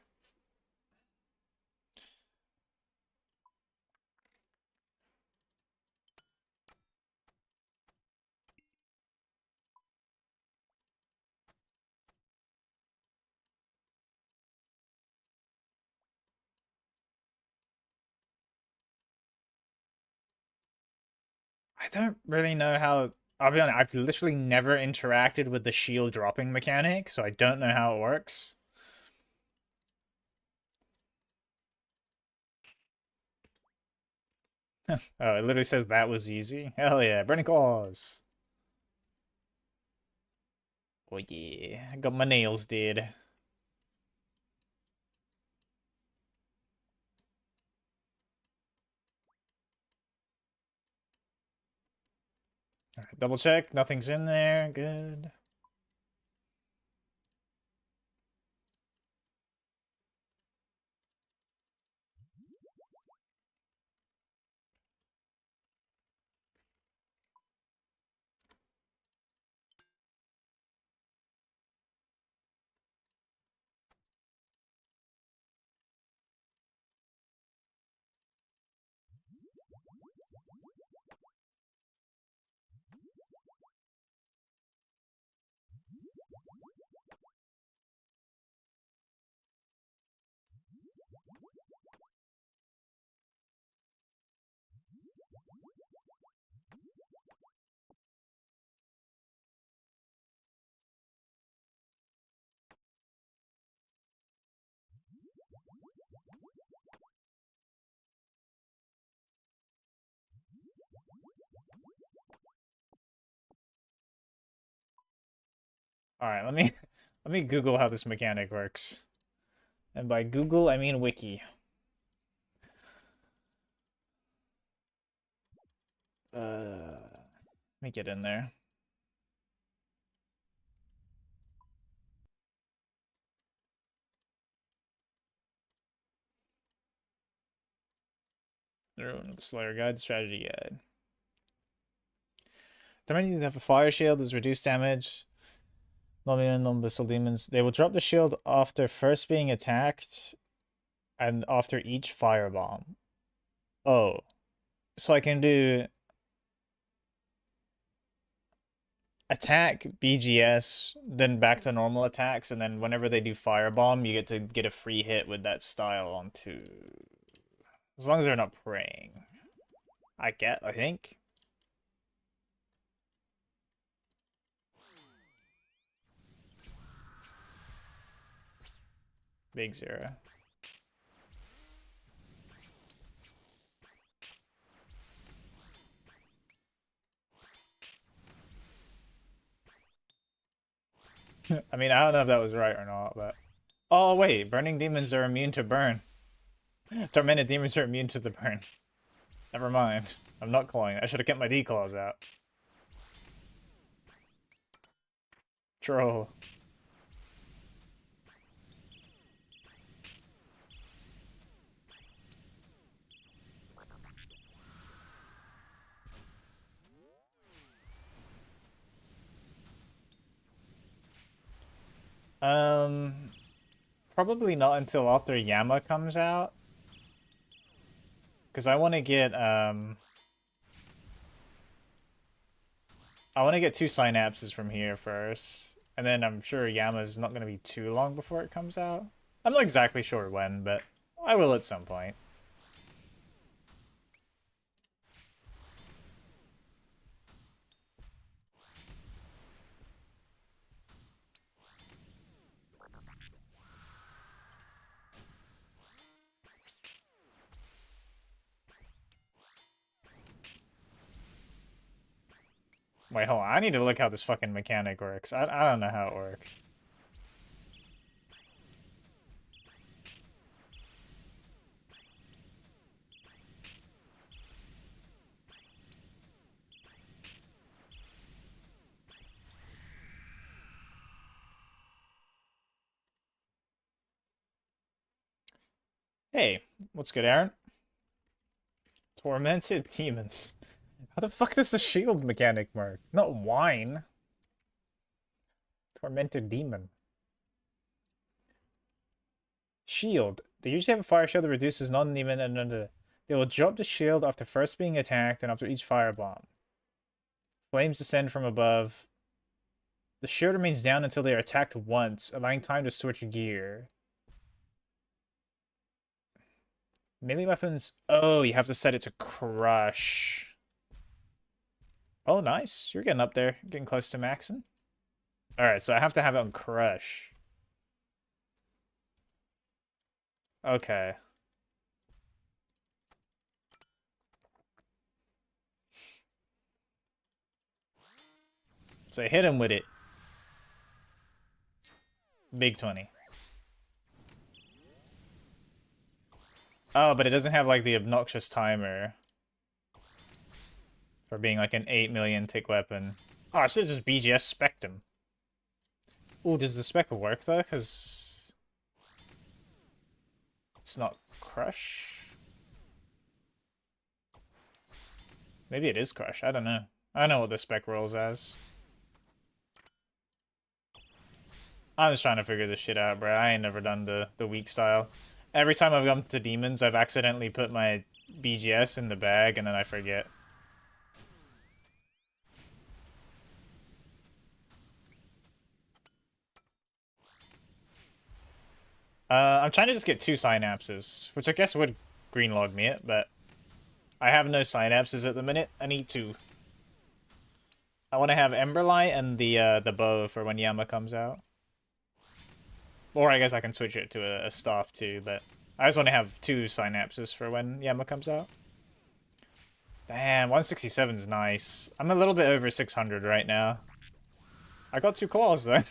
I don't really know how. I'll be honest, I've literally never interacted with the shield dropping mechanic, so I don't know how it works. Oh, it literally says that was easy. Hell yeah, Burning Claws. Oh yeah, I got my nails did. Alright, double check, nothing's in there, good. Alright, let me Google how this mechanic works. And by Google, I mean wiki. Let me get in there. The Slayer Guide, Strategy Guide. The menu have a fire shield, is reduced damage. Non-mutant, non-missile demons. They will drop the shield after first being attacked and after each firebomb. Oh. So I can do attack, BGS, then back to normal attacks, and then whenever they do firebomb, you get to get a free hit with that style onto. As long as they're not praying. I think. Big zero. I mean, I don't know if that was right or not, but. Oh, wait. Burning demons are immune to burn. Tormented demons are immune to the burn. Never mind. I'm not clawing. I should have kept my declaws out. Troll. Probably not until after Yama comes out. Because I want to get, I want to get 2 synapses from here first. And then I'm sure Yama's not going to be too long before it comes out. I'm not exactly sure when, but I will at some point. Wait, hold on. I need to look how this fucking mechanic works. I don't know how it works. Hey, what's good, Aaron? Tormented demons. How the fuck does the shield mechanic work? Not wine. Tormented demon. Shield. They usually have a fire shield that reduces non-demon and they will drop the shield after first being attacked and after each firebomb. Flames descend from above. The shield remains down until they are attacked once, allowing time to switch gear. Melee weapons. Oh, you have to set it to crush. Oh, nice. You're getting up there. Getting close to maxing. Alright, so I have to have it on crush. Okay. So I hit him with it. Big 20. Oh, but it doesn't have like the obnoxious timer for being like an 8 million tick weapon. Oh, I should just BGS spec'd him. Oh, does the spec work though? Because it's not crush. Maybe it is crush. I don't know. I don't know what the spec rolls as. I'm just trying to figure this shit out, bro. I ain't never done the weak style. Every time I've come to demons, I've accidentally put my BGS in the bag and then I forget. I'm trying to just get 2 synapses, which I guess would greenlog me it, but I have no synapses at the minute. I need to. I want to have Emberlight and the bow for when Yama comes out. Or I guess I can switch it to a staff too, but I just want to have 2 synapses for when Yama comes out. Damn, 167 is nice. I'm a little bit over 600 right now. I got 2 claws though.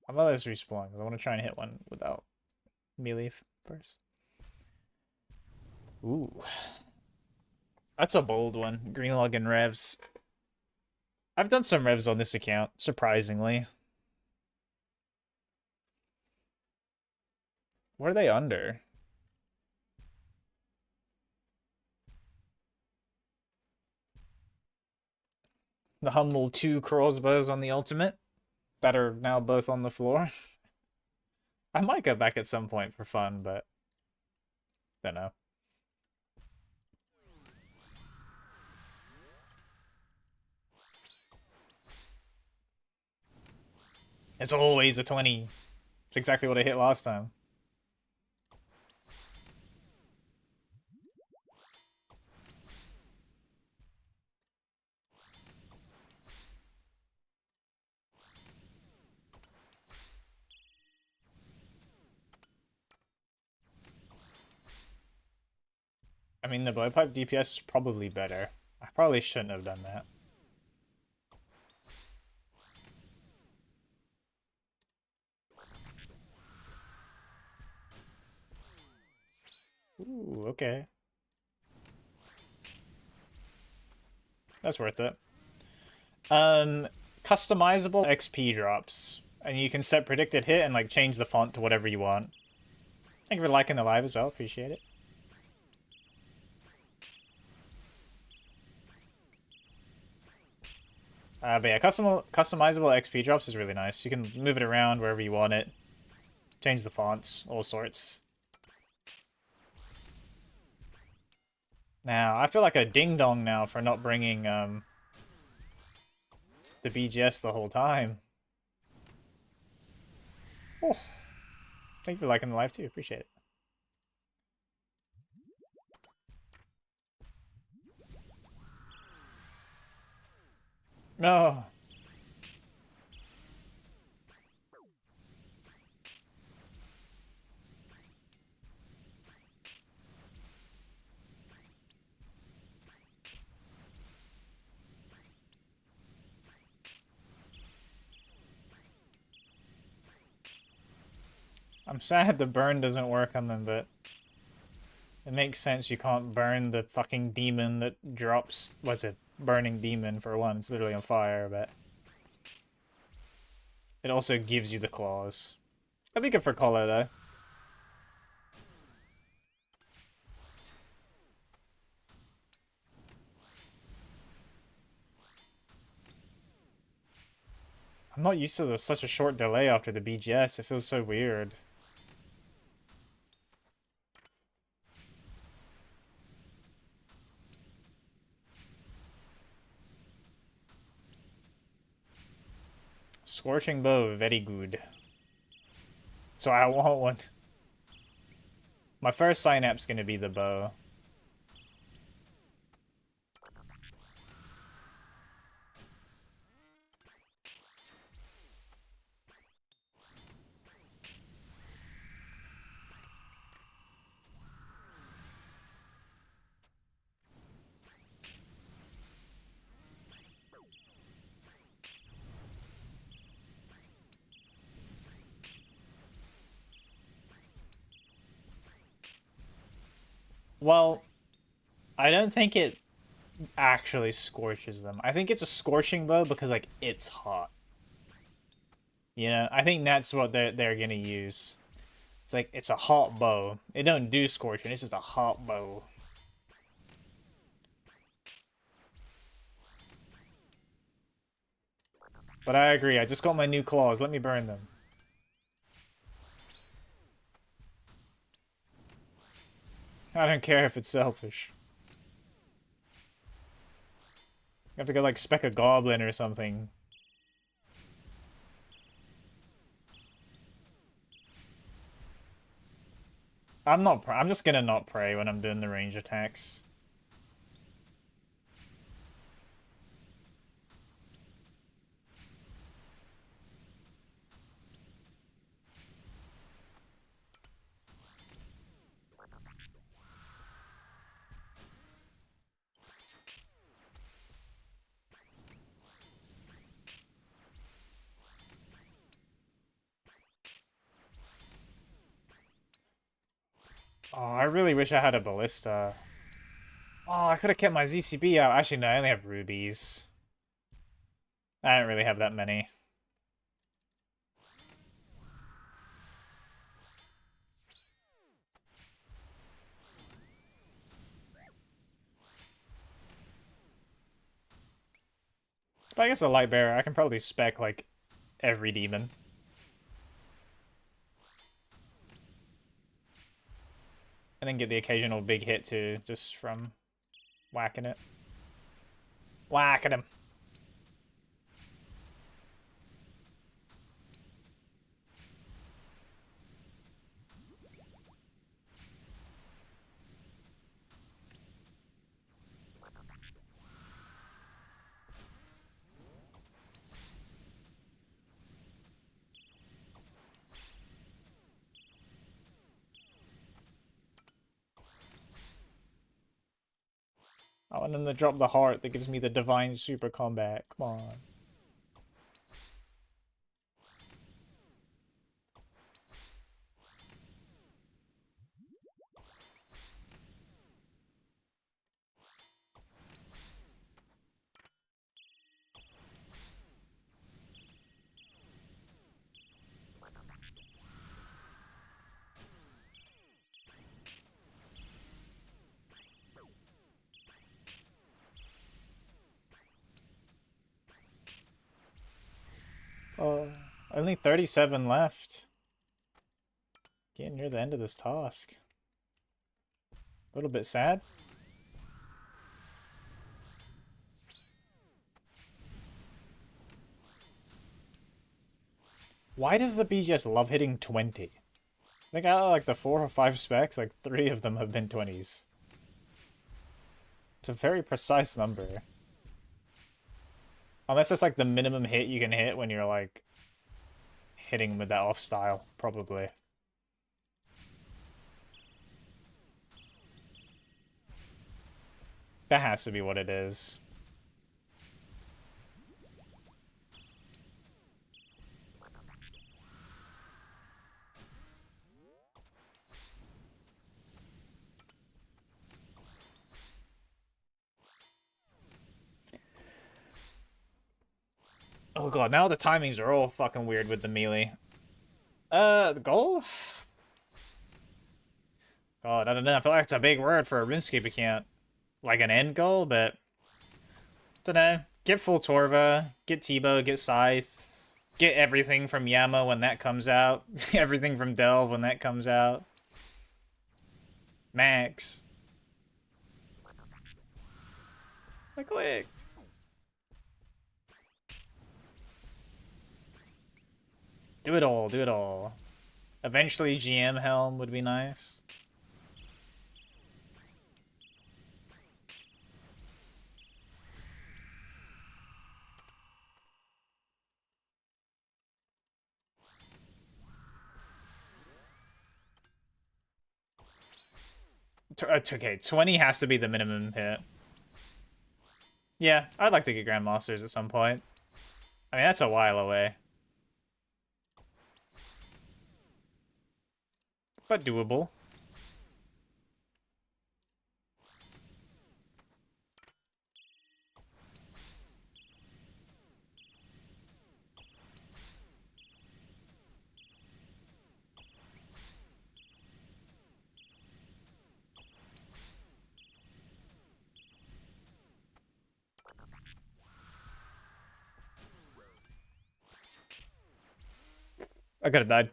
I'm gonna let this respawn because I want to try and hit one without melee first. Ooh. That's a bold one. Greenlog and revs. I've done some revs on this account, surprisingly. What are they under? The humble 2 crossbows on the ultimate that are now both on the floor. I might go back at some point for fun, but don't know. It's always a 20. It's exactly what I hit last time. I mean, the blowpipe DPS is probably better. I probably shouldn't have done that. Ooh, okay. That's worth it. Customizable XP drops. And you can set predicted hit and like change the font to whatever you want. Thank you for liking the live as well, appreciate it. But yeah, customizable XP drops is really nice. You can move it around wherever you want it. Change the fonts, all sorts. Now, I feel like a ding-dong now for not bringing the BGS the whole time. Oh, thank you for liking the live too, appreciate it. No. I'm sad the burn doesn't work on them, but it makes sense you can't burn the fucking demon that drops... What's it? Burning demon for one. It's literally on fire, but... It also gives you the claws. That'd be good for color, though. I'm not used to such a short delay after the BGS. It feels so weird. Scorching bow, very good. So I want one. My first Synapse gonna be the bow. Well, I don't think it actually scorches them. I think it's a scorching bow because like it's hot. You know, I think that's what they're gonna use. It's like it's a hot bow. It don't do scorching. It's just a hot bow. But I agree. I just got my new claws. Let me burn them. I don't care if it's selfish. You have to go like spec a goblin or something. I'm just gonna not pray when I'm doing the range attacks. Oh, I really wish I had a ballista. Oh, I could have kept my ZCB out. Actually, no, I only have rubies. I don't really have that many. But I guess a light bearer, I can probably spec like every demon. And then get the occasional big hit too, just from whacking it. Whacking him. I want him to drop the heart that gives me the divine super combat. Come on. Oh, only 37 left. Getting near the end of this task. A little bit sad. Why does the BGS love hitting 20? I think out of like the 4 or 5 specs, like 3 of them have been 20s. It's a very precise number. Unless it's like the minimum hit you can hit when you're like hitting with that off style, probably. That has to be what it is. Oh god, now the timings are all fucking weird with the melee. The goal? God, I don't know. I feel like it's a big word for a RuneScape account. Like an end goal, but... Don't know. Get full Torva, get Tebow, get Scythe, get everything from Yama when that comes out, everything from Delve when that comes out. Max. I clicked. Do it all, do it all. Eventually GM Helm would be nice. Okay, 20 has to be the minimum hit. Yeah, I'd like to get Grandmasters at some point. I mean, that's a while away. But doable. I could have died.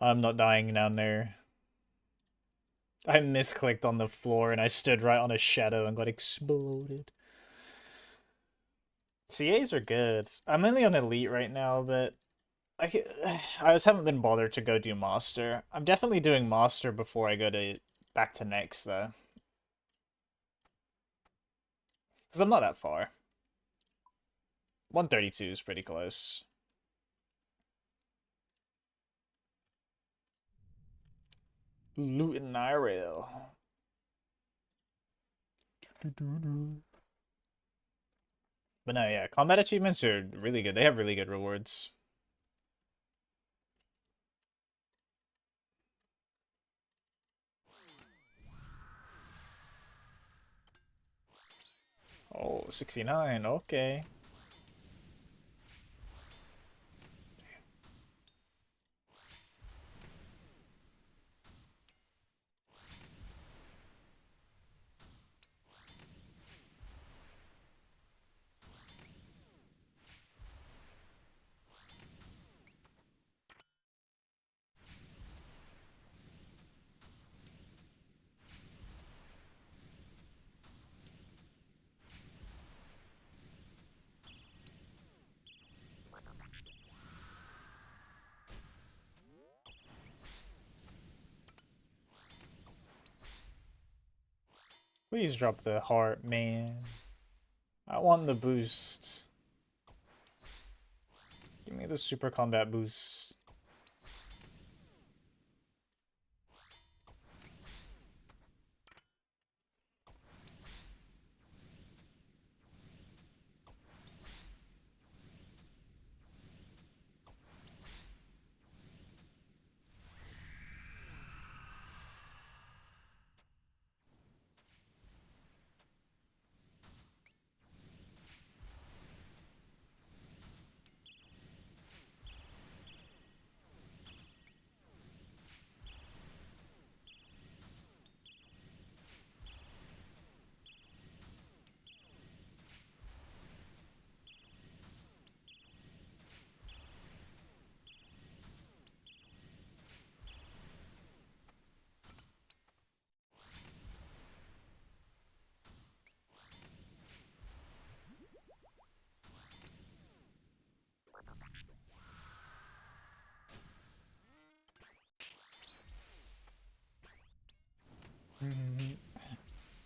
I'm not dying down there. I misclicked on the floor and I stood right on a shadow and got exploded. CAs are good. I'm only on Elite right now, but I just haven't been bothered to go do Master. I'm definitely doing Master before I go to back to next, though. Because I'm not that far. 132 is pretty close. Luton Iril. But no, yeah, combat achievements are really good. They have really good rewards. Oh, 69, okay. Please drop the heart, man. I want the boost. Give me the super combat boost.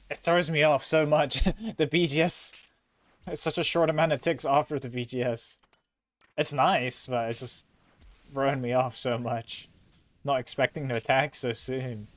It throws me off so much. The BGS. It's such a short amount of ticks after the BGS. It's nice, but it's just throwing me off so much. Not expecting to attack so soon.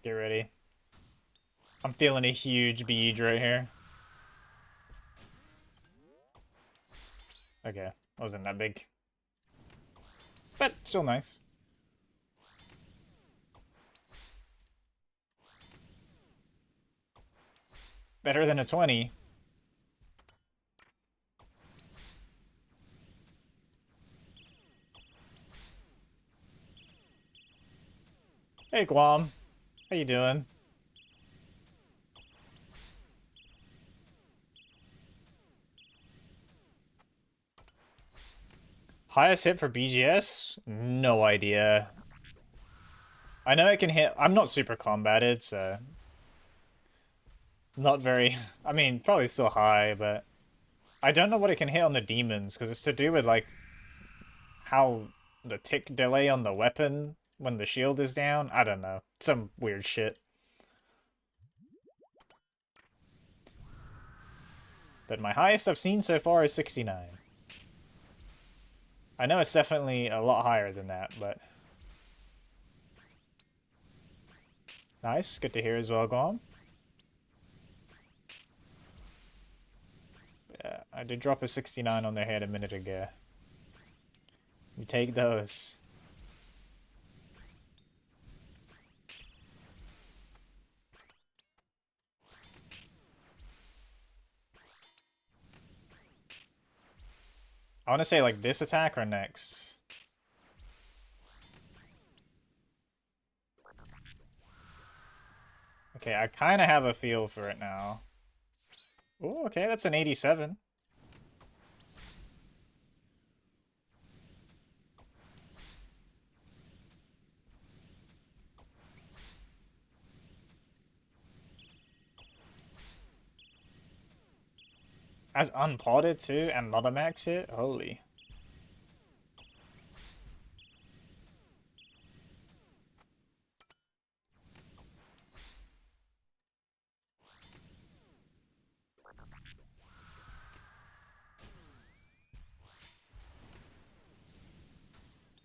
Get ready. I'm feeling a huge bead right here. Okay, wasn't that big. But still nice. Better than a 20. Hey, Guam. How you doing? Highest hit for BGS? No idea. I know it can hit... I'm not super combated, so... Not very... I mean, probably still high, but... I don't know what it can hit on the demons, because it's to do with, like... How the tick delay on the weapon when the shield is down. I don't know. Some weird shit. But my highest I've seen so far is 69. I know it's definitely a lot higher than that, but... Nice. Good to hear as well, Guam. Yeah, I did drop a 69 on their head a minute ago. You take those. I want to say like this attack or next. Okay, I kind of have a feel for it now. Oh, okay, that's an 87. As unpotted too, and not a max hit? Holy.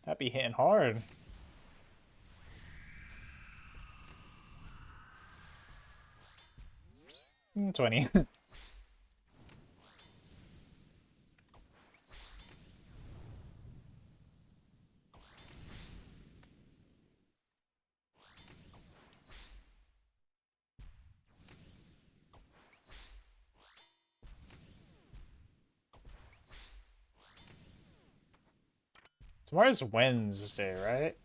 That'd be hitting hard. 20. Tomorrow's Wednesday, right?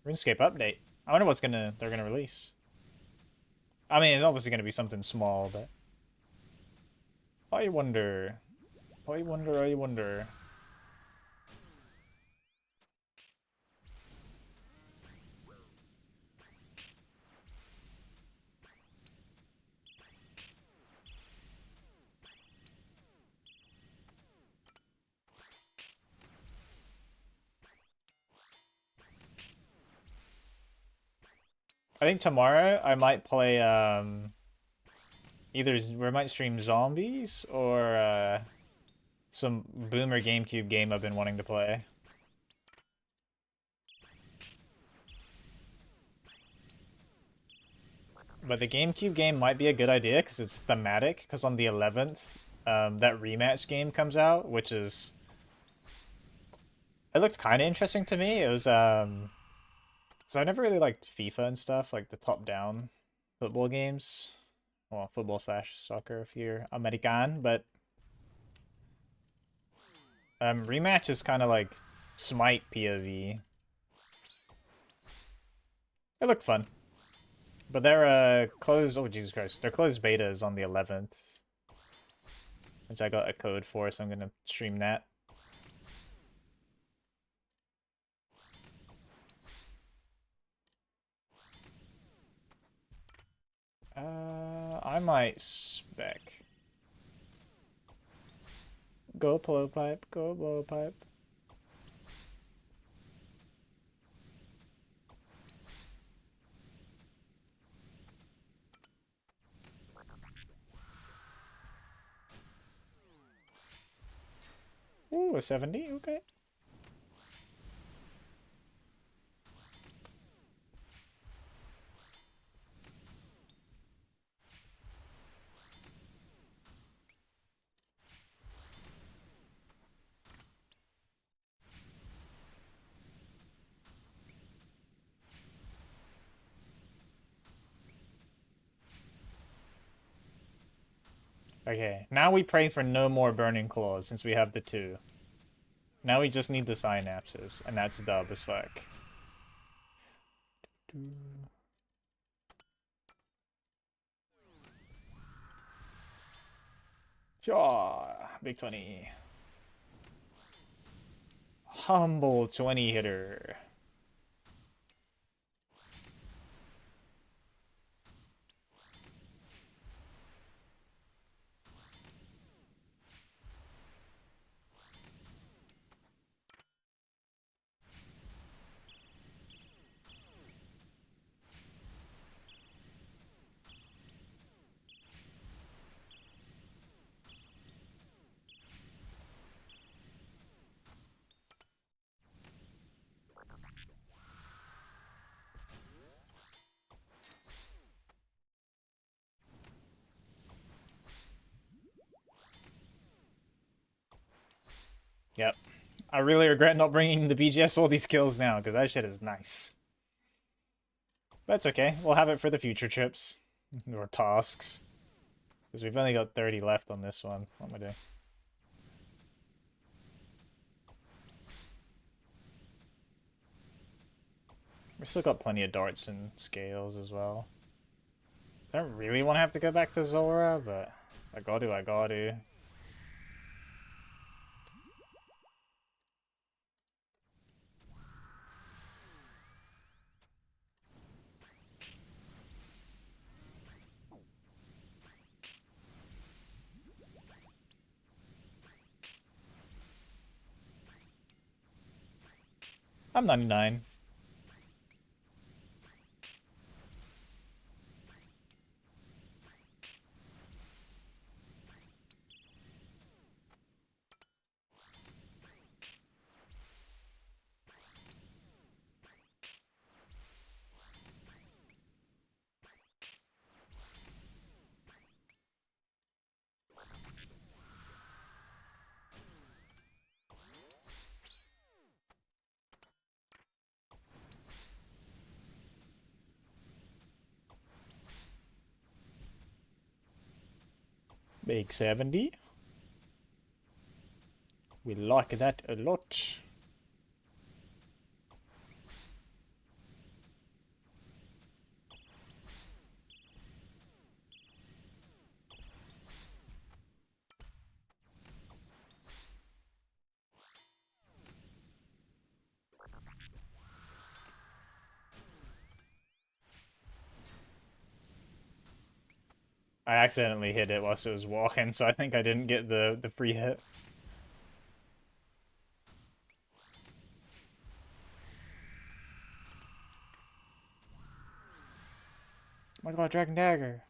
RuneScape update. I wonder what's they're gonna release. I mean, it's obviously gonna be something small, but I wonder. I wonder. I wonder. I think tomorrow I might play either we might stream zombies or some boomer GameCube game I've been wanting to play. But the GameCube game might be a good idea because it's thematic. Because on the 11th, that rematch game comes out, which is it looked kind of interesting to me. It was so I never really liked FIFA and stuff like the top-down football games. Well, football slash soccer if you're American, but rematch is kind of like Smite POV. It looked fun. But they're closed. Oh, Jesus Christ. Their closed beta is on the 11th. Which I got a code for, so I'm going to stream that. I might spec. Go blowpipe. Go blowpipe. Ooh, a 70? Okay. Okay, now we pray for no more burning claws since we have the 2. Now we just need the synapses, and that's dub as fuck. Jaw, big 20. Humble 20 hitter. Yep. I really regret not bringing the BGS all these kills now, because that shit is nice. That's okay. We'll have it for the future trips. Or tasks. Because we've only got 30 left on this one. What am I doing? We still got plenty of darts and scales as well. I don't really want to have to go back to Zora, but I gotta, I gotta. I'm 99. Big 70. We like that a lot. I accidentally hit it whilst it was walking, so I think I didn't get the free hit. Oh my god, Dragon Dagger.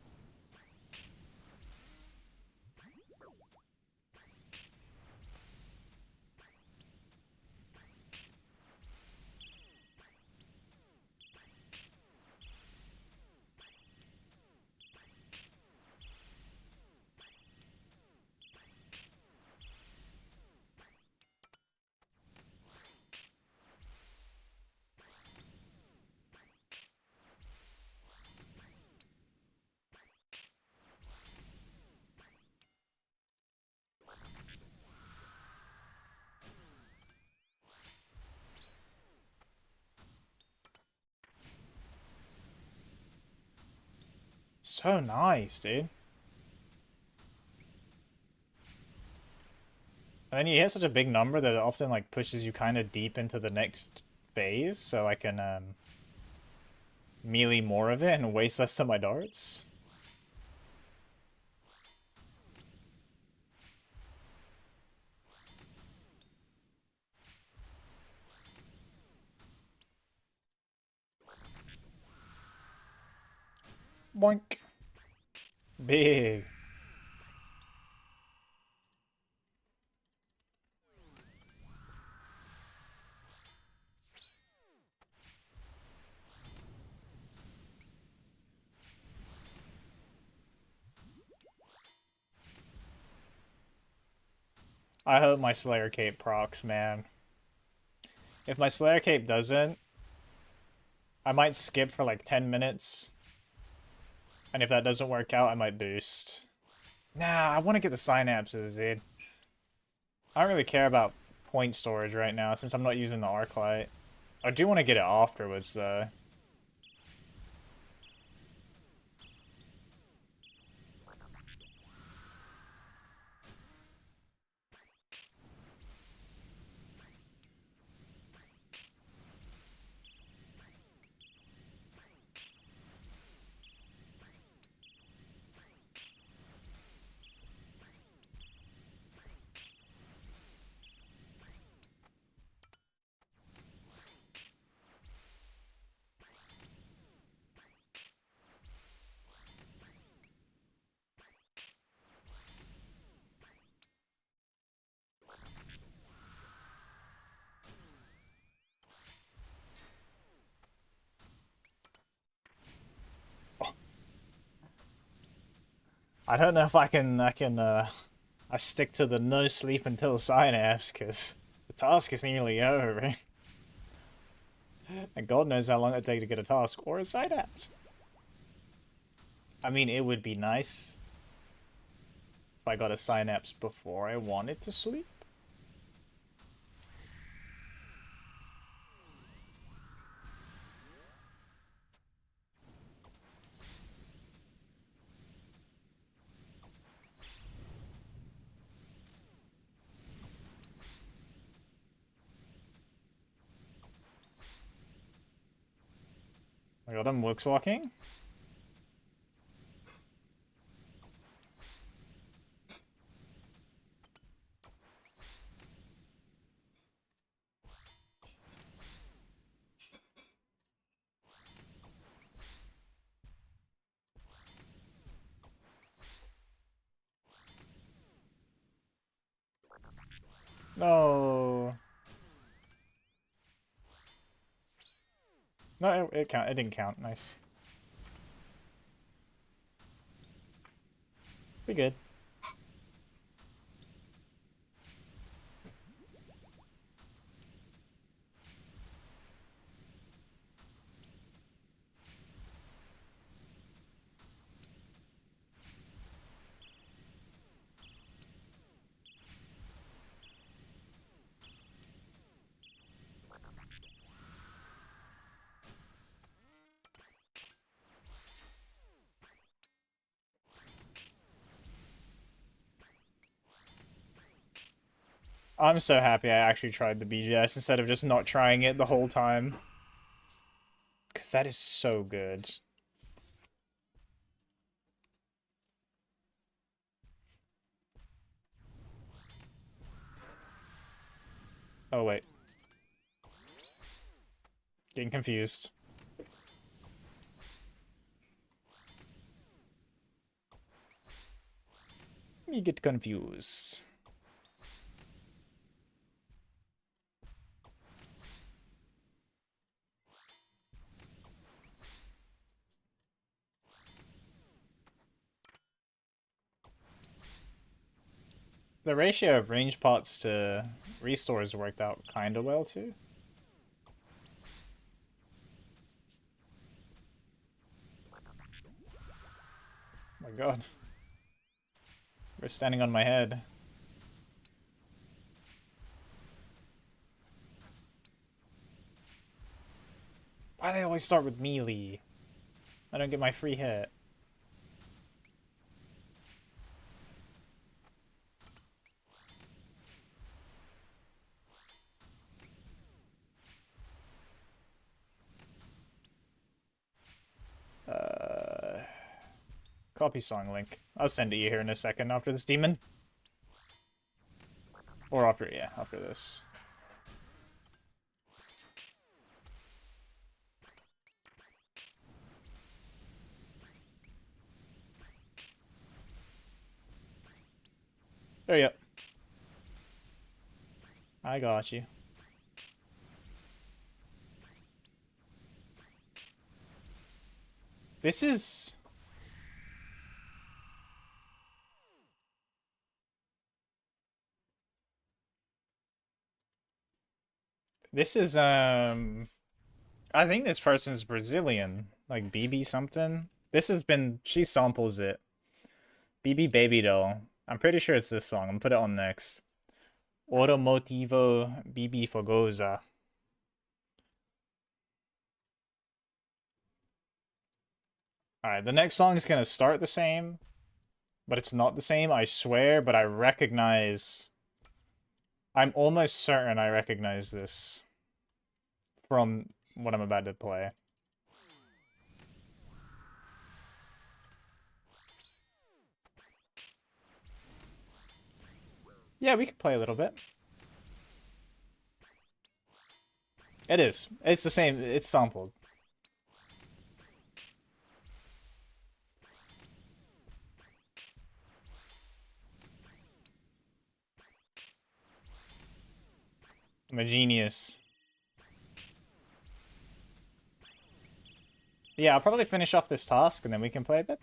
So nice, dude. And then you hit such a big number that it often like pushes you kind of deep into the next phase, so I can melee more of it and waste less of my darts. Boink. Big. I hope my Slayer Cape procs, man. If my Slayer Cape doesn't, I might skip for like 10 minutes. And if that doesn't work out, I might boost. Nah, I want to get the synapses, dude. I don't really care about point storage right now since I'm not using the arc light. I do want to get it afterwards, though. I don't know if I stick to the no sleep until Synapse, because the task is nearly over. And God knows how long it takes to get a task or a Synapse. I mean, it would be nice if I got a Synapse before I wanted to sleep. got him works walking. No. No, it count. It didn't count. Nice. Be good. I'm so happy I actually tried the BGS instead of just not trying it the whole time. Because that is so good. Oh, wait. Getting confused. You get confused. The ratio of range pots to restores worked out kinda well, too. Oh my god. We're standing on my head. Why do they always start with melee? I don't get my free hit. Copy song link. I'll send it you here in a second after this demon. Or after, yeah, after this. There you go. I got you. This is... I think this person's Brazilian. Like, BB something. This has been... She samples it. BB Baby Doll. I'm pretty sure it's this song. I'm gonna put it on next. Oro Motivo BB Fogoza. Alright, the next song is gonna start the same, but it's not the same, I swear, but I recognize... I'm almost certain I recognize this from what I'm about to play. Yeah, we could play a little bit. It is. It's the same. It's sampled. I'm a genius. Yeah, I'll probably finish off this task and then we can play a bit.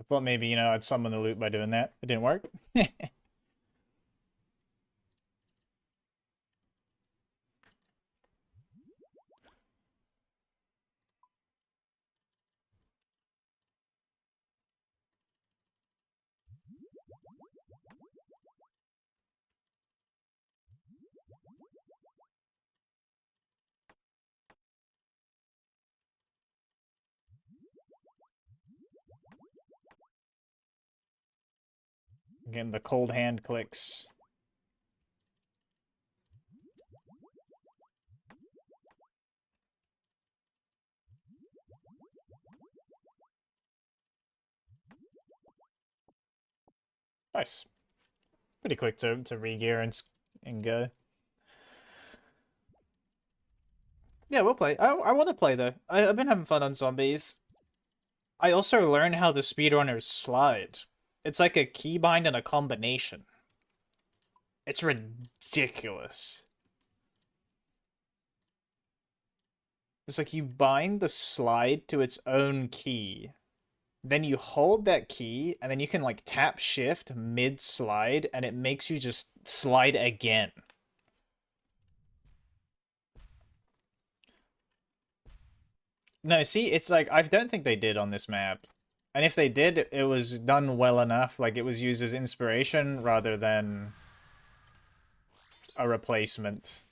thought maybe, you know, I'd summon the loot by doing that. It didn't work. Getting the cold hand clicks. Nice. Pretty quick to re-gear and go. Yeah, we'll play. I want to play though. I've been having fun on zombies. I also learned how the speedrunners slide. It's like a keybind and a combination. It's ridiculous. It's like you bind the slide to its own key. Then you hold that key, and then you can like tap shift mid-slide, and it makes you just slide again. No, see, it's like, I don't think they did on this map. And if they did, it was done well enough. Like, it was used as inspiration rather than a replacement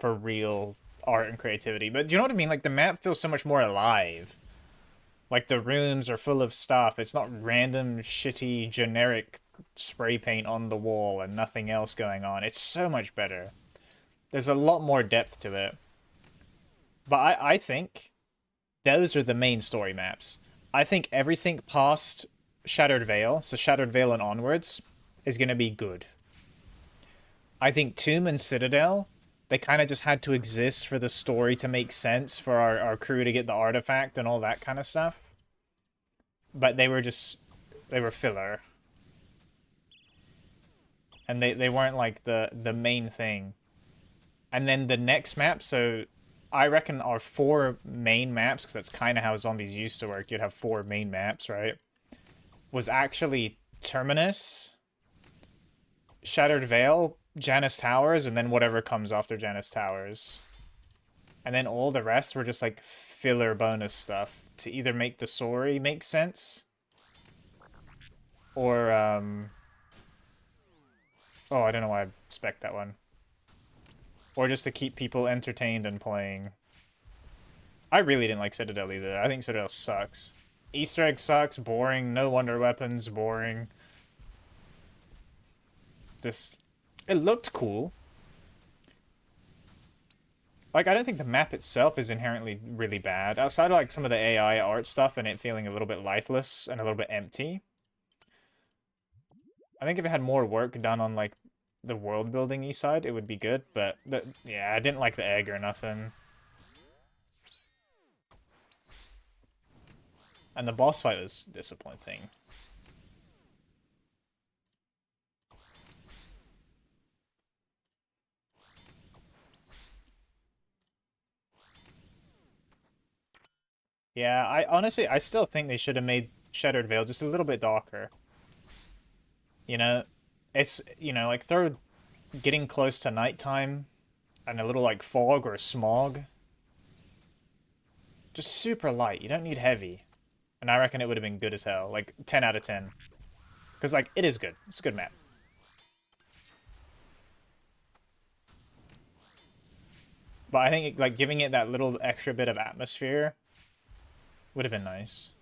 for real art and creativity. But do you know what I mean? Like, the map feels so much more alive. Like, the rooms are full of stuff. It's not random, shitty, generic spray paint on the wall and nothing else going on. It's so much better. There's a lot more depth to it. But I think those are the main story maps. I think everything past Shattered Vale, so Shattered Vale and onwards, is going to be good. I think Tomb and Citadel, they kind of just had to exist for the story to make sense, for our crew to get the artifact and all that kind of stuff. But they were filler. And they weren't like the main thing. And then the next map, so I reckon our 4 main maps, because that's kind of how zombies used to work, you'd have 4 main maps, right? Was actually Terminus, Shattered Vale, Janus Towers, and then whatever comes after Janus Towers. And then all the rest were just like filler bonus stuff to either make the story make sense, or, oh, I don't know why I spec'd that one. Or just to keep people entertained and playing. I really didn't like Citadel either. I think Citadel sucks. Easter egg sucks, boring, no wonder weapons, boring. It looked cool. Like, I don't think the map itself is inherently really bad. Outside of, like, some of the AI art stuff and it feeling a little bit lifeless and a little bit empty. I think if it had more work done on, like, the world building side, it would be good, but yeah, I didn't like the egg or nothing. And the boss fight was disappointing. Yeah, I still think they should have made Shattered Veil just a little bit darker. You know, it's, you know, like throw getting close to nighttime and a little like fog or smog. Just super light. You don't need heavy. And I reckon it would have been good as hell. Like 10 out of 10. Because like it is good. It's a good map. But I think like giving it that little extra bit of atmosphere would have been nice.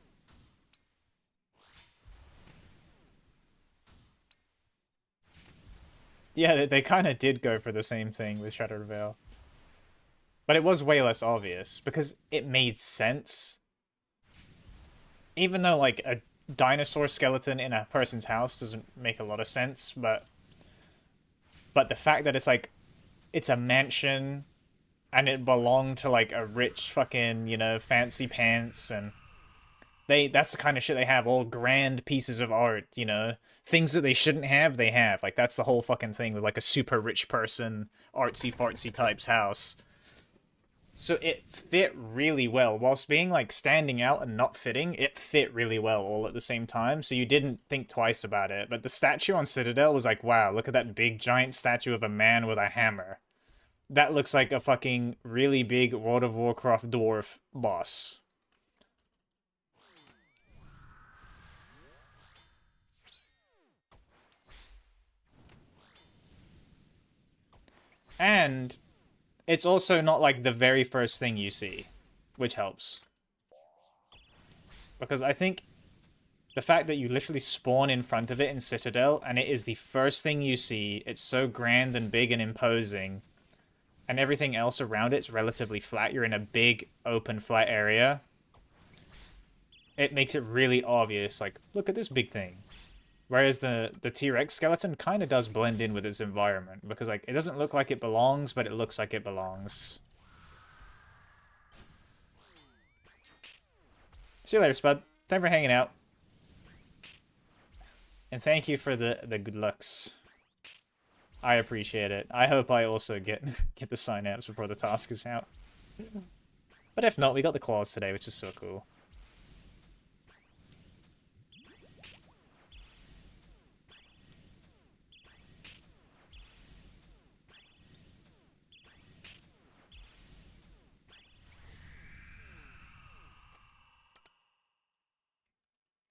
Yeah, they kind of did go for the same thing with Shattered Veil. But it was way less obvious, because it made sense. Even though, like, a dinosaur skeleton in a person's house doesn't make a lot of sense, but the fact that it's, like, it's a mansion, and it belonged to, like, a rich fucking, you know, fancy pants, and that's the kind of shit they have, all grand pieces of art, you know? Things that they shouldn't have, they have. Like, that's the whole fucking thing with, like, a super rich person, artsy-fartsy type's house. So it fit really well. Whilst being like standing out and not fitting, it fit really well all at the same time. So you didn't think twice about it. But the statue on Citadel was like, wow, look at that big giant statue of a man with a hammer. That looks like a fucking really big World of Warcraft dwarf boss. And it's also not like the very first thing you see, which helps. Because I think the fact that you literally spawn in front of it in Citadel and it is the first thing you see, it's so grand and big and imposing, and everything else around it's relatively flat. You're in a big, open, flat area. It makes it really obvious, like, look at this big thing. Whereas the T-Rex skeleton kind of does blend in with its environment, because like it doesn't look like it belongs, but it looks like it belongs. See you later, Spud. Thanks for hanging out. And thank you for the good looks. I appreciate it. I hope I also get get the Synapse before the task is out. But if not, we got the claws today, which is so cool.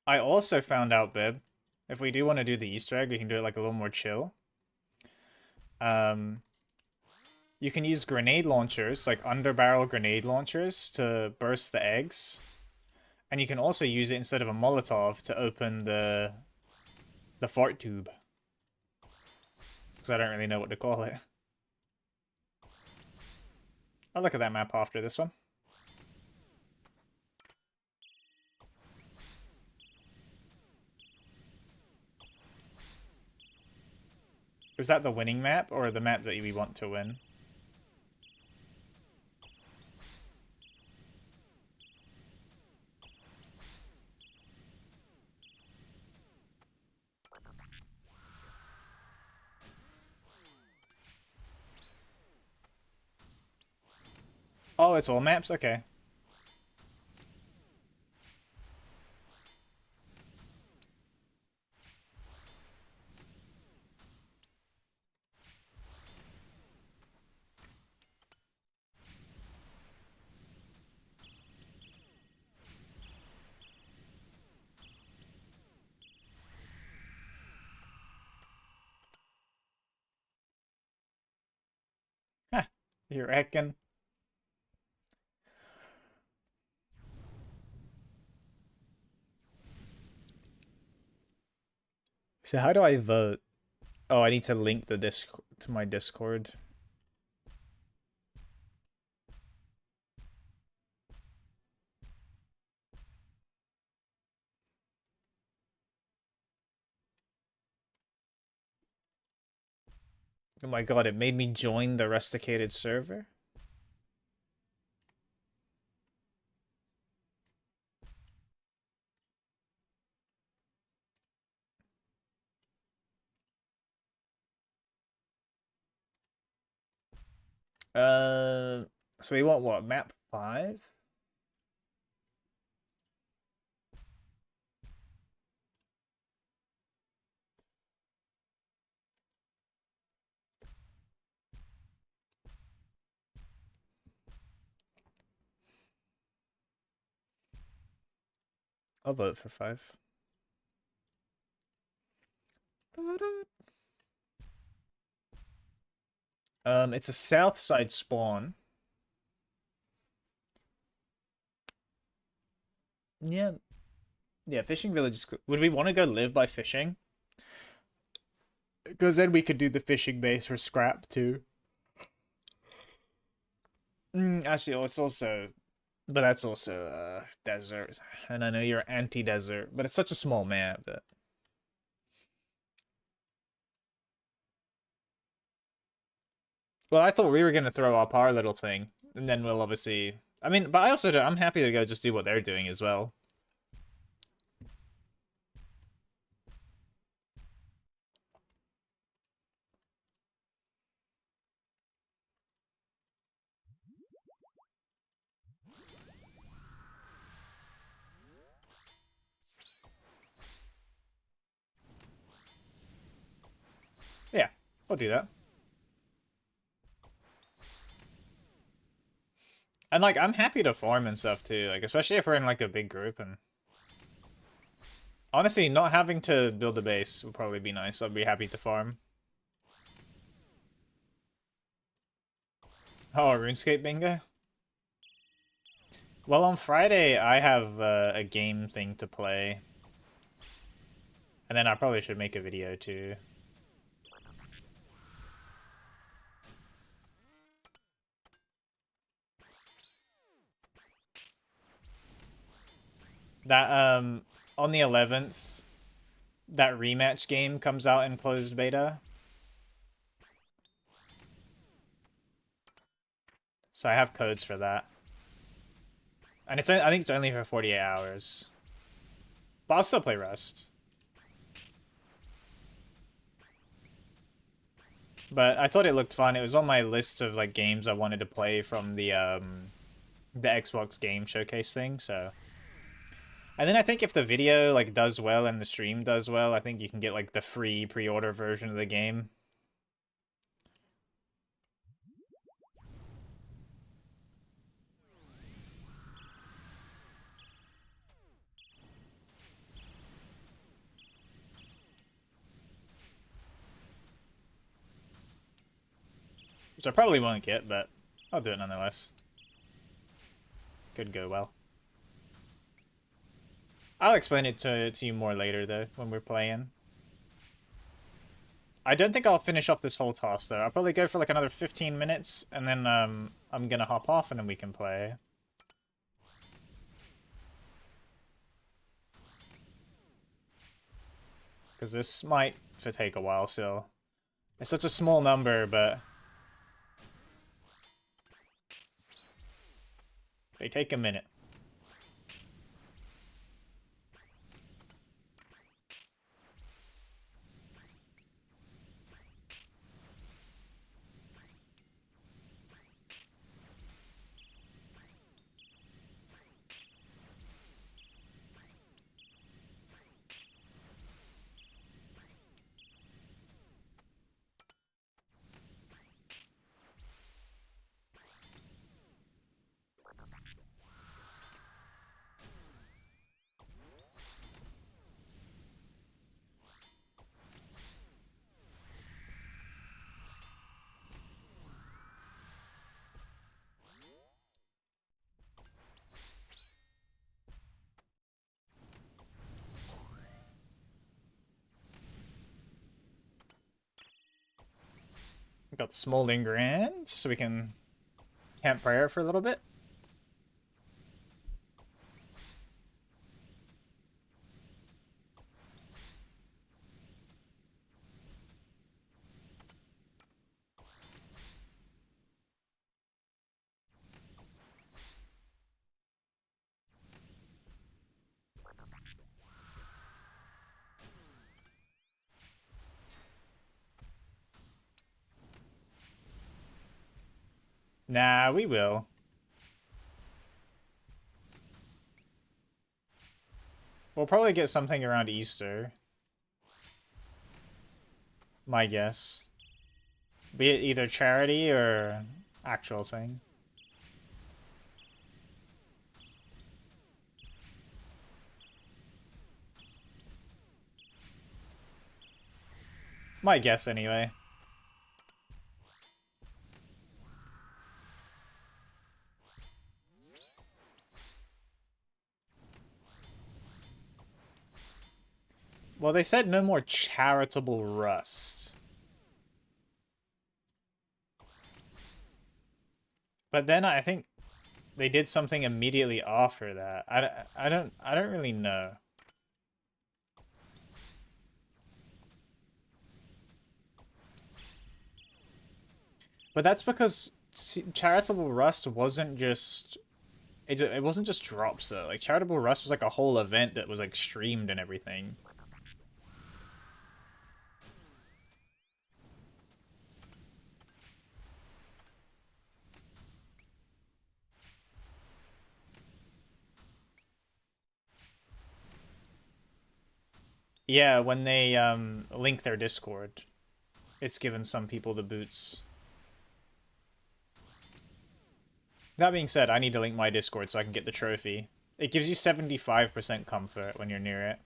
I also found out, Bib, if we do want to do the Easter egg, we can do it like a little more chill. Um, you can use grenade launchers, like underbarrel grenade launchers, to burst the eggs. And you can also use it instead of a Molotov to open the fart tube. Because I don't really know what to call it. I'll look at that map after this one. Is that the winning map, or the map that we want to win? Oh, it's all maps? Okay. Huh. You reckon? So how do I vote? Oh, I need to link the disc to my Discord. Oh my god, it made me join the rusticated server? Uh, so we want what? Map 5? I'll vote for 5. It's a south side spawn. Yeah. Yeah, fishing village is cool. Would we want to go live by fishing? Because then we could do the fishing base for scrap too. Actually, it's also, but that's also desert. And I know you're anti-desert, but it's such a small map that. Well, I thought we were gonna throw up our little thing, and then we'll obviously. I mean, but I also I'm happy to go just do what they're doing as well. I'll do that. And like, I'm happy to farm and stuff too. Like, especially if we're in like a big group. And honestly, not having to build a base would probably be nice. I'd be happy to farm. Oh, RuneScape bingo. Well, on Friday I have a game thing to play, and then I probably should make a video too. That on the 11th, that rematch game comes out in closed beta. So I have codes for that. And I think it's only for 48 hours. But I'll still play Rust. But I thought it looked fun. It was on my list of like games I wanted to play from the Xbox Game Showcase thing, so. And then I think if the video like does well and the stream does well, I think you can get like the free pre-order version of the game. Which I probably won't get, but I'll do it nonetheless. Could go well. I'll explain it to you more later though, when we're playing. I don't think I'll finish off this whole task though. I'll probably go for like another 15 minutes, and then I'm gonna hop off and then we can play. Because this might take a while still. It's such a small number, but they take a minute. Got the Smoldering Grand, so we can camp prayer for a little bit. Nah, we will. We'll probably get something around Easter. My guess. Be it either charity or actual thing. My guess anyway. Well, they said no more charitable rust. But then I think they did something immediately after that. I don't really know. But that's because charitable rust wasn't just it wasn't just drops though. Like charitable rust was like a whole event that was like streamed and everything. Yeah, when they link their Discord. it's given some people the boots. That being said, I need to link my Discord so I can get the trophy. It gives you 75% comfort when you're near it.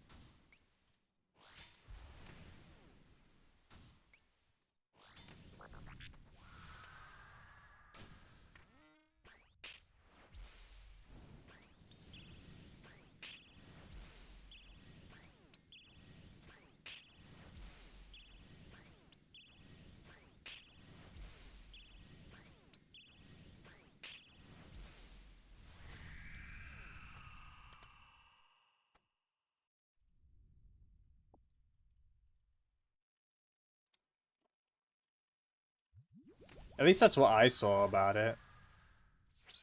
At least that's what I saw about it.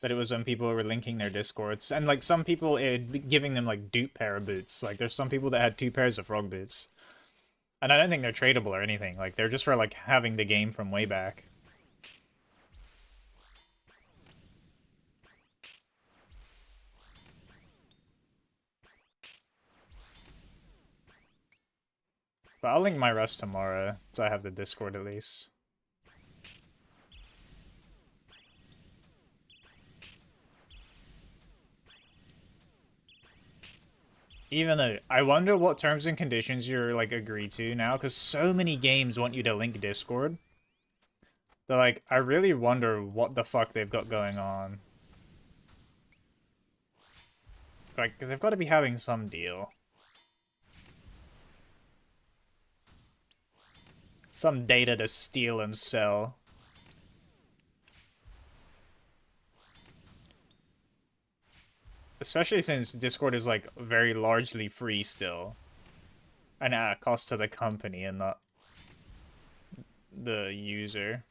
That it was when people were linking their Discords. And, like, some people, it giving them, like, dupe pair of boots. Like, there's some people that had 2 pairs of frog boots. And I don't think they're tradable or anything. Like, they're just for, like, having the game from way back. But I'll link my rest tomorrow, so I have the Discord at least. Even though, I wonder what terms and conditions you're, like, agree to now, because so many games want you to link Discord. They're like, I really wonder what the fuck they've got going on. Like, because they've got to be having some deal. Some data to steal and sell. Especially since Discord is, like, very largely free still. And at a cost to the company and not the user.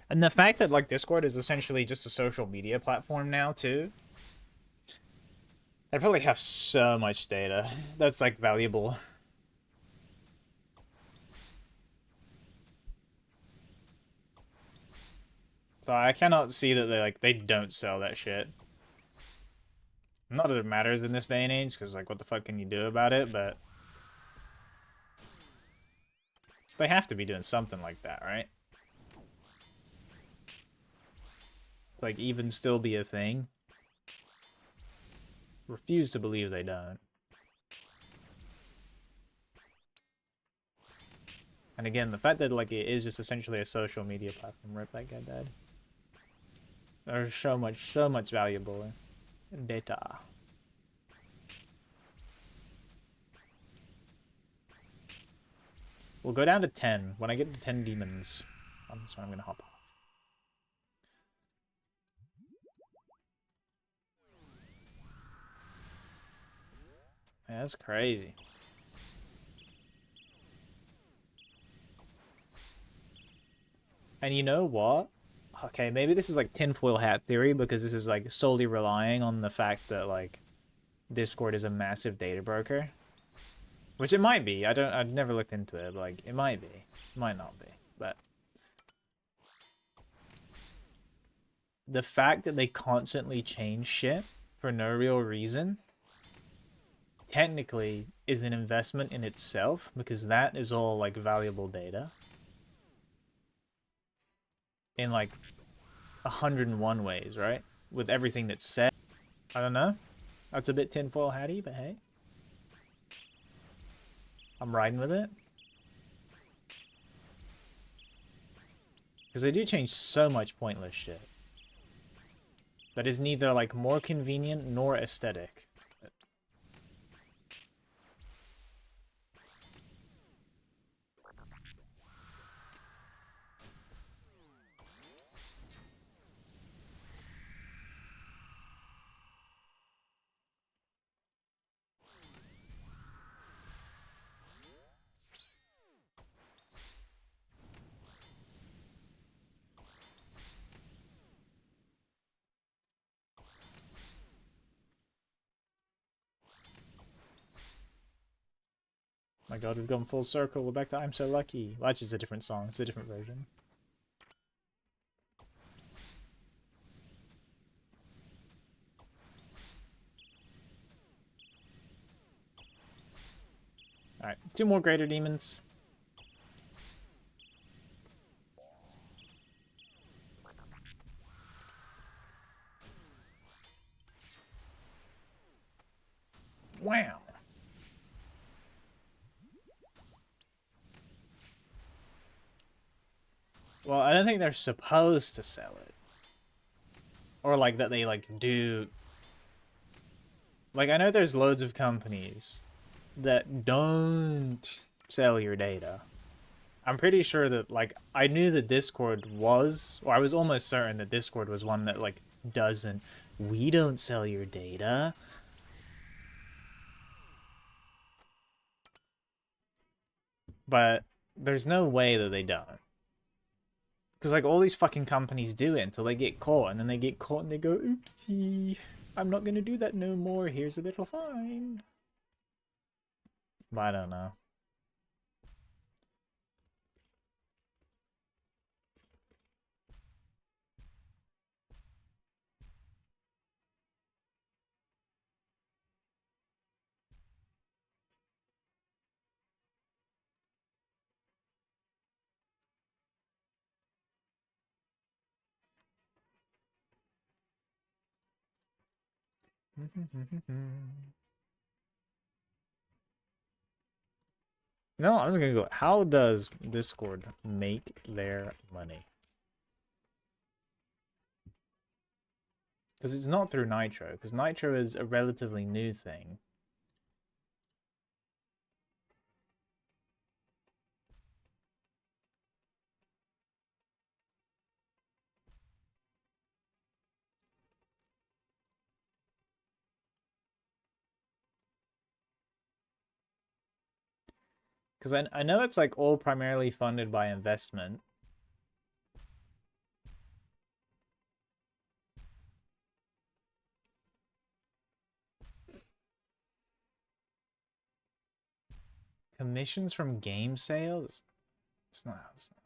And the fact that, like, Discord is essentially just a social media platform now, too. They probably have so much data that's, like, valuable. So I cannot see that they don't sell that shit. Not that it matters in this day and age, because, like, what the fuck can you do about it, but... They have to be doing something like that, right? Like, even still be a thing. Refuse to believe they don't. And again, the fact that, like, it is just essentially a social media platform, right? That guy died. There's so much valuable data. We'll go down to 10. When I get to 10 demons, that's when I'm gonna hop off. Yeah, that's crazy. And you know what? Okay, maybe this is like tinfoil hat theory because this is like solely relying on the fact that like Discord is a massive data broker. Which it might be. I've never looked into it, but like it might be. It might not be. But the fact that they constantly change shit for no real reason technically is an investment in itself because that is all like valuable data. In like 101 ways, right? With everything that's said. I don't know. That's a bit tinfoil hatty, but hey. I'm riding with it. Because they do change so much pointless shit. That is neither like more convenient nor aesthetic. My god, we've gone full circle. We're back to I'm So Lucky. Well, that's just a different song. It's a different version. Alright, 2 more Greater Demons. Wow. Well, I don't think they're supposed to sell it. Or, like, that they, like, do... Like, I know there's loads of companies that don't sell your data. I'm pretty sure that, like, I knew that Discord was, or I was almost certain that Discord was one that, like, doesn't. We don't sell your data. But there's no way that they don't. Because, like, all these fucking companies do it until they get caught, and then they get caught and they go, oopsie, I'm not gonna do that no more, here's a little fine. But I don't know. No, I was gonna go, how does Discord make their money? Because it's not through Nitro, because Nitro is a relatively new thing. Because I know it's like all primarily funded by investment. Commissions from game sales? It's not how it's not.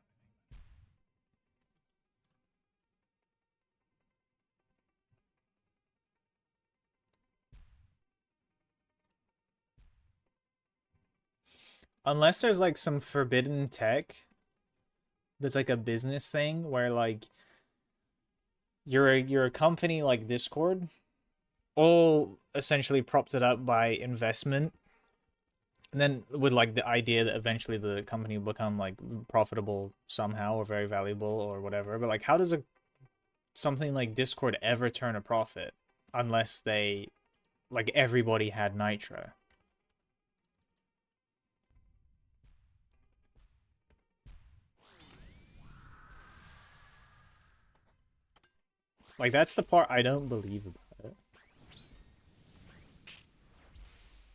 Unless there's like some forbidden tech that's like a business thing where like you're a company like Discord, all essentially propped it up by investment. And then with like the idea that eventually the company will become like profitable somehow or very valuable or whatever. But like how does something like Discord ever turn a profit unless they like everybody had Nitro? Like that's the part I don't believe about it.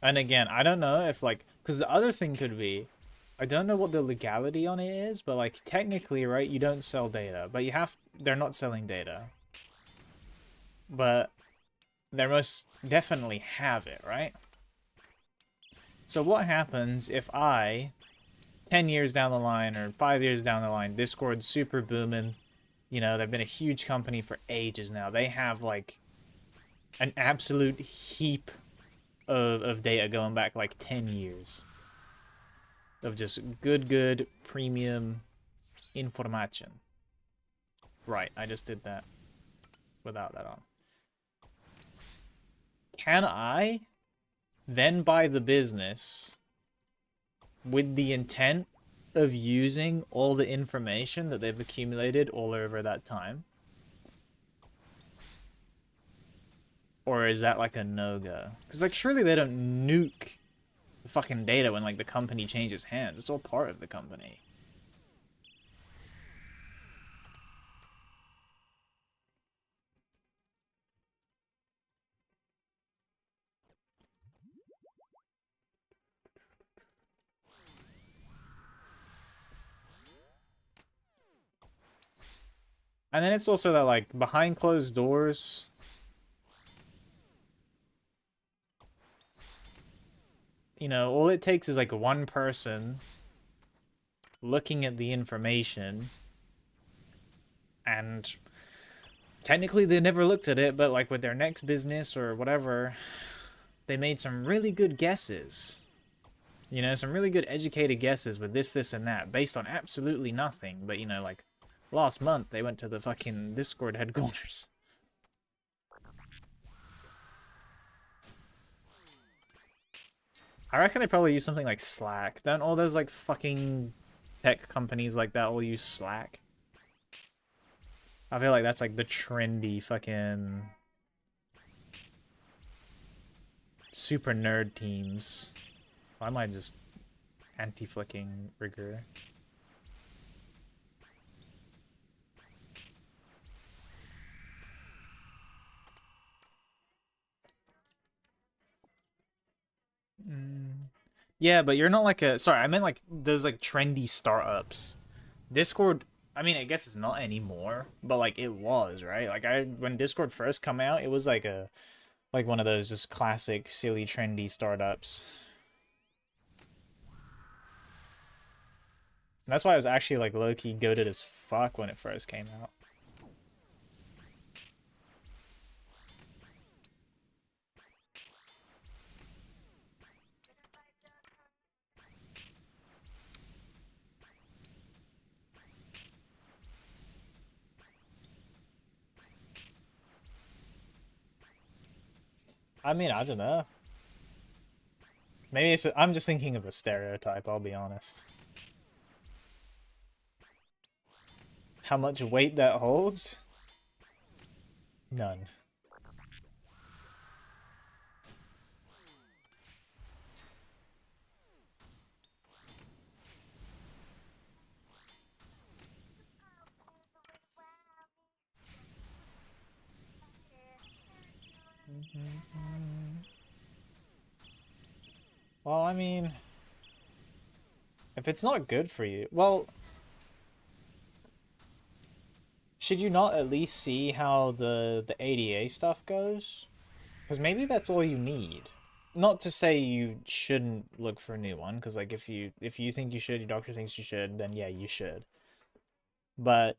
And again, I don't know if like because the other thing could be I don't know what the legality on it is, but like technically, right, you don't sell data, but they're not selling data. But they most definitely have it, right? So what happens if 10 years down the line or 5 years down the line, Discord's super booming, you know, they've been a huge company for ages now. They have like an absolute heap of data going back like 10 years of just good premium information. Right, I just did that without that on. Can I then buy the business with the intent of using all the information that they've accumulated all over that time? Or is that like a no-go? Because like surely they don't nuke the fucking data when like the company changes hands. It's all part of the company. And then it's also that like behind closed doors, you know, all it takes is like one person looking at the information, and technically they never looked at it, but like with their next business or whatever, they made some really good guesses. You know, some really good educated guesses with this, and that, based on absolutely nothing. But, you know, like, last month they went to the fucking Discord headquarters. I reckon they probably use something like Slack. Don't all those, like, fucking tech companies like that all use Slack? I feel like that's, like, the trendy fucking super nerd teams. I might just anti-flicking rigor. Yeah, but you're not like a... Sorry, I meant like those like trendy startups. Discord, I mean, I guess it's not anymore, but like it was, right? Like when Discord first come out, it was like like one of those just classic silly trendy startups. And that's why I was actually like low-key goated as fuck when it first came out. I mean, I don't know. Maybe I'm just thinking of a stereotype, I'll be honest. How much weight that holds? None. Well, I mean, if it's not good for you, well, should you not at least see how the ADA stuff goes? Because maybe that's all you need. Not to say you shouldn't look for a new one, because like if you think you should, your doctor thinks you should, then yeah, you should. But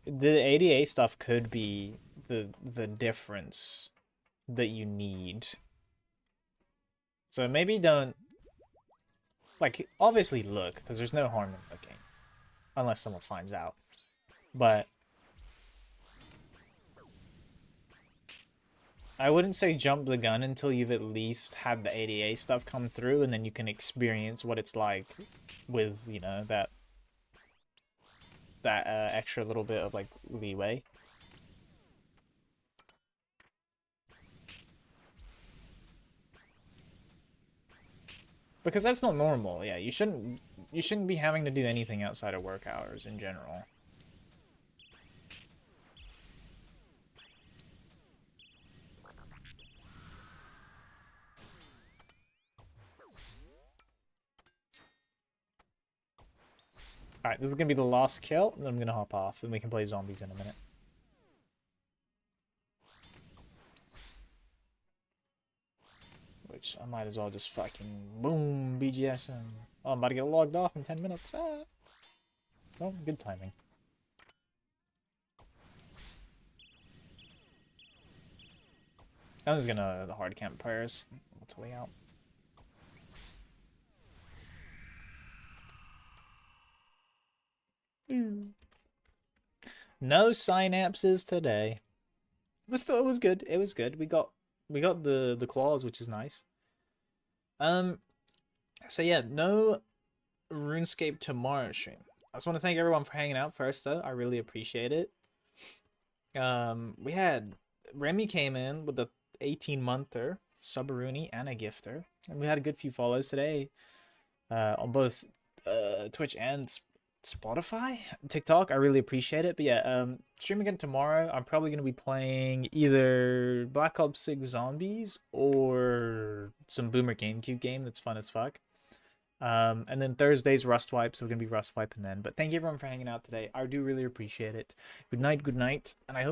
the ADA stuff could be the difference that you need. So maybe don't, like, obviously look, because there's no harm in looking, unless someone finds out. But I wouldn't say jump the gun until you've at least had the ADA stuff come through, and then you can experience what it's like with, you know, that extra little bit of like leeway. Because that's not normal. Yeah, you shouldn't be having to do anything outside of work hours in general. Alright, this is gonna be the last kill, and then I'm gonna hop off, and we can play zombies in a minute. Which I might as well just fucking boom BGS and oh, I'm about to get logged off in 10 minutes. Ah. Well, good timing. I'm just gonna the hard camp prayers until we out. No synapses today. But still, it was good. It was good. We got the claws, which is nice. Um. So yeah, no RuneScape tomorrow stream. I just want to thank everyone for hanging out first, though. I really appreciate it. We had Remy came in with the 18-monther, Subaruni, and a gifter, and we had a good few follows today. On both Twitch and Spotify, TikTok. I really appreciate it. But yeah, stream again tomorrow. I'm probably gonna be playing either Black Ops 6 Zombies or some Boomer GameCube game that's fun as fuck. And then Thursday's Rust Wipe, so we're gonna be Rust Wiping then. But thank you everyone for hanging out today. I do really appreciate it. Good night, and I hope